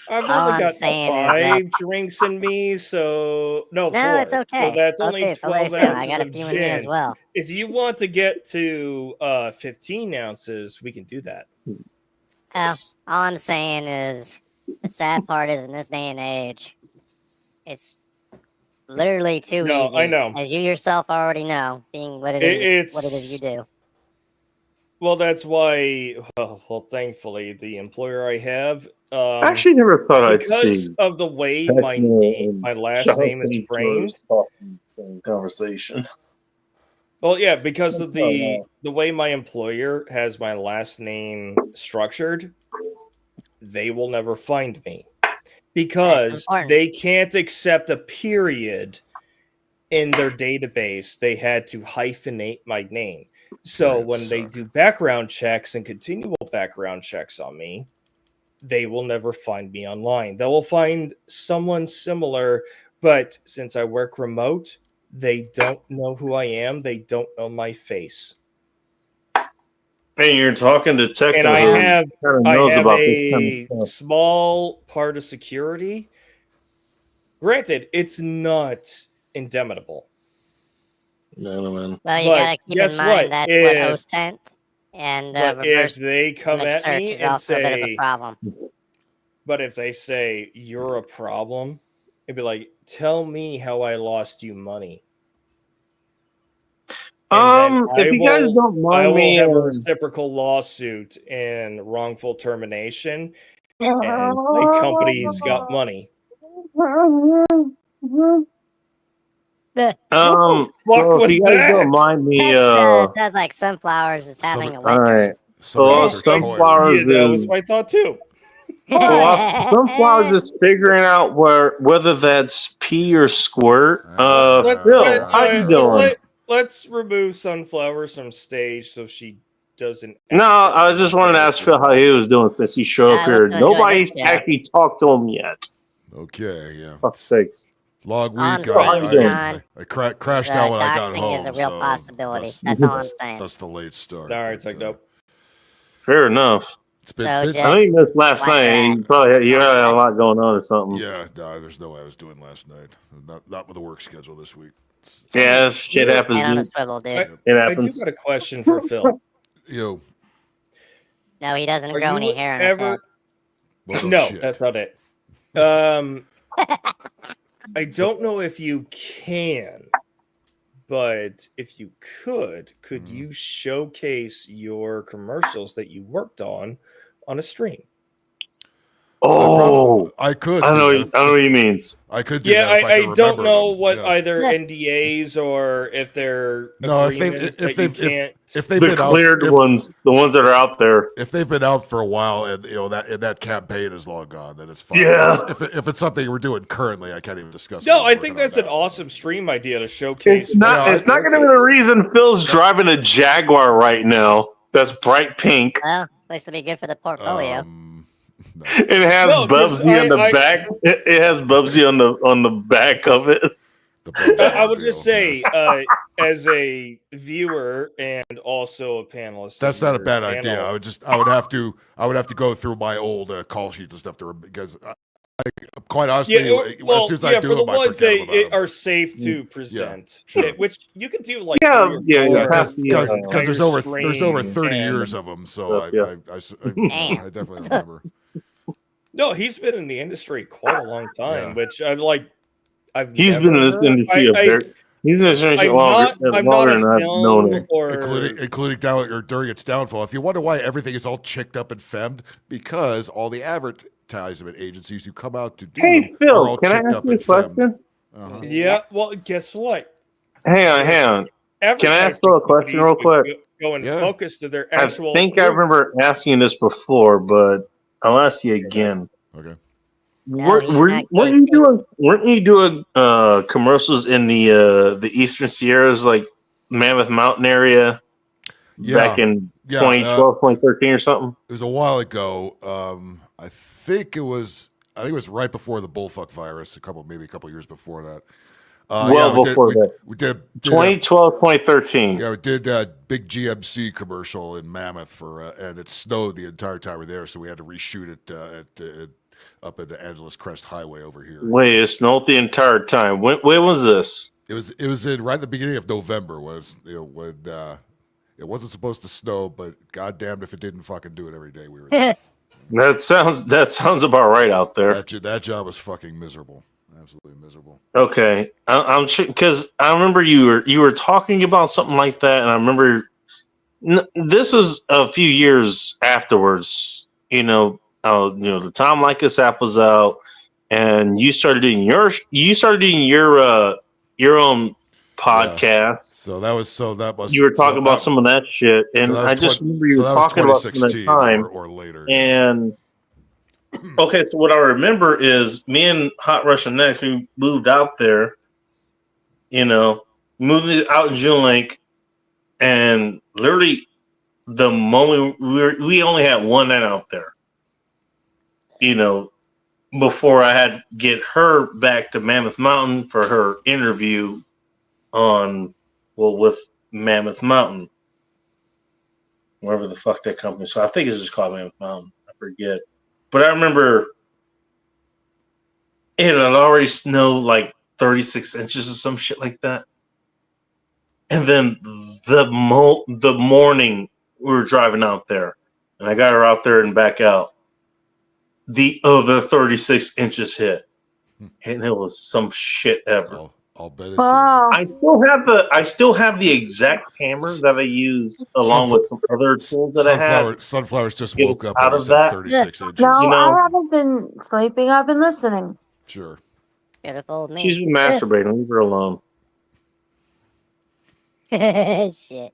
I've only got 5 drinks in me, so no, 4. It's okay. So that's only 12 ounces I got a of few in me as gin. well. If you want to get to 15 ounces, we can do that. Well, all I'm saying is, the sad part is, in this day and age, it's literally too easy. I know. As you yourself already know, being what it is you do. Well, that's why. Well, thankfully, the employer I have. I actually never thought I'd see. Because of the way my last name is framed. Same conversation. Well, yeah, because of the way my employer has my last name structured, they will never find me. Because they can't accept a period in their database. They had to hyphenate my name. So when they do background checks and continual background checks on me, they will never find me online. They will find someone similar, but since I work remote, they don't know who I am. They don't know my face. And you're talking to tech, and I have a small part of security. Granted, it's not indemitable. No, man. Well, you gotta keep in mind that's what OSTENT And but if they come at me and say, problem. But if they say you're a problem, it'd be like, tell me how I lost you money. If you guys don't mind me, have a reciprocal lawsuit and wrongful termination, and my company's got money. Well, if you guys don't mind me, sounds like Sunflowers is having a all right. So Sunflowers that was my thought too. Well, Sunflowers is figuring out whether that's pee or squirt. Phil, how you doing? Let's remove Sunflowers from stage so she doesn't. No, I just wanted to ask Phil how he was doing since he showed up here. Nobody's actually talked to him yet. Okay, yeah. Fuck's sakes. Long week. I crashed out when I got home. Is a real possibility. That's all I'm saying. That's the late start. All right, take note. Fair enough. I think that's last night. You probably you had a lot going on or something. Yeah, no, there's no way I was doing last night. Not with the work schedule this week. Yeah, shit happens. On swivel, dude. It happens. I do got a question for Phil. Yo. No, he doesn't grow any hair in his head. No, that's not it. I don't know if you can, but if you could you showcase your commercials that you worked on a stream? Oh, I could. I know what he means. I could do that. If I don't know them. what either NDAs or if they're if they've the been cleared out, ones, the ones that are out there. If they've been out for a while and that campaign is long gone, then it's fine. Yeah. If it's something we're doing currently, I can't even discuss. No, I think that's an awesome stream idea to showcase. It's not going to be the reason Phil's driving a Jaguar right now. That's bright pink. Well, at least it'll be good for the portfolio. No. It has Bubsy on the back. It has Bubsy on the back of it. I would just say, as a viewer and also a panelist, that's not a bad idea. I would have to go through my old call sheets and stuff because I quite honestly, as soon as I do for them, the ones that are safe to present, which you can do like because there's over 30 years of them, so I definitely remember. No, he's been in the industry quite a long time, which I'm like. He's been in this industry he's in this industry longer than I've known him. Including during its downfall. If you wonder why everything is all chicked up and femmed, because all the advertisement agencies who come out to do them Phil, are all can I chicked ask up you a and question? femmed. Yeah, well, guess what? Hang on. Can I ask Phil a question real quick? Go and focus to their actual. I think I remember asking this before, but I'll ask you again. Okay. Weren't you doing commercials in the Eastern Sierras, like Mammoth Mountain area, back in 2012, 2013 or something? It was a while ago. I think it was right before the bullfuck virus, maybe a couple years before that. Before that. We did 2012, 2013. Yeah, we did a big GMC commercial in Mammoth and it snowed the entire time we were there, so we had to reshoot it up at the Angeles Crest Highway over here. Wait, it snowed the entire time. When was this? It was in right at the beginning of November. When it wasn't supposed to snow, but goddamn if it didn't fucking do it every day we were there. That sounds about right out there. That job was fucking miserable. Absolutely miserable. Okay, I'm sure because I remember you were talking about something like that, and I remember this was a few years afterwards. The Tom Likas app was out, and you started doing your own podcast. Yeah. So that was you were talking about some of that shit, and I just remember you were talking about some of that time or later. And okay, so what I remember is me and Hot Russian Next, we moved out there, moved out in June Lake, and literally the moment we only had one night out there, before I had to get her back to Mammoth Mountain for her interview with Mammoth Mountain, wherever the fuck that company. So I think it's just called Mammoth Mountain. I forget. But I remember it had already snowed like 36 inches or some shit like that. And then the morning were driving out there, and I got her out there and back out. The other 36 inches hit, and it was some shit ever. I'll bet it Wow. I still have the exact hammer that I use along with some other tools that I had. Sunflowers just woke up out when of you said that. 36 inches. No, You know- I haven't been sleeping. I've been listening. Sure. Beautiful me. She's been masturbating. Leave her alone. Shit.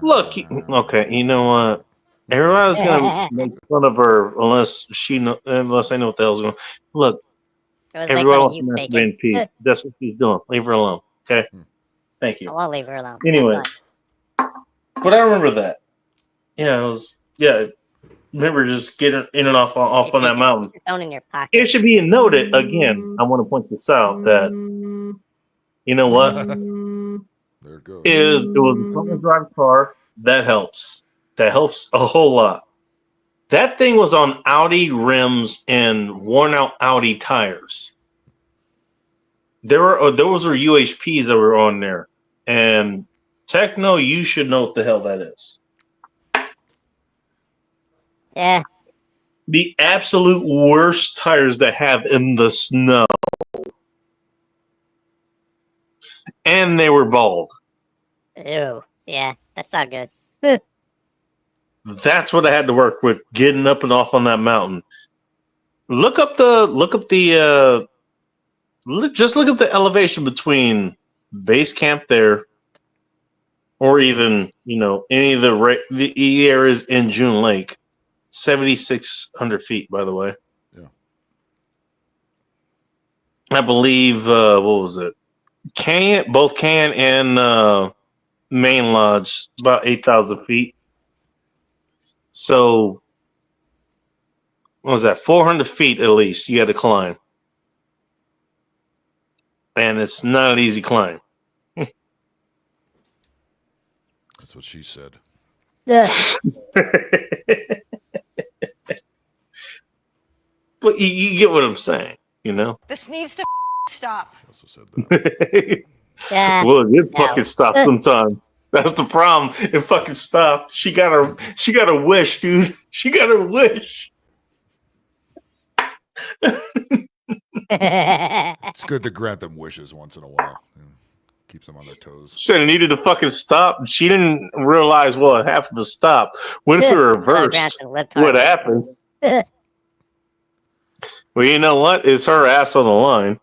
Look, okay, you know what? Everybody's gonna make fun of her unless I know what the hell's going on. Look, It was everyone wants you, to masturbate Bacon. in peace. That's what she's doing. Leave her alone. Okay? Thank I you. won't leave her alone. Anyways. But I remember that. Yeah, remember just getting in and off on that mountain. Put your phone in your pocket. It should be noted again. I want to point this out that you know what? There it goes. It was a front-wheel drive car. That helps. That helps a whole lot. That thing was on Audi rims and worn-out Audi tires. Those were UHPs that were on there, and Techno, you should know what the hell that is. Yeah. The absolute worst tires to have in the snow. And they were bald. Ew. Yeah, that's not good. That's what I had to work with getting up and off on that mountain. Just look up the elevation between base camp there, or even any of the areas in June Lake. 7,600 feet, by the way. Yeah. I believe what was it? Both Canyon and Main Lodge about 8,000 feet. So what was that? 400 feet at least you had to climb, and it's not an easy climb. That's what she said. Yeah. But you get what I'm saying, This needs to stop. She also said that. Yeah. Well, it fucking stopped sometimes. That's the problem. It fucking stopped. She got a wish, dude. She got a wish. It's good to grant them wishes once in a while. Keeps them on their toes. She needed to fucking stop. She didn't realize what happened to stop. What if it reversed? What happens? Well, you know what? It's her ass on the line.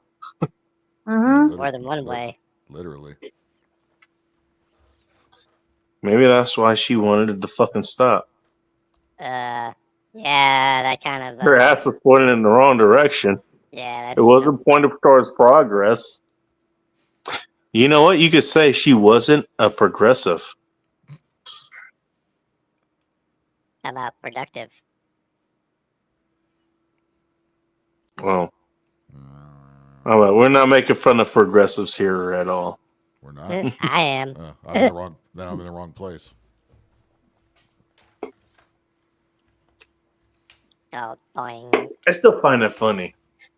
Mm-hmm. More than one way. Literally. Maybe that's why she wanted it to fucking stop. Yeah, that kind of. Her ass was pointing in the wrong direction. Yeah, it wasn't pointed towards progress. You know what? You could say she wasn't a progressive. How about productive? Well, all right, we're not making fun of progressives here at all. We're not. I am. I'm in the wrong. Then I'm in the wrong place. Oh, boing. I still find that funny.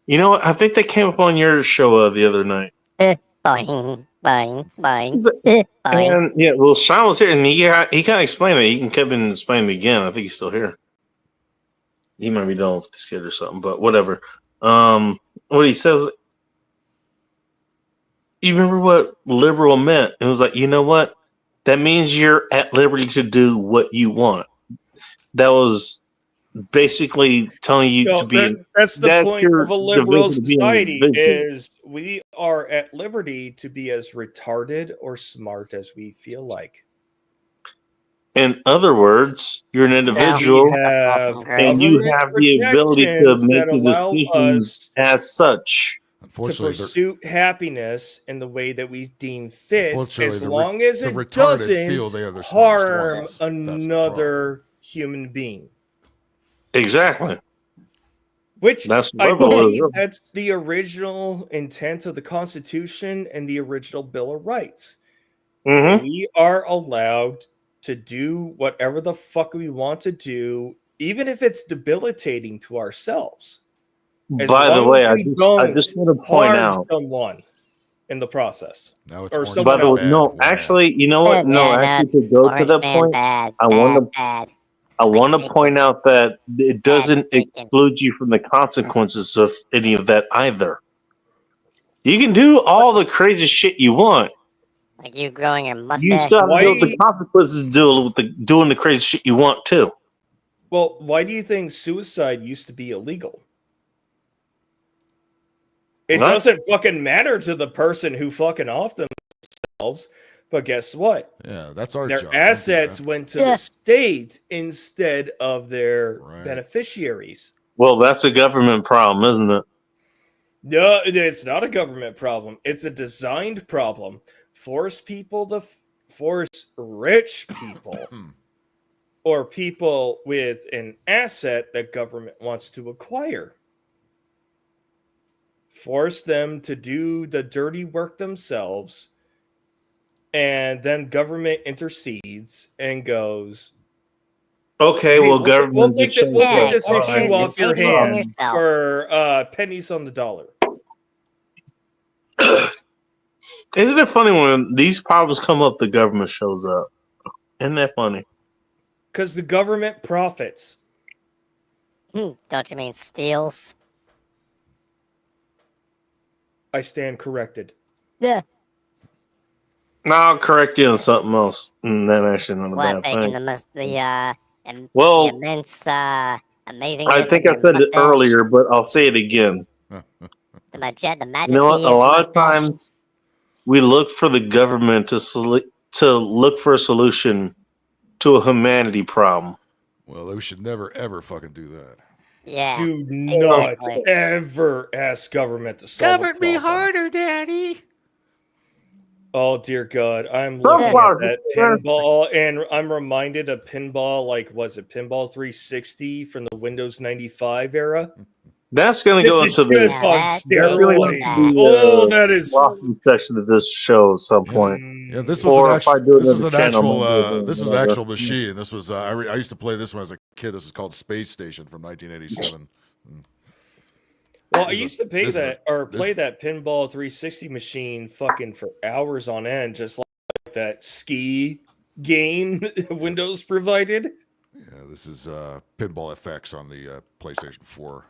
You know what? I think they came up on your show the other night. Boing, boing, boing. And yeah, well, Sean was here, and he kind of explained it. He can come in and explain it again. I think he's still here. He might be done with this kid or something, but whatever. What he says. You remember what liberal meant? It was like, you know what? That means you're at liberty to do what you want. That was basically telling you to be. That's the point of a liberal society is we are at liberty to be as retarded or smart as we feel like. In other words, you're an individual, and you have the ability to make the decisions as such. To pursue happiness in the way that we deem fit, as long as it doesn't harm another human being. Exactly. Which I believe that's the original intent of the Constitution and the original Bill of Rights. Mm-hmm. We are allowed to do whatever the fuck we want to do, even if it's debilitating to ourselves. By the way, I just want to point out someone. in the process. No, it's or orange someone man else. bad. No, Wow. actually, you know what? No, actually, to go to that point, I want to point out that it doesn't exclude you from the consequences of any of that either. You can do all the crazy shit you want. Like you growing your mustache. You still have to deal with the consequences, doing the crazy shit you want too. Well, why do you think suicide used to be illegal? It doesn't fucking matter to the person who fucking off themselves, but guess what? Yeah, that's our Their job. assets went to the state instead of their beneficiaries. Well, that's a government problem, isn't it? No, it's not a government problem. It's a designed problem. Force rich people or people with an asset that government wants to acquire. Force them to do the dirty work themselves, and then government intercedes and goes, okay, hey, well, we'll government take this issue off your hand for pennies on the dollar. Isn't it funny when these problems come up, the government shows up? Isn't that funny? Because the government profits. Don't you mean steals? I stand corrected. Yeah. No, I'll correct you on something else. That actually not a bad thing. The immense, amazing. I think I said it earlier, but I'll say it again. The majesty. You know what? A lot of times we look for the government to look for a solution to a humanity problem. Well, we should never ever fucking do that. Yeah. Do not ever ask government to solve Govern me harder, Daddy. Oh dear God, I'm looking at that pinball, and I'm reminded of pinball. Like, was it Pinball 360 from the Windows 95 era? That's going to go into the that is walking section of this show at some point. Yeah, this was an actual machine. This was I used to play this when I was a kid. This was called Space Station from 1987. Well, I used to play that Pinball 360 machine fucking for hours on end, just like that ski game Windows provided. Yeah, this is Pinball FX on the PlayStation 4.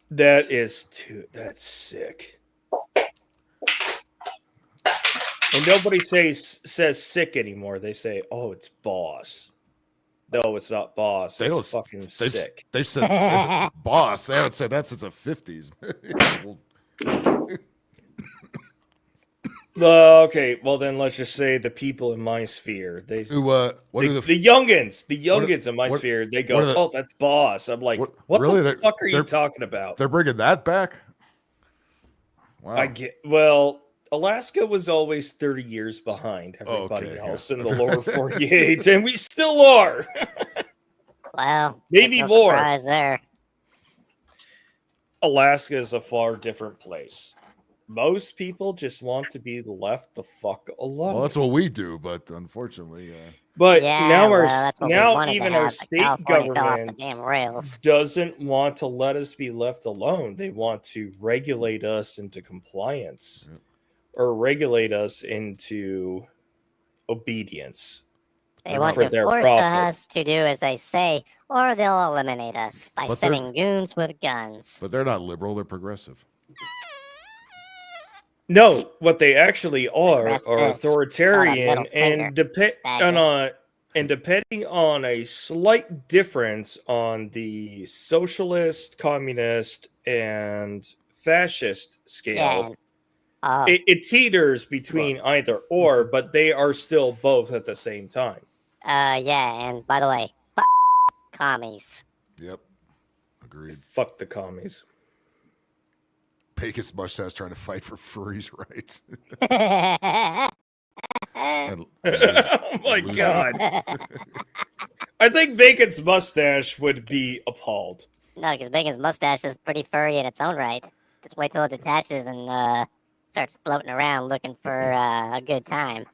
That's sick. And nobody says sick anymore. They say, "Oh, it's boss." No, it's not boss. They don't fucking they've, sick. They've said boss. They haven't said that since the 50s. Okay, well then let's just say the people in my sphere. The youngins in my sphere. They go, "Oh, that's boss." I'm like, "What really? The fuck are you talking about?" They're bringing that back. Wow. Alaska was always 30 years behind everybody else in the lower 48, and we still are. Well, maybe no more. Surprise there. Alaska is a far different place. Most people just want to be left the fuck alone. Well, that's what we do, but unfortunately, but yeah, now even our state government doesn't want to let us be left alone. They want to regulate us into compliance. Yep. Or regulate us into obedience. They want to force us to do as they say, or they'll eliminate us by sending goons with guns. But they're not liberal; they're progressive. No, what they actually are authoritarian, and depending on a slight difference on the socialist, communist, and fascist scale. Yeah. It teeters between either or, but they are still both at the same time. Yeah, and by the way, commies. Yep, agreed. Fuck the commies. Bacon's mustache trying to fight for furries' rights. Oh my God. I think Bacon's mustache would be appalled. No, because Bacon's mustache is pretty furry in its own right. Just wait till it detaches and starts floating around looking for a good time.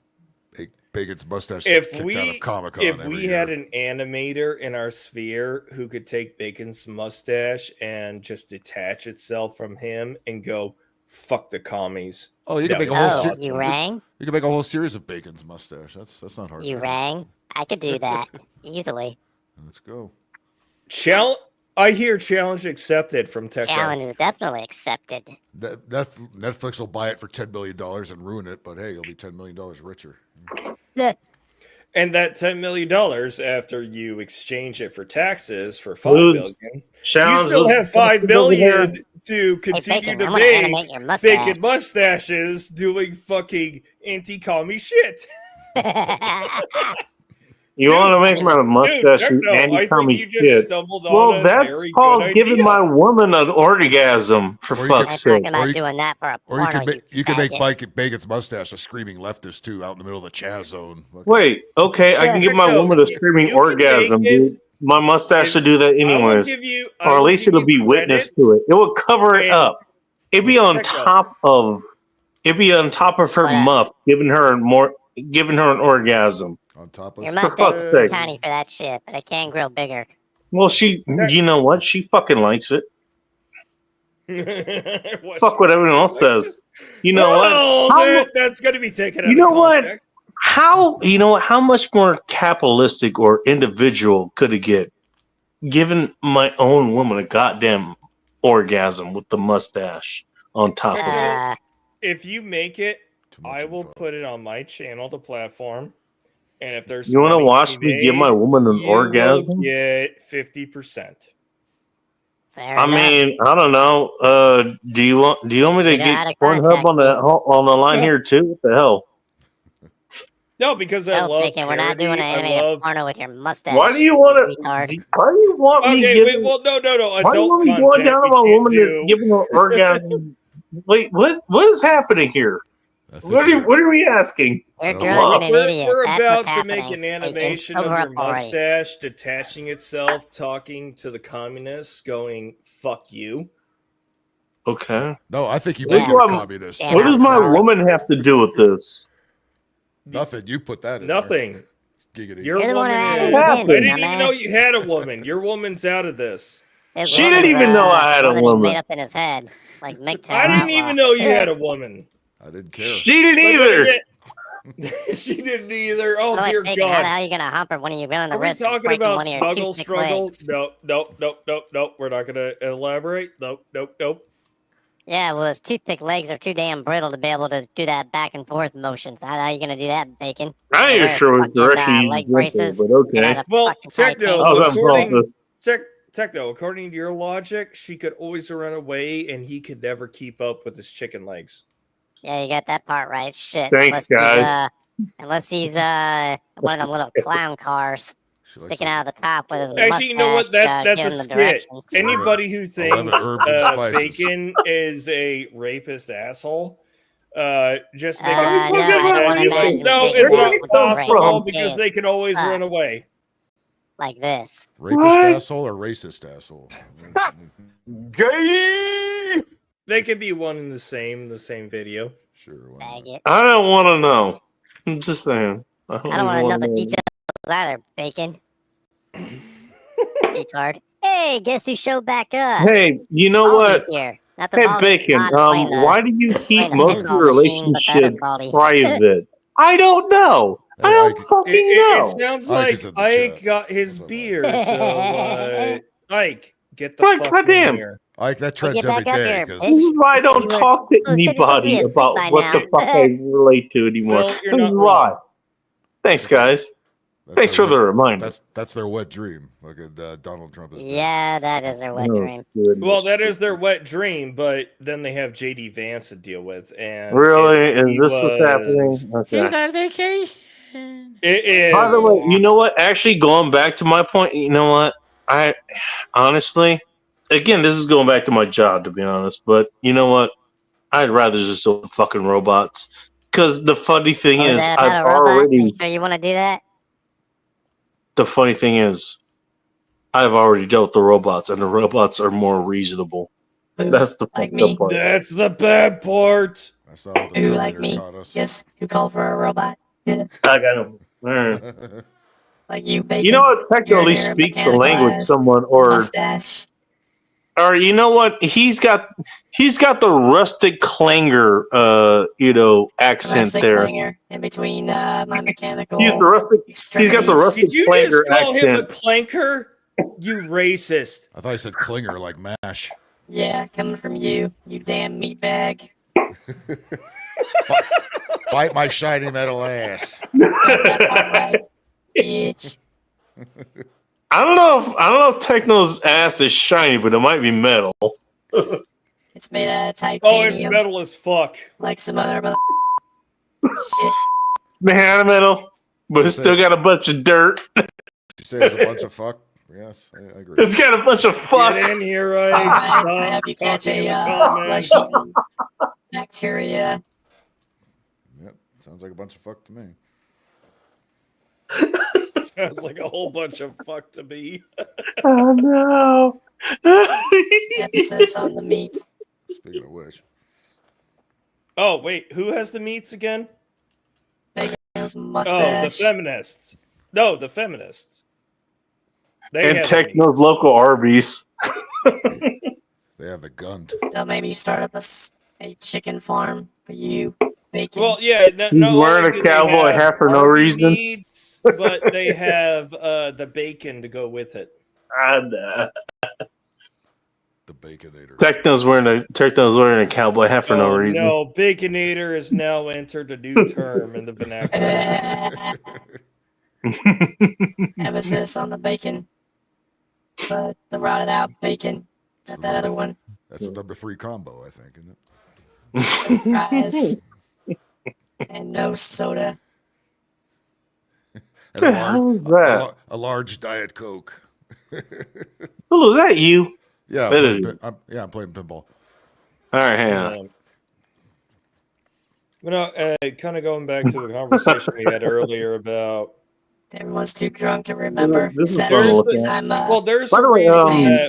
Bacon's mustache If gets kicked out of Comic-Con if every we year. had an animator in our sphere who could take Bacon's mustache and just detach itself from him and go, fuck the commies. Oh, you can make a whole you rang? You can make a whole series of Bacon's mustache. That's not hard. You rang? I could do that easily. Let's go. I hear challenge accepted from Tech. Challenge is definitely accepted. Netflix will buy it for $10 million and ruin it, but hey, you'll be $10 million richer. And that $10 million, after you exchange it for taxes for $5 million, you still have $5 million to continue to make Bacon mustaches doing fucking anti-commie shit. You want to make my mustache anti-commie shit? Well, that's called giving my woman an orgasm, for fuck's sake. I'm not doing that for a porno, you can make Bacon's mustache a screaming leftist, too, out in the middle of the Chaz zone. Wait, okay, I can give my woman a screaming orgasm, dude. My mustache should do that anyways. Or at least it'll be witness to it. It will cover it up. It'd be on top of her muff, giving her an orgasm. On top of your mustache is too tiny for that shit, but it can grow bigger. Well, you know what? She fucking likes it. Fuck what everyone else says. You know what? That's going to be taken out You know of what? context. How much more capitalistic or individual could it get? Giving my own woman a goddamn orgasm with the mustache on top of it. If you make it, I will put it on my channel, the platform. And if there's you want to watch me give my woman an orgasm, get 50%. I mean, I don't know. Do you want me to get Pornhub on the line here too? What the hell? No, because I love. We're not doing an animated porno with your mustache. Why do you want to? Why do you want me? Okay, no. Why do you want me going down to my woman and giving her orgasm? Wait, what is happening here? What are we asking? We're about to make an animation of your mustache detaching itself, talking to the communists, going "fuck you." Okay. No, I think you make it a communist. What does my woman have to do with this? Nothing. You put that in. Nothing. Giggity. Your woman. I didn't even know you had a woman. Your woman's out of this. She didn't even know I had a woman. Made up in his head, like I didn't even know you had a woman. I didn't care. She didn't either. She didn't either. Oh, dear God. How the hell are you going to hump her when you run on the wrist? Are we talking about struggle? Nope. We're not going to elaborate. Nope. Yeah, well, his toothpick legs are too damn brittle to be able to do that back and forth motion. So how are you going to do that, Bacon? I ain't sure what direction leg braces. But okay. Well, Techno, according to your logic, she could always run away and he could never keep up with his chicken legs. Yeah, you got that part right. Shit. Thanks, guys. Unless he's one of them little clown cars sticking out of the top with his mustache. Actually, you know what? That's a skit. Anybody who thinks Bacon is a rapist asshole, just make a no, it's not possible because they can always run away. Like this. Rapist asshole or racist asshole? Gay! They could be one in the same video. Sure. I don't want to know. I'm just saying. I don't want to know the details either, Bacon. Retard. Hey, guess who showed back up? Hey, you know what? Here. Hey, Bacon, why do you keep most of your relationships private? I don't know. I don't fucking know. It sounds like Ike got his beer, so Ike, get the fuck in here. Ike, that trends every day. This is why I don't talk to anybody about what the fuck I relate to anymore. This is why. Thanks, guys. Thanks for the reminder. That's their wet dream. Look at Donald Trump. Yeah, that is their wet dream. Well, that is their wet dream, but then they have JD Vance to deal with. And really, is this what's happening? Okay. He's on vacation. It is. By the way, you know what? Actually, going back to my point, you know what? I honestly, again, this is going back to my job, to be honest. But you know what? I'd rather just do fucking robots. Because the funny thing is, I've already. Sure you want to do that? The funny thing is, I've already dealt with the robots, and the robots are more reasonable. That's the like me. That's the bad part. That's not what the Who like me? taught us. Yes, you call for a robot. I got him. All right. Like you, Bacon. You know what? Techno at least speaks the language someone mustache. or you know what? He's got the rustic clanger accent there. Clanger in between my mechanical. He's got the rustic Did you clanger just call him a accent. clanker? You racist. I thought I said clinger like mash. Yeah, coming from you, you damn meatbag. Bite my shiny metal ass. Bitch. I don't know if Techno's ass is shiny, but it might be metal. It's made out of titanium. Oh, it's metal as fuck. Like some other shit. Man, metal, but it's still got a bunch of dirt. You say it's a bunch of fuck? Yes, I agree. It's got a bunch of fuck. Get in here, right? I have you catch a flesh-eating bacteria. Yep, sounds like a bunch of fuck to me. Sounds like a whole bunch of fuck to me. Oh no! Emphasis on the meat. Speaking of which. Oh wait, who has the meats again? Bacon's Oh, the mustache. feminists. No, the feminists. They And have Techno's local Arby's. They have the gun. They'll maybe start up a chicken farm for you, Bacon. Well, yeah. He's wearing a cowboy hat for no reason. Meats, but they have the bacon to go with it. The Baconator. Techno's wearing a cowboy hat for no reason. No, Baconator has now entered a new term in the vernacular. Emphasis on the bacon. But the rotted out bacon. Not that other one. That's a number 3 combo, I think, isn't it? Fries. And no soda. And a large Diet Coke. Oh, is that you? Yeah, I'm playing pinball. All right, hang on. Kind of going back to the conversation we had earlier about everyone's too drunk to remember. There's a reason that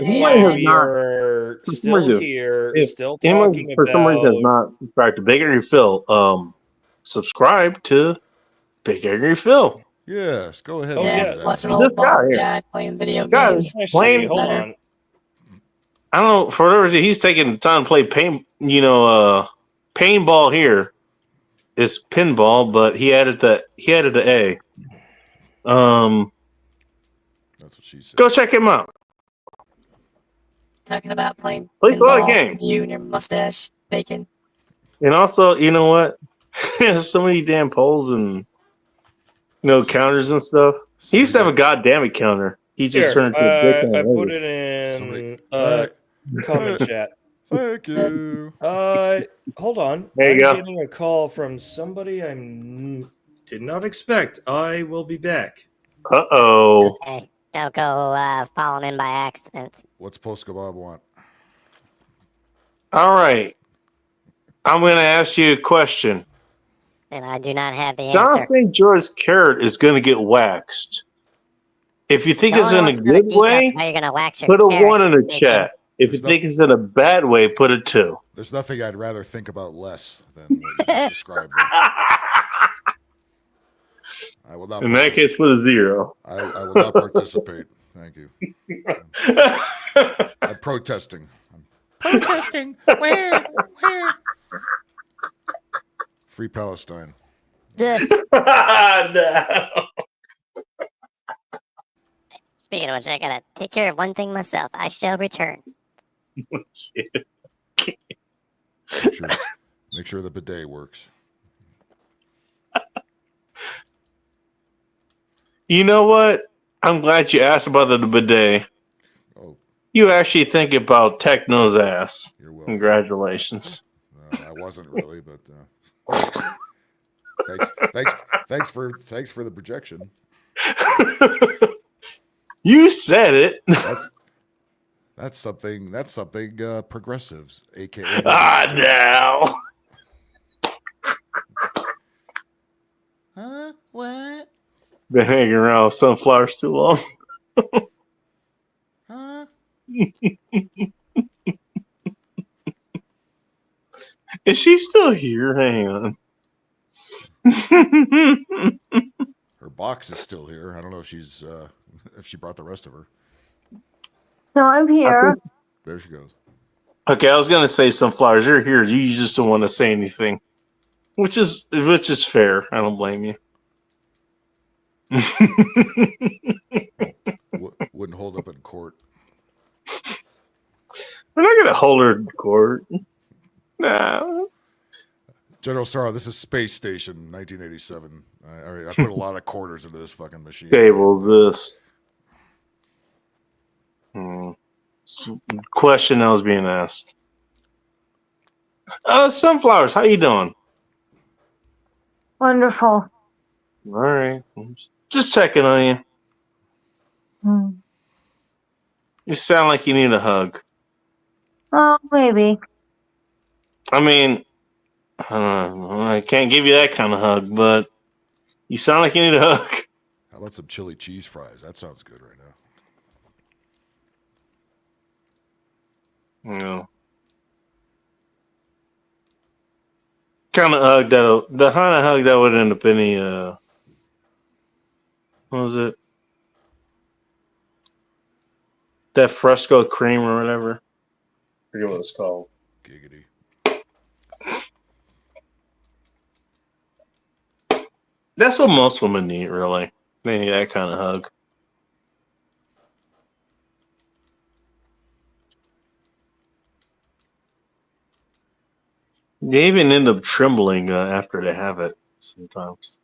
we are still here, still talking for some reason has about. not subscribed to Big Angry Phil. Subscribe to Big Angry Phil. Yes, go ahead. Watching an old guy playing video games. Hold on. I don't know, for whatever reason, he's taking the time to play paintball here. It's pinball, but he added the A. That's what she said. Go check him out. Talking about playing Play pinball game. with you and your mustache, Bacon. And also, you know what? There's so many damn polls and counters and stuff. He used to have a goddamn it counter. He just turned into a dick. I put it in comment chat. Thank you. Hold on. There you go. Getting a call from somebody I did not expect. I will be back. Uh-oh. Hey, don't go falling in by accident. What's Post Kebab want? All right. I'm going to ask you a question. And I do not have the John answer. St. George's carrot is going to get waxed. If you think No it's one in a wants to know the good details way, of how you're gonna wax your put a carrot, 1 in the Bacon. chat. If you think it's in a bad way, put a 2. There's nothing I'd rather think about less than what you just described. I will not. In that case, put a 0. I will not participate. Thank you. I'm protesting. Protesting? Where? Free Palestine. No. Speaking of which, I gotta take care of one thing myself. I shall return. Make sure the bidet works. You know what? I'm glad you asked about the bidet. Oh. You actually think about Techno's ass. You're welcome. Congratulations. I wasn't really, but thanks for the projection. You said it. That's something progressives, aka now. Huh? What? Been hanging around with sunflowers too long. Huh? Is she still here? Hang on. Her box is still here. I don't know if she's if she brought the rest of her. No, I'm here. There she goes. Okay, I was gonna say Sunflowers. You're here. You just don't want to say anything, which is fair. I don't blame you. Wouldn't hold up in court. We're not gonna hold her in court. No. General Sorrow, this is Space Station, 1987. I put a lot of quarters into this fucking machine. Tables this. Question I was being asked. Sunflowers, how you doing? Wonderful. All right. Just checking on you. You sound like you need a hug. Oh, maybe. I mean, I can't give you that kind of hug, but you sound like you need a hug. How about some chili cheese fries? That sounds good right now. No. Kind of hug the kind of hug that would end up any what was it? That fresco cream or whatever. I forget what it's called. Giggity. That's what most women need, really. They need that kind of hug. They even end up trembling after they have it sometimes.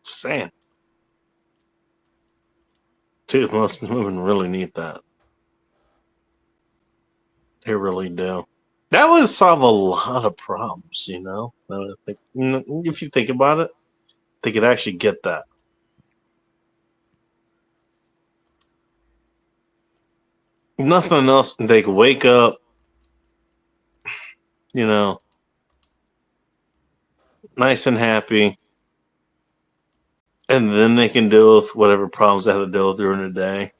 Just saying. Dude, most women really need that. They really do. That would solve a lot of problems, you know? If you think about it, they could actually get that. Nothing else. They could wake up, you know, nice and happy, and then they can deal with whatever problems they have to deal with during the day,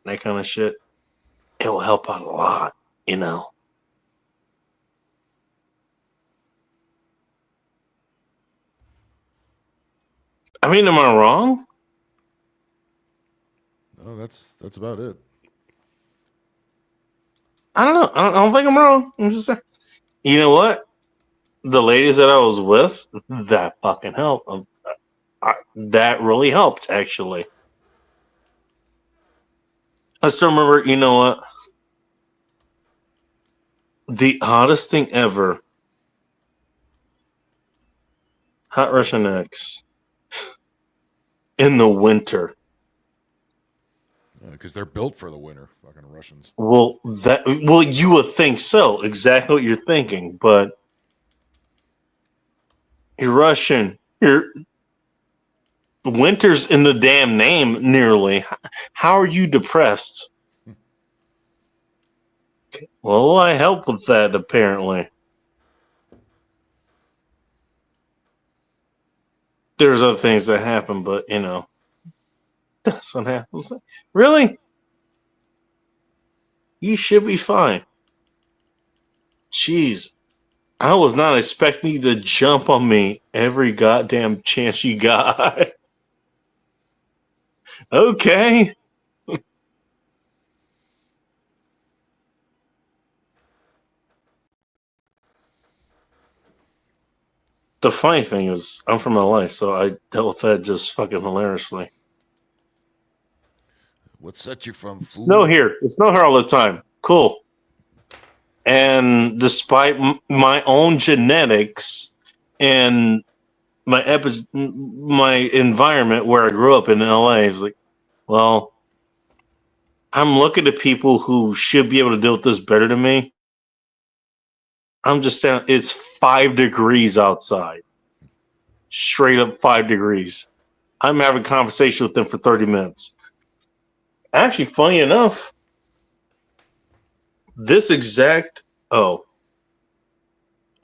that kind of shit. It will help out a lot, you know. I mean, am I wrong? No, that's about it. I don't know. I don't think I'm wrong. I'm just saying. You know what? The ladies that I was with, that fucking helped. That really helped, actually. I still remember, you know what? The hottest thing ever. Hot Russian X. In the winter. Because they're built for the winter, fucking Russians. Well, you would think so. Exactly what you're thinking, but you're Russian. Winter's in the damn name, nearly. How are you depressed? Well, I help with that, apparently. There's other things that happen, but, you know, that's what happens. Really? You should be fine. Jeez. I was not expecting you to jump on me every goddamn chance you got. Okay. The funny thing is, I'm from LA, so I dealt with that just fucking hilariously. What set you from food? Snow here. It's snow here all the time. Cool. And despite my own genetics and my environment where I grew up in LA, it's like, well, I'm looking at people who should be able to deal with this better than me. I'm just saying, it's 5 degrees outside. Straight up 5 degrees. I'm having a conversation with them for 30 minutes. Actually, funny enough, this exact... Oh,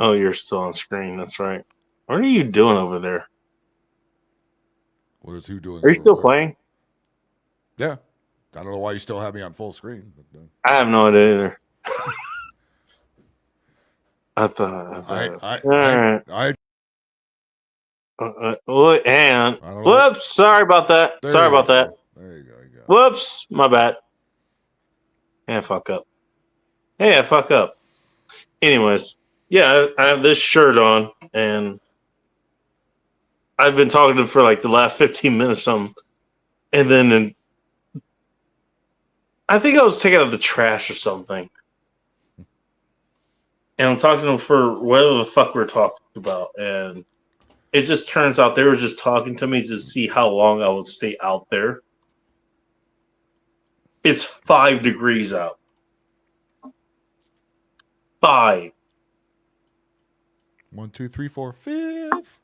you're still on screen. That's right. What are you doing over there? What is who doing? Are you still playing? Yeah. I don't know why you still have me on full screen. But, I have no idea either. I thought. I And whoops, sorry about that. Sorry about that. There you go. Whoops, my bad. Yeah, fuck up. Hey, I fuck up. Anyways, yeah, I have this shirt on, and I've been talking to him for like the last 15 minutes or something. And then I think I was taking out the trash or something. And I'm talking to them for whatever the fuck we're talking about. And it just turns out they were just talking to me to see how long I would stay out there. It's 5 degrees out. 5. 1, 2, 3, 4, 5.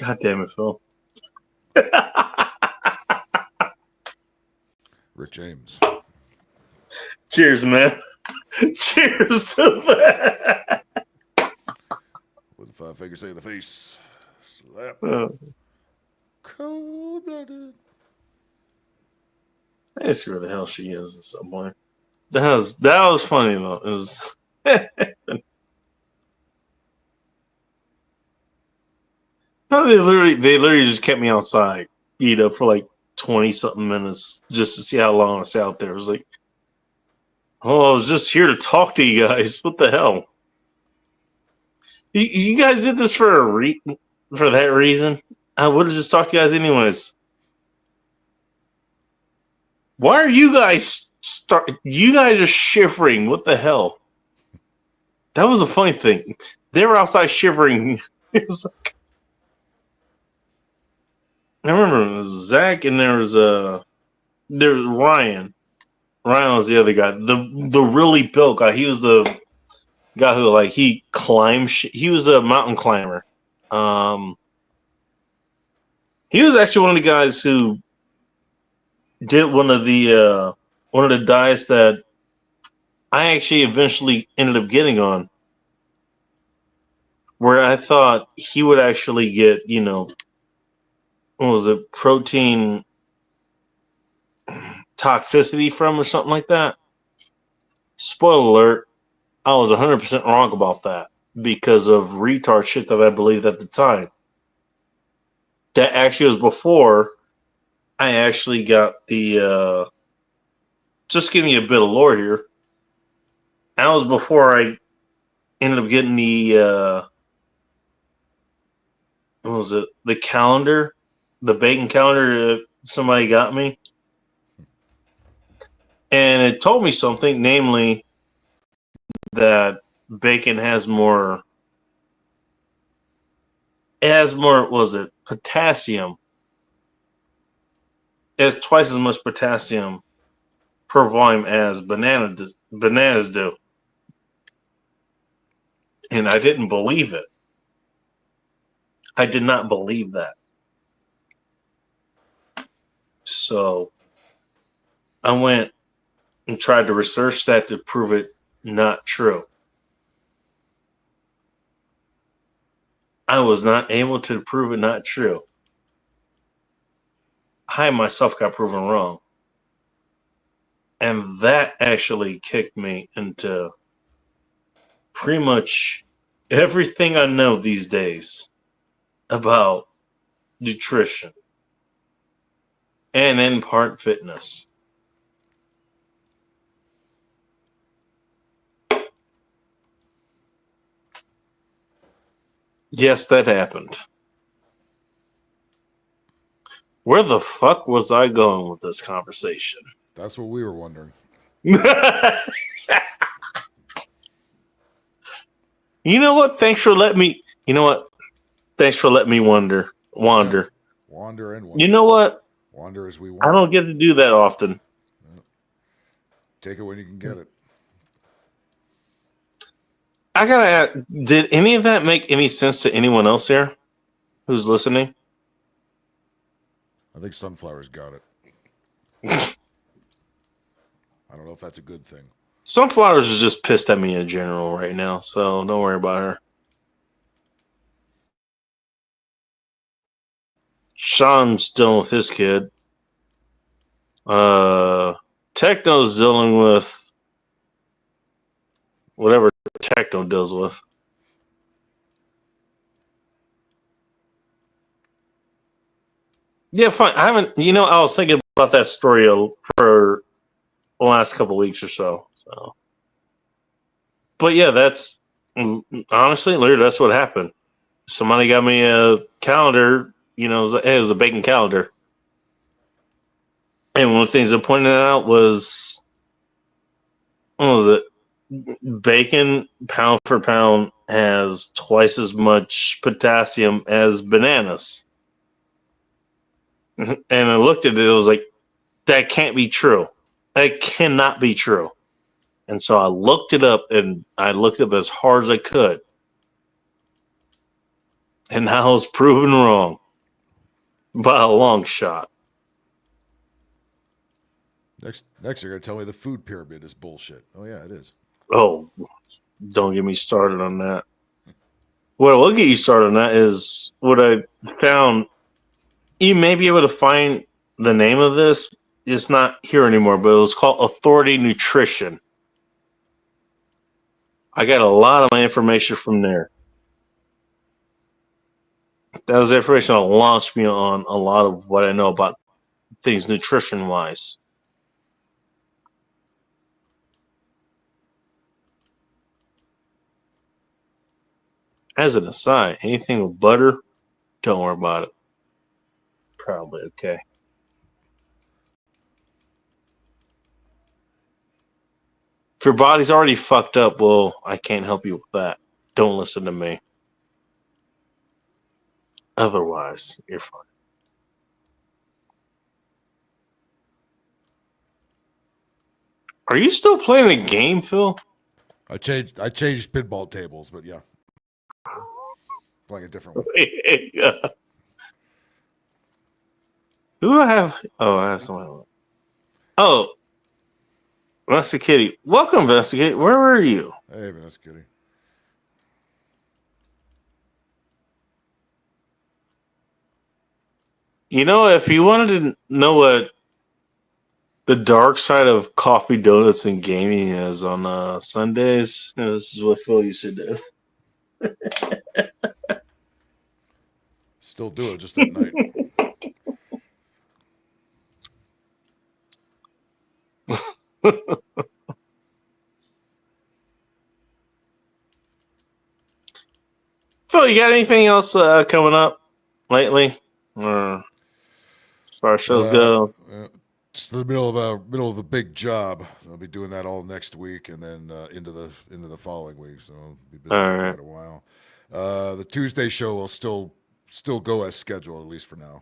God damn it, Phil. Rick James. Cheers, man. Cheers to that. With the 5 fingers in the face. Slap. Cold-blooded. I see where the hell she is at some point. That was funny though. It was no, they literally just kept me outside, beat up for like 20 something minutes just to see how long I was out there. It was like, oh, I was just here to talk to you guys. What the hell? You guys did this for for that reason? I would have just talked to you guys anyways. Why are you guys You guys are shivering. What the hell? That was a funny thing. They were outside shivering. It was like, I remember it was Zach and there was Ryan. Ryan was the other guy. The really built guy. He was the guy who he climbed. He was a mountain climber. He was actually one of the guys who did one of the diets that I actually eventually ended up getting on, where I thought he would actually get, what was it, protein toxicity from or something like that. Spoiler alert, I was 100% wrong about that because of retard shit that I believed at the time. That actually was before I actually got the just give me a bit of lore here. That was before I ended up getting the what was it? The calendar, the bacon calendar somebody got me. And it told me something, namely that bacon has more what was it? Potassium. It has twice as much potassium per volume as bananas do. And I didn't believe it. I did not believe that. So I went and tried to research that to prove it not true. I was not able to prove it not true. I myself got proven wrong. And that actually kicked me into pretty much everything I know these days about nutrition and in part fitness. Yes, that happened. Where the fuck was I going with this conversation? That's what we were wondering. You know what? Thanks for letting me. You know what? Thanks for letting me wander. Yeah. Wander and wander. You know what? Wander as we want. I don't get to do that often. Yeah. Take it when you can get it. I gotta ask, did any of that make any sense to anyone else here who's listening? I think Sunflower's got it. I don't know if that's a good thing. Sunflowers is just pissed at me in general right now, so don't worry about her. Sean's dealing with his kid. Techno's dealing with whatever Techno deals with. Yeah, fine. I haven't. I was thinking about that story for the last couple weeks or so. But yeah, that's honestly, Larry, that's what happened. Somebody got me a calendar. It was a bacon calendar, and one of the things I pointed out was, what was it? Bacon pound for pound has twice as much potassium as bananas. And I looked at it, it was like, that can't be true. That cannot be true. And so I looked it up, and I looked up as hard as I could. And I was proven wrong by a long shot. Next, you're gonna tell me the food pyramid is bullshit. Oh yeah, it is. Oh, don't get me started on that. What will get you started on that is what I found. You may be able to find the name of this. It's not here anymore, but it was called Authority Nutrition. I got a lot of my information from there. That was the information that launched me on a lot of what I know about things nutrition-wise. As an aside, anything with butter, don't worry about it. Probably okay. If your body's already fucked up, well, I can't help you with that. Don't listen to me. Otherwise, you're fine. Are you still playing a game, Phil? I changed pinball tables, but yeah. Playing a different one. Yeah. Who do I have? Oh, that's the one. Oh, Vanessa Kitty. Welcome, Vanessa Kitty. Where were you? Hey, Vanessa Kitty. If you wanted to know what the dark side of coffee, donuts, and gaming is on Sundays, this is what Phil used to do. Still do it, just at night. Phil, you got anything else coming up lately? As far as shows go? It's the middle of a big job. I'll be doing that all next week, and then into the following week. So I'll be busy for quite a while. The Tuesday show will still go as scheduled, at least for now.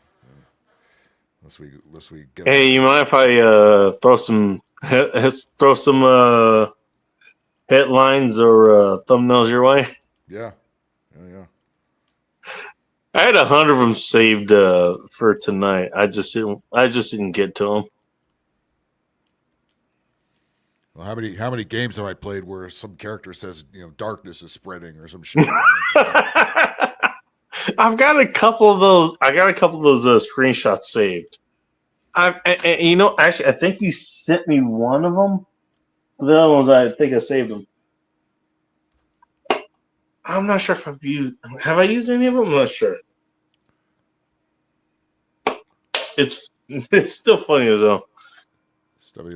Unless we get. Hey, you mind if I throw some headlines or thumbnails your way? Yeah. I had 100 of them saved for tonight. I just didn't get to them. Well, how many games have I played where some character says darkness is spreading or some shit? I've got a couple of those. I got a couple of those screenshots saved. Actually, I think you sent me one of them. The other ones, I think I saved them. I'm not sure if have I used any of them? I'm not sure. It's still funny as hell.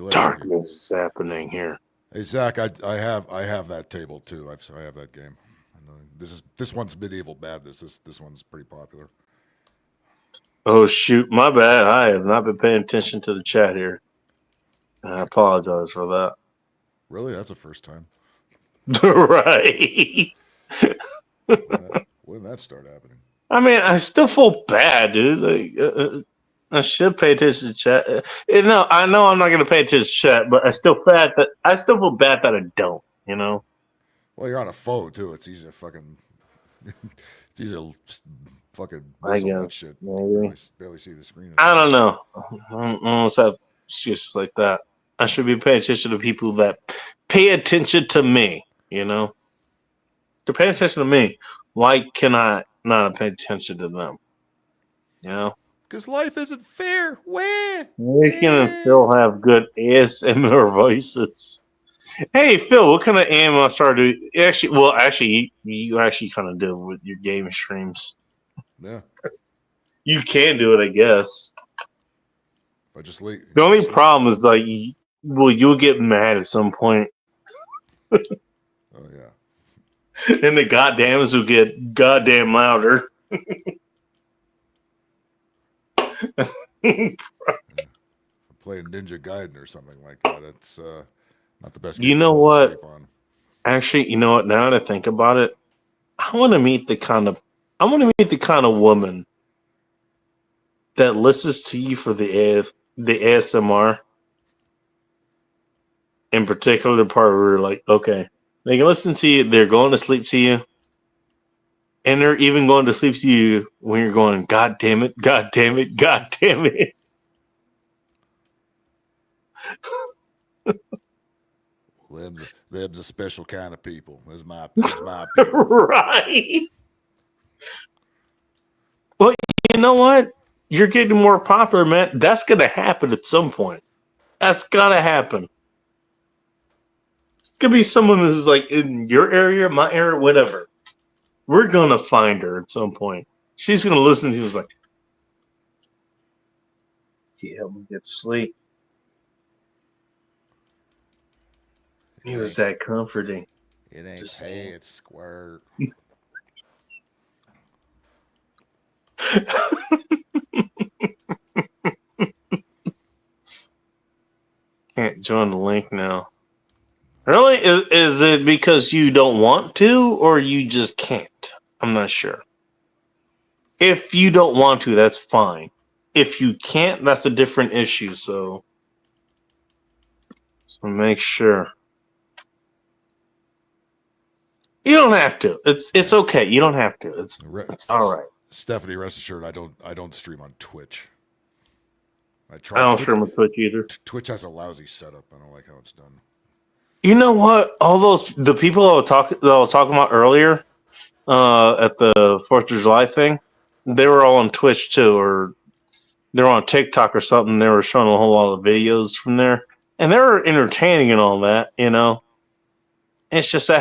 Darkness is happening here. Hey Zach, I have that table too. I have that game. This one's Medieval Madness. This one's pretty popular. Oh shoot, my bad. I have not been paying attention to the chat here. I apologize for that. Really, that's the first time. Right. When did that start happening? I mean, I still feel bad, dude. Like, I should pay attention to chat. No, I know I'm not going to pay attention to chat, but I still feel bad that I don't. Well, you're on a phone too. It's easy to fucking. It's easy to fucking miss all that shit. Barely see the screen. I don't know. I almost have excuses like that. I should be paying attention to people that pay attention to me. They're paying attention to me. Why can I not pay attention to them? Because life isn't fair. Where? We can still have good ASMR voices. Hey Phil, what kind of AMSR do you actually you actually kind of do with your game streams? Yeah. You can do it, I guess. I just leave. The only problem is like, you'll get mad at some point. Oh yeah. And the goddams will get goddamn louder. Playing Ninja Gaiden or something like that. It's not the best game You know to what? sleep on. Actually, you know what? Now that I think about it, I want to meet the kind of woman that listens to you for the ASMR. In particular, the part where you're like, okay, they can listen to you, they're going to sleep to you, and they're even going to sleep to you when you're going, God damn it, God damn it, God damn it. Them's a special kind of people. That's my people. Right. Well, you know what? You're getting more popular, man. That's going to happen at some point. That's got to happen. It's going to be someone who's like in your area, my area, whatever. We're going to find her at some point. She's going to listen to you. It's like, he helped me get to sleep. It was that comforting. It ain't pay, it's squirt. Can't join the link now. Really? Is it because you don't want to, or you just can't? I'm not sure. If you don't want to, that's fine. If you can't, that's a different issue. So make sure. You don't have to. It's okay. You don't have to. It's all right. Stephanie, rest assured, I don't stream on Twitch. I don't stream on Twitch either. Twitch has a lousy setup. I don't like how it's done. You know what? All the people that I was talking about earlier, at the 4th of July thing, they were all on Twitch too, or they were on TikTok or something. They were showing a whole lot of videos from there, and they were entertaining and all that. You know, it's just I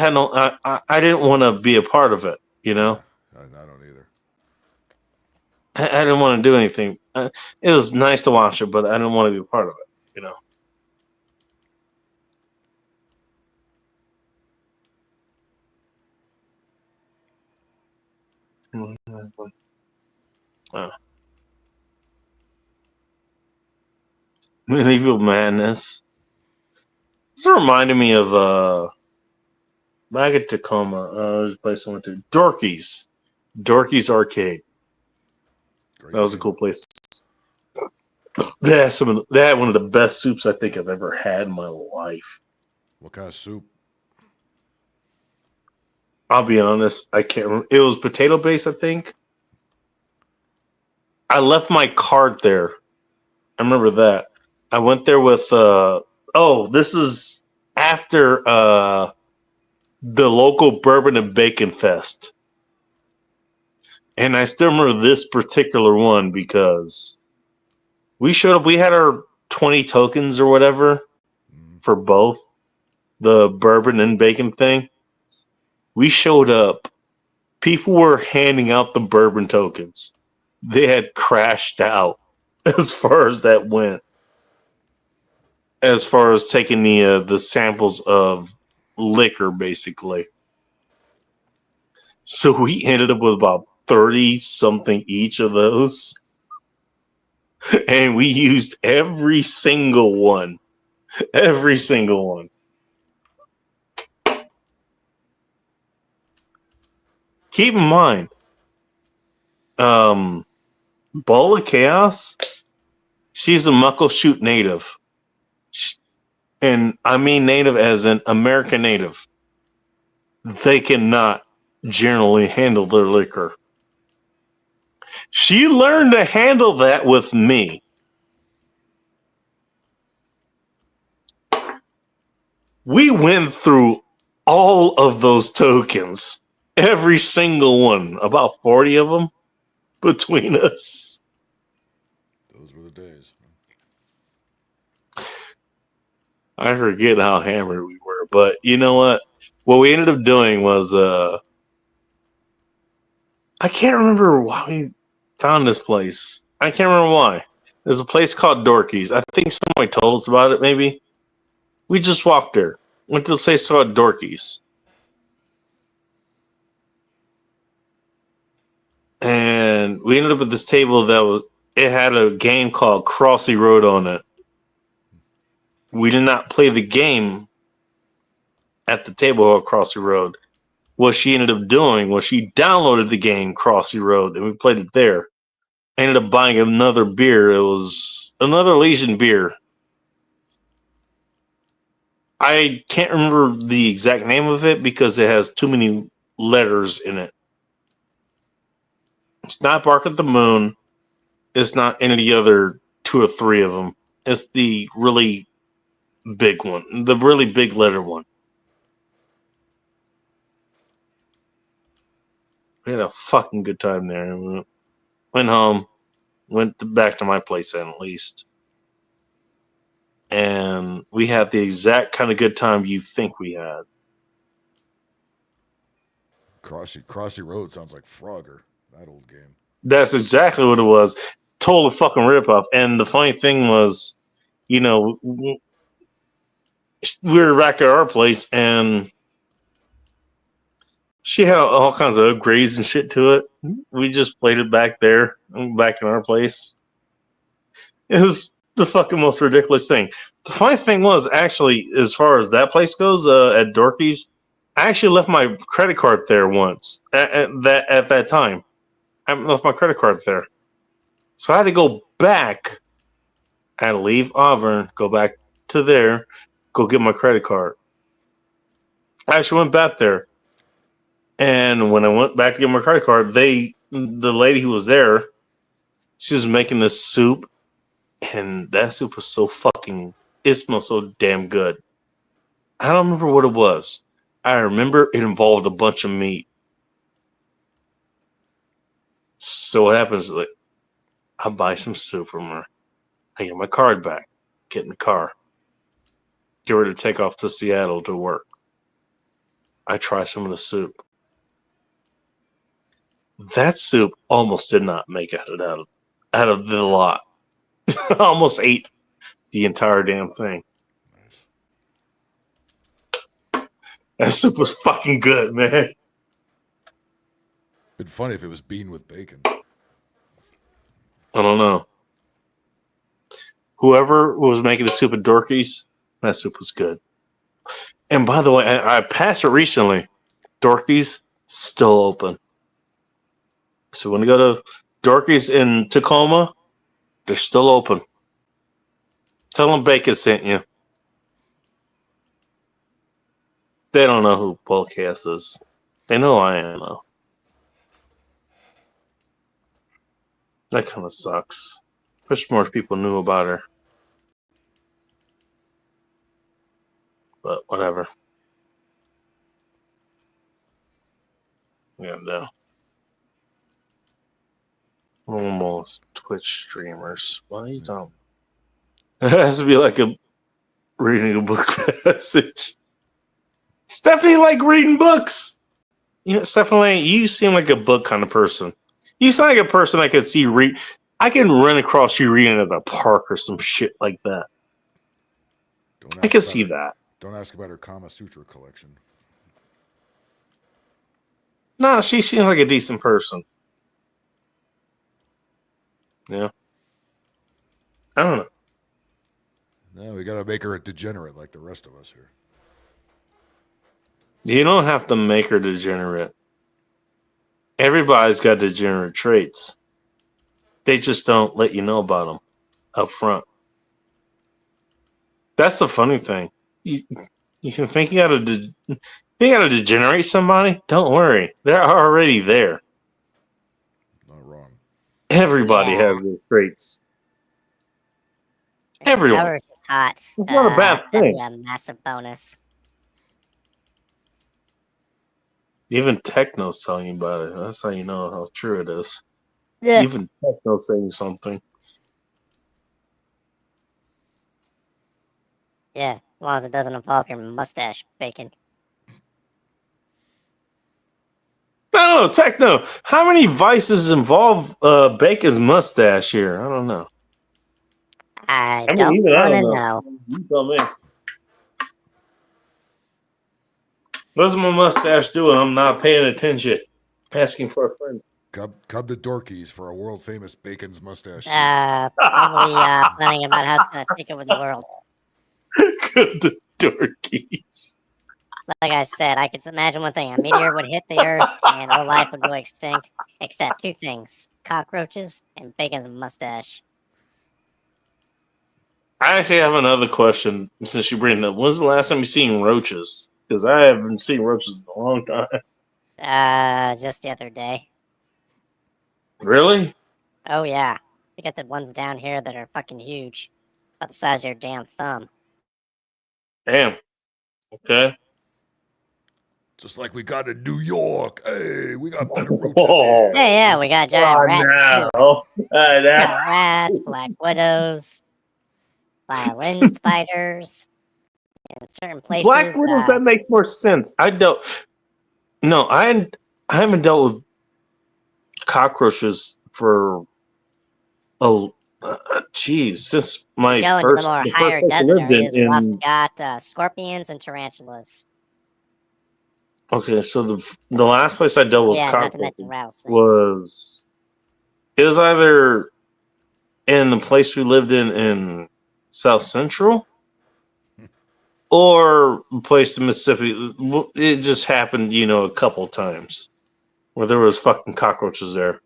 didn't want to be a part of it. You know, I don't either. I didn't want to do anything. It was nice to watch it, but I didn't want to be a part of it. You know. Medieval Madness. This reminded me of back at Tacoma. There's a place I went to. Dorky's Arcade. That was a cool place. They had one of the best soups I think I've ever had in my life. What kind of soup? I'll be honest, I can't remember. It was potato based, I think. I left my card there. I remember that. I went there with this is after the local Bourbon and Bacon Fest. And I still remember this particular one because we showed up, we had our 20 tokens or whatever for both the bourbon and bacon thing. We showed up. People were handing out the bourbon tokens. They had crashed out as far as that went. As far as taking the samples of liquor, basically. So we ended up with about 30 something each of those. And we used every single one. Every single one. Keep in mind, Bowl of Chaos, she's a Muckleshoot native. And I mean native as an American native. They cannot generally handle their liquor. She learned to handle that with me. We went through all of those tokens. Every single one. About 40 of them between us. Those were the days. I forget how hammered we were, but you know what? What we ended up doing was I can't remember why we found this place. I can't remember why. There's a place called Dorky's. I think somebody told us about it, maybe. We just walked there. Went to a place called Dorky's. And we ended up at this table it had a game called Crossy Road on it. We did not play the game at the table of Crossy Road. What she ended up doing was she downloaded the game Crossy Road and we played it there. I ended up buying another beer. It was another Legion beer. I can't remember the exact name of it because it has too many letters in it. It's not Bark at the Moon. It's not any of the other 2 or 3 of them. It's the really big one, the really big letter one. We had a fucking good time there. Went home, back to my place then, at least. And we had the exact kind of good time you think we had. Crossy Road sounds like Frogger, that old game. That's exactly what it was. Total fucking ripoff. And the funny thing was, you know, we were back at our place and she had all kinds of upgrades and shit to it. We just played it back there, back in our place. It was the fucking most ridiculous thing. The funny thing was, actually, as far as that place goes, at Dorky's, I actually left my credit card there once. At that time, I left my credit card there, so I had to go back. I had to leave Auburn, go back to there, go get my credit card. I actually went back there, and when I went back to get my credit card, the lady who was there, she was making this soup, and that soup was so fucking. It smelled so damn good. I don't remember what it was. I remember it involved a bunch of meat. So what happens? Like, I buy some soup from her. I get my card back. Get in the car. Get ready to take off to Seattle to work. I try some of the soup. That soup almost did not make it out of the lot. I almost ate the entire damn thing. That soup was fucking good, man. Been funny if it was bean with bacon. I don't know. Whoever was making the soup at Dorky's, that soup was good. And by the way, I passed it recently. Dorky's still open. So when you go to Dorky's in Tacoma, they're still open. Tell them Bacon sent you. They don't know who Podcast is. They know I am, though. That kind of sucks. Wish more people knew about her. But whatever. Yeah, no. Almost Twitch streamers. What are you talking? It has to be like reading a book passage. Stephanie like reading books. You know, Stephanie, you seem like a book kind of person. You sound like a person I could see read. I can run across you reading at a park or some shit like that. I can see that. Don't ask about her Kama Sutra collection. No, she seems like a decent person. Yeah. I don't know. No, we got to make her a degenerate like the rest of us here. You don't have to make her degenerate. Everybody's got degenerate traits. They just don't let you know about them up front. That's the funny thing. You can think you got to degenerate somebody. Don't worry, they're already there. Not wrong. Everybody has those traits. Everyone. Hot. It's not a bad thing. That'd be a massive bonus. Even Techno's telling you about it. That's how you know how true it is. Yeah. Even Techno's saying something. Yeah. long as it doesn't involve your mustache, Bacon. No, Techno. How many vices involve Bacon's mustache here? I don't know. I don't want to know. You tell me. What's my mustache doing? I'm not paying attention. Asking for a friend. Come to Dorky's for a world famous Bacon's mustache. Probably planning about how it's going to take over the world. Come to Dorky's. Like I said, I could imagine one thing. A meteor would hit the Earth and all life would go extinct, except two things. Cockroaches and Bacon's mustache. I actually have another question since you bring it up. When's the last time you seen roaches? Because I haven't seen roaches in a long time. Just the other day. Really? Oh, yeah. We got the ones down here that are fucking huge. About the size of your damn thumb. Damn. Okay. Just like we got in New York. Hey, we got better roaches here. Yeah, we got giant rats. Too. Got rats, black widows, violin spiders. In certain places. Black widows, that makes more sense. I haven't dealt with cockroaches for since my into the more higher desert areas. We also got scorpions and tarantulas. Okay, so the last place I dealt with cockroaches was either in the place we lived in South Central or a place in Mississippi. It just happened, a couple times where there was fucking cockroaches there.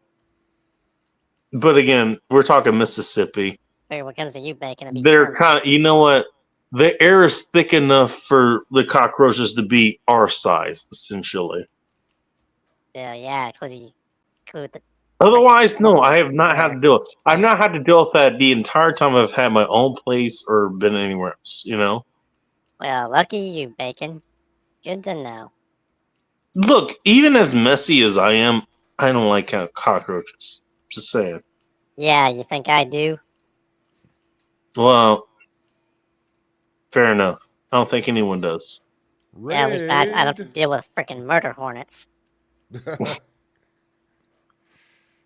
But again, we're talking Mississippi. Hey, what comes to you, Bacon? They're kind of, you know what? The air is thick enough for the cockroaches to be our size, essentially. Yeah, because you include the. Otherwise, no, I have not had to deal with. I've not had to deal with that the entire time I've had my own place or been anywhere else. Well, lucky you, Bacon. Good to know. Look, even as messy as I am, I don't like cockroaches. Just saying. Yeah, you think I do? Well, fair enough. I don't think anyone does. Yeah, at least I don't have to deal with freaking murder hornets.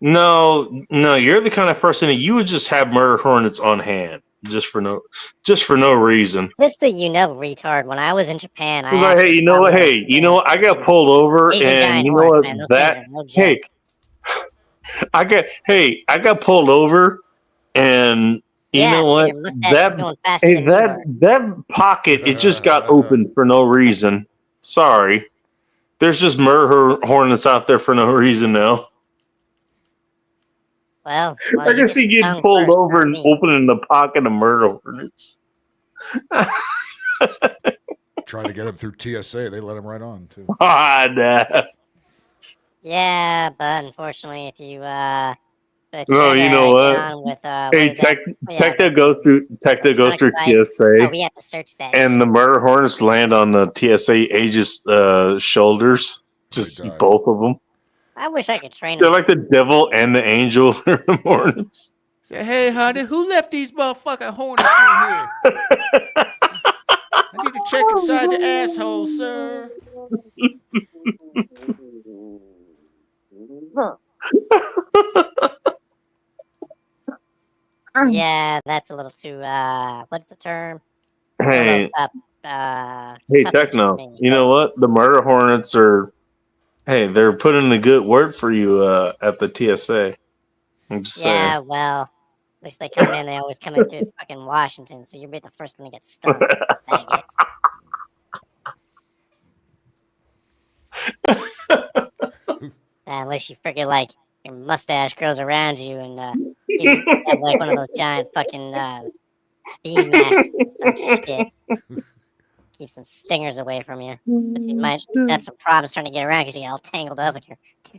No, you're the kind of person that you would just have murder hornets on hand, just for no reason. Just so you know, retard. When I was in Japan, hey, you know what? I got pulled over, and you know what? I got pulled over, and you know what? That pocket, it just got opened for no reason. Sorry. There's just murder hornets out there for no reason now. Well, I can see getting pulled over and opening the pocket of murder hornets. Trying to get him through TSA, they let him right on too. Nah. Yeah, but unfortunately, if you you know what? Hey, Tecta goes through TSA. Oh, we have to search that. And the murder hornets land on the TSA agent's shoulders. Just both of them. I wish I could train They're them. like the devil and the angel hornets. Say, hey, honey, who left these motherfucking hornets in here? I need to check inside the asshole, sir. Yeah, that's a little too, what's the term? Hey, Techno, you know what? The murder hornets are, they're putting a good word for you at the TSA. I'm just saying. Well, at least they come in, they always come in through fucking Washington, so you'll be the first one to get stung. Unless you freaking like your mustache grows around you and you have like one of those giant fucking bee masks or some shit. Keep some stingers away from you. But you might have some problems trying to get around because you get all tangled up and your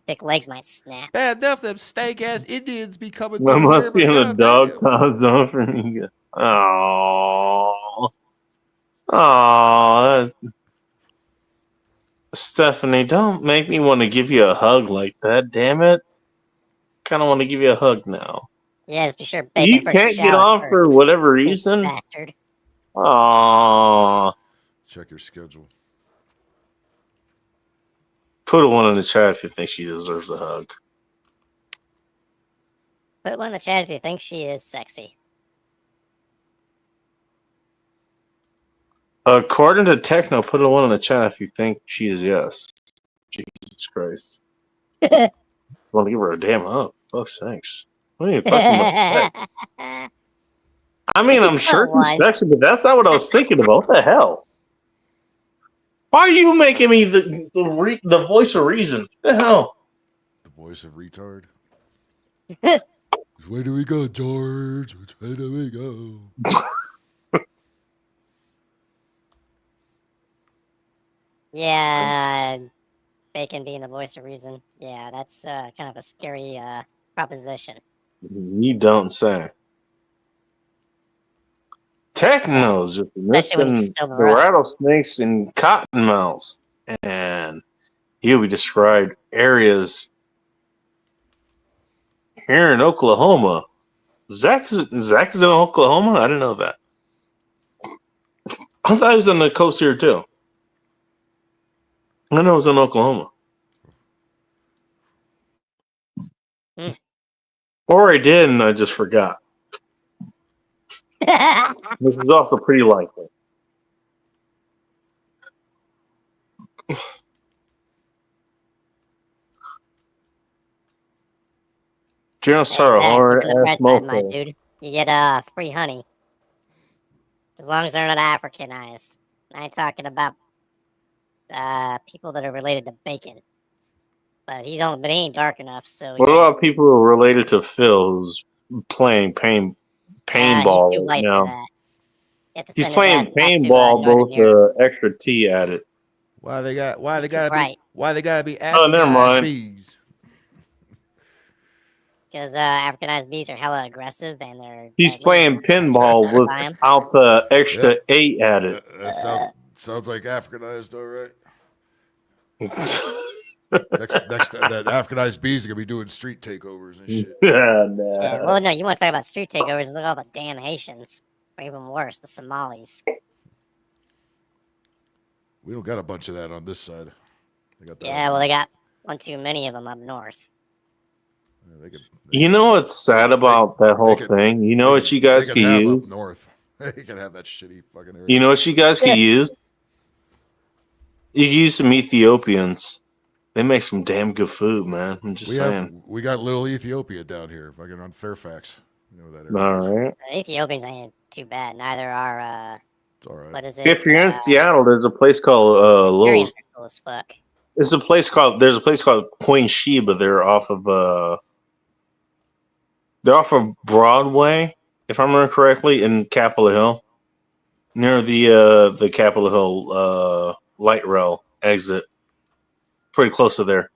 thick legs might snap. Bad enough them stank ass Indians be coming That through. must be when the dog comes on for me. Oh, Stephanie, don't make me want to give you a hug like that. Damn it! Kind of want to give you a hug now. Yeah, just be sure. You can't get off for whatever reason. Bastard. Aww. Check your schedule. Put one in the chat if you think she deserves a hug. Put one in the chat if you think she is sexy. According to Techno, put a one in the chat if you think she is yes. Jesus Christ. Want to give her a damn hug. Oh, thanks. What are you talking about? I mean, I'm sure she's sexy, but that's not what I was thinking about. What the hell? Why are you making me the voice of reason? What the hell? The voice of retard. Where do we go, George? Which way do we go? Yeah, Bacon being the voice of reason. Yeah, that's kind of a scary proposition. You don't say. Techno's just missing the rattlesnakes and cottonmouths, and here we described areas here in Oklahoma. Zach is in Oklahoma? I didn't know that. I thought he was on the coast here too. I know it was in Oklahoma. Or I did, and I just forgot. This is also pretty likely. Just hard ass my dude. You get free honey. As long as they're not Africanized. I ain't talking about people that are related to Bacon. But he ain't dark enough, so what about people who are related to Phil who's playing paintball he's too white now? for that. He's playing paintball with the extra T added. Why they gotta be oh, never mind. bees? Because Africanized bees are hella aggressive and they're. He's playing pinball without the extra 8 added. That sounds like Africanized, all right. next, that Africanized bees are gonna be doing street takeovers and shit. Yeah, well, no, you want to talk about street takeovers? Look at all the damn Haitians, or even worse, the Somalis. We don't got a bunch of that on this side. They got one too many of them up north. You know what's sad about that whole thing? You know what you guys could use? Up north. They can have that shitty fucking area. You know what you guys could use? You could use some Ethiopians. They make some damn good food, man. I'm just saying. We got little Ethiopia down here, fucking on Fairfax. You know that area. All right. The Ethiopians ain't too bad. Neither are. It's all right. What is it? If you're in Seattle, there's a place called Little. Cool as fuck. There's a place called Queen Sheba. They're off of Broadway, if I remember correctly, in Capitol Hill, near the Capitol Hill light rail exit. Pretty close to there.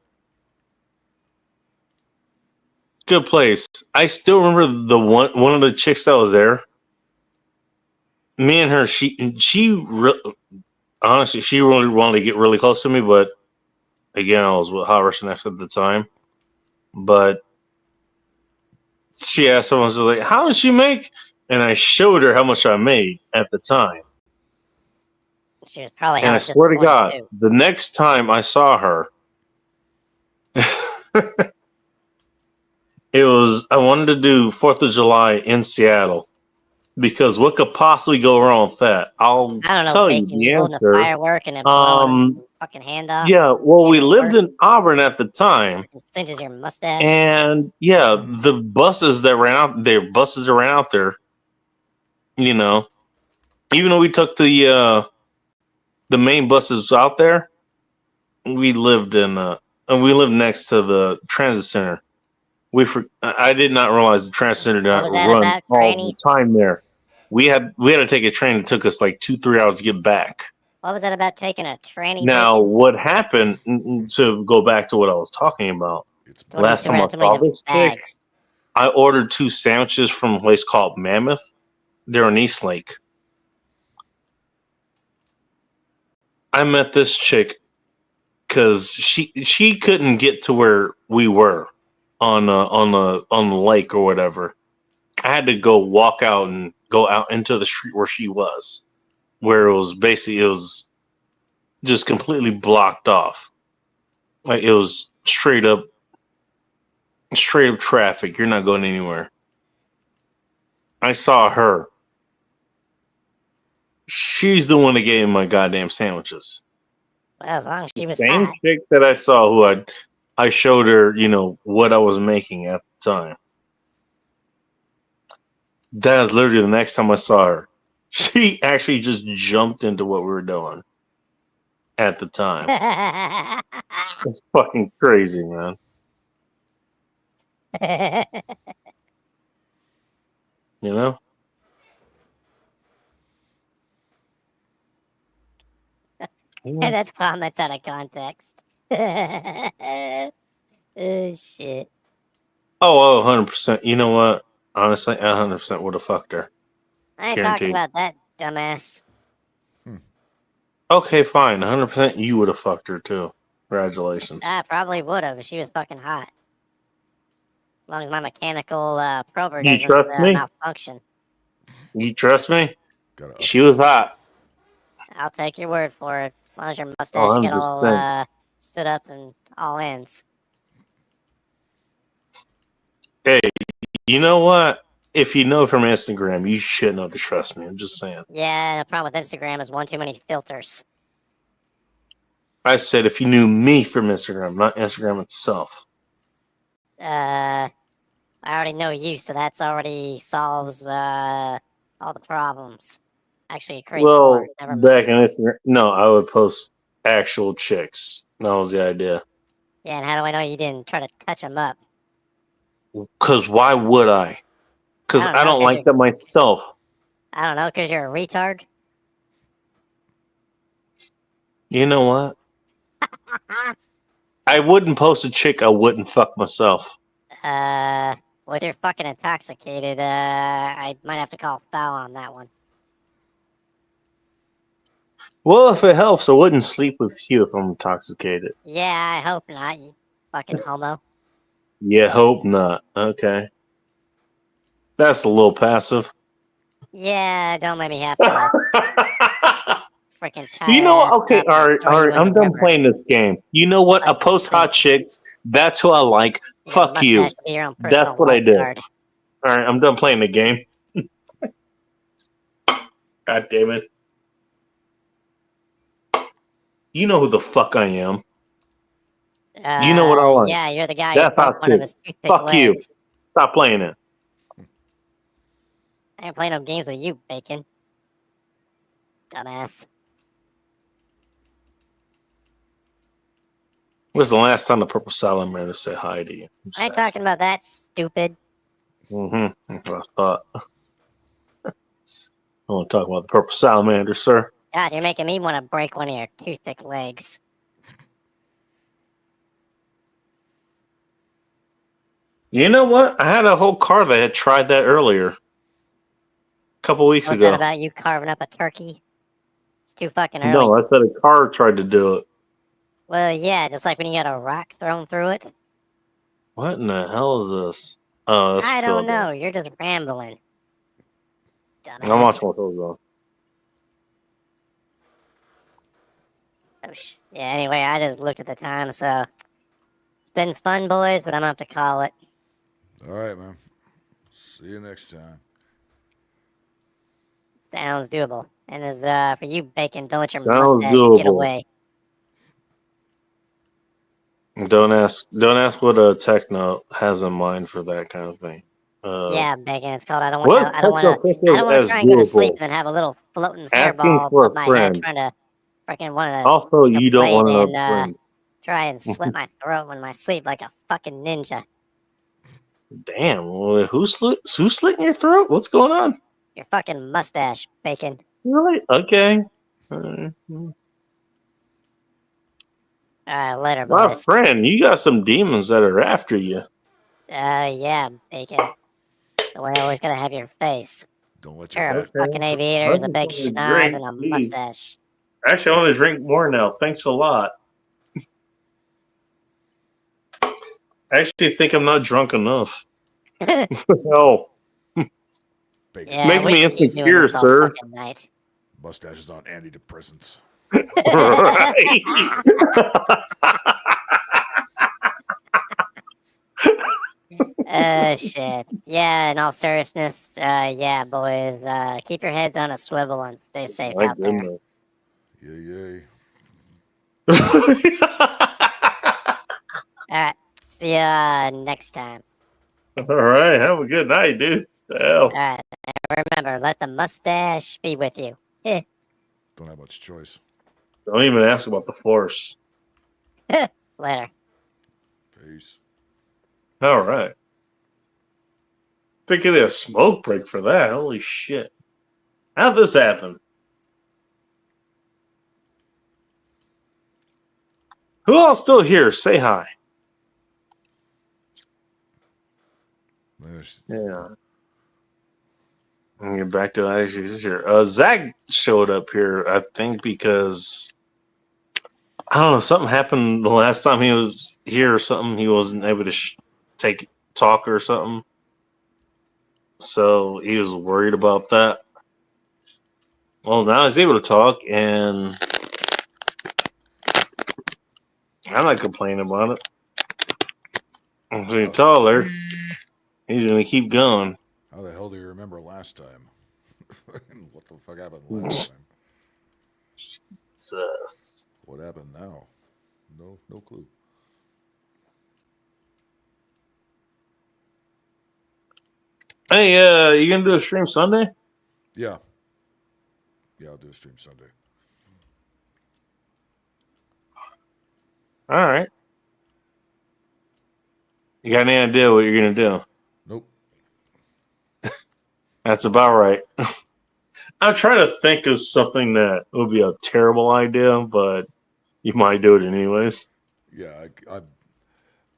Good place. I still remember the one of the chicks that was there. Me and her, honestly, she really wanted to get really close to me, but again, I was with Hot Russian X at the time. But she asked someone, she was like, "How did she make?" And I showed her how much I made at the time. She was probably. And I swear to God, the next time I saw her, I wanted to do 4th of July in Seattle. Because what could possibly go wrong with that? I don't know, tell you the answer. A firework and blowing fucking hand off. Yeah, well, we lived in Auburn at the time. It cinches your mustache. And yeah, the buses that ran out there, you know, even though we took the main buses out there, we lived next to the transit center. I did not realize the transit center did not run all the time there. We had to take a train. It took us like 2-3 hours to get back. What was that about taking a tranny? Now, what happened, to go back to what I was talking about, last time I saw this chick, I ordered 2 sandwiches from a place called Mammoth. They're in Eastlake. I met this chick because she couldn't get to where we were on the lake or whatever. I had to walk out and go out into the street where she was. where it was just completely blocked off. Like it was straight up traffic. You're not going anywhere. I saw her. She's the one that gave me my goddamn sandwiches. Well, as long as she was Same hot. chick that I saw who I showed her, what I was making at the time. That was literally the next time I saw her. She actually just jumped into what we were doing at the time. It's fucking crazy, man. You know? That's comments out of context. Oh, shit. Oh, 100%. You know what? Honestly, I 100% would have fucked her. I ain't Guaranteed. talking about that, dumbass. Okay, fine. 100% you would have fucked her too. Congratulations. I probably would have if she was fucking hot. As long as my mechanical prober You doesn't trust me? malfunction. You trust me? She was hot. I'll take your word for it. As long as your mustache Oh, get all 100%. stood up and all ends. Hey, you know what? If you know from Instagram, you shouldn't have to trust me. I'm just saying. Yeah, the problem with Instagram is one too many filters. I said if you knew me from Instagram, not Instagram itself. I already know you, so that's already solves all the problems. Actually, it creates more. Never mind. Back in Instagram, no, I would post actual chicks. That was the idea. Yeah, and how do I know you didn't try to touch them up? Because why would I? Because I don't like them myself. I don't know, because you're a retard? You know what? I wouldn't post a chick I wouldn't fuck myself. Well, if you're fucking intoxicated, I might have to call foul on that one. Well, if it helps, I wouldn't sleep with you if I'm intoxicated. Yeah, I hope not, you fucking homo. Yeah, hope not. Okay. That's a little passive. Yeah, don't let me have to freaking tie You know what? your ass Okay, up and all throw right. you in I'm the done river. playing this game. You know what? I post hot chicks. That's who I like. Your Fuck you. mustache be your own personal That's what I do. lifeguard. All right, I'm done playing the game. God damn it. You know who the fuck I am. You know what I like. Yeah, you're the guy That's who broke hot one of chick. his toothpick Fuck legs. you. Stop playing it. I ain't playing no games with you, Bacon. Dumbass. When's the last time the Purple Salamander said hi to you? I ain't talking about that, stupid. Mm-hmm. That's what I thought. I want to talk about the Purple Salamander, sir. God, you're making me want to break one of your toothpick legs. You know what? I had a whole car that had tried that earlier. A couple weeks What's ago. that about you carving up a turkey? It's too fucking early. No, I said a car tried to do it. Well, yeah, just like when you got a rock thrown through it. What in the hell is this? Oh, that's I don't Phil. know. You're just rambling. Dumbass. I'm watching what goes on. Oh, yeah, anyway, I just looked at the time, so it's been fun, boys, but I'm gonna have to call it. All right, man. See you next time. Sounds doable. And as for you, Bacon, don't let your Sounds mustache get doable. away. Don't ask what a techno has in mind for that kind of thing. Yeah, Bacon, it's called I don't what want to try and go to sleep and then have a little floating Asking hairball for a above my friend. head trying to freaking want to Also, you don't want another friend. try and slit my throat in my sleep like a fucking ninja. Damn, well, who's slitting your throat? What's going on? Your fucking mustache, Bacon. Really? Okay. Later, My boys. friend, you got some demons that are after you. Yeah, Bacon. The way I always gotta have your face. Don't let Pair your of fucking aviators, a big schnoz, and a mustache. Actually, I want to drink more now. Thanks a lot. I actually think I'm not drunk enough. No. Yeah, Makes we me should keep doing insecure, this all sir. fucking night. Mustache is on antidepressants. Shit. Yeah, in all seriousness, yeah, boys, keep your heads on a swivel and stay safe out there. Yay. Alright, see ya next time. All right, have a good night, dude. Hell. Alright, remember, let the mustache be with you. Don't have much choice. Don't even ask about the Force. Later. Peace. All right. Think of a smoke break for that. Holy shit. How'd this happen? Who all still here? Say hi. Yeah. And get back to issues here. Zach showed up here, I think, because I don't know, something happened the last time he was here or something. He wasn't able to talk or something. So he was worried about that. Well, now he's able to talk, and I'm not complaining about it. He's getting taller. He's going to keep going. How the hell do you remember last time? What the fuck happened last time? Jesus. What happened now? No clue. Hey, you gonna do a stream Sunday? Yeah. Yeah, I'll do a stream Sunday. All right. You got any idea what you're gonna do? Nope. That's about right. I'm trying to think of something that would be a terrible idea, but you might do it anyways. Yeah,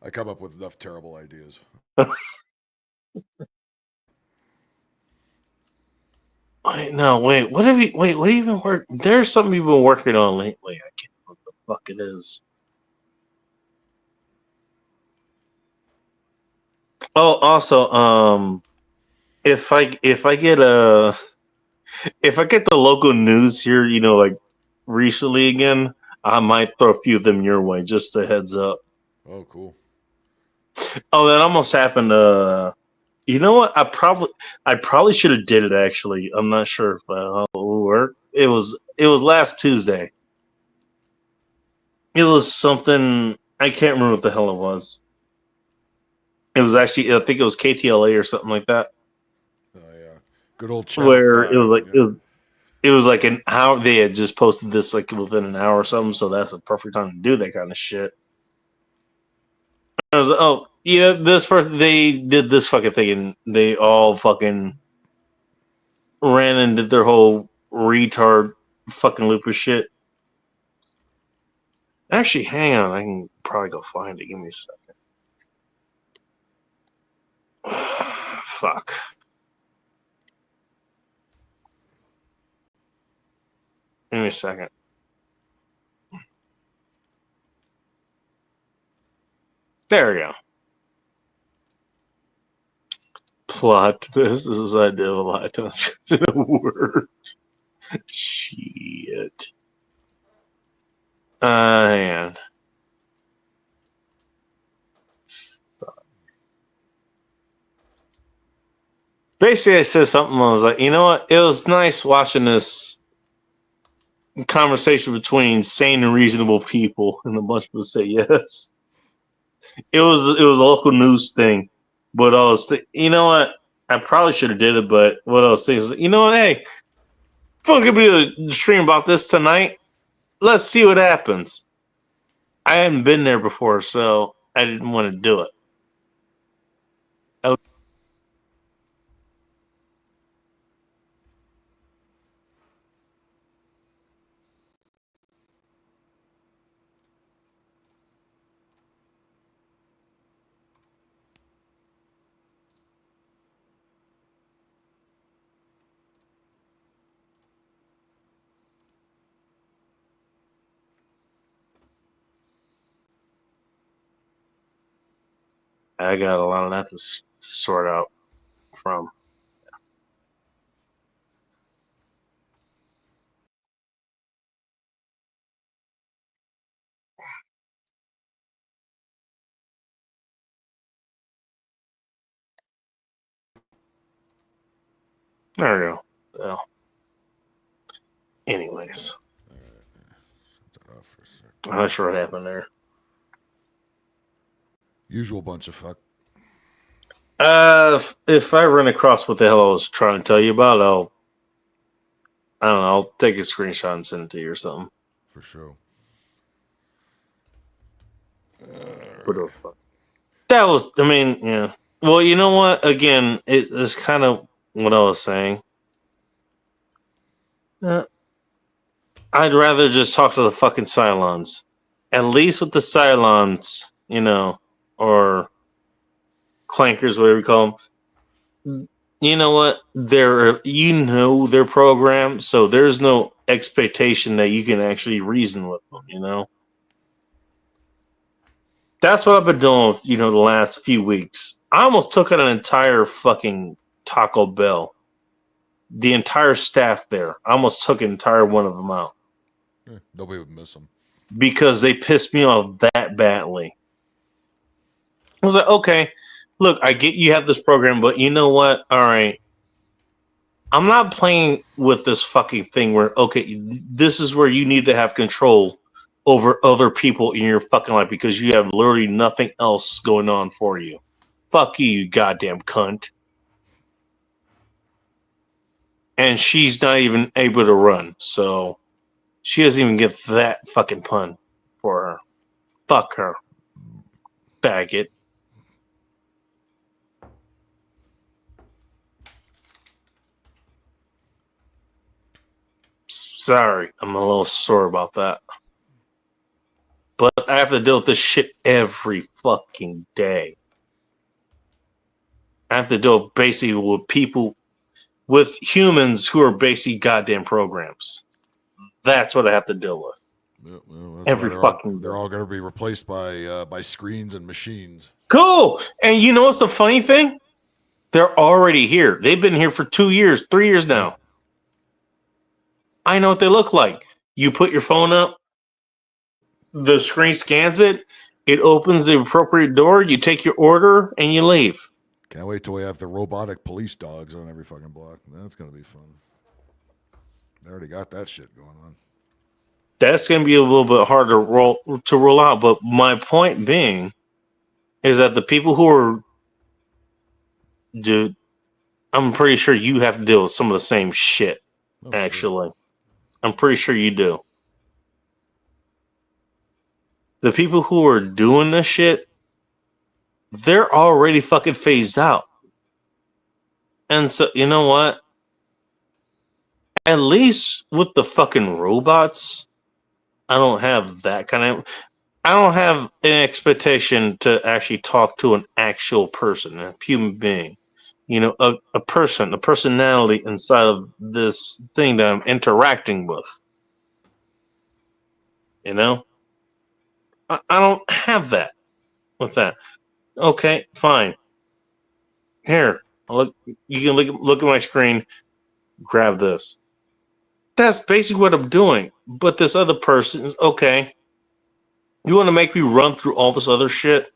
I come up with enough terrible ideas. Wait. What have you? Wait, what have you been working? There's something you've been working on lately. I can't know what the fuck it is. Oh, also, if I get the local news here, like recently again, I might throw a few of them your way. Just a heads up. Oh, cool. Oh, that almost happened. You know what? I probably should have did it actually. I'm not sure if it will work. It was last Tuesday. It was something I can't remember what the hell it was. It was actually, I think it was KTLA or something like that. Oh yeah, good old Channel Where 5. it was like it was like an hour. They had just posted this like within an hour or something. So that's a perfect time to do that kind of shit. I was like, oh yeah, this person they did this fucking thing, and they all fucking ran and did their whole retard fucking loop of shit. Actually, hang on, I can probably go find it. Give me a second. Fuck. Give me a second. There we go. Plot. This is I did a lot of times. Word. Shit. And basically, I said something. I was like, you know what? It was nice watching this conversation between sane and reasonable people, and a bunch of people say yes. It was a local news thing, but I was you know what? I probably should have did it, but what I was thinking is, you know what? Hey, fucking be a stream about this tonight. Let's see what happens. I hadn't been there before, so I didn't want to do it. I got a lot of that to sort out from. There we go. Well, anyways. I'm not sure what happened there. Usual bunch of fuck. If I run across what the hell I was trying to tell you about, I don't know, I'll take a screenshot and send it to you or something. For sure. That was, I mean, yeah. Well, you know what? Again, it's kind of what I was saying. I'd rather just talk to the fucking Cylons. At least with the Cylons, or clankers, whatever you call them. You know what? They're programmed, so there's no expectation that you can actually reason with them, That's what I've been doing, the last few weeks. I almost took out an entire fucking Taco Bell. The entire staff there. I almost took an entire one of them out. Nobody would miss them. Because they pissed me off that badly. I was like, okay, look, I get you have this program, but you know what? All right. I'm not playing with this fucking thing where, okay, this is where you need to have control over other people in your fucking life because you have literally nothing else going on for you. Fuck you, you goddamn cunt. And she's not even able to run, so she doesn't even get that fucking pun for her. Fuck her. Faggot. Sorry, I'm a little sore about that. But I have to deal with this shit every fucking day. I have to deal basically with people, with humans who are basically goddamn programs. That's what I have to deal with. Yeah, well, that's every why fucking they're all going to be replaced by screens and machines. Cool. And you know what's the funny thing? They're already here. They've been here for 2 years, 3 years now. I know what they look like. You put your phone up, the screen scans it, it opens the appropriate door, you take your order, and you leave. Can't wait till we have the robotic police dogs on every fucking block. That's going to be fun. They already got that shit going on. That's going to be a little bit hard to roll out. But my point being is that the people who are, dude, I'm pretty sure you have to deal with some of the same shit, actually. Sure. I'm pretty sure you do. The people who are doing this shit, they're already fucking phased out. And so, you know what? At least with the fucking robots, I don't have that kind of... I don't have an expectation to actually talk to an actual person, a human being. A person, a personality inside of this thing that I'm interacting with. I don't have that with that. Okay, fine. Here, you can look at my screen, grab this. That's basically what I'm doing. But this other person is, okay, you want to make me run through all this other shit?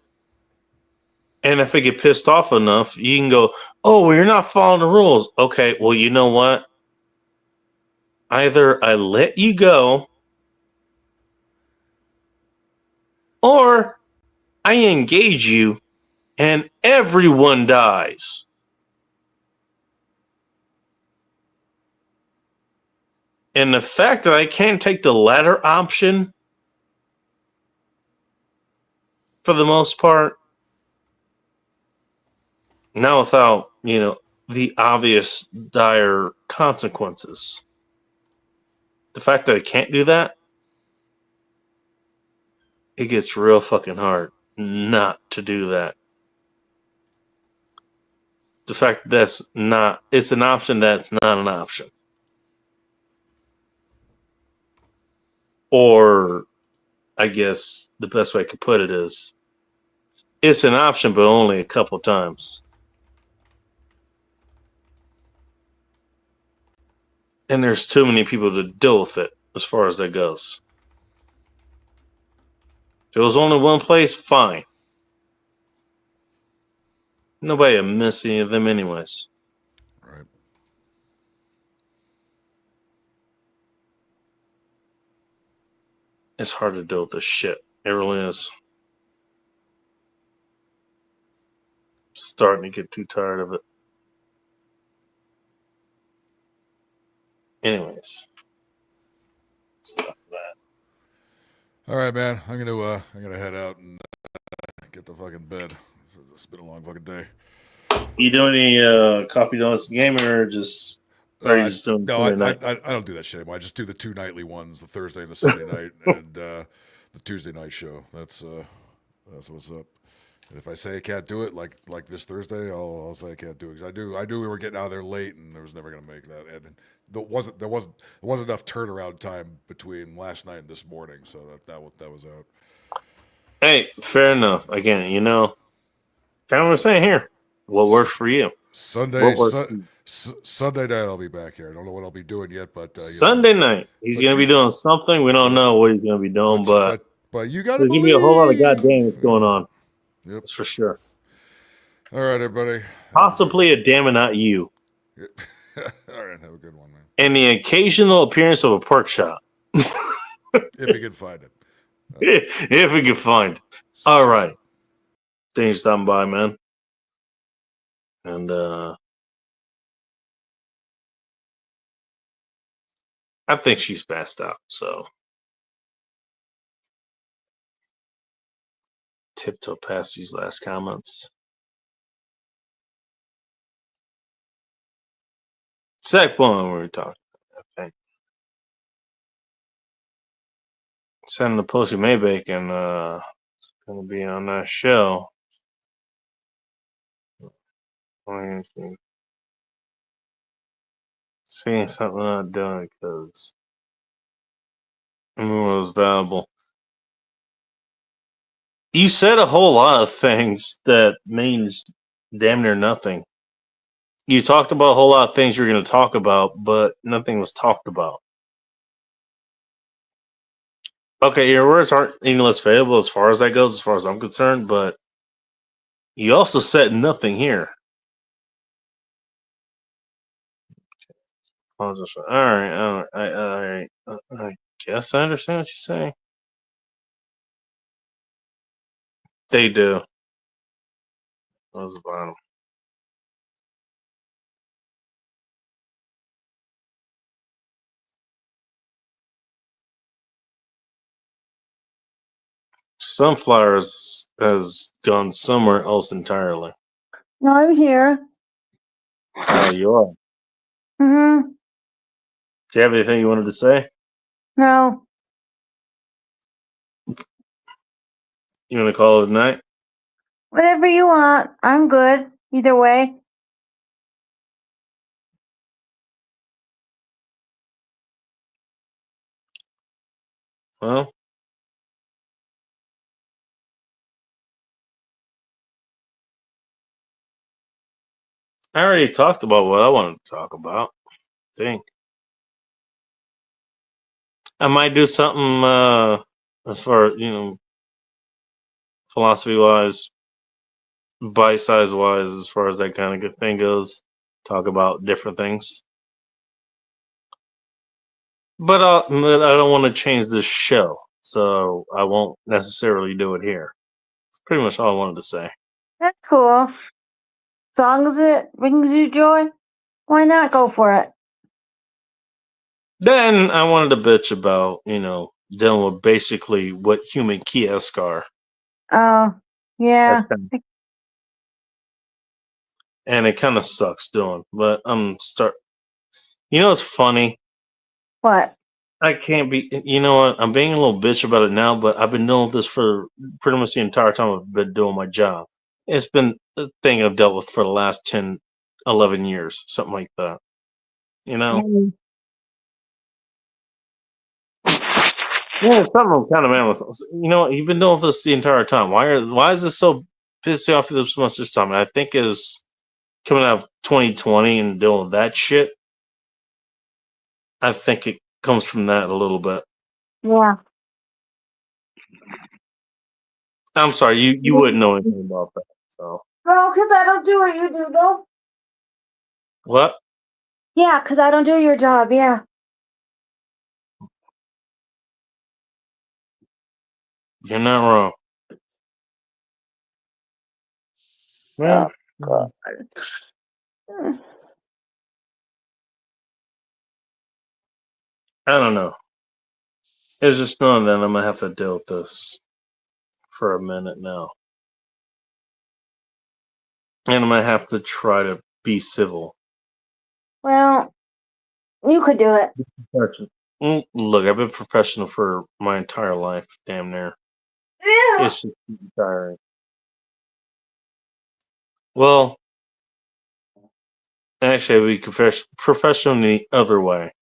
And if I get pissed off enough, you can go, oh, well, you're not following the rules. Okay, well, you know what? Either I let you go, or I engage you, and everyone dies. And the fact that I can't take the latter option, for the most part, now without, the obvious dire consequences. The fact that I can't do that, it gets real fucking hard not to do that. The fact that it's an option that's not an option. Or, I guess the best way I could put it is, it's an option, but only a couple times. And there's too many people to deal with it as far as that goes. If it was only one place, fine. Nobody would miss any of them anyways. Right. It's hard to deal with this shit. It really is. Starting to get too tired of it. Anyways. Stop that. All right, man. I'm gonna head out and get the fucking bed. It's been a long fucking day. You doing any coffee donuts gaming or just are you just doing no, I don't do that shit anymore. I just do the 2 nightly ones, the Thursday and the Sunday night, and the Tuesday night show. That's what's up. And if I say I can't do it, like this Thursday, I'll say I can't do it because I knew we were getting out of there late, and I was never gonna make that. And there wasn't enough turnaround time between last night and this morning, so that was out. Hey, fair enough. Again, kind of what I'm saying here. What works for you? Sunday night I'll be back here. I don't know what I'll be doing yet, but Sunday night he's gonna be doing something. We don't know what he's gonna be doing, but you got there's gonna be a whole lot of goddamn going on. Yep, that's for sure. All right, everybody. Possibly a damn it, not you. Yep. All right, have a good one, man. And the occasional appearance of a pork chop. If you can find it. If we can find it. All right. Thanks for stopping by, man. And I think she's passed out, so tiptoe past these last comments. Zach Bowen, we were talking, I think. Sending the Posty Maybank and gonna be on that show. Seeing something not done because it was valuable. You said a whole lot of things that means damn near nothing. You talked about a whole lot of things you're going to talk about, but nothing was talked about. Okay, your words aren't any less valuable as far as that goes, as far as I'm concerned, but you also said nothing here. All right. I guess I understand what you're saying. They do. That was the bottom. Sunflowers has gone somewhere else entirely. No, I'm here. Oh, you are. Mm-hmm. Do you have anything you wanted to say? No. You want to call it a night? Whatever you want. I'm good. Either way. Well, I already talked about what I wanted to talk about. I think I might do something as far philosophy wise, bite size wise, as far as that kind of thing goes. Talk about different things, but I don't want to change this show, so I won't necessarily do it here. That's pretty much all I wanted to say. That's cool. As long as it brings you joy, why not go for it? Then I wanted to bitch about, dealing with basically what human kiosks are. Oh, yeah. And it kind of sucks doing, but it's funny. What? I can't be, you know what? I'm being a little bitch about it now, but I've been dealing with this for pretty much the entire time I've been doing my job. It's been a thing I've dealt with for the last 10, 11 years, something like that. Mm. Yeah, something I'm kind of mad with. You know what? You've been dealing with this the entire time. Why is this so pissy off this much this time? And I think is coming out of 2020 and dealing with that shit. I think it comes from that a little bit. Yeah. I'm sorry, you wouldn't know anything about that. So. No, because I don't do what you do, no. What? Yeah, because I don't do your job, yeah. You're not wrong. Well, God. I don't know. It's just knowing that I'm gonna have to deal with this for a minute now. And I'm gonna have to try to be civil. Well, you could do it. Look, I've been professional for my entire life, damn near. Yeah. It's just tiring. Well, actually, I'd be professional in the other way.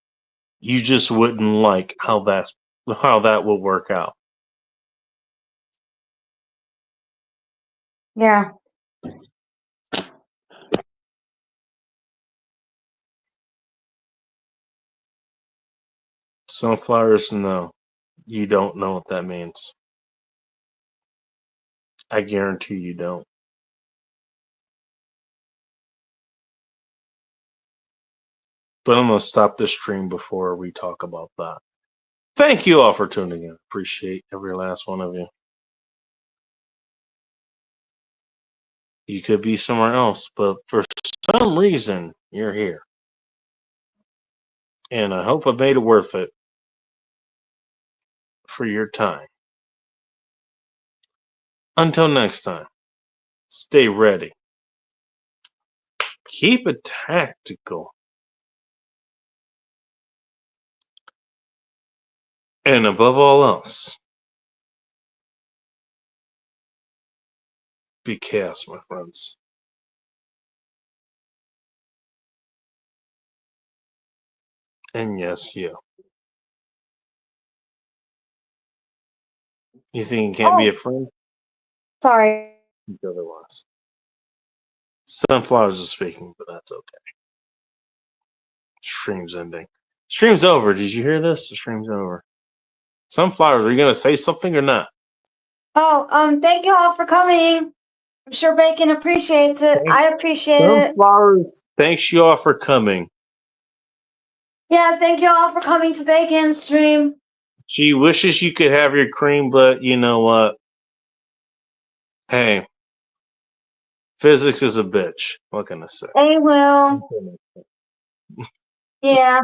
You just wouldn't like how that will work out. Yeah. Sunflowers, no. You don't know what that means. I guarantee you don't. But I'm going to stop this stream before we talk about that. Thank you all for tuning in. Appreciate every last one of you. You could be somewhere else, but for some reason, you're here. And I hope I made it worth it for your time. Until next time, stay ready. Keep it tactical. And above all else, be chaos, my friends. And yes, you. You think you can't be a friend? Sorry. Think otherwise. Sunflowers is speaking, but that's okay. Stream's ending. Stream's over. Did you hear this? The stream's over. Sunflowers, are you gonna say something or not? Oh, thank you all for coming. I'm sure Bacon appreciates it. I appreciate it. Sunflowers, thanks you all for coming. Yeah, thank you all for coming to Bacon's stream. She wishes you could have your cream, but you know what? Hey, physics is a bitch. What can I say? They will. Yeah.